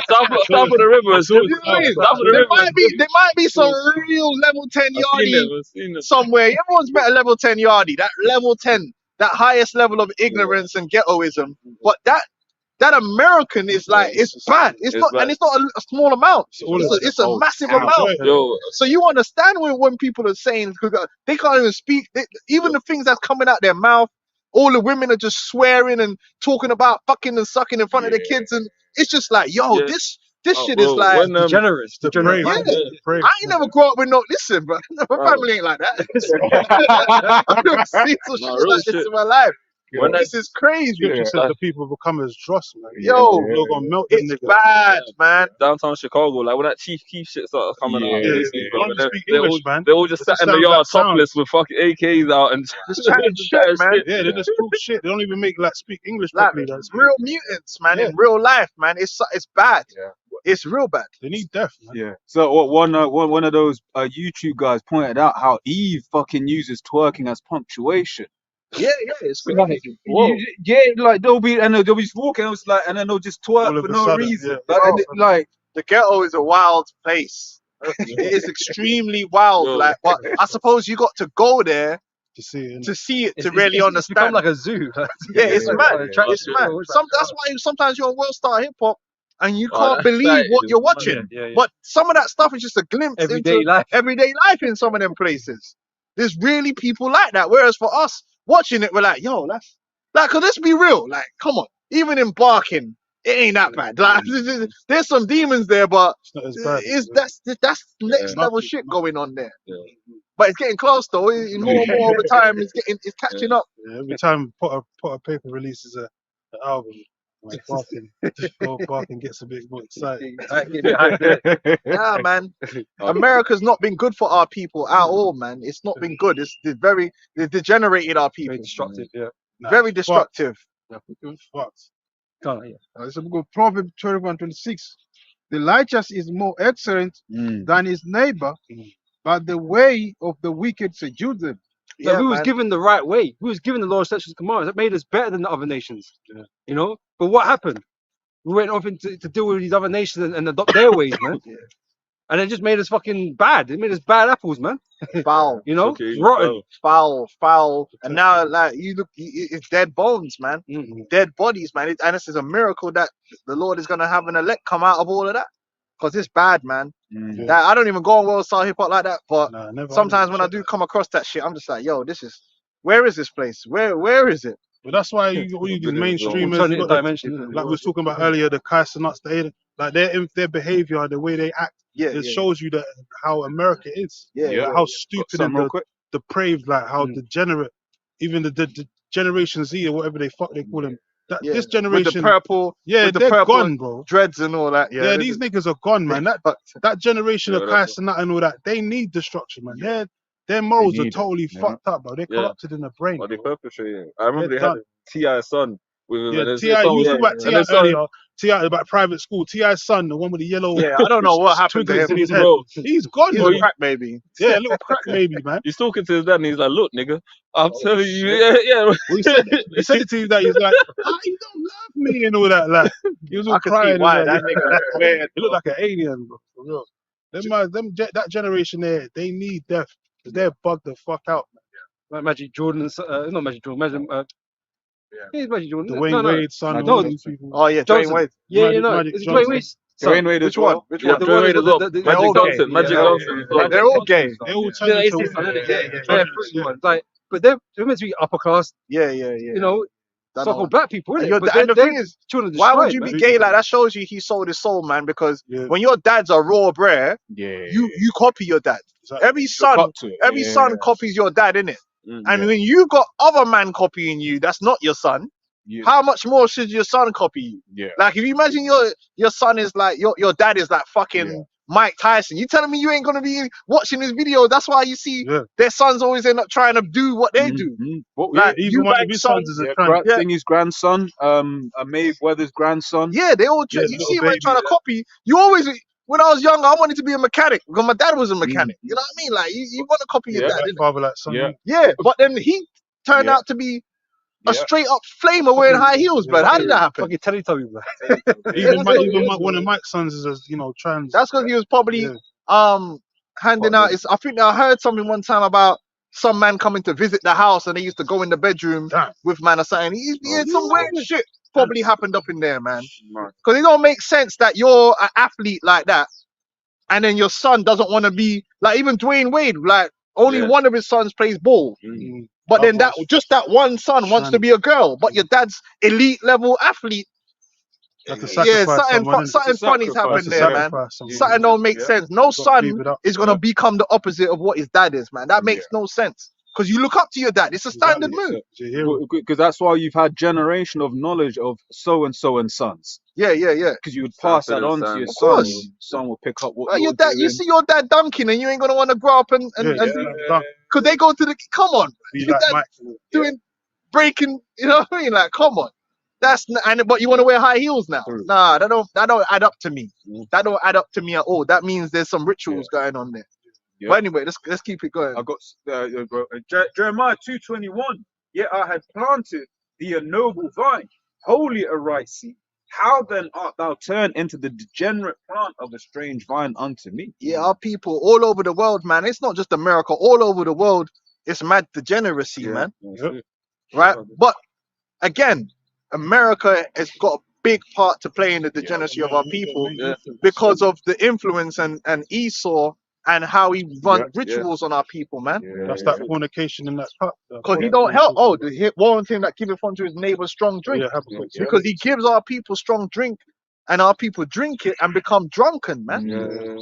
D: south of the river. South of the river.
E: there might be some real level 10 yardie somewhere. Everyone's met a level 10 yardie, that level 10, that highest level of ignorance and ghettoism. But that American is like, it's bad. It's not,
D: bad.
E: and it's not a small amount. It's a massive amount.
D: Yo,
E: So you understand when people are saying, because they can't even speak, even the things that's coming out their mouth, all the women are just swearing and talking about fucking and sucking in front of their kids, and it's just like, yo, this shit is like,
D: when,
F: Degenerates.
A: Yeah.
E: I ain't never grew up with listen, bro. My family ain't like that. I've never seen some shit
D: real
E: like this
D: shit.
E: in my life.
D: When
E: This is crazy.
A: You just said the people become as dross, man.
E: Yo,
A: You're gonna melt them
E: It's
A: niggas.
E: bad, man.
D: downtown Chicago, like when that Chief Keef shit started coming out,
A: They
D: basically, bro,
A: don't speak
D: they're all-
A: English, man.
D: they all just
A: It
D: sat in the
A: sounds
D: yard
A: like sound.
D: topless with fucking AKs out and
E: Just chatting shit, man.
A: Yeah, they just talk shit. They don't even speak English
E: Like
A: properly. Like,
E: real mutants, man,
A: Yeah.
E: in real life, man. It's bad.
B: Yeah.
E: It's real bad.
A: they need death, man.
B: Yeah. So one of those YouTube guys pointed out how Eve fucking uses twerking as punctuation.
E: Yeah, it's crazy.
B: Yeah, like they'll be just walking, it's like, and then they'll just
A: All
B: twerk
A: of
B: for
A: a
B: no
A: sudden,
B: reason.
A: yeah.
B: Like, and like
E: The ghetto is a wild place. It is extremely wild.
D: Yo.
E: Like, but I suppose you got to go there
A: To see it.
E: to see it, to
F: It's
E: really
F: become
E: understand.
F: like a zoo.
E: Yeah, it's
F: Like,
E: mad.
F: attraction.
E: It's mad. That's why sometimes you're on World Star Hip Hop and you
D: Oh,
E: can't
D: that's
E: believe
D: right.
E: what you're watching.
F: Yeah.
E: But some of that stuff is just a glimpse
F: Everyday
E: into
F: life.
E: everyday life in some of them places. There's really people like that. Whereas for us watching it, we're like, yo, that's like, cause let's be real. Like, come on. Even in Barking, it ain't that bad. Like, there's some demons there, but
A: It's not as bad.
E: that's next
A: Yeah.
E: level shit going on there.
D: Yeah.
E: But it's getting close though. More and more over time, it's catching up.
A: Yeah, every time Potter Paper releases an album, like Barking gets a bit more excited.
E: Yeah, man. America's not been good for our people at all, man. It's not been good. They degenerated our people.
F: Very destructive. Yeah.
A: Nah,
E: Very
A: fuck.
E: destructive.
A: Fucked.
C: It's a book of Proverbs 12:26. The righteous is more excellent than his neighbor, but the way of the wicked seduce them.
F: Like,
E: Yeah,
F: we was
E: man.
F: given the right way. We was given the Lord's statutes and commandments. That made us better than the other nations.
A: Yeah.
F: You know? But what happened? We went off into to deal with these other nations and adopt their ways, man.
E: Yeah.
F: And it just made us fucking bad. It made us bad apples, man.
E: Foul,
F: You know?
D: Okay,
F: Rotten.
E: foul. And now, like, you look, it's dead bones, man.
F: Mhm.
E: Dead bodies, man. And this is a miracle that the Lord is gonna have an elect come out of all of that, because it's bad, man.
A: Yeah.
E: That I don't even go on World Star Hip Hop like that, but
A: Nah, never.
E: sometimes when I do come across that shit, I'm just like, yo, this is, where is this place? Where is it?
A: But that's why you all these mainstreamers,
F: Alternative
A: look, like
F: dimension.
A: we was talking about earlier, the Kaiser like their behavior, the way they act,
E: Yeah,
A: it
E: yeah,
A: shows you that how America is,
E: yeah,
B: Yeah.
A: like how stupid and
B: Something real quick.
A: depraved, like how degenerate, even the Generation Z or whatever they call them. That
E: yeah.
A: this
E: With
A: generation,
E: the purple,
A: yeah,
E: with the
A: they're
E: purple
A: gone, bro.
E: dreads and all that.
A: Yeah, these niggas are gone, man. That generation
D: Yeah,
A: of
D: that's
A: Kaiser Nut and all that, they need destruction, man. Their morals are
B: need it,
A: totally
B: yeah.
A: fucked up, bro. They're
D: Yeah.
A: corrupted in the brain.
D: Or they
A: bro.
D: perpetrating. I remember
A: They're
D: they had
A: done.
D: T.I.'s son with him.
A: Yeah,
D: and his
A: T.I.
D: son
A: You
D: was-
A: talk about
D: and
A: T.I.
D: his son-
A: earlier. T.I. about private school. T.I.'s son, the one with the yellow
E: Yeah, I don't know what happened to
A: twinkles in
E: him.
A: his head.
D: Bro,
A: He's gone,
E: He's
A: bro.
E: a crack baby.
A: Yeah, a little crack baby, man.
D: he's talking to his dad and he's like, look, nigga, I'm
A: Oh,
D: telling you, yeah.
A: Well, he said it to you that he's like, you don't love me and all that. Like, he was all
E: I can
A: crying.
E: see
A: and
E: why
A: all
E: that nigga weird.
A: He looked like an alien, bro. For real. That generation there, they need death because they're bugged the fuck out.
F: Like Magic Jordan, not Magic Jordan, he's Magic Jordan.
A: Dwayne
F: no, no.
A: Wade's son,
F: No,
A: all these people.
E: Oh yeah, Dwayne
F: Johnson.
E: Wade.
F: Yeah,
A: Magic-
F: you know,
A: Magic
F: it's
A: Johnson.
F: Dwayne Wade's
B: Dwayne Wade
E: Which
B: as well.
E: one? Which
F: Yeah,
E: one?
F: the
D: Dwayne
F: one
D: Wade
F: with
D: as well.
F: the-
D: Magic
E: all
D: Johnson.
E: gay.
D: Magic
F: Yeah,
D: Johnson.
F: yeah,
D: as well.
E: They're all gay.
A: They all
F: Yeah,
A: turned
F: it's
A: into
F: his son, innit?
E: Yeah,
F: They're fruity ones. Like, but they're meant to be upper class,
E: Yeah.
F: you know,
E: That
F: so-called
E: don't-
F: black people,
E: And,
F: innit?
E: you're-
F: But
E: and the
F: they're
E: thing is,
F: children
E: why would
F: destroyed,
E: you
F: man.
E: be gay like that? Shows you he sold his soul, man. Because
A: Yeah.
E: when your dad's a raw brer,
B: Yeah.
E: you copy your dad.
A: Exactly.
E: Every son,
B: Up to it.
E: every
B: Yeah.
E: son copies your dad, innit?
D: Mm,
E: And when you got other man copying you, that's not your son.
B: Yeah.
E: How much more should your son copy you?
B: Yeah.
E: Like, if you imagine your son is like your dad is like fucking
B: Yeah.
E: Mike Tyson. You telling me you ain't gonna be watching his videos? That's why you see
A: Yeah.
E: their sons always end up trying to do what they do.
B: Mhm. What,
E: Like,
A: Even
E: you
A: one
E: like
A: of his
E: son-
A: sons is a
B: yeah,
A: trans.
E: Yeah.
B: Thingy's grandson, Mayweather's grandson.
E: Yeah, they all.
A: Yeah,
E: You
A: little
E: see, when
A: baby,
E: trying to copy, you always. When I was younger, I wanted to be a mechanic because my dad was a
A: Mm.
E: mechanic. You know what I mean? Like, you want to copy your
B: Yeah.
E: dad.
A: Like
E: innit?
A: father, like son.
B: Yeah.
E: Yeah, but then he turned
B: Yeah.
E: out to be a
B: Yeah.
E: straight up flamer wearing high heels, blood. How did that happen?
F: Fucking Teletubby, man.
A: Even one of Mike's sons is trans.
E: That's because he was probably
A: Yeah.
E: handing out. I think I heard something one time about some man coming to visit the house and they used to go in the bedroom
A: Damn.
E: with man or something. He had some weird shit probably happened up in there, man.
D: man.
E: Because it don't make sense that you're an athlete like that, and then your son doesn't want to be like even Dwayne Wade. Like only
D: Yeah.
E: one of his sons plays ball,
A: Mm.
E: but then that
A: Others-
E: just that one son wants to be a girl. But your dad's elite level athlete.
A: That's a
E: Yeah,
A: sacrifice.
E: something
A: someone, innit?
E: something
B: It's a
E: funny's
B: sacrifice,
E: happened
A: It's a
E: there, man.
A: sacrifice, someone.
E: Something don't make
B: Yeah.
E: sense. No
A: Gotta
E: son
A: keep it up.
E: is gonna become the opposite of what his dad is, man. That makes no sense. Because you look up to your dad. It's a standard
A: Exactly.
E: move.
A: It's a hero.
B: Because that's why you've had generation of knowledge of so and sons.
E: Yeah.
B: Because you would pass that on to your
E: Of
B: son.
E: course.
B: Your son will pick up what
E: Like
B: you're
E: your dad, you
B: doing.
E: see your dad dunking, and you ain't gonna want to grow up and
A: Dunk,
E: could they go to the? Come on,
A: be
E: your
A: like
E: dad
A: Mike.
E: doing breaking. You know what I mean? Like, come on. But you want to wear high heels now?
B: True.
E: Nah, that don't add up to me.
B: Mm.
E: That don't add up to me at all. That means there's some rituals going on there.
B: Yeah.
E: But anyway, let's keep it going.
B: I got Jeremiah 2:21. Yet I had planted thee a noble vine, wholly a right seed. How then art thou turned into the degenerate plant of a strange vine unto me?
E: Yeah, our people all over the world, man. It's not just America. All over the world, it's mad degeneracy,
B: Yeah.
E: man.
A: Yep.
E: Right? But again, America has got a big part to play in the degeneracy of our people because of the influence and Esau and how he run
B: Yeah,
E: rituals on our people, man.
A: That's that fornication in that cup.
E: Because he don't help. Oh, the hit one thing that giveth unto his neighbor strong drink.
A: Yeah, have a quick
E: Because he gives our people strong drink, and our people drink it and become drunken, man.
D: Yeah.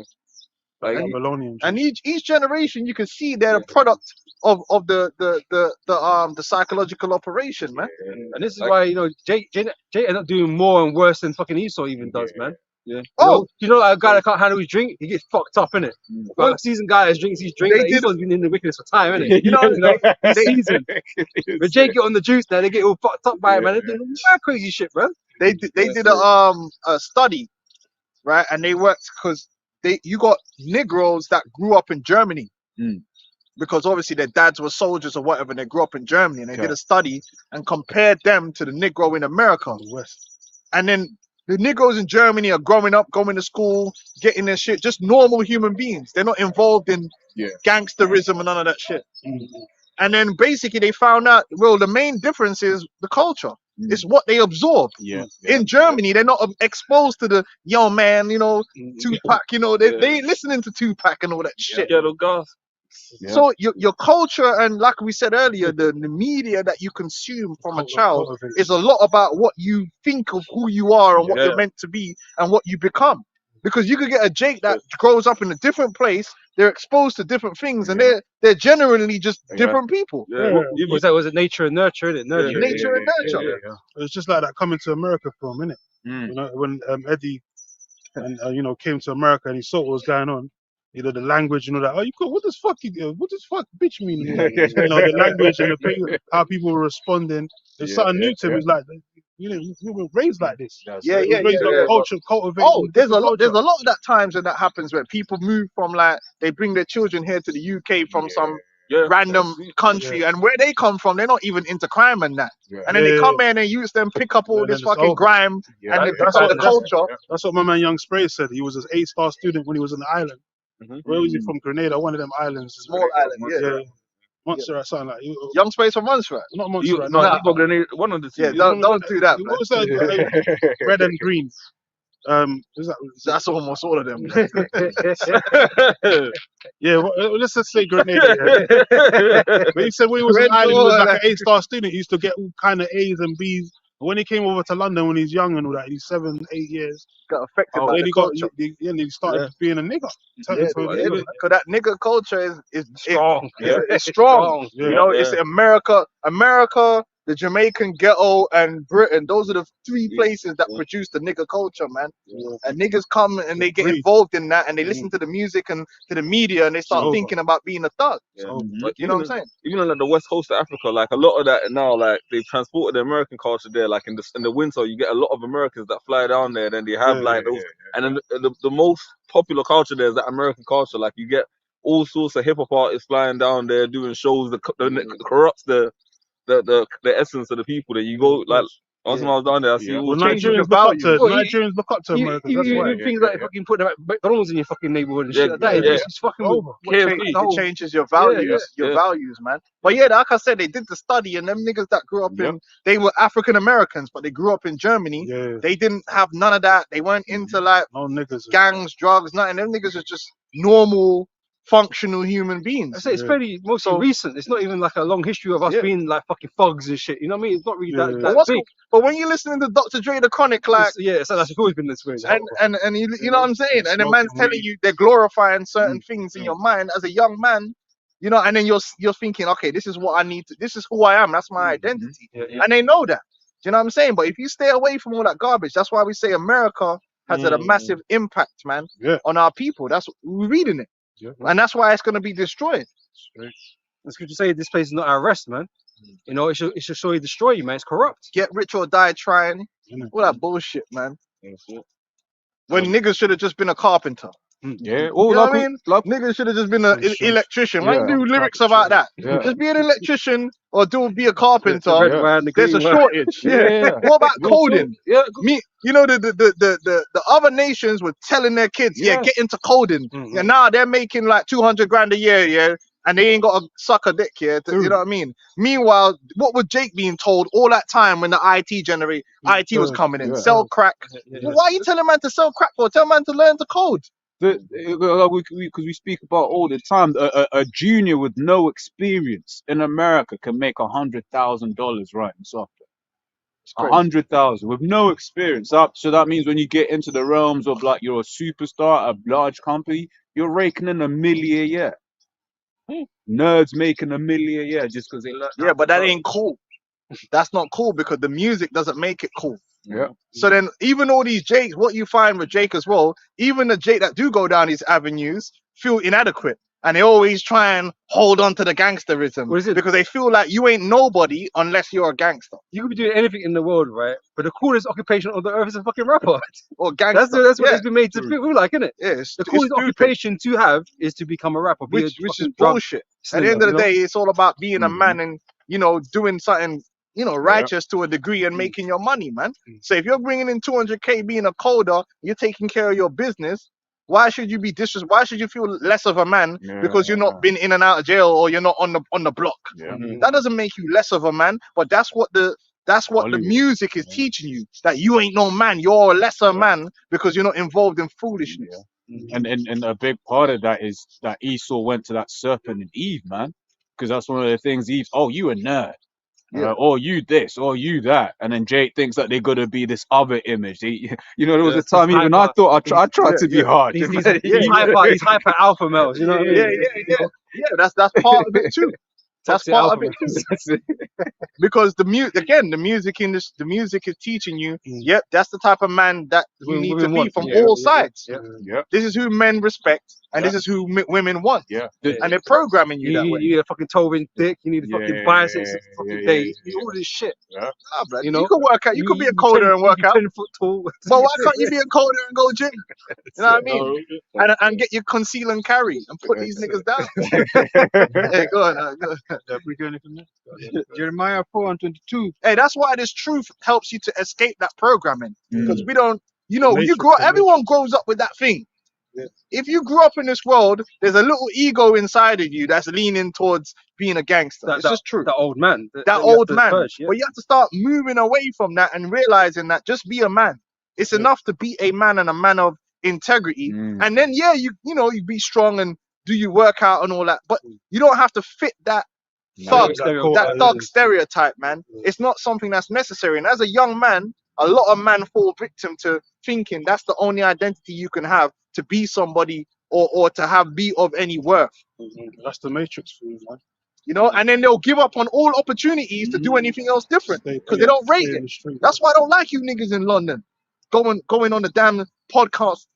D: Like,
A: Babylonian.
E: And each generation, you can see they're a product of the psychological operation, man.
F: And this is why, you know, Jay ended up doing more and worse than fucking Esau even does, man.
D: Yeah.
E: Oh,
F: You know, a guy that can't handle his drink, he gets fucked up, innit? But a seasoned guy that drinks his drink,
E: They
F: like,
E: did-
F: Esau's been in the wickedness for time, innit?
E: You know,
F: He's seasoned. When Jay get on the juice now, they get all fucked up by it, man. They're doing mad crazy shit, man.
E: they did a study, right? And they worked because you got Negroes that grew up in Germany.
B: Mm.
E: Because obviously their dads were soldiers or whatever, and they grew up in Germany, and they
B: Okay.
E: did a study and compared them to the Negro in America.
A: The West.
E: And then the Negroes in Germany are growing up, going to school, getting their shit, just normal human beings. They're not involved in
B: Yeah.
E: gangsterism and none of that shit.
A: Mhm.
E: And then basically they found out, well, the main difference is the culture.
B: Mm.
E: It's what they absorb.
B: Yeah.
E: In Germany, they're not exposed to the yo man, you know, Tupac, you know, they ain't listening to Tupac and all that shit.
D: Ghetto gospel.
B: Yeah.
E: So your culture, and like we said earlier, the media that you consume from a child
A: Cultivate.
E: is a lot about what you think of who you are and what
D: Yeah.
E: you're meant to be and what you become. Because you could get a Jake that grows up in a different place, they're exposed to different things, and they're generally just
B: Yeah.
E: different people.
D: Yeah.
F: Was it nature and nurture? Isn't it? Nurture.
E: Nature and nurture.
B: Yeah.
A: It's just like that coming to America film, innit?
B: Mm.
A: You know, when Eddie and you know, came to America and he saw what was going on. You know, the language, you know, that, oh, you cool, what does fuck bitch mean? You know, the language and how people were responding. It's
B: Yeah,
A: something new to him.
B: yeah.
A: It's like, you know, we were raised like this.
B: That's
E: Yeah,
B: it.
E: yeah,
A: We were raised
E: yeah.
A: up culture, cultivating.
E: Oh, there's a lot.
A: different
E: There's a lot of that times when that happens where people move from like they bring their children here to the UK from some
D: Yeah.
E: random country, and where they come from, they're not even into crime and that.
B: Yeah.
E: And then they
A: Yeah,
E: come here and they use them, pick up all
A: And then
E: this
A: it's
E: fucking
A: over.
E: grime,
B: Yeah.
E: and they pick
A: That's
E: up
A: what-
E: the
A: that's-
E: culture.
A: That's what my man Young Spray said. He was an A-star student when he was on the island.
D: Mhm.
A: Where was he from? Grenada, one of them islands.
E: Small island, yeah.
A: Yeah. Montserrat, something like
E: Young Space from Montserrat.
A: not
D: You,
A: Montserrat.
D: no,
E: Nah.
D: you got grenade. One of the two.
E: Yeah, don't do that, man.
A: What was that? Red and green. Is that?
E: That's almost all of them.
A: Yeah, let's just say Grenada. Yeah. But he said when he was
E: Red
A: in Ireland, he was
E: Bull,
A: like an A-star student. He used to get all kind of A's and B's. But when he came over to London when he's young and all that, he's 7, 8 years.
E: Got affected
B: Oh,
E: by
A: Then
E: the
A: he got,
E: culture.
A: he started being a nigga.
E: Yeah,
A: Yeah,
E: because that nigga culture is
F: Strong.
E: it's strong.
A: Yeah.
E: You know, it's America, the Jamaican ghetto, and Britain. Those are the three places that produce the nigga culture, man. And niggas come and they get
A: Agreed.
E: involved in that, and they listen to the music and to the media, and they start
A: over.
E: thinking about being a thug.
D: Yeah.
A: So,
D: Like,
E: You know what I'm
D: even
E: saying?
D: Even in like the west coast of Africa, like a lot of that now, like they've transported the American culture there. Like in the winter, you get a lot of Americans that fly down there, and then they have like those. And then the most popular culture there is that American culture. Like you get all sorts of hip hop artists flying down there doing shows that corrupts the essence of the people. That you go like. Last time I was down there, I see all
A: Well,
E: Changes your
A: Nigerians look up to
E: values.
F: Well,
A: Nigerians look up to Americans. That's why.
F: Things like fucking putting McDonald's in your fucking neighborhood and
D: Yeah,
F: shit like that.
D: yeah.
F: It's fucking
A: Over.
D: KFC.
E: It changes your values,
D: yeah.
E: values, man. But yeah, like I said, they did the study, and them niggas that grew up in, they were African Americans, but they grew up in Germany.
A: Yeah,
E: They didn't have none of that. They weren't into like
A: no niggas.
E: gangs, drugs, nothing. Them niggas are just normal, functional human
F: I
E: beings.
F: say it's fairly mostly recent. It's not even like a long history of us being like fucking thugs and shit. You know what I mean? It's not really
A: Yeah.
F: that,
A: But
F: that
E: what's
F: big.
E: But when you're listening to Dr. Dre, the Chronic, like,
F: It's like it's always been this way.
E: and you know what I'm saying? And the man's
A: Smoking
E: telling
A: weed.
E: you they're glorifying certain things in your mind as a young man, you know, and then you're thinking, okay, this is what I need to, this is who I am, that's my identity. And they know that. Do you know what I'm saying? But if you stay away from all that garbage, that's why we say America has had a massive impact, man, on our people. That's we're reading it.
A: Yeah.
E: And that's why it's gonna be destroyed.
F: It's good to say this place is not our rest, man. You know, it should show you destroy you, man. It's corrupt.
E: Get rich or die trying.
A: Mm.
E: All that bullshit, man. When niggas should have just been a carpenter.
B: Yeah.
E: You
B: Well,
E: know
B: like,
E: what I mean?
B: like,
E: Niggas should have just been an electrician. Why
B: Yeah.
E: do lyrics about that?
B: Yeah.
E: Just be an electrician or be a carpenter.
F: The red
B: yeah.
F: wine, the
E: There's a
F: green wine.
E: shortage.
B: Yeah.
E: What about
B: Real
E: coding?
B: yeah.
E: Me, you know, the other nations were telling their kids,
B: Yeah.
E: get into coding.
F: Mhm.
E: And now they're making like 200 grand a year, yeah, and they ain't got to suck a dick, yeah. You know what I mean? Meanwhile, what was Jake being told all that time when the IT was coming in?
B: Yeah.
E: Sell crack. Well, why are you telling man to sell crack for? Tell man to learn to code.
B: Because we speak about all the time, a junior with no experience in America can make $100,000 writing software.
E: crazy.
B: 100,000 with no experience. So that means when you get into the realms of like you're a superstar, a large company, you're raking in $1 million a year. Nerds making $1 million a year just because they learn.
E: Yeah, but that ain't cool. That's not cool because the music doesn't make it cool.
B: Yeah.
E: So then, even all these Jakes, what you find with Jake as well, even the Jake that do go down these avenues feel inadequate and they always try and hold on to the gangsterism
F: What is it?
E: because they feel like you ain't nobody unless you're a gangster
F: You could be doing anything in the world, right? But the coolest occupation on the earth is a fucking rapper.
E: or gangster.
F: That's what
E: yeah.
F: it's been made to feel like, isn't it?
E: Yeah, it's,
F: The
E: it's
F: coolest
E: stupid,
F: occupation to have is to become a rapper, be
E: which
F: a
E: is
F: fucking drug
E: bullshit. At the
F: slinger,
E: end of
F: you
E: the
F: know?
E: day, it's all about being a
B: Mhm.
E: man and doing something righteous to a degree and
F: Mm.
E: making your money, man.
F: Mm.
E: So if you're bringing in 200K being a coder, you're taking care of your business. Why should you be Why should you feel less of a man because you're not been in and out of jail or you're not on the block?
B: Yeah.
F: Mhm.
E: That doesn't make you less of a man, but that's what the
B: Hollywood.
E: music is
B: Yeah.
E: teaching you, that you ain't no man, you're a lesser man because you're not involved in foolishness.
B: Yeah. And a big part of that is that Esau went to that serpent and Eve, man, because that's one of the things. Eve, oh, you a nerd.
E: Yeah.
B: Or you this, or you that, and then Jake thinks that they're gonna be this other image. There was
F: Yeah,
B: a time
F: he's
B: even I
F: hyper.
B: thought I tried
E: Yeah,
B: to be
E: yeah.
B: hard.
F: He's
E: Yeah,
F: hyper alpha males, you know what I mean?
E: yeah. That's part of it too. That's
F: Toxic
E: part
F: alpha
E: of it too.
B: That's it.
E: Because the music is teaching you. Yep, that's the type of man that you need to
F: Women
E: be
F: want.
E: from
F: Yeah,
E: all
F: yeah,
E: sides.
F: yeah.
B: Yeah,
E: This is who men respect, and
B: Yeah.
E: this is who women want,
B: yeah.
E: and they're programming you that
F: You
E: way.
F: need a fucking Tobin dick, you need a fucking biceps, fucking
B: yeah,
F: days, all this shit.
E: Nah, blood,
F: You
E: you
F: know,
E: could work out. You could be a coder and work out.
F: 10 foot tall.
E: But why can't you be a coder and go gym? You know what I mean? And get your conceal and carry and put these niggas down. Hey, go on. Go on.
C: Jeremiah 4:22.
E: Hey, that's why this truth helps you to escape that programming. Because
B: Mm.
E: we don't, you
A: Matrix,
E: grow.
A: the
E: Everyone grows up with that thing.
C: Yeah.
E: If you grew up in this world, there's a little ego inside of you that's leaning towards being a gangster. It's just true.
F: That old man.
E: That
F: you have
E: old
F: to
E: man.
F: purge, yeah.
E: But you have to start moving away from that and realizing that just be a man. It's enough to be a man and a man of integrity.
B: Mm.
E: And then you be strong and do your workout and all that. But you don't have to fit that thug, that thug stereotype, man. It's not something that's necessary. And as a young man, a lot of men fall victim to thinking that's the only identity you can have to be somebody or to be of any worth.
A: That's the Matrix for you, man.
E: And then they'll give up on all opportunities to do anything else different because they don't rate it. That's why I don't like you niggas in London going on the damn podcast,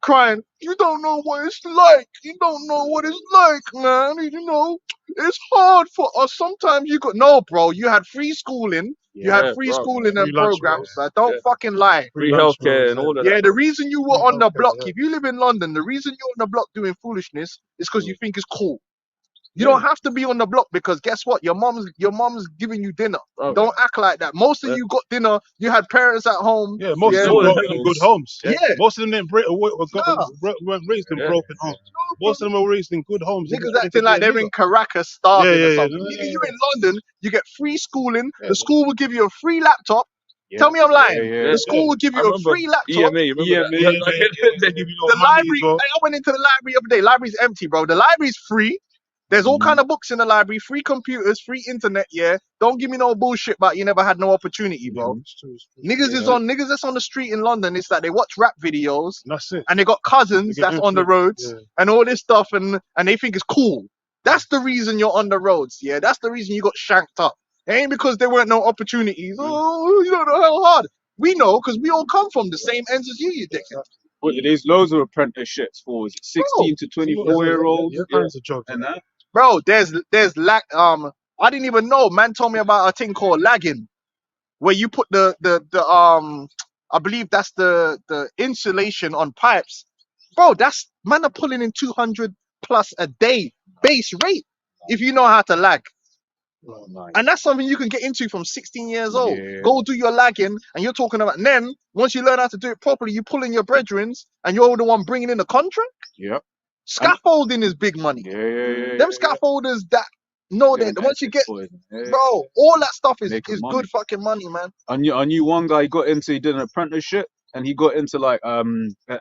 E: crying. You don't know what it's like. You don't know what it's like, man. It's hard for us. Sometimes no, bro. You had free schooling. You had free schooling and
A: Free lunch,
E: programs.
A: bro.
E: But don't fucking lie.
D: Free
A: lunch,
D: healthcare
A: bro.
D: and all of
E: Yeah,
D: that.
E: the reason you were on the
C: Okay,
E: block,
C: yeah.
E: if you live in London, the reason you're on the block doing foolishness is because you think it's cool. You don't have to be on the block because guess what? Your mom's giving you dinner.
B: Oh.
E: Don't act like that. Most of you got dinner. You had parents at home.
A: Yeah, most
E: Yeah.
A: of them grew up in good homes.
E: Yeah.
A: Most of them didn't weren't raised in
D: Yeah.
A: broken homes. Most of them were raised in good homes.
E: Niggas
A: They
E: acting like
A: wanted to
E: they're
A: be a
E: in Caracas starving
A: Yeah,
E: or
A: yeah,
E: something.
A: yeah.
E: Nigga, you in London, you get free schooling.
B: Yeah.
E: The school will give you a free laptop.
B: Yeah.
E: Tell me I'm lying.
B: Yeah.
E: The school will give
D: I
E: you a
D: remember
E: free laptop.
D: EMA, you remember
A: nigga.
D: that?
A: They give you
E: The
A: no money
E: library,
A: as well.
E: I went into the library the other day. Library's empty, bro. The library's free. There's all kind of books in the library, free computers, free internet. Yeah, don't give me no bullshit about you never had no opportunity, bro. Niggas that's on the street in London. It's like they watch rap videos
A: That's it.
E: and they got cousins
A: They get
E: that's on the roads
A: Yeah.
E: and all this stuff, and they think it's cool. That's the reason you're on the roads. Yeah, that's the reason you got shanked up. It ain't because there weren't no opportunities. Oh, you don't know how hard. We know because we all come from the same ends as you dickhead.
B: But there's loads of apprenticeships for 16 to 24-year-olds.
A: All kinds of jobs.
B: And that.
E: Bro, there's I didn't even know. Man told me about a thing called lagging, where you put the I believe that's the insulation on pipes. Bro, that's man are pulling in 200 plus a day base rate if you know how to lag.
B: Oh, nice.
E: And that's something you can get into from 16 years old.
B: Yeah.
E: Go do your lagging, and you're talking about. And then once you learn how to do it properly, you pull in your brethrens, and you're the one bringing in the contract.
B: Yep.
E: Scaffolding is big money.
B: Yeah.
E: Them scaffolders that know that once you get,
B: Yeah.
E: bro, all that stuff is
B: Making money.
E: good fucking money, man.
B: I knew one guy he did an apprenticeship and he got into like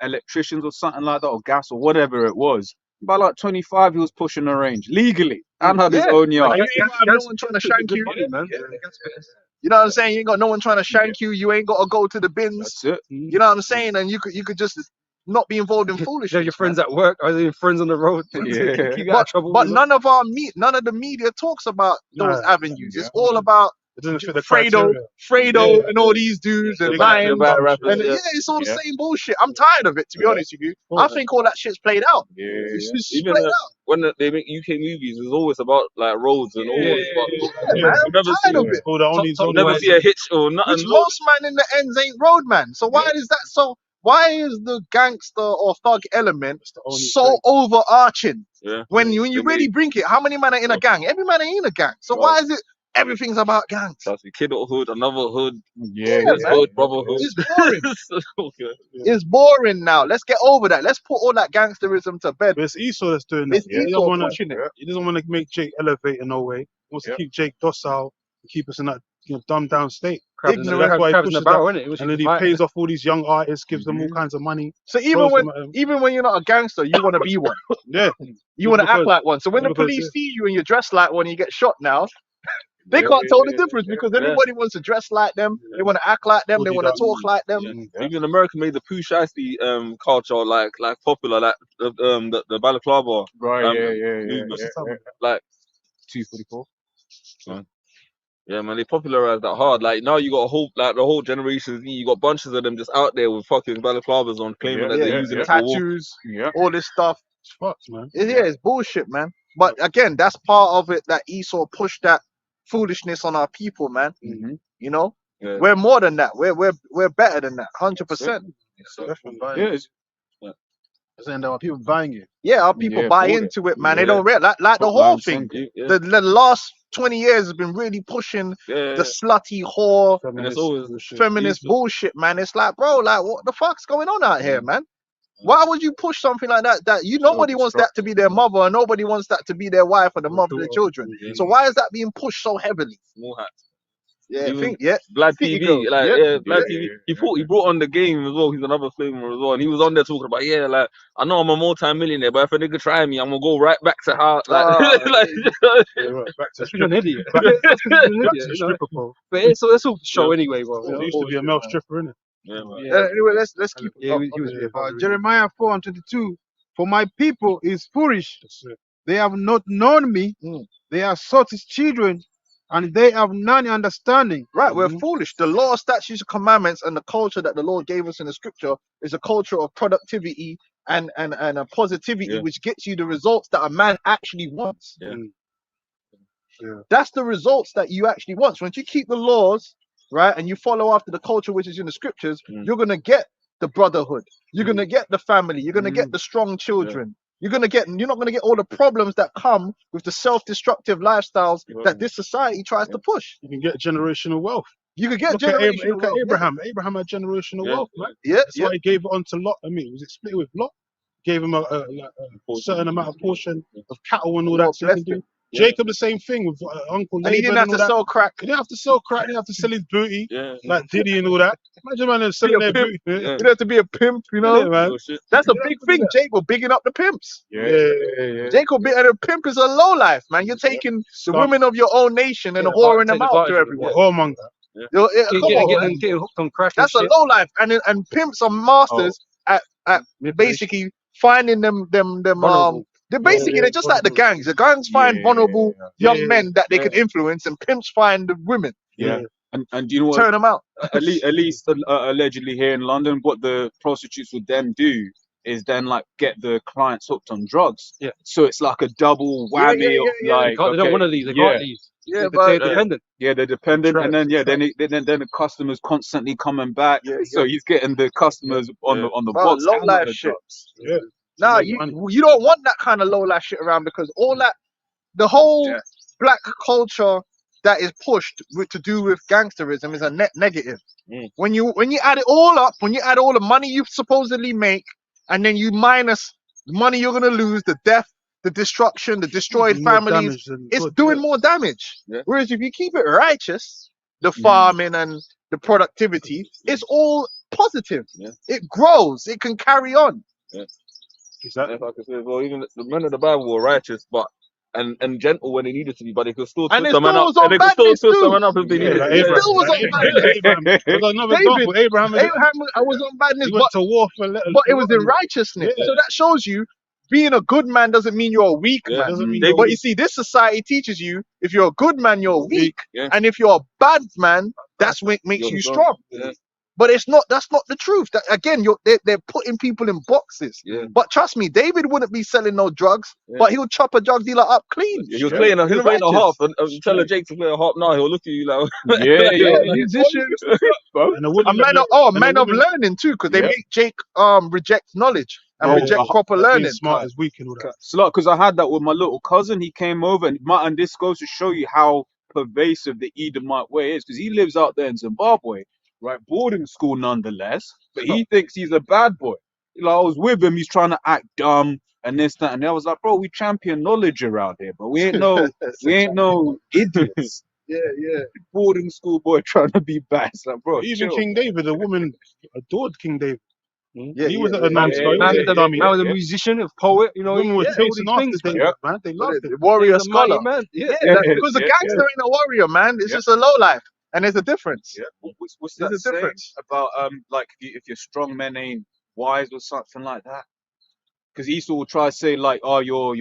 B: electricians or something like that, or gas or whatever it was. By like 25, he was pushing the range legally and had his
E: Yeah.
B: own yard.
E: And you ain't got no one trying to shank you. You know what I'm saying? You ain't got no one trying to shank you. You ain't got to go to the bins.
B: That's it.
E: You know what I'm saying? And you could just not be involved in
F: You
E: foolishness.
F: have your friends at work, or your friends on the road.
B: Yeah.
F: Keep you out of trouble.
E: But
F: you know?
E: none of the media talks about those
A: Nah.
E: avenues. It's
B: Yeah.
E: all about
A: It doesn't fit the
E: Fredo,
A: criteria.
E: and all these dudes
D: The
E: and
D: bad
E: Lions.
D: rappers,
E: And
D: yeah.
E: it's all the
G: Yeah.
E: same bullshit. I'm tired of it, to be honest with you. I think all that shit's played out.
G: Yeah,
E: It's
G: yeah.
E: just
D: Even
E: played out.
D: when they make UK movies, it's always about like roads and always about.
E: Yeah,
A: Yeah.
E: man,
D: You
E: I'm
D: never see,
E: tired of it.
A: Oh, the only
F: Top- top
A: zone.
D: never
F: Right.
D: see a hitch or nothing.
E: Which most man in the ends ain't roadman. So why is that so? Why is the gangster or thug element
A: It's the only
E: so
A: thing.
E: overarching?
D: Yeah.
E: When you
D: They
E: really bring it, how many men are in a gang? Every man ain't in a gang. So why is it everything's about gangs?
D: Trust me, kid hood, another hood,
G: Yeah,
E: Yeah,
D: this
E: man.
D: hood, brotherhood.
E: It's boring.
D: Okay.
E: It's boring now. Let's get over that. Let's put all that gangsterism to bed.
A: But it's Esau that's doing that.
E: It's
A: He
E: Esau
A: don't wanna.
E: pushing it.
A: He doesn't want to make Jake elevate in no way. He wants
G: Yeah.
A: to keep Jake docile, and keep us in that dumbed down state.
F: Crabs in the,
A: Ignorant. That's why he
F: crabs in the
A: pushes
F: barrel, innit? Which
A: And
F: is
A: then he
F: right.
A: pays off all these young artists, gives them all
G: Mhm.
A: kinds of money.
E: So
A: throws them at him.
E: even when you're not a gangster, you want to be one.
A: Yeah.
E: You want to act
A: Because-
E: like one. So when the
A: because,
E: police
A: yeah.
E: see you and you dress like one, you get shot now. They
G: Yeah,
E: can't
G: yeah,
E: tell the
G: yeah,
E: difference because everybody wants to dress like them. They want to act like them. They
A: Boogie
E: want to
A: down.
E: talk like them.
D: Yeah. Even America made the Pooh Shiesty culture like popular, like the balaclava.
G: Right,
D: Um,
G: yeah, yeah, yeah,
D: movement.
G: yeah.
D: Like
G: 244.
D: yeah, man, they popularized that hard. Like now you got a whole the whole generation. You got bunches of them just out there with fucking balaclavas on, claiming
G: Yeah,
D: that they're
G: yeah,
D: using
G: yeah.
D: it for war.
E: Tattoos,
G: Yeah.
E: all this stuff.
A: It's fucked, man.
E: It's bullshit, man. But again, that's part of it that Esau pushed that foolishness on our people, man.
G: Mm-hmm.
E: You know,
D: Yeah.
E: we're more than that. We're better than that. 100%.
C: Definitely buying
G: Yeah,
C: it.
G: it's,
C: Saying there are people buying it.
E: Yeah, our people
G: Yeah,
E: buy
G: bought it.
E: into it, man. They
D: Yeah.
E: don't realize like the
G: Top
E: whole
G: line
E: thing.
G: single.
D: Yeah,
E: The last 20 years has been really pushing
D: yeah.
E: the slutty whore
D: And it's always
A: bullshit.
E: feminist
D: Esau.
E: bullshit, man. It's like, bro, like what the fuck's going on out here, man? Why would you push something like that? Nobody wants that to be their mother, and nobody wants that to be their wife or the mother of their children.
D: Yeah.
E: So why is that being pushed so heavily?
D: Small hats.
E: Yeah,
D: Even-
E: yeah.
D: Vlad
E: City
D: TV,
E: girls,
D: like
E: yeah,
D: Vlad
G: yeah,
D: TV.
G: yeah,
D: He brought on the game as well. He's another flavor as well, and he was on there talking about like I know I'm a multi-millionaire, but if a nigga try me, I'm gonna go right back to how like like
A: Yeah, right. Back to
F: That's because you're an idiot.
A: Back
F: That's 'cause you're an
A: back
F: idiot,
A: to
F: you know?
A: stripper pole.
F: But it's all the show anyway, bro.
A: There used to be a male stripper, innit?
D: yeah, man.
F: Yeah.
E: Anyway, let's keep it.
F: Yeah, he was
A: Yeah.
C: Jeremiah 4:22. For my people is foolish.
A: That's it.
C: They have not known me.
E: Mm.
C: They are sought his children, and they have none understanding.
E: Right, we're foolish. The law, statutes, and commandments, and the culture that the Lord gave us in the scripture is a culture of productivity and a positivity
D: Yeah.
E: which gets you the results that a man actually wants.
D: Yeah.
A: Yeah.
E: That's the results that you actually want. So once you keep the laws, right, and you follow after the culture which is in the scriptures, you're gonna get the brotherhood. You're gonna get the family. You're gonna get the strong children. You're not gonna get all the problems that come with the self-destructive lifestyles that this society tries to push.
A: You can get generational wealth.
E: You could get
A: Look at
E: generational wealth,
A: Abraham. Abraham had generational
D: Yeah.
A: wealth, man.
E: Yeah,
A: That's
E: yeah.
A: why he gave it on to Lot. I mean, was it split with Lot? Gave him a certain amount of portion of cattle and all
E: Lord
A: that. So he can
E: bless
A: do. Jacob, the same thing with Uncle
E: And he
A: Laban
E: didn't have
A: and
E: to
A: all that.
E: sell crack.
A: He didn't have to sell crack. He didn't have to sell his booty
D: Yeah.
A: like Diddy and all that. Imagine man selling their
E: pimp.
A: booty.
D: Yeah.
E: You don't have to be a pimp, you know.
A: Yeah, man.
D: Oh, shit.
E: That's a big thing. Jacob bigging up the pimps.
G: Yeah.
E: Jacob, and a pimp is a low life, man. You're taking the women of your own nation and whoring them
F: take
E: out to
F: advantage of
E: everyone.
A: Whoremonger.
E: Come on, man.
F: Getting hooked on crack.
E: That's a
F: and
E: low life, and pimps are masters at basically finding them
F: Vulnerable.
E: they're just like the gangs. The gangs find vulnerable young
A: Yeah.
E: men that they can influence, and pimps find the women,
G: Yeah.
B: And do you know what?
E: turn them out.
B: At least allegedly here in London, what the prostitutes would then do is then like get the clients hooked on drugs.
F: Yeah.
B: So it's like a double whammy of
E: yeah.
B: like
F: They don't want to leave. They
B: yeah.
F: can't leave.
E: Yeah,
F: They're
E: but
F: dependent.
B: Yeah, they're dependent, and then
A: Traps.
B: then the customers constantly coming back.
E: Yeah,
B: So he's getting the customers on the
E: Bro,
B: box
E: low
B: and on
E: life
B: the
E: shit.
B: drugs.
A: Yeah.
E: Nah,
A: Make
E: you
A: money.
E: don't want that kind of low life shit around because all that, the whole
B: Yeah.
E: black culture that is pushed to do with gangsterism is a net negative.
D: Mm.
E: When you add it all up, when you add all the money you supposedly make, and then you minus the money you're gonna lose, the death, the destruction, the destroyed
A: More
E: families,
A: damage than
E: it's
A: good,
E: doing
A: yeah.
E: more damage.
D: Yeah.
E: Whereas if you keep it righteous, the farming and the productivity, it's all positive.
D: Yeah.
E: It grows. It can carry on.
A: Exactly.
D: If I could say, well, even the men of the Bible were righteous, but and gentle when they needed to be, but they could still
E: And
D: twist
E: they
D: someone
E: still
D: up.
E: was on
D: And they could still
E: badness
D: twist
E: too.
D: someone up if they
A: Yeah,
D: needed
A: like
D: to.
A: Abraham.
E: still was on
A: Abraham. There's another
E: David.
A: example. Abraham
E: Abraham, I was on badness,
A: he went to war for
E: but it was in righteousness.
A: Yeah.
E: So that shows you being a good man doesn't mean you're a weak
D: Yeah.
E: man.
A: Doesn't mean
D: David
A: you're
E: But
A: weak.
E: you see, this society teaches you if you're a good man, you're weak,
D: Yeah.
E: and if you're a bad man, that's what makes
D: You're
E: you
D: strong.
E: strong.
D: Yeah.
E: But it's not. That's not the truth. That, again, they're putting people in boxes.
D: Yeah.
E: But trust me, David wouldn't be selling no drugs,
D: Yeah.
E: but he'll chop a drug dealer up clean.
D: He was
E: straight,
D: playing a
E: in the
D: harp,
E: righteous.
D: and you tell a Jake to play a harp now, he'll look at you like,
B: Yeah,
E: Yeah,
B: yeah.
E: musician.
A: And a woman
E: A man of
A: and a
E: man of
A: woman-
E: learning too, because they
B: Yeah.
E: make Jake reject knowledge and
B: Bro,
E: reject
B: the-
E: proper
A: being
E: learning.
A: smart is weak and all that.
B: because I had that with my little cousin. He came over, and this goes to show you how pervasive the Edomite way is, because he lives out there in Zimbabwe, right? Boarding school nonetheless, but he thinks he's a bad boy. Like, I was with him, he's trying to act dumb and this, that, and I was like, bro, we champion knowledge around here, but we ain't no idiots.
E: Yeah.
B: Boarding school boy trying to be bad. It's like, bro,
A: Even
B: chill.
A: King David, a woman adored King David.
E: Yeah,
A: He wasn't
E: yeah,
A: a nice
B: yeah,
A: guy. He
F: Man,
A: wasn't
F: the
A: a dummy.
F: man was a
B: yeah.
F: musician, a poet, you know.
A: Women were
F: yeah, all
A: chasing
F: these
A: after
F: things,
A: David,
F: man.
A: man. They loved
E: The
A: him.
E: warrior
F: He was a mighty
E: scholar.
F: man. Yeah.
E: Yeah,
B: Yeah,
E: because the
B: yeah,
E: gangster ain't a warrior, man. It's
B: Yeah.
E: just a low life, and there's a difference.
B: Yeah. What's
E: There's
B: that
E: a
B: saying
E: difference.
B: about like if your strong men ain't wise or something like that? Because Esau will try to say like, oh, your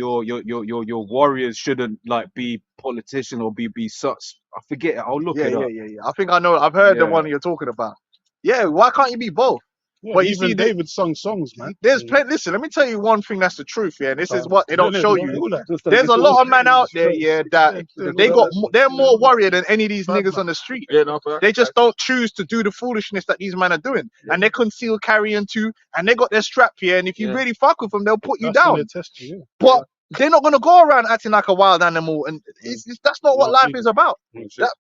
B: warriors shouldn't like be politicians or be such. I forget it. I'll look
E: Yeah,
B: it up.
E: yeah. I think I know. I've heard the
B: Yeah.
E: one you're talking about. Yeah, why can't you be both?
A: Yeah,
E: But you
A: even
E: see,
A: David sung songs, man.
E: there's plenty. Listen, let me tell you one thing that's the truth. Yeah, and this is what they don't
A: Yeah,
E: show
A: they
E: you.
A: all that.
E: There's a lot of men out there, yeah, that
A: Yeah,
E: they got.
A: yeah.
E: They're more warrior than any of these
A: Bad
E: niggas
A: man.
E: on the street.
D: yeah, no, fair.
E: They just don't choose to do the foolishness that these men are doing, and they conceal carrying too, and they got their strap here. And if you
D: Yeah.
E: really fuck with them, they'll put you
A: That's when
E: down.
A: they test you, yeah.
E: But they're not gonna go around acting like a wild animal, and that's not what
A: No,
E: life
A: see.
E: is about. That,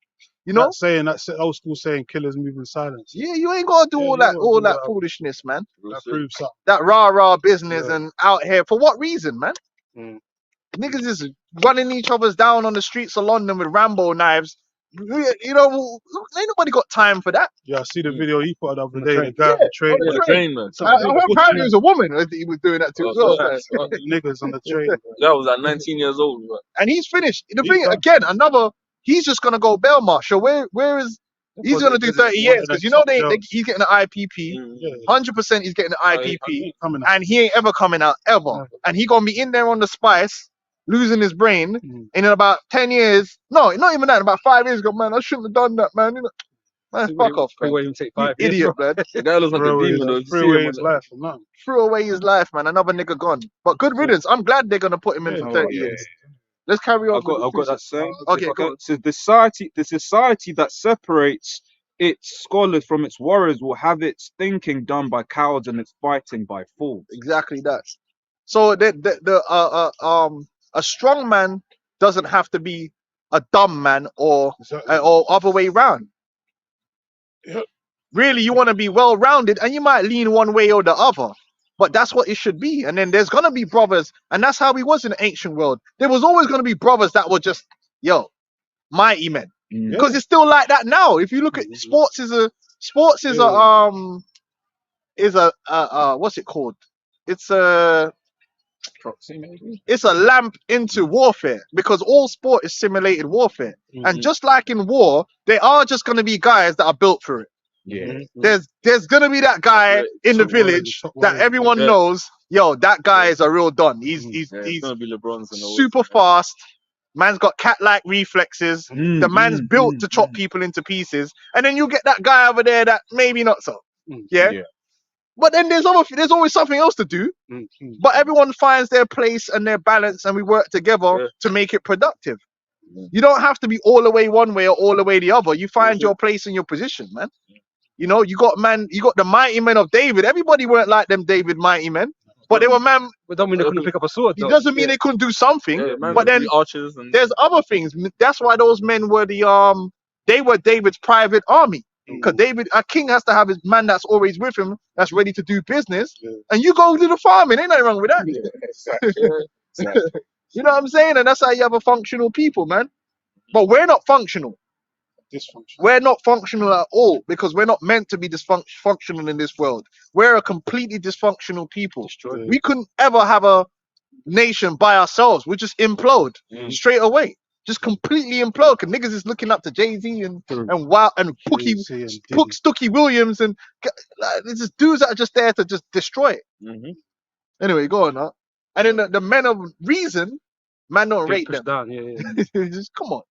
E: you know?
A: That saying, that old school saying, killers move in silence.
E: Yeah, you ain't gotta do
A: Yeah,
E: all
A: you
E: that,
A: gotta
E: all
A: do
E: that
A: that.
E: foolishness, man.
A: That proves something.
E: That rah business
A: Yeah.
E: and out here for what reason, man?
A: Mm.
E: Niggas is running each other's down on the streets of London with Rambo knives. You know, ain't nobody got time for that.
A: Yeah, I see the video he put out the
C: On
A: other
C: the
A: day. The guy on the train.
E: on the
D: Yeah, train, man.
E: I heard apparently it was a woman that he was doing that to as well.
D: facts.
A: Niggas on the train.
D: That was at 19 years old. Man.
E: And he's finished. The
A: He's
E: thing
A: done.
E: again, he's just gonna go bail marshal. Where is he's gonna do 30 years because you know he's getting an IPP.
A: Yeah.
E: 100% he's getting an IPP,
A: Coming out.
E: and he ain't ever coming out ever. And he gonna be in there on the spice, losing his brain.
A: Mm.
E: And in about 10 years, no, not even that. In about 5 years, go, man, I shouldn't have done that, man. You know, man, fuck off, man.
F: Freeway even take
E: You
F: 5 years.
E: idiot, man.
D: The guy looks like a demon, though. If you see
A: Threw away
D: him
A: his
D: on the-
A: life for nothing.
E: Threw away his life, man. Another nigga gone. But good riddance. I'm glad they're gonna put him in
A: Yeah,
E: for
A: oh,
E: 30
B: yeah.
E: years. Let's carry on.
B: I've got that saying.
E: Okay, go on.
B: So the society that separates its scholars from its warriors will have its thinking done by cowards and its fighting by fools.
E: Exactly that. So a strong man doesn't have to be a dumb man or other way round.
A: Yeah.
E: Really, you want to be well rounded, and you might lean one way or the other. But that's what it should be. And then there's gonna be brothers, and that's how we was in the ancient world. There was always gonna be brothers that were just, mighty men.
B: Mm.
E: Because it's still like that now. If you look at sports is a what's it called? It's a lamp into warfare, because all sport is simulated warfare. And just like in war, there are just gonna be guys that are built for it.
B: Yeah.
E: There's gonna be that guy in the
A: Top warrior,
E: village
A: top
E: that
A: warrior.
E: everyone
D: Yeah.
E: knows, that guy is a real don. He's
D: Yeah, it's
E: he's
D: gonna be LeBron's and all.
E: super fast. Man's got cat-like reflexes.
B: Mm,
E: The man's
B: mm,
E: built
B: mm,
E: to chop people into pieces. And then you get that guy over there that maybe not so.
A: Mm.
E: Yeah.
B: Yeah.
E: But then there's always something else to do.
A: Mm, mm.
E: But everyone finds their place and their balance, and we work together
D: Yeah.
E: to make it productive.
D: Yeah.
E: You don't have to be all the way one way or all the way the other. You find
D: Mhm.
E: your place and your position, man. You know, you got the mighty men of David. Everybody weren't like them David mighty men, but they were man.
F: But don't mean they couldn't pick up a sword,
E: It
F: though.
E: doesn't mean they couldn't do something.
D: Yeah, man,
E: but then
D: the archers and
E: there's other things. That's why those men were they were David's private army. Because a king has to have his man that's always with him, that's ready to do business.
A: Yeah.
E: And you go do the farming, ain't nothing wrong with that. You know what I'm saying? And that's how you have a functional people, man. But we're not functional.
A: Dysfunction.
E: We're not functional at all, because we're not meant to be dysfunctional in this world. We're a completely dysfunctional people.
A: Yeah.
E: We couldn't ever have a nation by ourselves. We just implode straight away. Just completely implode. Cause niggas is looking up to Jay-Z and Wow and Pookie,
A: Jay-Z and Diddy.
E: Stookie Williams, and there's just dudes that are just there to just destroy it.
D: Mhm.
E: Anyway, go on, huh? And then the men of reason, man don't
F: Get
E: rate
F: pushed
E: them.
F: down. Yeah.
E: Just come on.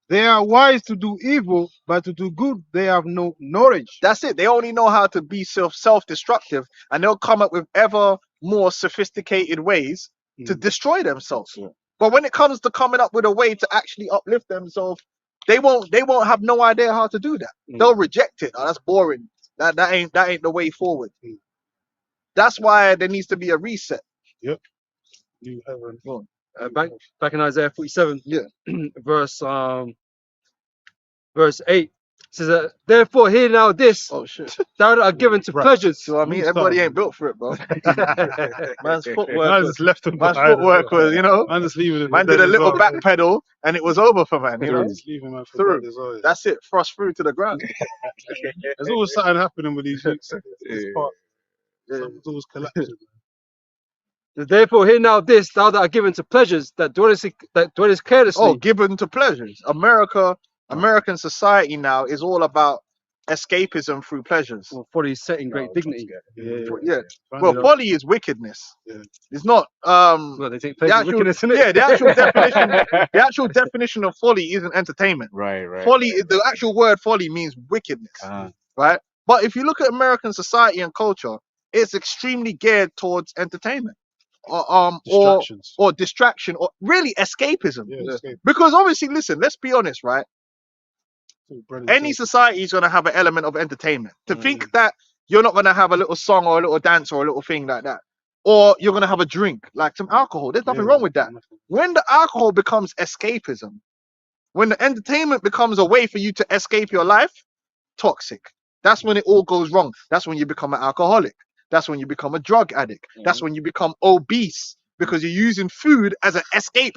C: They are wise to do evil, but to do good they have no knowledge.
E: That's it. They only know how to be self-destructive, and they'll come up with ever more sophisticated ways to destroy themselves.
B: Yeah.
E: But when it comes to coming up with a way to actually uplift themselves, they won't have no idea how to do that. They'll reject it. Oh, that's boring. That ain't the way forward. That's why there needs to be a reset.
A: Yep. New heaven.
F: Back in Isaiah 47,
E: Yeah.
F: verse 8 says, therefore hear now this,
E: Oh shit.
F: thou that art given to
A: Right.
F: pleasures.
E: So I mean,
A: New
E: everybody
A: style.
E: ain't built for it, bro. Man's footwork
A: Man
E: was,
A: just left him
E: man's
A: behind.
E: footwork was,
A: Man just leaving him.
E: man did a little back pedal and it was over for man, you know?
A: Just leaving man for
E: Through.
A: dead as well.
E: That's it, thrust through to the ground.
A: There's always something happening with these youths. This part.
E: Yeah.
A: Something's always collapsing.
F: Therefore hear now this, thou that art given to pleasures, that dwellest carelessly.
E: Oh, given to pleasures. American society now is all about escapism through pleasures.
F: For his set in great dignity.
E: Yeah.
A: Funny
E: Well,
A: enough.
E: folly is wickedness.
A: Yeah.
E: It's not
F: Well, they take
E: the
F: pleasure in
E: actual,
F: wickedness, innit?
E: yeah, the actual definition of folly isn't entertainment.
B: Right.
E: Folly, the actual word folly means wickedness, right? But if you look at American society and culture, it's extremely geared towards entertainment, or
A: Distractions.
E: or distraction, or really escapism.
A: Yeah, escape.
E: Because obviously, listen, let's be honest, right?
A: Brennan
E: Any
A: said.
E: society is going to have an element of entertainment. To think that you're not going to have a little song or a little dance or a little thing like that, or you're going to have a drink, like some alcohol, there's nothing
A: Yeah,
E: wrong with that.
A: nothing.
E: When the alcohol becomes escapism, when the entertainment becomes a way for you to escape your life, toxic. That's when it all goes wrong. That's when you become an alcoholic. That's when you become a drug addict. That's when you become obese because you're using food as an escape.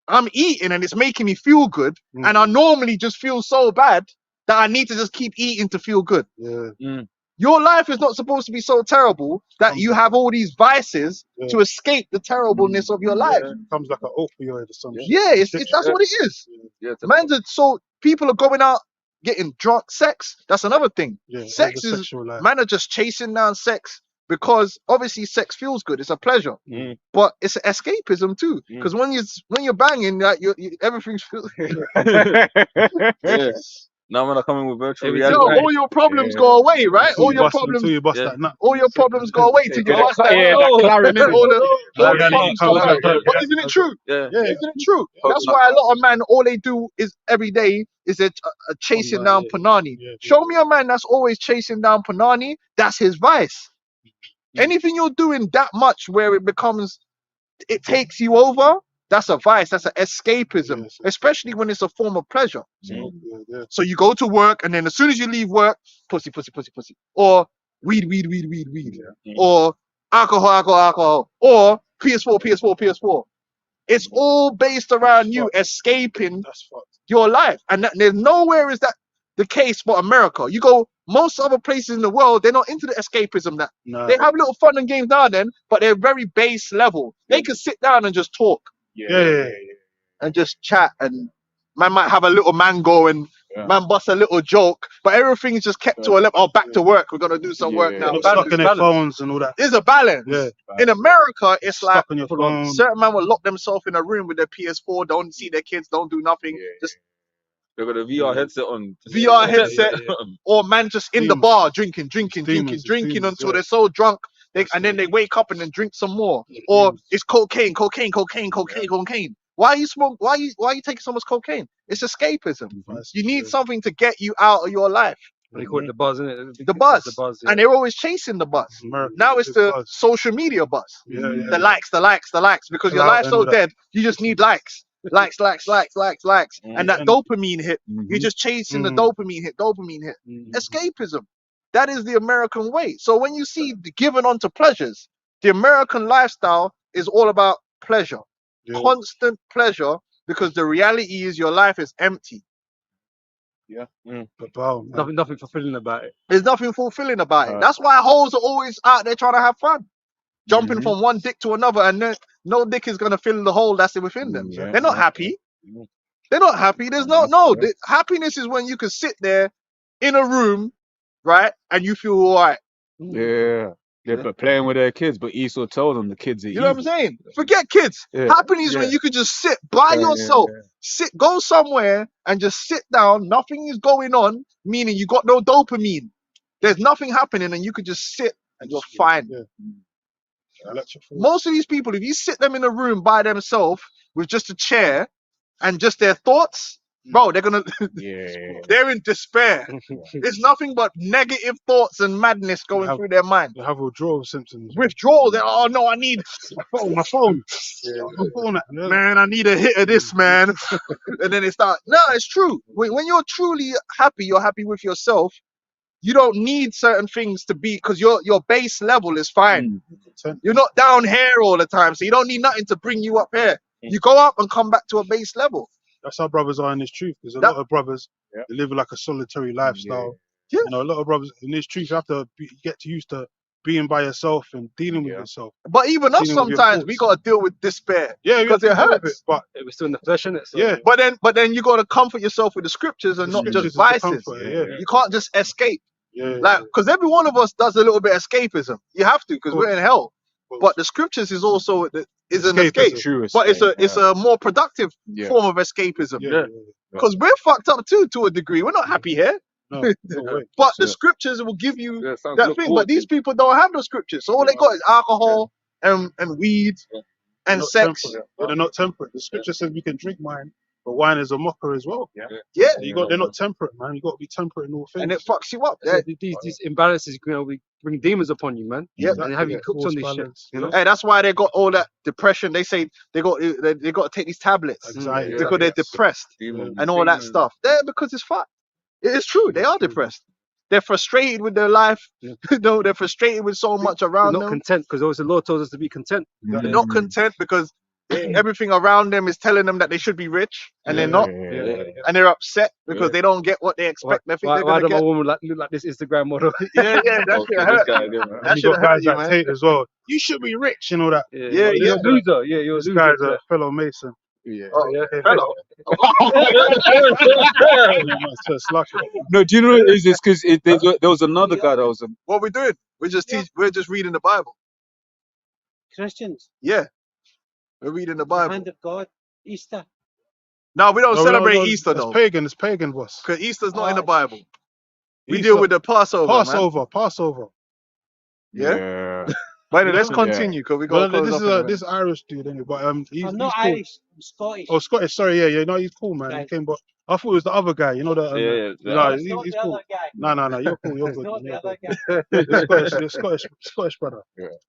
E: I'm eating and it's making me feel good, and I normally just feel so bad that I need to just keep eating to feel good.
A: Yeah.
E: Your life is not supposed to be so terrible that you have all these vices to escape the terribleness of your life.
A: It comes like an opioid or something.
E: Yeah, it's that's what it is.
B: Yeah.
E: Man's so people are going out getting drunk. Sex, that's another thing.
A: Yeah.
E: Sex
A: the
E: is
A: sexual life.
E: man are just chasing down sex because obviously sex feels good. It's a pleasure, but it's an escapism too. Because when you're banging, that everything's feel.
D: Yeah. Now when I come in with virtual
F: Every
D: reality,
E: Yo, all your problems go away, right? All your problems,
A: Until you bust
D: Yeah.
A: that nut.
E: all your problems go away till you
B: Yeah,
E: bust that.
B: yeah,
E: Oh, and then all the
A: Clarity
E: problems
A: comes
E: go away.
A: out.
E: But isn't it true?
D: yeah.
E: Yeah, isn't it true? That's why a lot of men, all they do is every day is a chasing down Panani.
A: Yeah.
E: Show me a man that's always chasing down Panani. That's his vice. Anything you're doing that much where it takes you over, that's a vice. That's an escapism,
A: Yes.
E: especially when it's a form of pleasure.
A: Yeah.
E: So you go to work, and then as soon as you leave work, pussy, or weed, or alcohol, or PS4. It's all based around you escaping
A: That's fucked.
E: your life, and there's nowhere is that the case for America. You go most other places in the world, they're not into the escapism. That
A: Nah.
E: they have little fun and games now and then, but they're very base level. They can sit down and just talk
A: Yeah.
E: and just chat, and man might have a little mango and
B: Yeah.
E: man bust a little joke, but everything's just kept to a level. Oh, back to work. We're gonna do some work
B: Yeah.
E: now.
A: They're stuck in their phones and all that.
E: There's a balance.
A: Yeah.
E: In America, it's like
A: Stuck on your phone.
E: certain man will lock themselves in a room with their PS4, don't see their kids, don't do nothing.
B: Yeah.
E: Just
D: They got a VR headset on.
E: VR headset,
A: yeah.
E: or man just in the
A: Demons.
E: bar drinking
A: Demons,
E: until
A: yeah.
E: they're so drunk,
A: That's
E: and then
A: it.
E: they wake up and then drink some more. Or it's cocaine. Why are you taking so much cocaine? It's escapism. You need something to get you out of your life.
F: They call it the buzz, innit?
E: The buzz.
F: The buzz,
E: And they're always chasing the buzz.
A: America,
E: Now it's the
A: buzz.
E: social media buzz.
A: Yeah.
E: The likes, because your
A: Clout
E: life's
A: and
E: so
A: all that.
E: dead, you just need likes. Likes. And that
A: And-
E: dopamine hit, you're just chasing the dopamine hit. Escapism. That is the American way. So when you see the given onto pleasures, the American lifestyle is all about pleasure,
A: Yeah.
E: constant pleasure, because the reality is your life is empty.
A: But wow, man.
F: Nothing fulfilling about it.
E: There's nothing fulfilling about it.
B: Right.
E: That's why hoes are always out there trying to have fun, jumping from one dick to another, and then no dick is gonna fill the hole that's within them.
B: Yeah.
E: They're not happy.
B: Yeah.
E: They're not happy. There's no. The happiness is when you can sit there in a room, right, and you feel all right.
B: Yeah. Yeah, but playing with their kids, but Esau told them the kids are
E: You know what I'm
B: evil.
E: saying? Forget kids.
B: Yeah,
E: Happiness when
B: yeah.
E: you could just sit by
B: Yeah,
E: yourself. Sit, go somewhere and just sit down. Nothing is going on, meaning you got no dopamine. There's nothing happening, and you could just sit and you're fine.
A: Yeah. Electric force.
E: Most of these people, if you sit them in a room by themselves with just a chair and just their thoughts, bro, they're gonna
B: Yeah.
E: they're in despair. It's nothing but negative thoughts and madness going
A: have-
E: through their mind.
A: They have withdrawal symptoms.
E: Withdrawal. They're, oh no, I need
A: My phone. My phone.
E: man, I need a hit of this, man. And then they start. No, it's true. When you're truly happy, you're happy with yourself. You don't need certain things to be because your base level is fine. You're not down here all the time, so you don't need nothing to bring you up here. You go up and come back to a base level.
A: That's how brothers are in this truth. There's a
E: That-
A: lot of brothers
B: Yeah.
A: that live like a solitary lifestyle.
E: Yeah.
A: You know, a lot of brothers in this truth you have to get used to being by yourself and dealing with
B: Yeah.
A: yourself.
E: But even us,
A: Dealing with your
E: sometimes we
A: thoughts.
E: gotta deal with despair.
A: Yeah, we
E: Because
A: have to
E: it
A: deal with
E: hurts.
A: But
F: It was still in the flesh, innit? So,
A: yeah,
E: But then you gotta comfort yourself with the scriptures and
A: the
E: not
A: scriptures
E: just
A: is the
E: vices.
A: comfort, yeah.
E: You can't just escape.
A: Yeah.
E: Like, because every one of us does a little bit of escapism. You have to, because
A: Course.
E: we're in hell.
A: Course.
E: But the scriptures is also is an
A: Escapism.
E: escape.
B: True
E: But it's
B: escape,
E: a more productive
B: yeah.
E: form of escapism.
A: Yeah.
E: Because we're fucked up too, to a degree. We're not happy here.
A: No, no way.
E: But the
B: Yeah.
E: scriptures will give you
F: Yeah, sounds
E: that
F: good.
E: thing. But these people don't have the scriptures. So all they got is alcohol and weed
A: They're
E: and
A: not
E: sex.
A: temperate. Yeah, they're not temperate. The scripture says we can drink wine, but wine is a mocker as well.
E: Yeah.
A: They're not temperate, man. You got to be temperate in all things.
E: And it fucks you up.
F: Yeah, these imbalances, we bring demons upon you, man.
E: Yep.
F: And have you cooked on
A: Force
F: this shit.
A: balance,
F: You know?
E: Hey, that's why they got all that depression. They say they got to take these tablets
A: Anxiety.
E: because they're depressed and all that stuff. They're because it's fucked. It is true. They are depressed. They're frustrated with their life.
F: Yeah.
E: They're frustrated with so much
F: They're
E: around
F: not
E: them.
F: content because also the Lord tells us to be content.
E: They're not content because everything around them is telling them that they should be rich and they're not, and they're upset because they don't get what they expect. They think
F: Why
E: they're
F: do
E: gonna
F: my
E: get.
F: woman look like this Instagram model?
E: Yeah, that shit hurt.
A: And
E: That
A: you
E: should
A: got
E: hurt
A: guys
E: you,
A: like
E: man.
A: Tate as well. You should be rich and all that.
E: Yeah,
F: You're a loser. Yeah, you're a
A: This
F: loser.
A: guy's a fellow Mason.
B: Yeah.
E: Oh,
A: Yeah.
E: fellow.
A: So slush.
B: No, do you know what it is? It's because there was another guy that was
E: What we're doing? We're just we're just reading the Bible.
H: Christians,
E: Yeah, we're reading the
H: the
E: Bible.
H: hand of God, Easter.
E: No, we don't
A: No,
E: celebrate
A: no,
E: Easter
A: it's
E: though,
A: pagan. It's pagan, boss.
E: because Easter's not in the
H: Oh,
E: Bible. We
A: Easter.
E: deal with the Passover, man.
A: Passover.
E: Yeah? But anyway, let's
B: Yeah.
E: continue because we got
A: Well,
E: to close
A: this
E: up
A: is
E: in a
A: a
E: minute.
A: this Irish dude anyway, but he's
H: I'm not
A: cool.
H: Irish, I'm Scottish.
A: Oh, Scottish. Sorry, yeah. No, he's cool, man. He
H: Right.
A: came, but I thought it was the other guy. You know the
D: Yeah,
A: no,
H: It's not
A: he's
H: the
A: cool.
H: other guy.
A: No, you're cool. You're
H: It's
A: good.
H: not
A: man,
H: the
A: you're
H: other
A: good.
H: guy.
A: You're Scottish brother.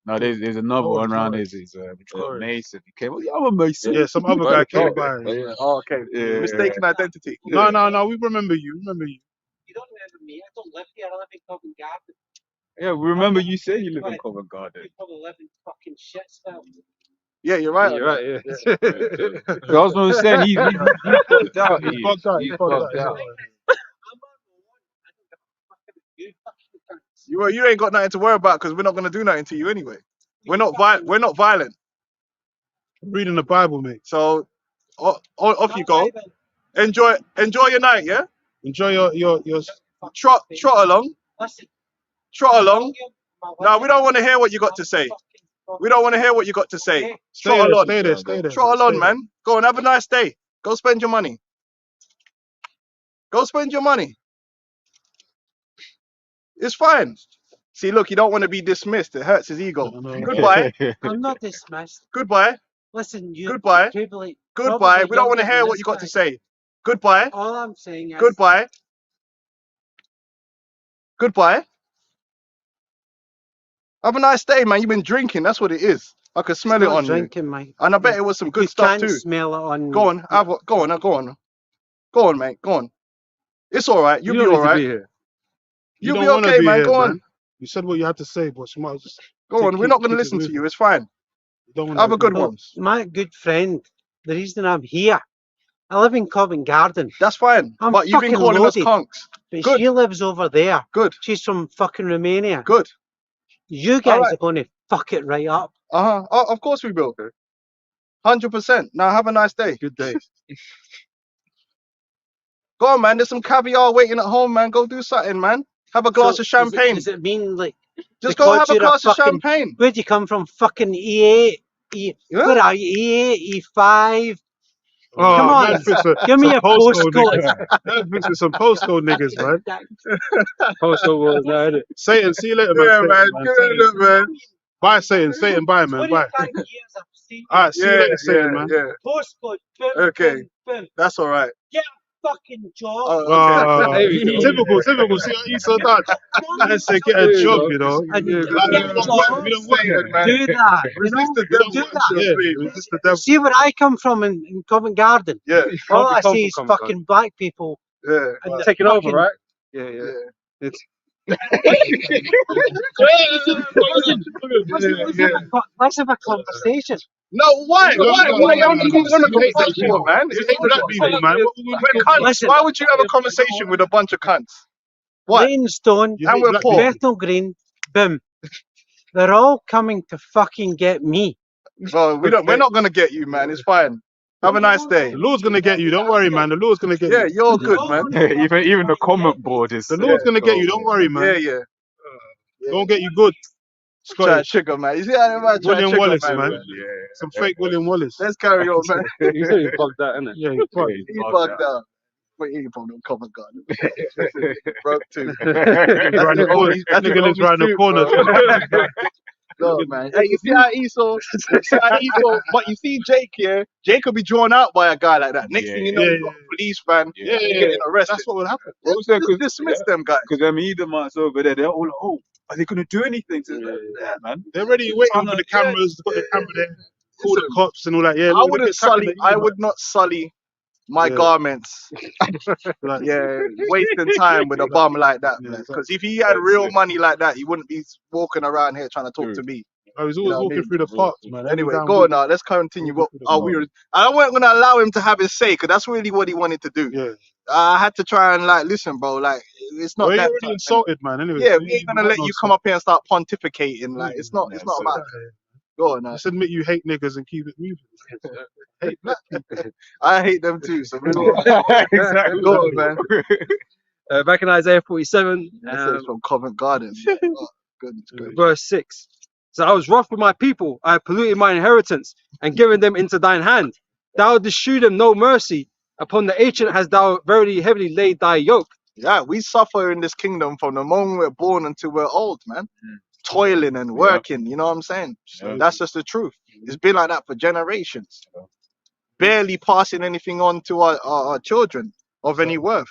B: no. There's another
A: Oh,
B: one around.
A: sorry.
B: He's
A: Sorry.
B: Mason. He came. Oh, yeah, I'm a Mason.
A: Yeah, some other guy came by.
E: Oh, okay.
B: Yeah.
E: Mistaken identity.
A: No. We remember you.
H: You don't remember me. I don't live here. I live in Covent Garden.
B: Yeah, we remember you said you live in
H: Right.
B: Covent Garden.
H: You probably live in fucking Shitsville.
E: Yeah, you're right.
F: You're right, yeah.
B: I was going to say he's bugged out.
A: He's bugged out. He's bugged out.
H: I'm on my own. I don't give a fuck about you. Fucking cunts.
E: You ain't got nothing to worry about because we're not gonna do nothing to you anyway. We're not violent.
A: Reading the Bible, mate.
E: So off you
H: Not
E: go.
H: violent.
E: Enjoy your night. Yeah.
A: Enjoy your.
E: Trot along.
H: Listen.
E: Trot along.
H: My
E: No, we
H: wife-
E: don't want to hear what you got to
H: I'm
E: say.
H: fucking-
E: We don't want to hear what you got to say.
H: Okay.
A: Stay
E: Trot along.
A: there. Stay there.
E: Trot along, man. Go and have a nice day. Go spend your money. Go spend your money. It's fine. See, look, you don't want to be dismissed. It hurts his ego.
A: No.
E: Goodbye.
H: I'm not dismissed.
E: Goodbye.
H: Listen, you
E: Goodbye.
H: probably
E: Goodbye. We don't want to
H: younger
E: hear
H: than
E: what
H: this
E: you got to
H: guy.
E: say. Goodbye.
H: All I'm saying is
E: Goodbye. Goodbye. Have a nice day, man. You've been drinking. That's what it is. I could smell
H: it's
E: it
H: not
E: on you.
H: drinking, mate.
E: And I bet it was some good
H: You
E: stuff
H: can't
E: too.
H: smell it on
E: Go on. Go on, mate. Go on. It's all right. You'll
F: You
E: be
F: don't
E: all
F: need to
E: right.
F: be here.
E: You'll
A: don't
E: be
A: wanna
E: okay,
A: be
E: man.
A: here,
E: Go on.
A: You said what you had to say, boss. You might as
E: Go
A: Keep-
E: on. We're not
A: keep
E: going to
A: it
E: listen to
A: moving.
E: you. It's fine.
A: you don't wanna
E: Have a good
H: Well,
E: one.
H: my good friend, the reason I'm here, I live in Covent Garden,
E: That's fine.
H: I'm
E: But you've been
H: fucking
E: calling us
H: loaded.
E: conks.
H: but
E: Good.
H: she lives over there.
E: Good.
H: She's from fucking Romania.
E: Good.
H: You guys
E: right.
H: are going to fuck it right up.
E: Oh, of course we will. 100%. Now have a nice day.
F: Good day.
E: Go on, man. There's some caviar waiting at home, man. Go do something, man. Have a glass
H: So
E: of champagne.
H: Does it mean like
E: Just go have
H: Because
E: a
H: you're a
E: glass of
H: fucking-
E: champagne.
H: Where'd you come from? Fucking E8?
E: Yeah.
H: Where are you? E8, E5?
A: Oh,
H: Come on,
A: man thinks with
H: give me
A: some
H: a
A: postcode
H: postcode.
A: niggas. Man thinks with some postcode niggas, man.
F: Postal was now, innit?
A: Satan, see you later, man.
E: Yeah,
A: Satan,
E: man.
A: man.
E: Give
A: Satan.
E: it up, man.
A: Bye, Satan. Satan, bye, man. Bye.
H: 25 years I've seen
A: All right, see you
E: Yeah,
A: later, Satan, man.
E: yeah.
H: postcode. Boom,
E: Okay.
H: boom, boom.
E: That's all right.
H: Fucking job.
E: Oh, okay.
F: There we go.
A: Typical. See how Esau dodge. I say get
F: There
A: a
F: you
A: job,
F: go.
A: you know.
H: And
F: Yeah,
H: you
F: good.
A: Like,
H: get
A: we
H: a
A: don't
H: job.
A: work, we don't work
E: Satan,
A: here.
E: man.
H: Do that. You
E: Resist
H: know?
E: the
A: We
E: devil.
A: don't
E: and
A: work
E: shall
A: here.
E: flee.
A: Resist the devil.
H: See where I come from in Covent Garden.
E: Yeah,
H: All I
F: Come
H: see is
F: from
H: fucking black people.
E: yeah.
H: And the
F: Taking over,
H: fucking-
F: right? Yeah, yeah.
E: Yeah.
F: It's
H: Let's have a conversation.
E: No, why?
A: No,
E: Why?
A: no,
E: Why
A: no,
E: you
A: no,
E: keep
A: no,
E: on the
A: you hate black
E: conversation,
A: people.
E: man?
A: You hate black people, man. What we
E: We're
A: do?
E: cunts.
H: Listen.
E: Why would you have a conversation with a bunch of cunts? What?
H: Rainstone,
A: You
E: And
A: hate
E: we're
A: black
E: poor.
A: people.
H: Bethnal Green, boom. They're all coming to fucking get me.
E: Bro, we're not gonna get you, man. It's fine. Have a nice day.
A: The Lord's gonna get you. Don't worry, man. The Lord's gonna get
E: Yeah,
A: you.
E: you're good, man.
G: Even the comment board is.
A: The Lord's gonna get you. Don't worry,
E: Yeah,
A: man.
E: yeah.
A: Don't get you good.
E: Try
A: Scotty.
E: sugar, man. You see how man try
A: William
E: sugar,
A: Wallace,
E: man.
A: man. Some fake William Wallace.
E: Let's carry on, man.
F: you said you bugged that, innit?
A: Yeah, he's fucked.
E: He bugged out. But he ain't from the Covent Garden. Broke too.
A: Around the corner. That nigga lives around the corner.
E: No, man. Hey, you see how Esau, but you see Jake here, Jake could be drawn out by a guy like that. Next thing you know,
A: Yeah,
E: you got a police van,
A: Yeah, yeah,
E: getting arrested.
A: That's what would happen.
B: Also,
E: Just dismiss them guys.
B: because them Edomites over there, they're all like, oh, are they gonna do anything to them? Yeah, man.
A: They're already waiting for the cameras. Got the camera there. Call the cops and all that. Yeah,
E: I
A: look,
E: wouldn't
A: they're attacking
E: sully.
A: the
E: I
A: Edomites.
E: would not sully my
A: Yeah.
E: garments.
A: Like,
E: Yeah, wasting time with a bum like that,
A: Yeah,
E: man.
A: exactly.
E: Because if he had real money like that, he wouldn't be walking around here trying to talk to me.
A: I was
E: You
A: always
E: know what I
A: walking
E: mean?
A: through the parks, man.
E: Anyway,
A: Every
E: go
A: damn
E: on now. Let's continue. What
A: Walking through the
E: are
A: park.
E: we? I wasn't gonna allow him to have his say, because that's really what he wanted to do.
A: week. Yeah.
E: I had to try and like listen, bro. Like it's not
A: Well,
E: that.
A: you already
E: type,
A: insulted, man. Anyway.
E: yeah,
A: so
E: we
A: you
E: ain't gonna
A: got
E: let
A: no
E: you come
A: say.
E: up here and start pontificating. Like it's not. It's not about. Go on now.
A: Just admit you hate niggas and keep it moving. Hate black people.
E: I hate them too. So move on.
B: Exactly.
E: Go on, man.
F: Back in Isaiah 47,
E: That says from Covent Garden. Oh, goodness gracious.
F: verse 6. So I was wroth with my people, I have polluted my inheritance, and given them into thine hand. Thou didst shew them no mercy. Upon the ancient hast thou very heavily laid thy yoke.
E: Yeah, we suffer in this kingdom from the moment we're born until we're old, man. Toiling and working, you know what I'm saying?
B: Yeah.
E: That's just the truth. It's been like that for generations. Barely passing anything on to our children of any worth.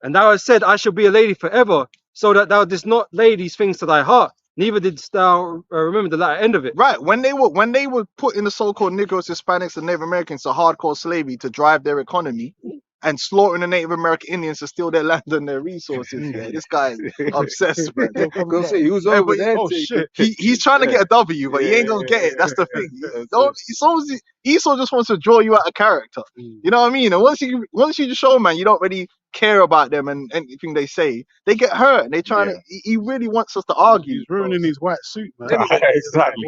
F: And thou hast said, I shall be a lady forever, so that thou didst not lay these things to thy heart, neither didst thou remember the latter end of it.
E: Right. When they were putting the so-called Negroes, Hispanics, and Native Americans to hardcore slavery to drive their economy and slaughtering the Native American Indians to steal their land and their resources. Yeah, this guy is obsessed, man.
B: Go say he was
E: Hey,
B: over
E: but-
B: there.
A: Oh,
B: taking-
A: shit.
E: He's trying to get a W, but he ain't gonna get it. That's the thing. Esau just wants to draw you out of character. You know what I mean? And once you just show man, you don't really care about them and anything they say, they get hurt. And they trying to. He really wants us to argue.
A: He's ruining his white suit, man.
G: Exactly.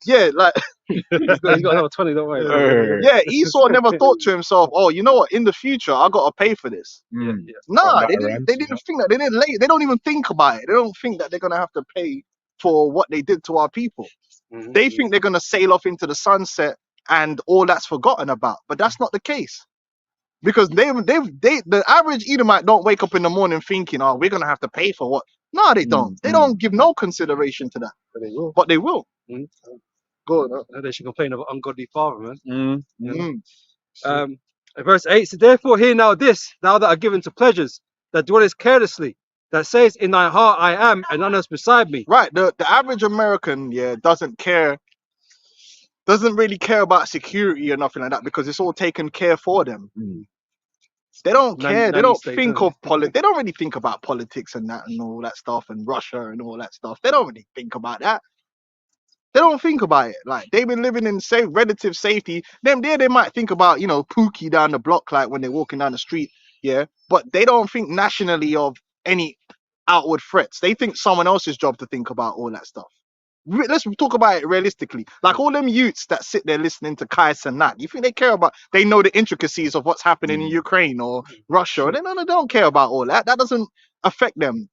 E: Yeah, like
F: He's got another 20, don't worry.
E: yeah, Esau never thought to himself, oh, you know what? In the future, I gotta pay for this.
G: Mm.
E: Nah,
G: That
E: they didn't. They didn't think that. They didn't lay. They don't even think about it. They don't think that they're gonna have to pay for what they did to our people. They think they're gonna sail off into the sunset and all that's forgotten about. But that's not the case. Because the average Edomite don't wake up in the morning thinking, oh, we're gonna have to pay for what. No, they don't. They don't give no consideration to that.
A: But they will.
E: But they will.
F: Mm.
E: Go on.
F: And they should complain of an ungodly father, man.
E: Mm.
F: Verse 8 says, therefore hear now this, thou that art given to pleasures, that dwellest carelessly, that says in thy heart I am, and none else beside me.
E: Right. The average American, yeah, doesn't really care about security or nothing like that because it's all taken care for them. They don't
F: Nanny-
E: care. They
F: nanny
E: don't
F: state,
E: think
F: huh?
E: of politics. They don't really think about politics and that and all that stuff and Russia and all that stuff. They don't really think about that. They don't think about it. Like they've been living in relative safety. Them there, they might think about Pookie down the block, like when they're walking down the street. Yeah, but they don't think nationally of any outward threats. They think someone else's job to think about all that stuff. Let's talk about it realistically. Like all them youths that sit there listening to Kai Cenat, you think they care about? They know the intricacies of what's happening in Ukraine or Russia. They don't care about all that. That doesn't affect them.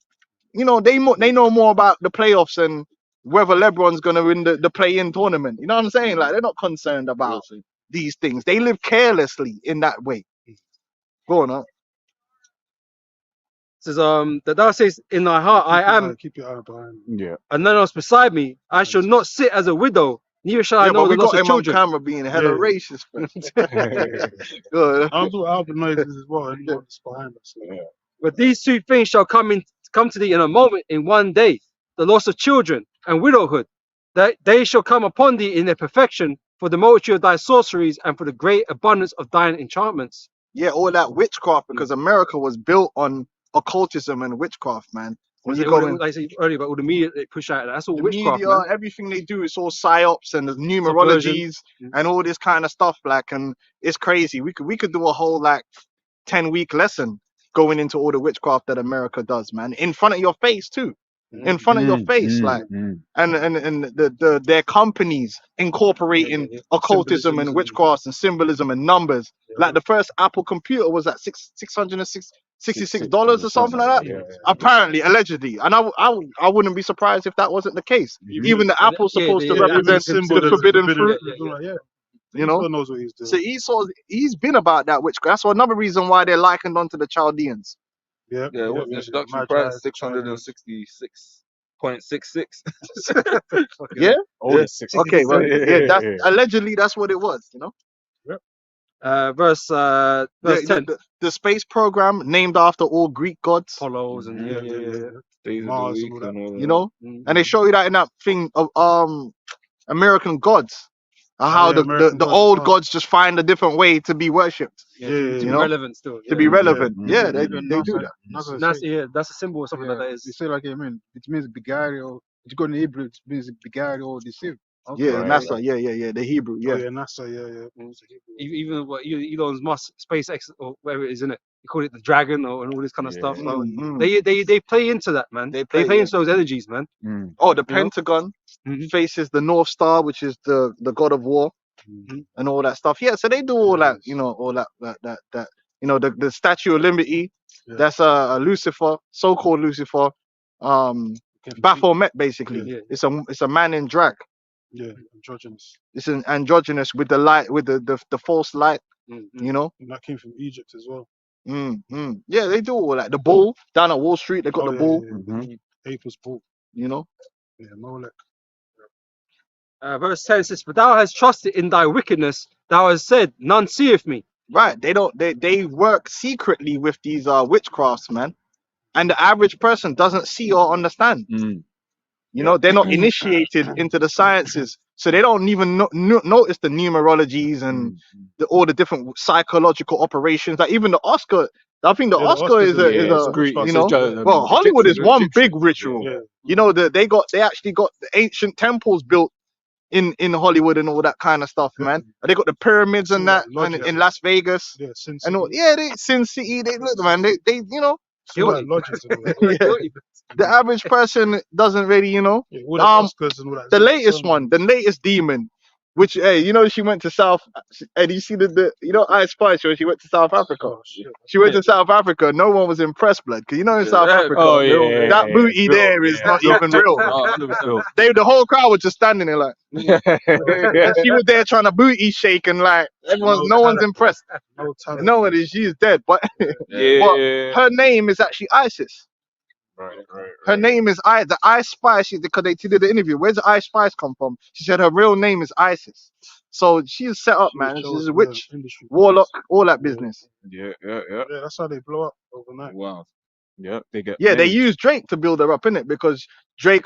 E: they know more about the playoffs and whether LeBron's gonna win the play-in tournament. You know what I'm saying? Like they're not concerned about these things. They live carelessly in that way. Go on, huh?
F: Says that thou says in thy heart, I am,
A: Keep your eye behind.
G: Yeah.
F: and none else beside me. I shall not sit as a widow, neither shall I
E: Yeah,
F: know
E: but
F: the
E: we
F: loss
E: got
F: of
E: him on
F: children.
E: camera being hella
A: Yeah.
E: racist. Fam. Good.
A: I'll do album noises as well. Anyone that's behind us.
G: Yeah.
F: But these two things shall come to thee in a moment, in one day: the loss of children and widowhood. That they shall come upon thee in their perfection, for the multitude of thy sorceries and for the great abundance of thine enchantments.
E: Yeah, all that witchcraft because America was built on occultism and witchcraft, man. Was it
F: all
E: going?
F: like I said earlier about all the media they push out, that's all
E: The
F: witchcraft,
E: media,
F: man.
E: everything they do is all psyops and the
F: Subversion.
E: numerologies and all this kind of stuff. Like, and it's crazy. We could do a whole like 10-week lesson going into all the witchcraft that America does, man, in front of your face too. In front of your face, like, and their companies incorporating occultism and witchcraft and symbolism and numbers. Like the first Apple computer was at $666 or something like that.
G: Yeah.
E: Apparently, allegedly, and I wouldn't be surprised if that wasn't the case. Even the Apple's supposed to represent the forbidden fruit. You know,
A: God knows what he's doing.
E: so he's been about that witchcraft. That's another reason why they're likened onto the Chaldeans.
A: Yeah.
D: Yeah, what's the introduction
A: Magi,
D: price? 666.66.
E: Yeah.
G: Only
E: Okay. Well, yeah. That's
G: yeah.
E: allegedly that's what it was. You know.
F: Verse 10.
E: The space program named after all Greek gods.
F: Apollos and
D: Days of the
A: Mars
D: week
A: and all
D: and all that.
E: You know, and they show you that in that thing of American gods. How
A: yeah, American
E: the
A: gods,
E: old
A: oh.
E: gods just find a different way to be worshipped,
A: Yeah,
F: to be
E: know,
F: relevant still.
E: to be relevant.
G: Mm.
E: Yeah, they
C: Even
E: do
C: NASA
E: that.
C: NASA
F: That's
C: say,
F: that's a symbol or something like that.
C: you
F: Is
C: say like it means Bigari or it's got in Hebrew, it means Bigari or deceive.
E: Yeah,
G: Right,
E: NASA. Yeah. The Hebrew.
A: Oh,
E: Yeah.
A: yeah, NASA, yeah.
F: even what Elon Musk, SpaceX or whatever it is, in it, you call it the dragon or and all this kind of stuff. So they play into that, man.
E: They
F: They
E: play,
F: play
E: yeah.
F: into those energies, man.
E: Oh, the
F: You know?
E: Pentagon
F: Mhm.
E: faces the North Star, which is the god of war, and all that stuff. Yeah, so they do all that, all that the Statue of Liberty.
A: Yeah.
E: That's Lucifer, so-called Lucifer, Baphomet, basically.
F: Yeah.
E: It's a man in drag.
A: Yeah, androgynous.
E: It's an androgynous with the light, with the false light.
F: Mhm.
E: You know.
A: And that came from Egypt as well.
E: Yeah, they do all that. The bull down at Wall Street, they got
A: Oh,
E: the
A: yeah,
E: bull.
A: yeah. Apis bull.
E: You know.
A: Yeah, Molech.
F: Verse 10 says, "For thou hast trusted in thy wickedness, thou hast said, none seeth me."
E: Right. They work secretly with these witchcrafts, man. And the average person doesn't see or understand. You know, they're not initiated into the sciences. So they don't even notice the numerologies and all the different psychological operations. Like even the Oscar, I think the
A: Yeah, the
E: Oscar is
A: Oscars,
E: a
A: yeah,
G: Greek.
E: you know, well, Hollywood is one big ritual.
A: Yeah.
E: You know, they actually got the ancient temples built in Hollywood and all that kind of stuff, man. They got the pyramids and that and in Las Vegas
A: Yeah, Sin
E: and all.
A: City.
E: Yeah, they Sin City. They look, man. They you know,
A: All that lodges and all that.
E: yeah, the average person doesn't really, you know.
A: Yeah, all the Oscars and all that.
E: The latest one, the latest demon, which hey, you know, she went to South. And you see the you know, I Spy when she went to South Africa.
A: Oh, shit.
E: She went to South Africa. No one was impressed, blood, because you know in South Africa,
G: Oh yeah.
E: that booty there is not even real. The whole crowd was just standing there like, and she was there trying to booty shake and like no one's impressed.
A: No talent.
E: No one is. She's dead, but
G: Yeah.
E: her name is actually Isis.
G: Right.
E: Her name is the Ice Spice. Because they did the interview. Where's the Ice Spice come from? She said her real name is Isis. So she's set up, man. She's a witch, warlock, all that business.
G: Yeah.
A: Yeah, that's how they blow up overnight.
D: Wow.
G: Yeah. They get.
E: Yeah, they
G: names.
E: used Drake to build her up, innit? Because Drake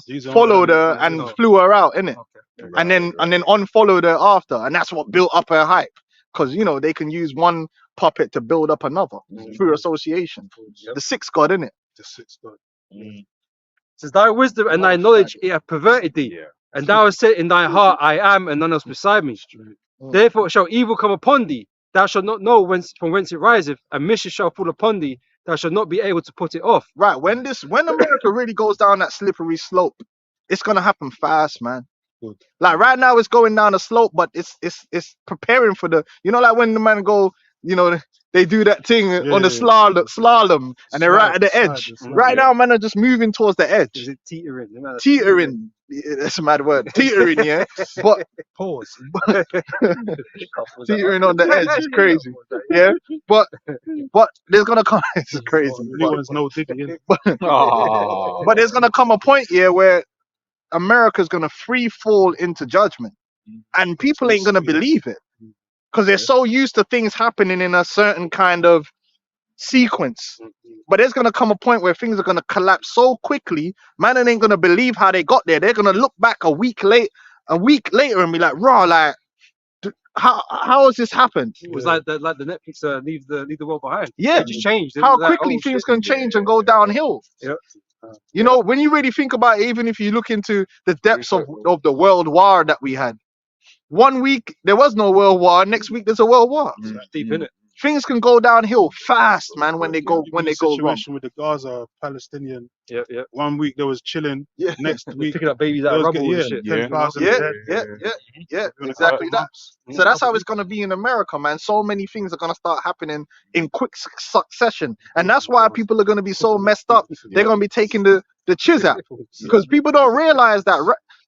A: These are
E: followed
A: all
E: her
A: the-
E: and flew her out, innit?
F: Okay.
E: And then unfollowed her after, and that's what built up her hype. Because you know they can use one puppet to build up another through association. The sixth god, innit?
A: The sixth god.
F: Says, thy wisdom and thy knowledge it hath perverted thee,
G: Yeah.
F: and thou hast said in thy heart, I am, and none else beside me. Therefore shall evil come upon thee, thou shalt not know from whence it riseth, and mischief shall fall upon thee, thou shalt not be able to put it off.
E: Right. When America really goes down that slippery slope, it's gonna happen fast, man.
A: Good.
E: Like right now, it's going down the slope, but it's preparing for the. You know, like when the man go, you know, they do that thing on the
A: yeah.
E: slalom, and they're right at the
A: Slide,
E: edge.
A: slide.
E: Right now, man, are just moving towards the edge,
F: Is it teetering?
E: teetering. Yeah, that's a mad word, teetering. Yeah, but
A: Pause.
E: teetering on the edge is crazy. Yeah, but there's gonna come. It's crazy.
A: The new one's no diggy.
G: Oh.
E: But there's gonna come a point here where America's gonna free fall into judgment, and people ain't gonna believe it because they're so used to things happening in a certain kind of sequence. But there's gonna come a point where things are gonna collapse so quickly, man, and ain't gonna believe how they got there. They're gonna look back a week later and be like, "Raw, like, how has this happened?"
F: It was like the Netflix leave the world behind.
E: Yeah,
F: It just changed. It
E: how
F: was like,
E: quickly
F: oh,
E: things
F: shit.
E: can change and go downhill.
F: Yep.
E: You know, when you really think about it, even if you look into the depths of the world war that we had, 1 week there was no world war, next week there's a world war.
F: Deep in it.
E: Things can go downhill fast, man, when they go
A: The
E: wrong.
A: situation with the Gaza Palestinian.
F: Yeah, yeah.
A: 1 week there was chilling.
E: Yeah.
A: Next week
F: Picking up babies out
A: there
F: of
A: was
F: rubble and shit.
A: 10,000
E: Yeah,
A: dead.
E: yeah,
A: Gonna
E: exactly
A: cut
E: that. So that's how it's gonna be in America, man. So many things are gonna start happening in quick succession, and that's why people are gonna be so messed up. They're gonna be taking the chiz out because people don't realize that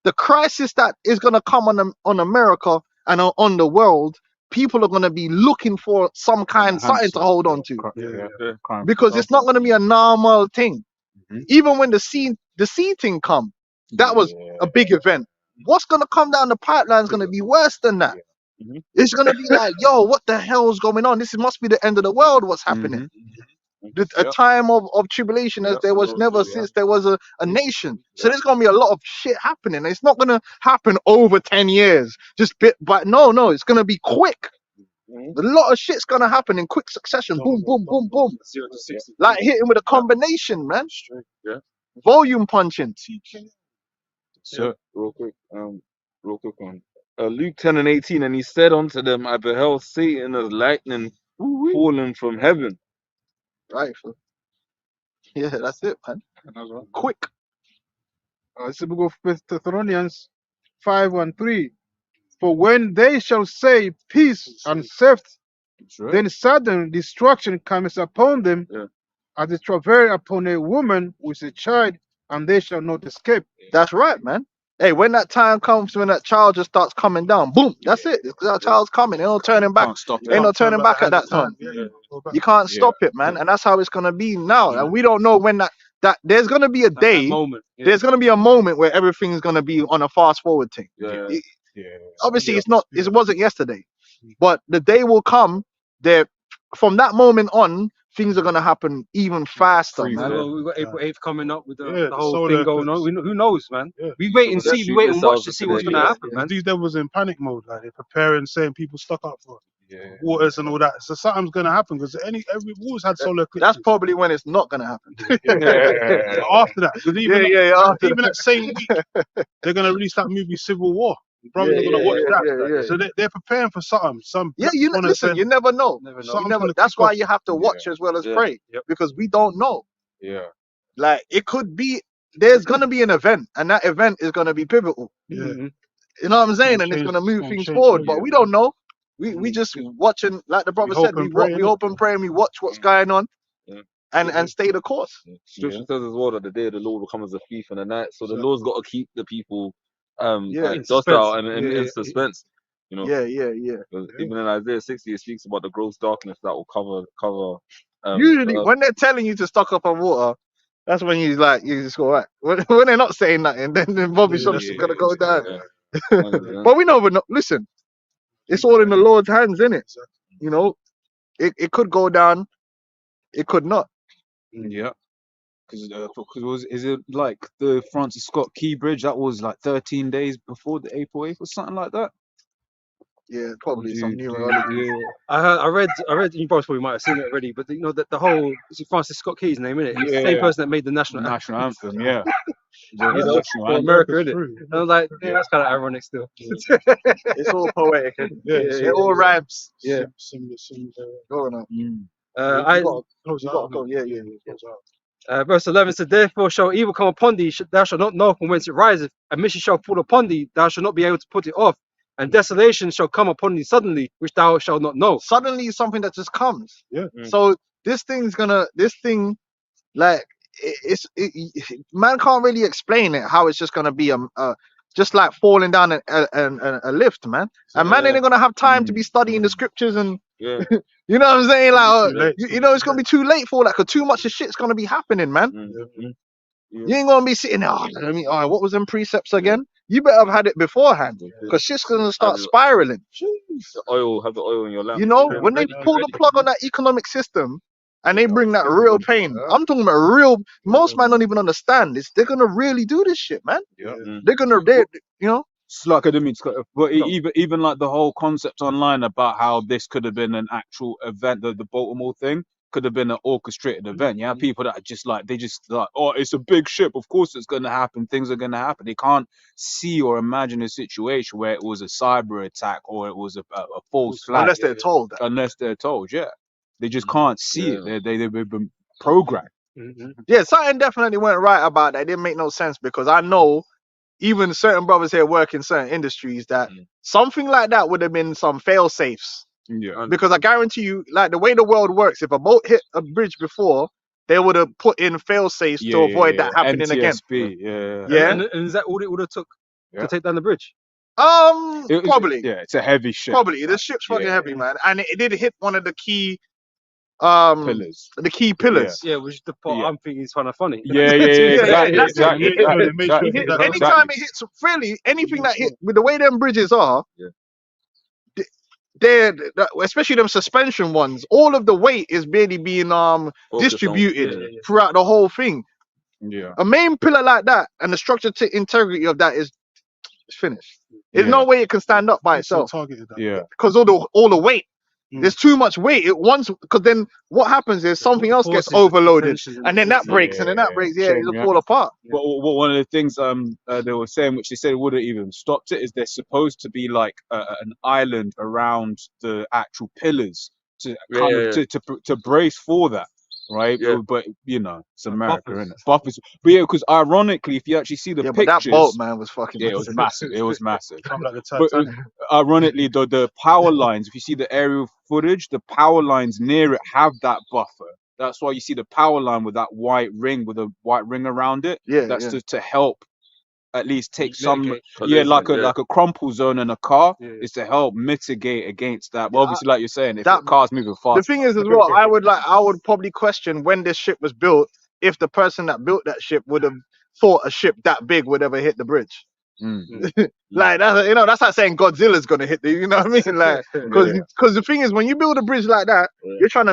E: the crisis that is gonna come on America and on the world, people are gonna be looking for something to hold on to, because it's not gonna be a normal thing. Even when the sea thing come, that was a big event. What's gonna come down the pipeline is gonna be worse than that. It's gonna be like, yo, what the hell is going on? This must be the end of the world. What's happening? A time of tribulation as there was never since there was a nation. So there's gonna be a lot of shit happening. It's not gonna happen over 10 years, just bit by no, it's gonna be quick. A lot of shit's gonna happen in quick succession. Boom, boom, boom, boom.
F: 0 to 60.
E: Like hitting with a combination, man.
F: Yeah.
E: Volume punching.
D: So real quick on Luke 10:18, and he said unto them, I beheld Satan as lightning falling from heaven.
E: Right. Yeah, that's it, man. Quick.
C: It's the book of 1 Thessalonians 5:3. For when they shall say peace and safety, then sudden destruction comes upon them, as it travail upon a woman with a child, and they shall not escape.
E: That's right, man. Hey, when that time comes, when that child just starts coming down, boom, that's it. That child's coming. Ain't no turning back.
G: Can't stop it.
E: Ain't no turning back at that time. You can't stop it, man. And that's how it's gonna be now. And we don't know when that there's gonna be a day.
F: Moment. Yeah.
E: There's gonna be a moment where everything's gonna be on a fast forward thing.
G: Yeah.
E: Obviously, it wasn't yesterday, but the day will come. There, from that moment on, things are gonna happen even faster,
F: Man,
E: man.
F: well, we've got April 8th coming up with the
A: the
F: whole
A: solar
F: thing going on.
A: eclipse.
F: Who knows, man?
A: Yeah.
F: We wait and
D: So
F: see.
D: let's
F: We wait
D: shoot
F: and watch
D: this
F: to
D: out
F: see
D: for
F: what's
D: today,
F: going to happen, man.
A: These devils in panic mode, like they're preparing, saying people stock up for
G: Yeah.
A: waters and all that. So something's gonna happen because we've always had solar eclipses.
E: That's probably when it's not gonna happen.
G: Yeah.
A: So after that, because even
E: after
A: even that same week, they're gonna release that movie Civil War. Brothers are gonna watch that.
E: Yeah.
A: So they're preparing for something.
E: Yeah, listen, you never know.
F: Never know.
A: Something's
E: You never.
A: gonna
E: That's
A: kick
E: why
A: off.
E: you have to watch as well as
D: Yeah.
E: pray,
F: Yep.
E: because we don't know.
G: Yeah.
E: Like, it could be, there's gonna be an event, and that event is gonna be pivotal.
A: Yeah.
F: Mhm.
E: You know what I'm saying?
A: Gonna
E: And it's
A: change-
E: gonna move
A: gonna
E: things
A: change
E: forward,
A: things,
E: but
A: yeah.
E: we don't know. We just watching, like the brother
A: We
E: said,
A: hope and pray,
E: we
A: innit?
E: hope and pray, and we watch what's going on,
D: Yeah.
E: and stay the course.
D: Scripture says as well that the day of the Lord will come as a thief in the night. So the Lord's got to keep the people
E: Yeah.
F: In
D: docile
F: suspense.
D: and
F: Yeah.
D: in suspense. You know,
E: Yeah.
D: 'Cause even in Isaiah 60, it speaks about the gross darkness that will cover.
E: Usually,
D: the earth.
E: when they're telling you to stock up on water, that's when you just go, right. When they're not saying nothing, then Bobby
A: Yeah,
E: Shop's
A: that's
E: gonna go down.
D: Yeah.
E: But we know, listen, it's all in the Lord's hands, innit? You know, it could go down, it could not.
G: Yeah. Because is it like the Francis Scott Key Bridge that was like 13 days before the April 8th or something like that?
E: Yeah, probably
G: Do-
E: some
G: do-
E: numerology.
G: yeah.
F: I read. You both probably might have seen it already, but you know that the whole is Francis Scott Key's name, isn't it? It's the same
G: Yeah.
F: person that made the national anthem
G: National anthem, yeah. The
F: You know,
G: national
F: for
G: anthem.
F: America, isn't it?
A: True.
F: And I was like, yeah, that's kind of ironic still.
E: It's all poetic.
A: Yeah,
E: It all rhymes.
F: Yeah.
A: Some
E: Going on.
G: Mm.
F: I
A: close
E: You
A: out.
E: gotta go, yeah.
A: Close out.
F: Verse 11 said, Therefore shall evil come upon thee, thou shalt not know from whence it riseth, and mischief shall fall upon thee, thou shalt not be able to put it off. and desolation shall come upon thee suddenly, which thou shalt not know.
E: Suddenly it's something that just comes.
A: Yeah.
E: So this thing, like, man can't really explain it, how it's just gonna be just like falling down a lift, man. And man ain't gonna have time to be studying the scriptures and
D: Yeah.
E: you know what I'm saying? Like,
A: Too late.
E: you know, it's gonna be too late for that, because too much of shit's gonna be happening, man. You ain't gonna be sitting there. Oh, what was them precepts again? You better have had it beforehand, because shit's gonna start spiraling.
D: Have the oil in your lamp.
E: You know,
A: Yeah,
E: when they
A: ready,
E: pull the plug on that economic system and they bring that real pain, I'm talking about real. Most man don't even understand this. They're gonna really do this shit, man.
A: Yeah.
E: They're gonna, you know.
G: Like I didn't mean to cut- but even like the whole concept online about how this could have been an actual event, the Baltimore thing could have been an orchestrated event. You have people that are just like, they just like, oh, it's a big ship, of course it's going to happen, things are going to happen. They can't see or imagine a situation where it was a cyber attack or it was a false flag,
E: Unless they're told that.
G: unless they're told. Yeah, they just can't see it. They've been programmed.
E: Yeah, something definitely went right about that. It didn't make no sense, because I know even certain brothers here work in certain industries that something like that would have been some fail safes.
G: Yeah.
E: Because I guarantee you, like the way the world works, if a boat hit a bridge before, they would have put in fail safes to avoid that happening again.
G: NTSB, yeah.
E: Yeah.
F: And is that all it would have took
G: Yeah.
F: to take down the bridge?
E: Probably.
G: Yeah, it's a heavy ship.
E: Probably. The ship's fucking
G: Yeah.
E: heavy, man. And it did hit one of the key
G: Pillars.
E: the key pillars.
F: Yeah, which is the part
G: Yeah.
F: I'm thinking is kind of funny.
G: Yeah,
E: exactly,
A: that's it.
G: exactly.
A: Yeah, they made sure
E: It hit,
A: that-
E: anytime it hits, really, anything that hit with the way them bridges are, they're especially them suspension ones, all of the weight is barely being distributed throughout the whole thing.
G: Yeah.
E: A main pillar like that and the structure to integrity of that is finished. There's no way it can stand up by
A: It's so
E: itself,
A: targeted. That.
G: Yeah.
E: because all the weight.
A: Mm.
E: There's too much weight. Because then what happens is something else gets
F: Forces,
E: overloaded,
F: tension,
E: and then that breaks, and then that
G: Yeah.
E: breaks. Yeah,
G: Same,
E: it'll
G: yeah.
E: fall apart.
G: But one of the things they were saying, which they said would have even stopped it, is there's supposed to be like an island around the actual pillars to kind of to brace for that, right?
D: Yeah.
G: But you know, it's America,
F: buffers.
G: isn't it? Buffers. But yeah, because ironically, if you actually see the
E: Yeah, but
G: pictures,
E: that boat, man, was fucking.
G: yeah, it was massive. It was massive.
A: Come like the
G: But
A: Titanic.
G: ironically, the power lines, if you see the aerial footage, the power lines near it have that buffer. That's why you see the power line with that white ring around it.
E: Yeah,
G: That's
E: yeah.
G: to help at least take some,
F: Mitigate.
G: like a crumple zone in a car,
F: Yeah.
G: is to help mitigate against that. But
E: Yeah,
G: obviously, like you're saying, if
E: that-
G: the car's moving
E: The
G: fast,
E: thing is, as well, I would probably question when this ship was built, if the person that built that ship would have thought a ship that big would ever hit the bridge. Like that's, you know, that's like saying Godzilla's gonna hit the, you know what I mean? Like, because the thing is, when you build a bridge like that, you're trying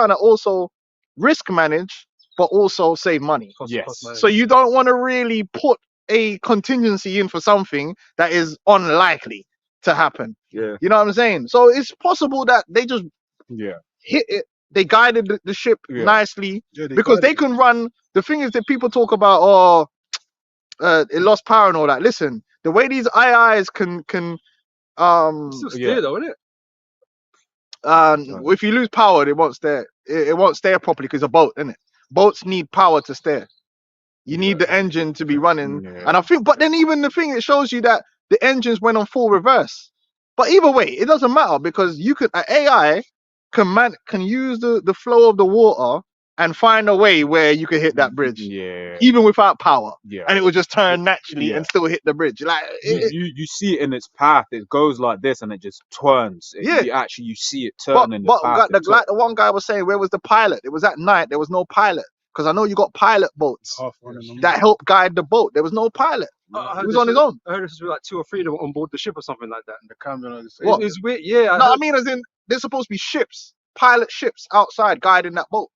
E: to also risk manage, but also save money.
G: Yes.
E: So you don't want to really put a contingency in for something that is unlikely to happen.
D: Yeah.
E: You know what I'm saying? So it's possible that they just
G: yeah,
E: hit it. They guided the ship
G: Yeah.
E: nicely,
A: Yeah,
E: because they
A: guided
E: can run. The thing is that people talk about, it lost power and all that. Listen, the way these IIs can
F: Still steer
G: Yeah.
F: though, isn't it?
E: if you lose power, it won't steer. It won't steer properly, because a boat, isn't it? Boats need power to steer. You need the engine to be running,
G: Yeah.
E: and I think. But then even the thing, it shows you that the engines went on full reverse. But either way, it doesn't matter, because you could AI can use the flow of the water and find a way where you can hit that bridge,
G: Yeah.
E: even without power,
G: Yeah.
E: and it will just turn naturally
G: Yeah.
E: and still hit the bridge. Like,
G: You see it in its path. It goes like this and it just turns.
E: Yeah.
G: You see it
E: but
G: turn in the
E: but
G: path.
E: like the one guy was saying, where was the pilot? It was at night. There was no pilot, because I know you got pilot boats
A: half running on
E: that help guide the boat. There was no pilot.
F: I
E: He
F: heard
E: was
F: this
E: on his
F: was-
E: own.
F: I heard this was like 2 or 3 that were on board the ship or something like that.
A: the camera.
E: What?
F: It's weird. Yeah.
E: No, I mean, as in, there's supposed to be ships, pilot ships outside guiding that boat.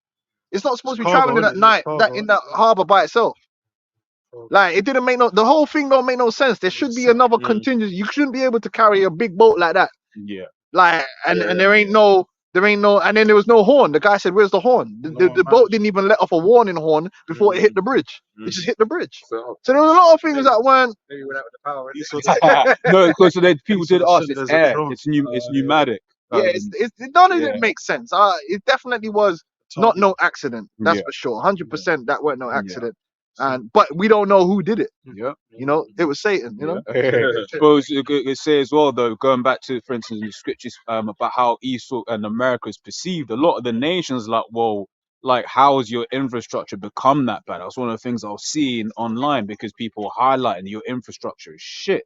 E: It's not supposed to be
A: It's cargo,
E: traveling
A: innit?
E: at
A: It's
E: night
A: cargo,
E: in that
A: innit?
E: harbor by itself.
A: Cargo.
E: Like, it didn't make the whole thing don't make no sense. There should be another contingency. You shouldn't be able to carry a big boat like that.
G: Yeah.
E: Like, and there ain't no, and then there was no horn. The guy said, "Where's the horn?" The
A: No,
E: boat
A: man.
E: didn't even let off a warning horn before it hit the bridge. It just hit the bridge.
D: So,
E: So there was a lot of things that weren't.
F: Maybe went out with the power.
A: You saw that-
G: No, because so then people did
A: saw
G: ask.
A: the
G: It's
A: ship, there's a
G: air.
A: drone.
G: It's pneumatic.
E: Yeah, none of
G: yeah.
E: it makes sense. It definitely was not no accident. That's
G: Yeah.
E: for sure. 100% that weren't no accident. and but we don't know who did it.
G: Yeah.
E: You know, it was Satan. You know,
G: But it say as well, though, going back to, for instance, in the scriptures about how Esau and America is perceived, a lot of the nations like, well, like, how has your infrastructure become that bad? That's one of the things I was seeing online because people are highlighting your infrastructure is shit,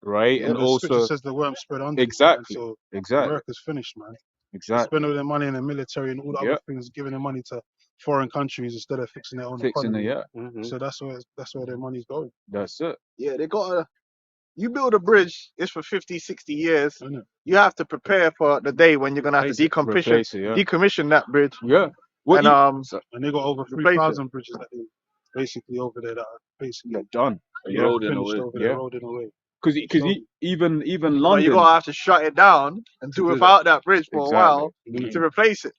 G: right?
A: Yeah,
G: And
A: the scripture
G: also,
A: says the worm spread under it, man.
G: exactly,
A: So
G: exactly,
A: America's finished, man. They
G: exactly.
A: spend all their money in the military and all the
G: Yeah,
A: other things, giving their money to foreign countries instead of fixing their own
G: fixing the,
A: economy.
G: yeah,
A: So that's where their money's going,
G: that's it.
E: yeah, they got to. You build a bridge, it's for 50, 60 years.
A: isn't it?
E: You have to prepare for the day when you're gonna have to
G: Replace it, yeah.
E: decommission that bridge,
G: Yeah. What
E: and
G: so
A: And they got over
E: replace it.
A: 3,000 bridges that they basically over there that are basically
G: they're done.
A: yeah,
D: Eroding
A: finished
D: away.
A: over
G: Yeah.
A: there, eroding away.
G: Because
A: So
G: even
E: but you
G: London,
E: gotta have to shut it down and
G: to
E: do
G: do that.
E: without that bridge for a
G: Exactly.
E: while
A: Mhm.
E: to replace it.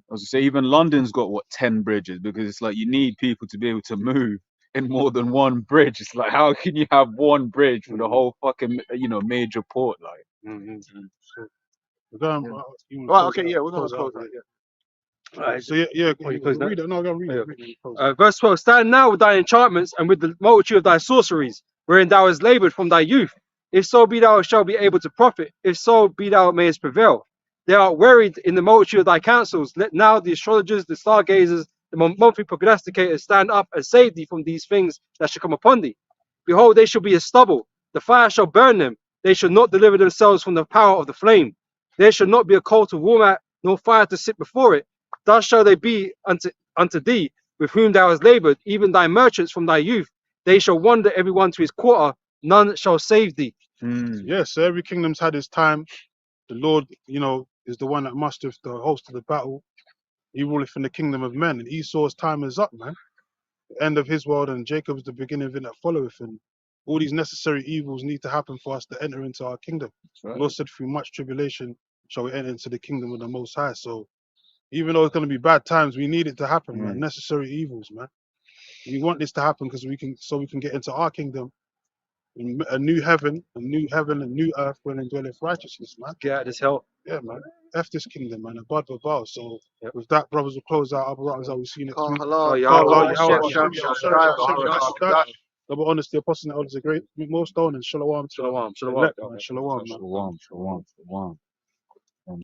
G: I was gonna say even London's got what 10 bridges because it's like you need people to be able to move in more than one bridge. It's like how can you have one bridge for the whole fucking major port like?
A: so we're going,
E: Yeah.
A: you wanna
E: Right,
A: close
E: okay,
A: it out,
E: yeah, we're gonna
A: close it
E: close
A: out,
E: out.
A: yeah.
F: Alright,
A: So yeah,
F: Oh, you close that?
A: read it. No, go read
F: Oh,
A: it. Read it. Close it.
F: Verse 12. Stand now with thy enchantments and with the multitude of thy sorceries, wherein thou hast labored from thy youth. If so be thou shalt be able to profit, if so be thou mayest prevail. Thou art wearied in the multitude of thy counsels. Let now the astrologers, the stargazers, the monthly prognosticators stand up and save thee from these things that shall come upon thee. Behold, they shall be as stubble. The fire shall burn them. They shall not deliver themselves from the power of the flame. There shall not be a coal to warm at, nor fire to sit before it. Thus shall they be unto thee, with whom thou hast labored, even thy merchants from thy youth. They shall wander every one to his quarter. None shall save thee.
A: Yeah, so every kingdom's had its time. The Lord, is the one that mustereth the host of the battle. He ruleth in the kingdom of men, and Esau's time is up, man. The end of his world, and Jacob's the beginning of it that followeth. And all these necessary evils need to happen for us to enter into our kingdom.
G: That's
A: The
G: right.
A: Lord said, through much tribulation shall we enter into the kingdom of the Most High. So even though it's going to be bad times, we need it to happen, man. Necessary evils, man. We want this to happen because we can get into our kingdom, a new heaven, and new earth, wherein dwelleth righteousness, man.
F: Get out of this hell.
A: Yeah, man. F this kingdom, man. Above the bow. So with that, brothers, will close out. Other rounds that we see next week.
E: Allah,
F: yeah,
A: Allah,
F: Allah,
A: Yahweh,
F: Hashem,
A: Hashem,
F: Hashem,
A: Hashem,
F: Hashem,
A: Hashem, Hashem, Double honesty, apostle, and elders, a great millstone, and shalom.
F: Shalom, shalom.
A: Elect, man. Shalom, man.
G: Shalom, shalom, shalom.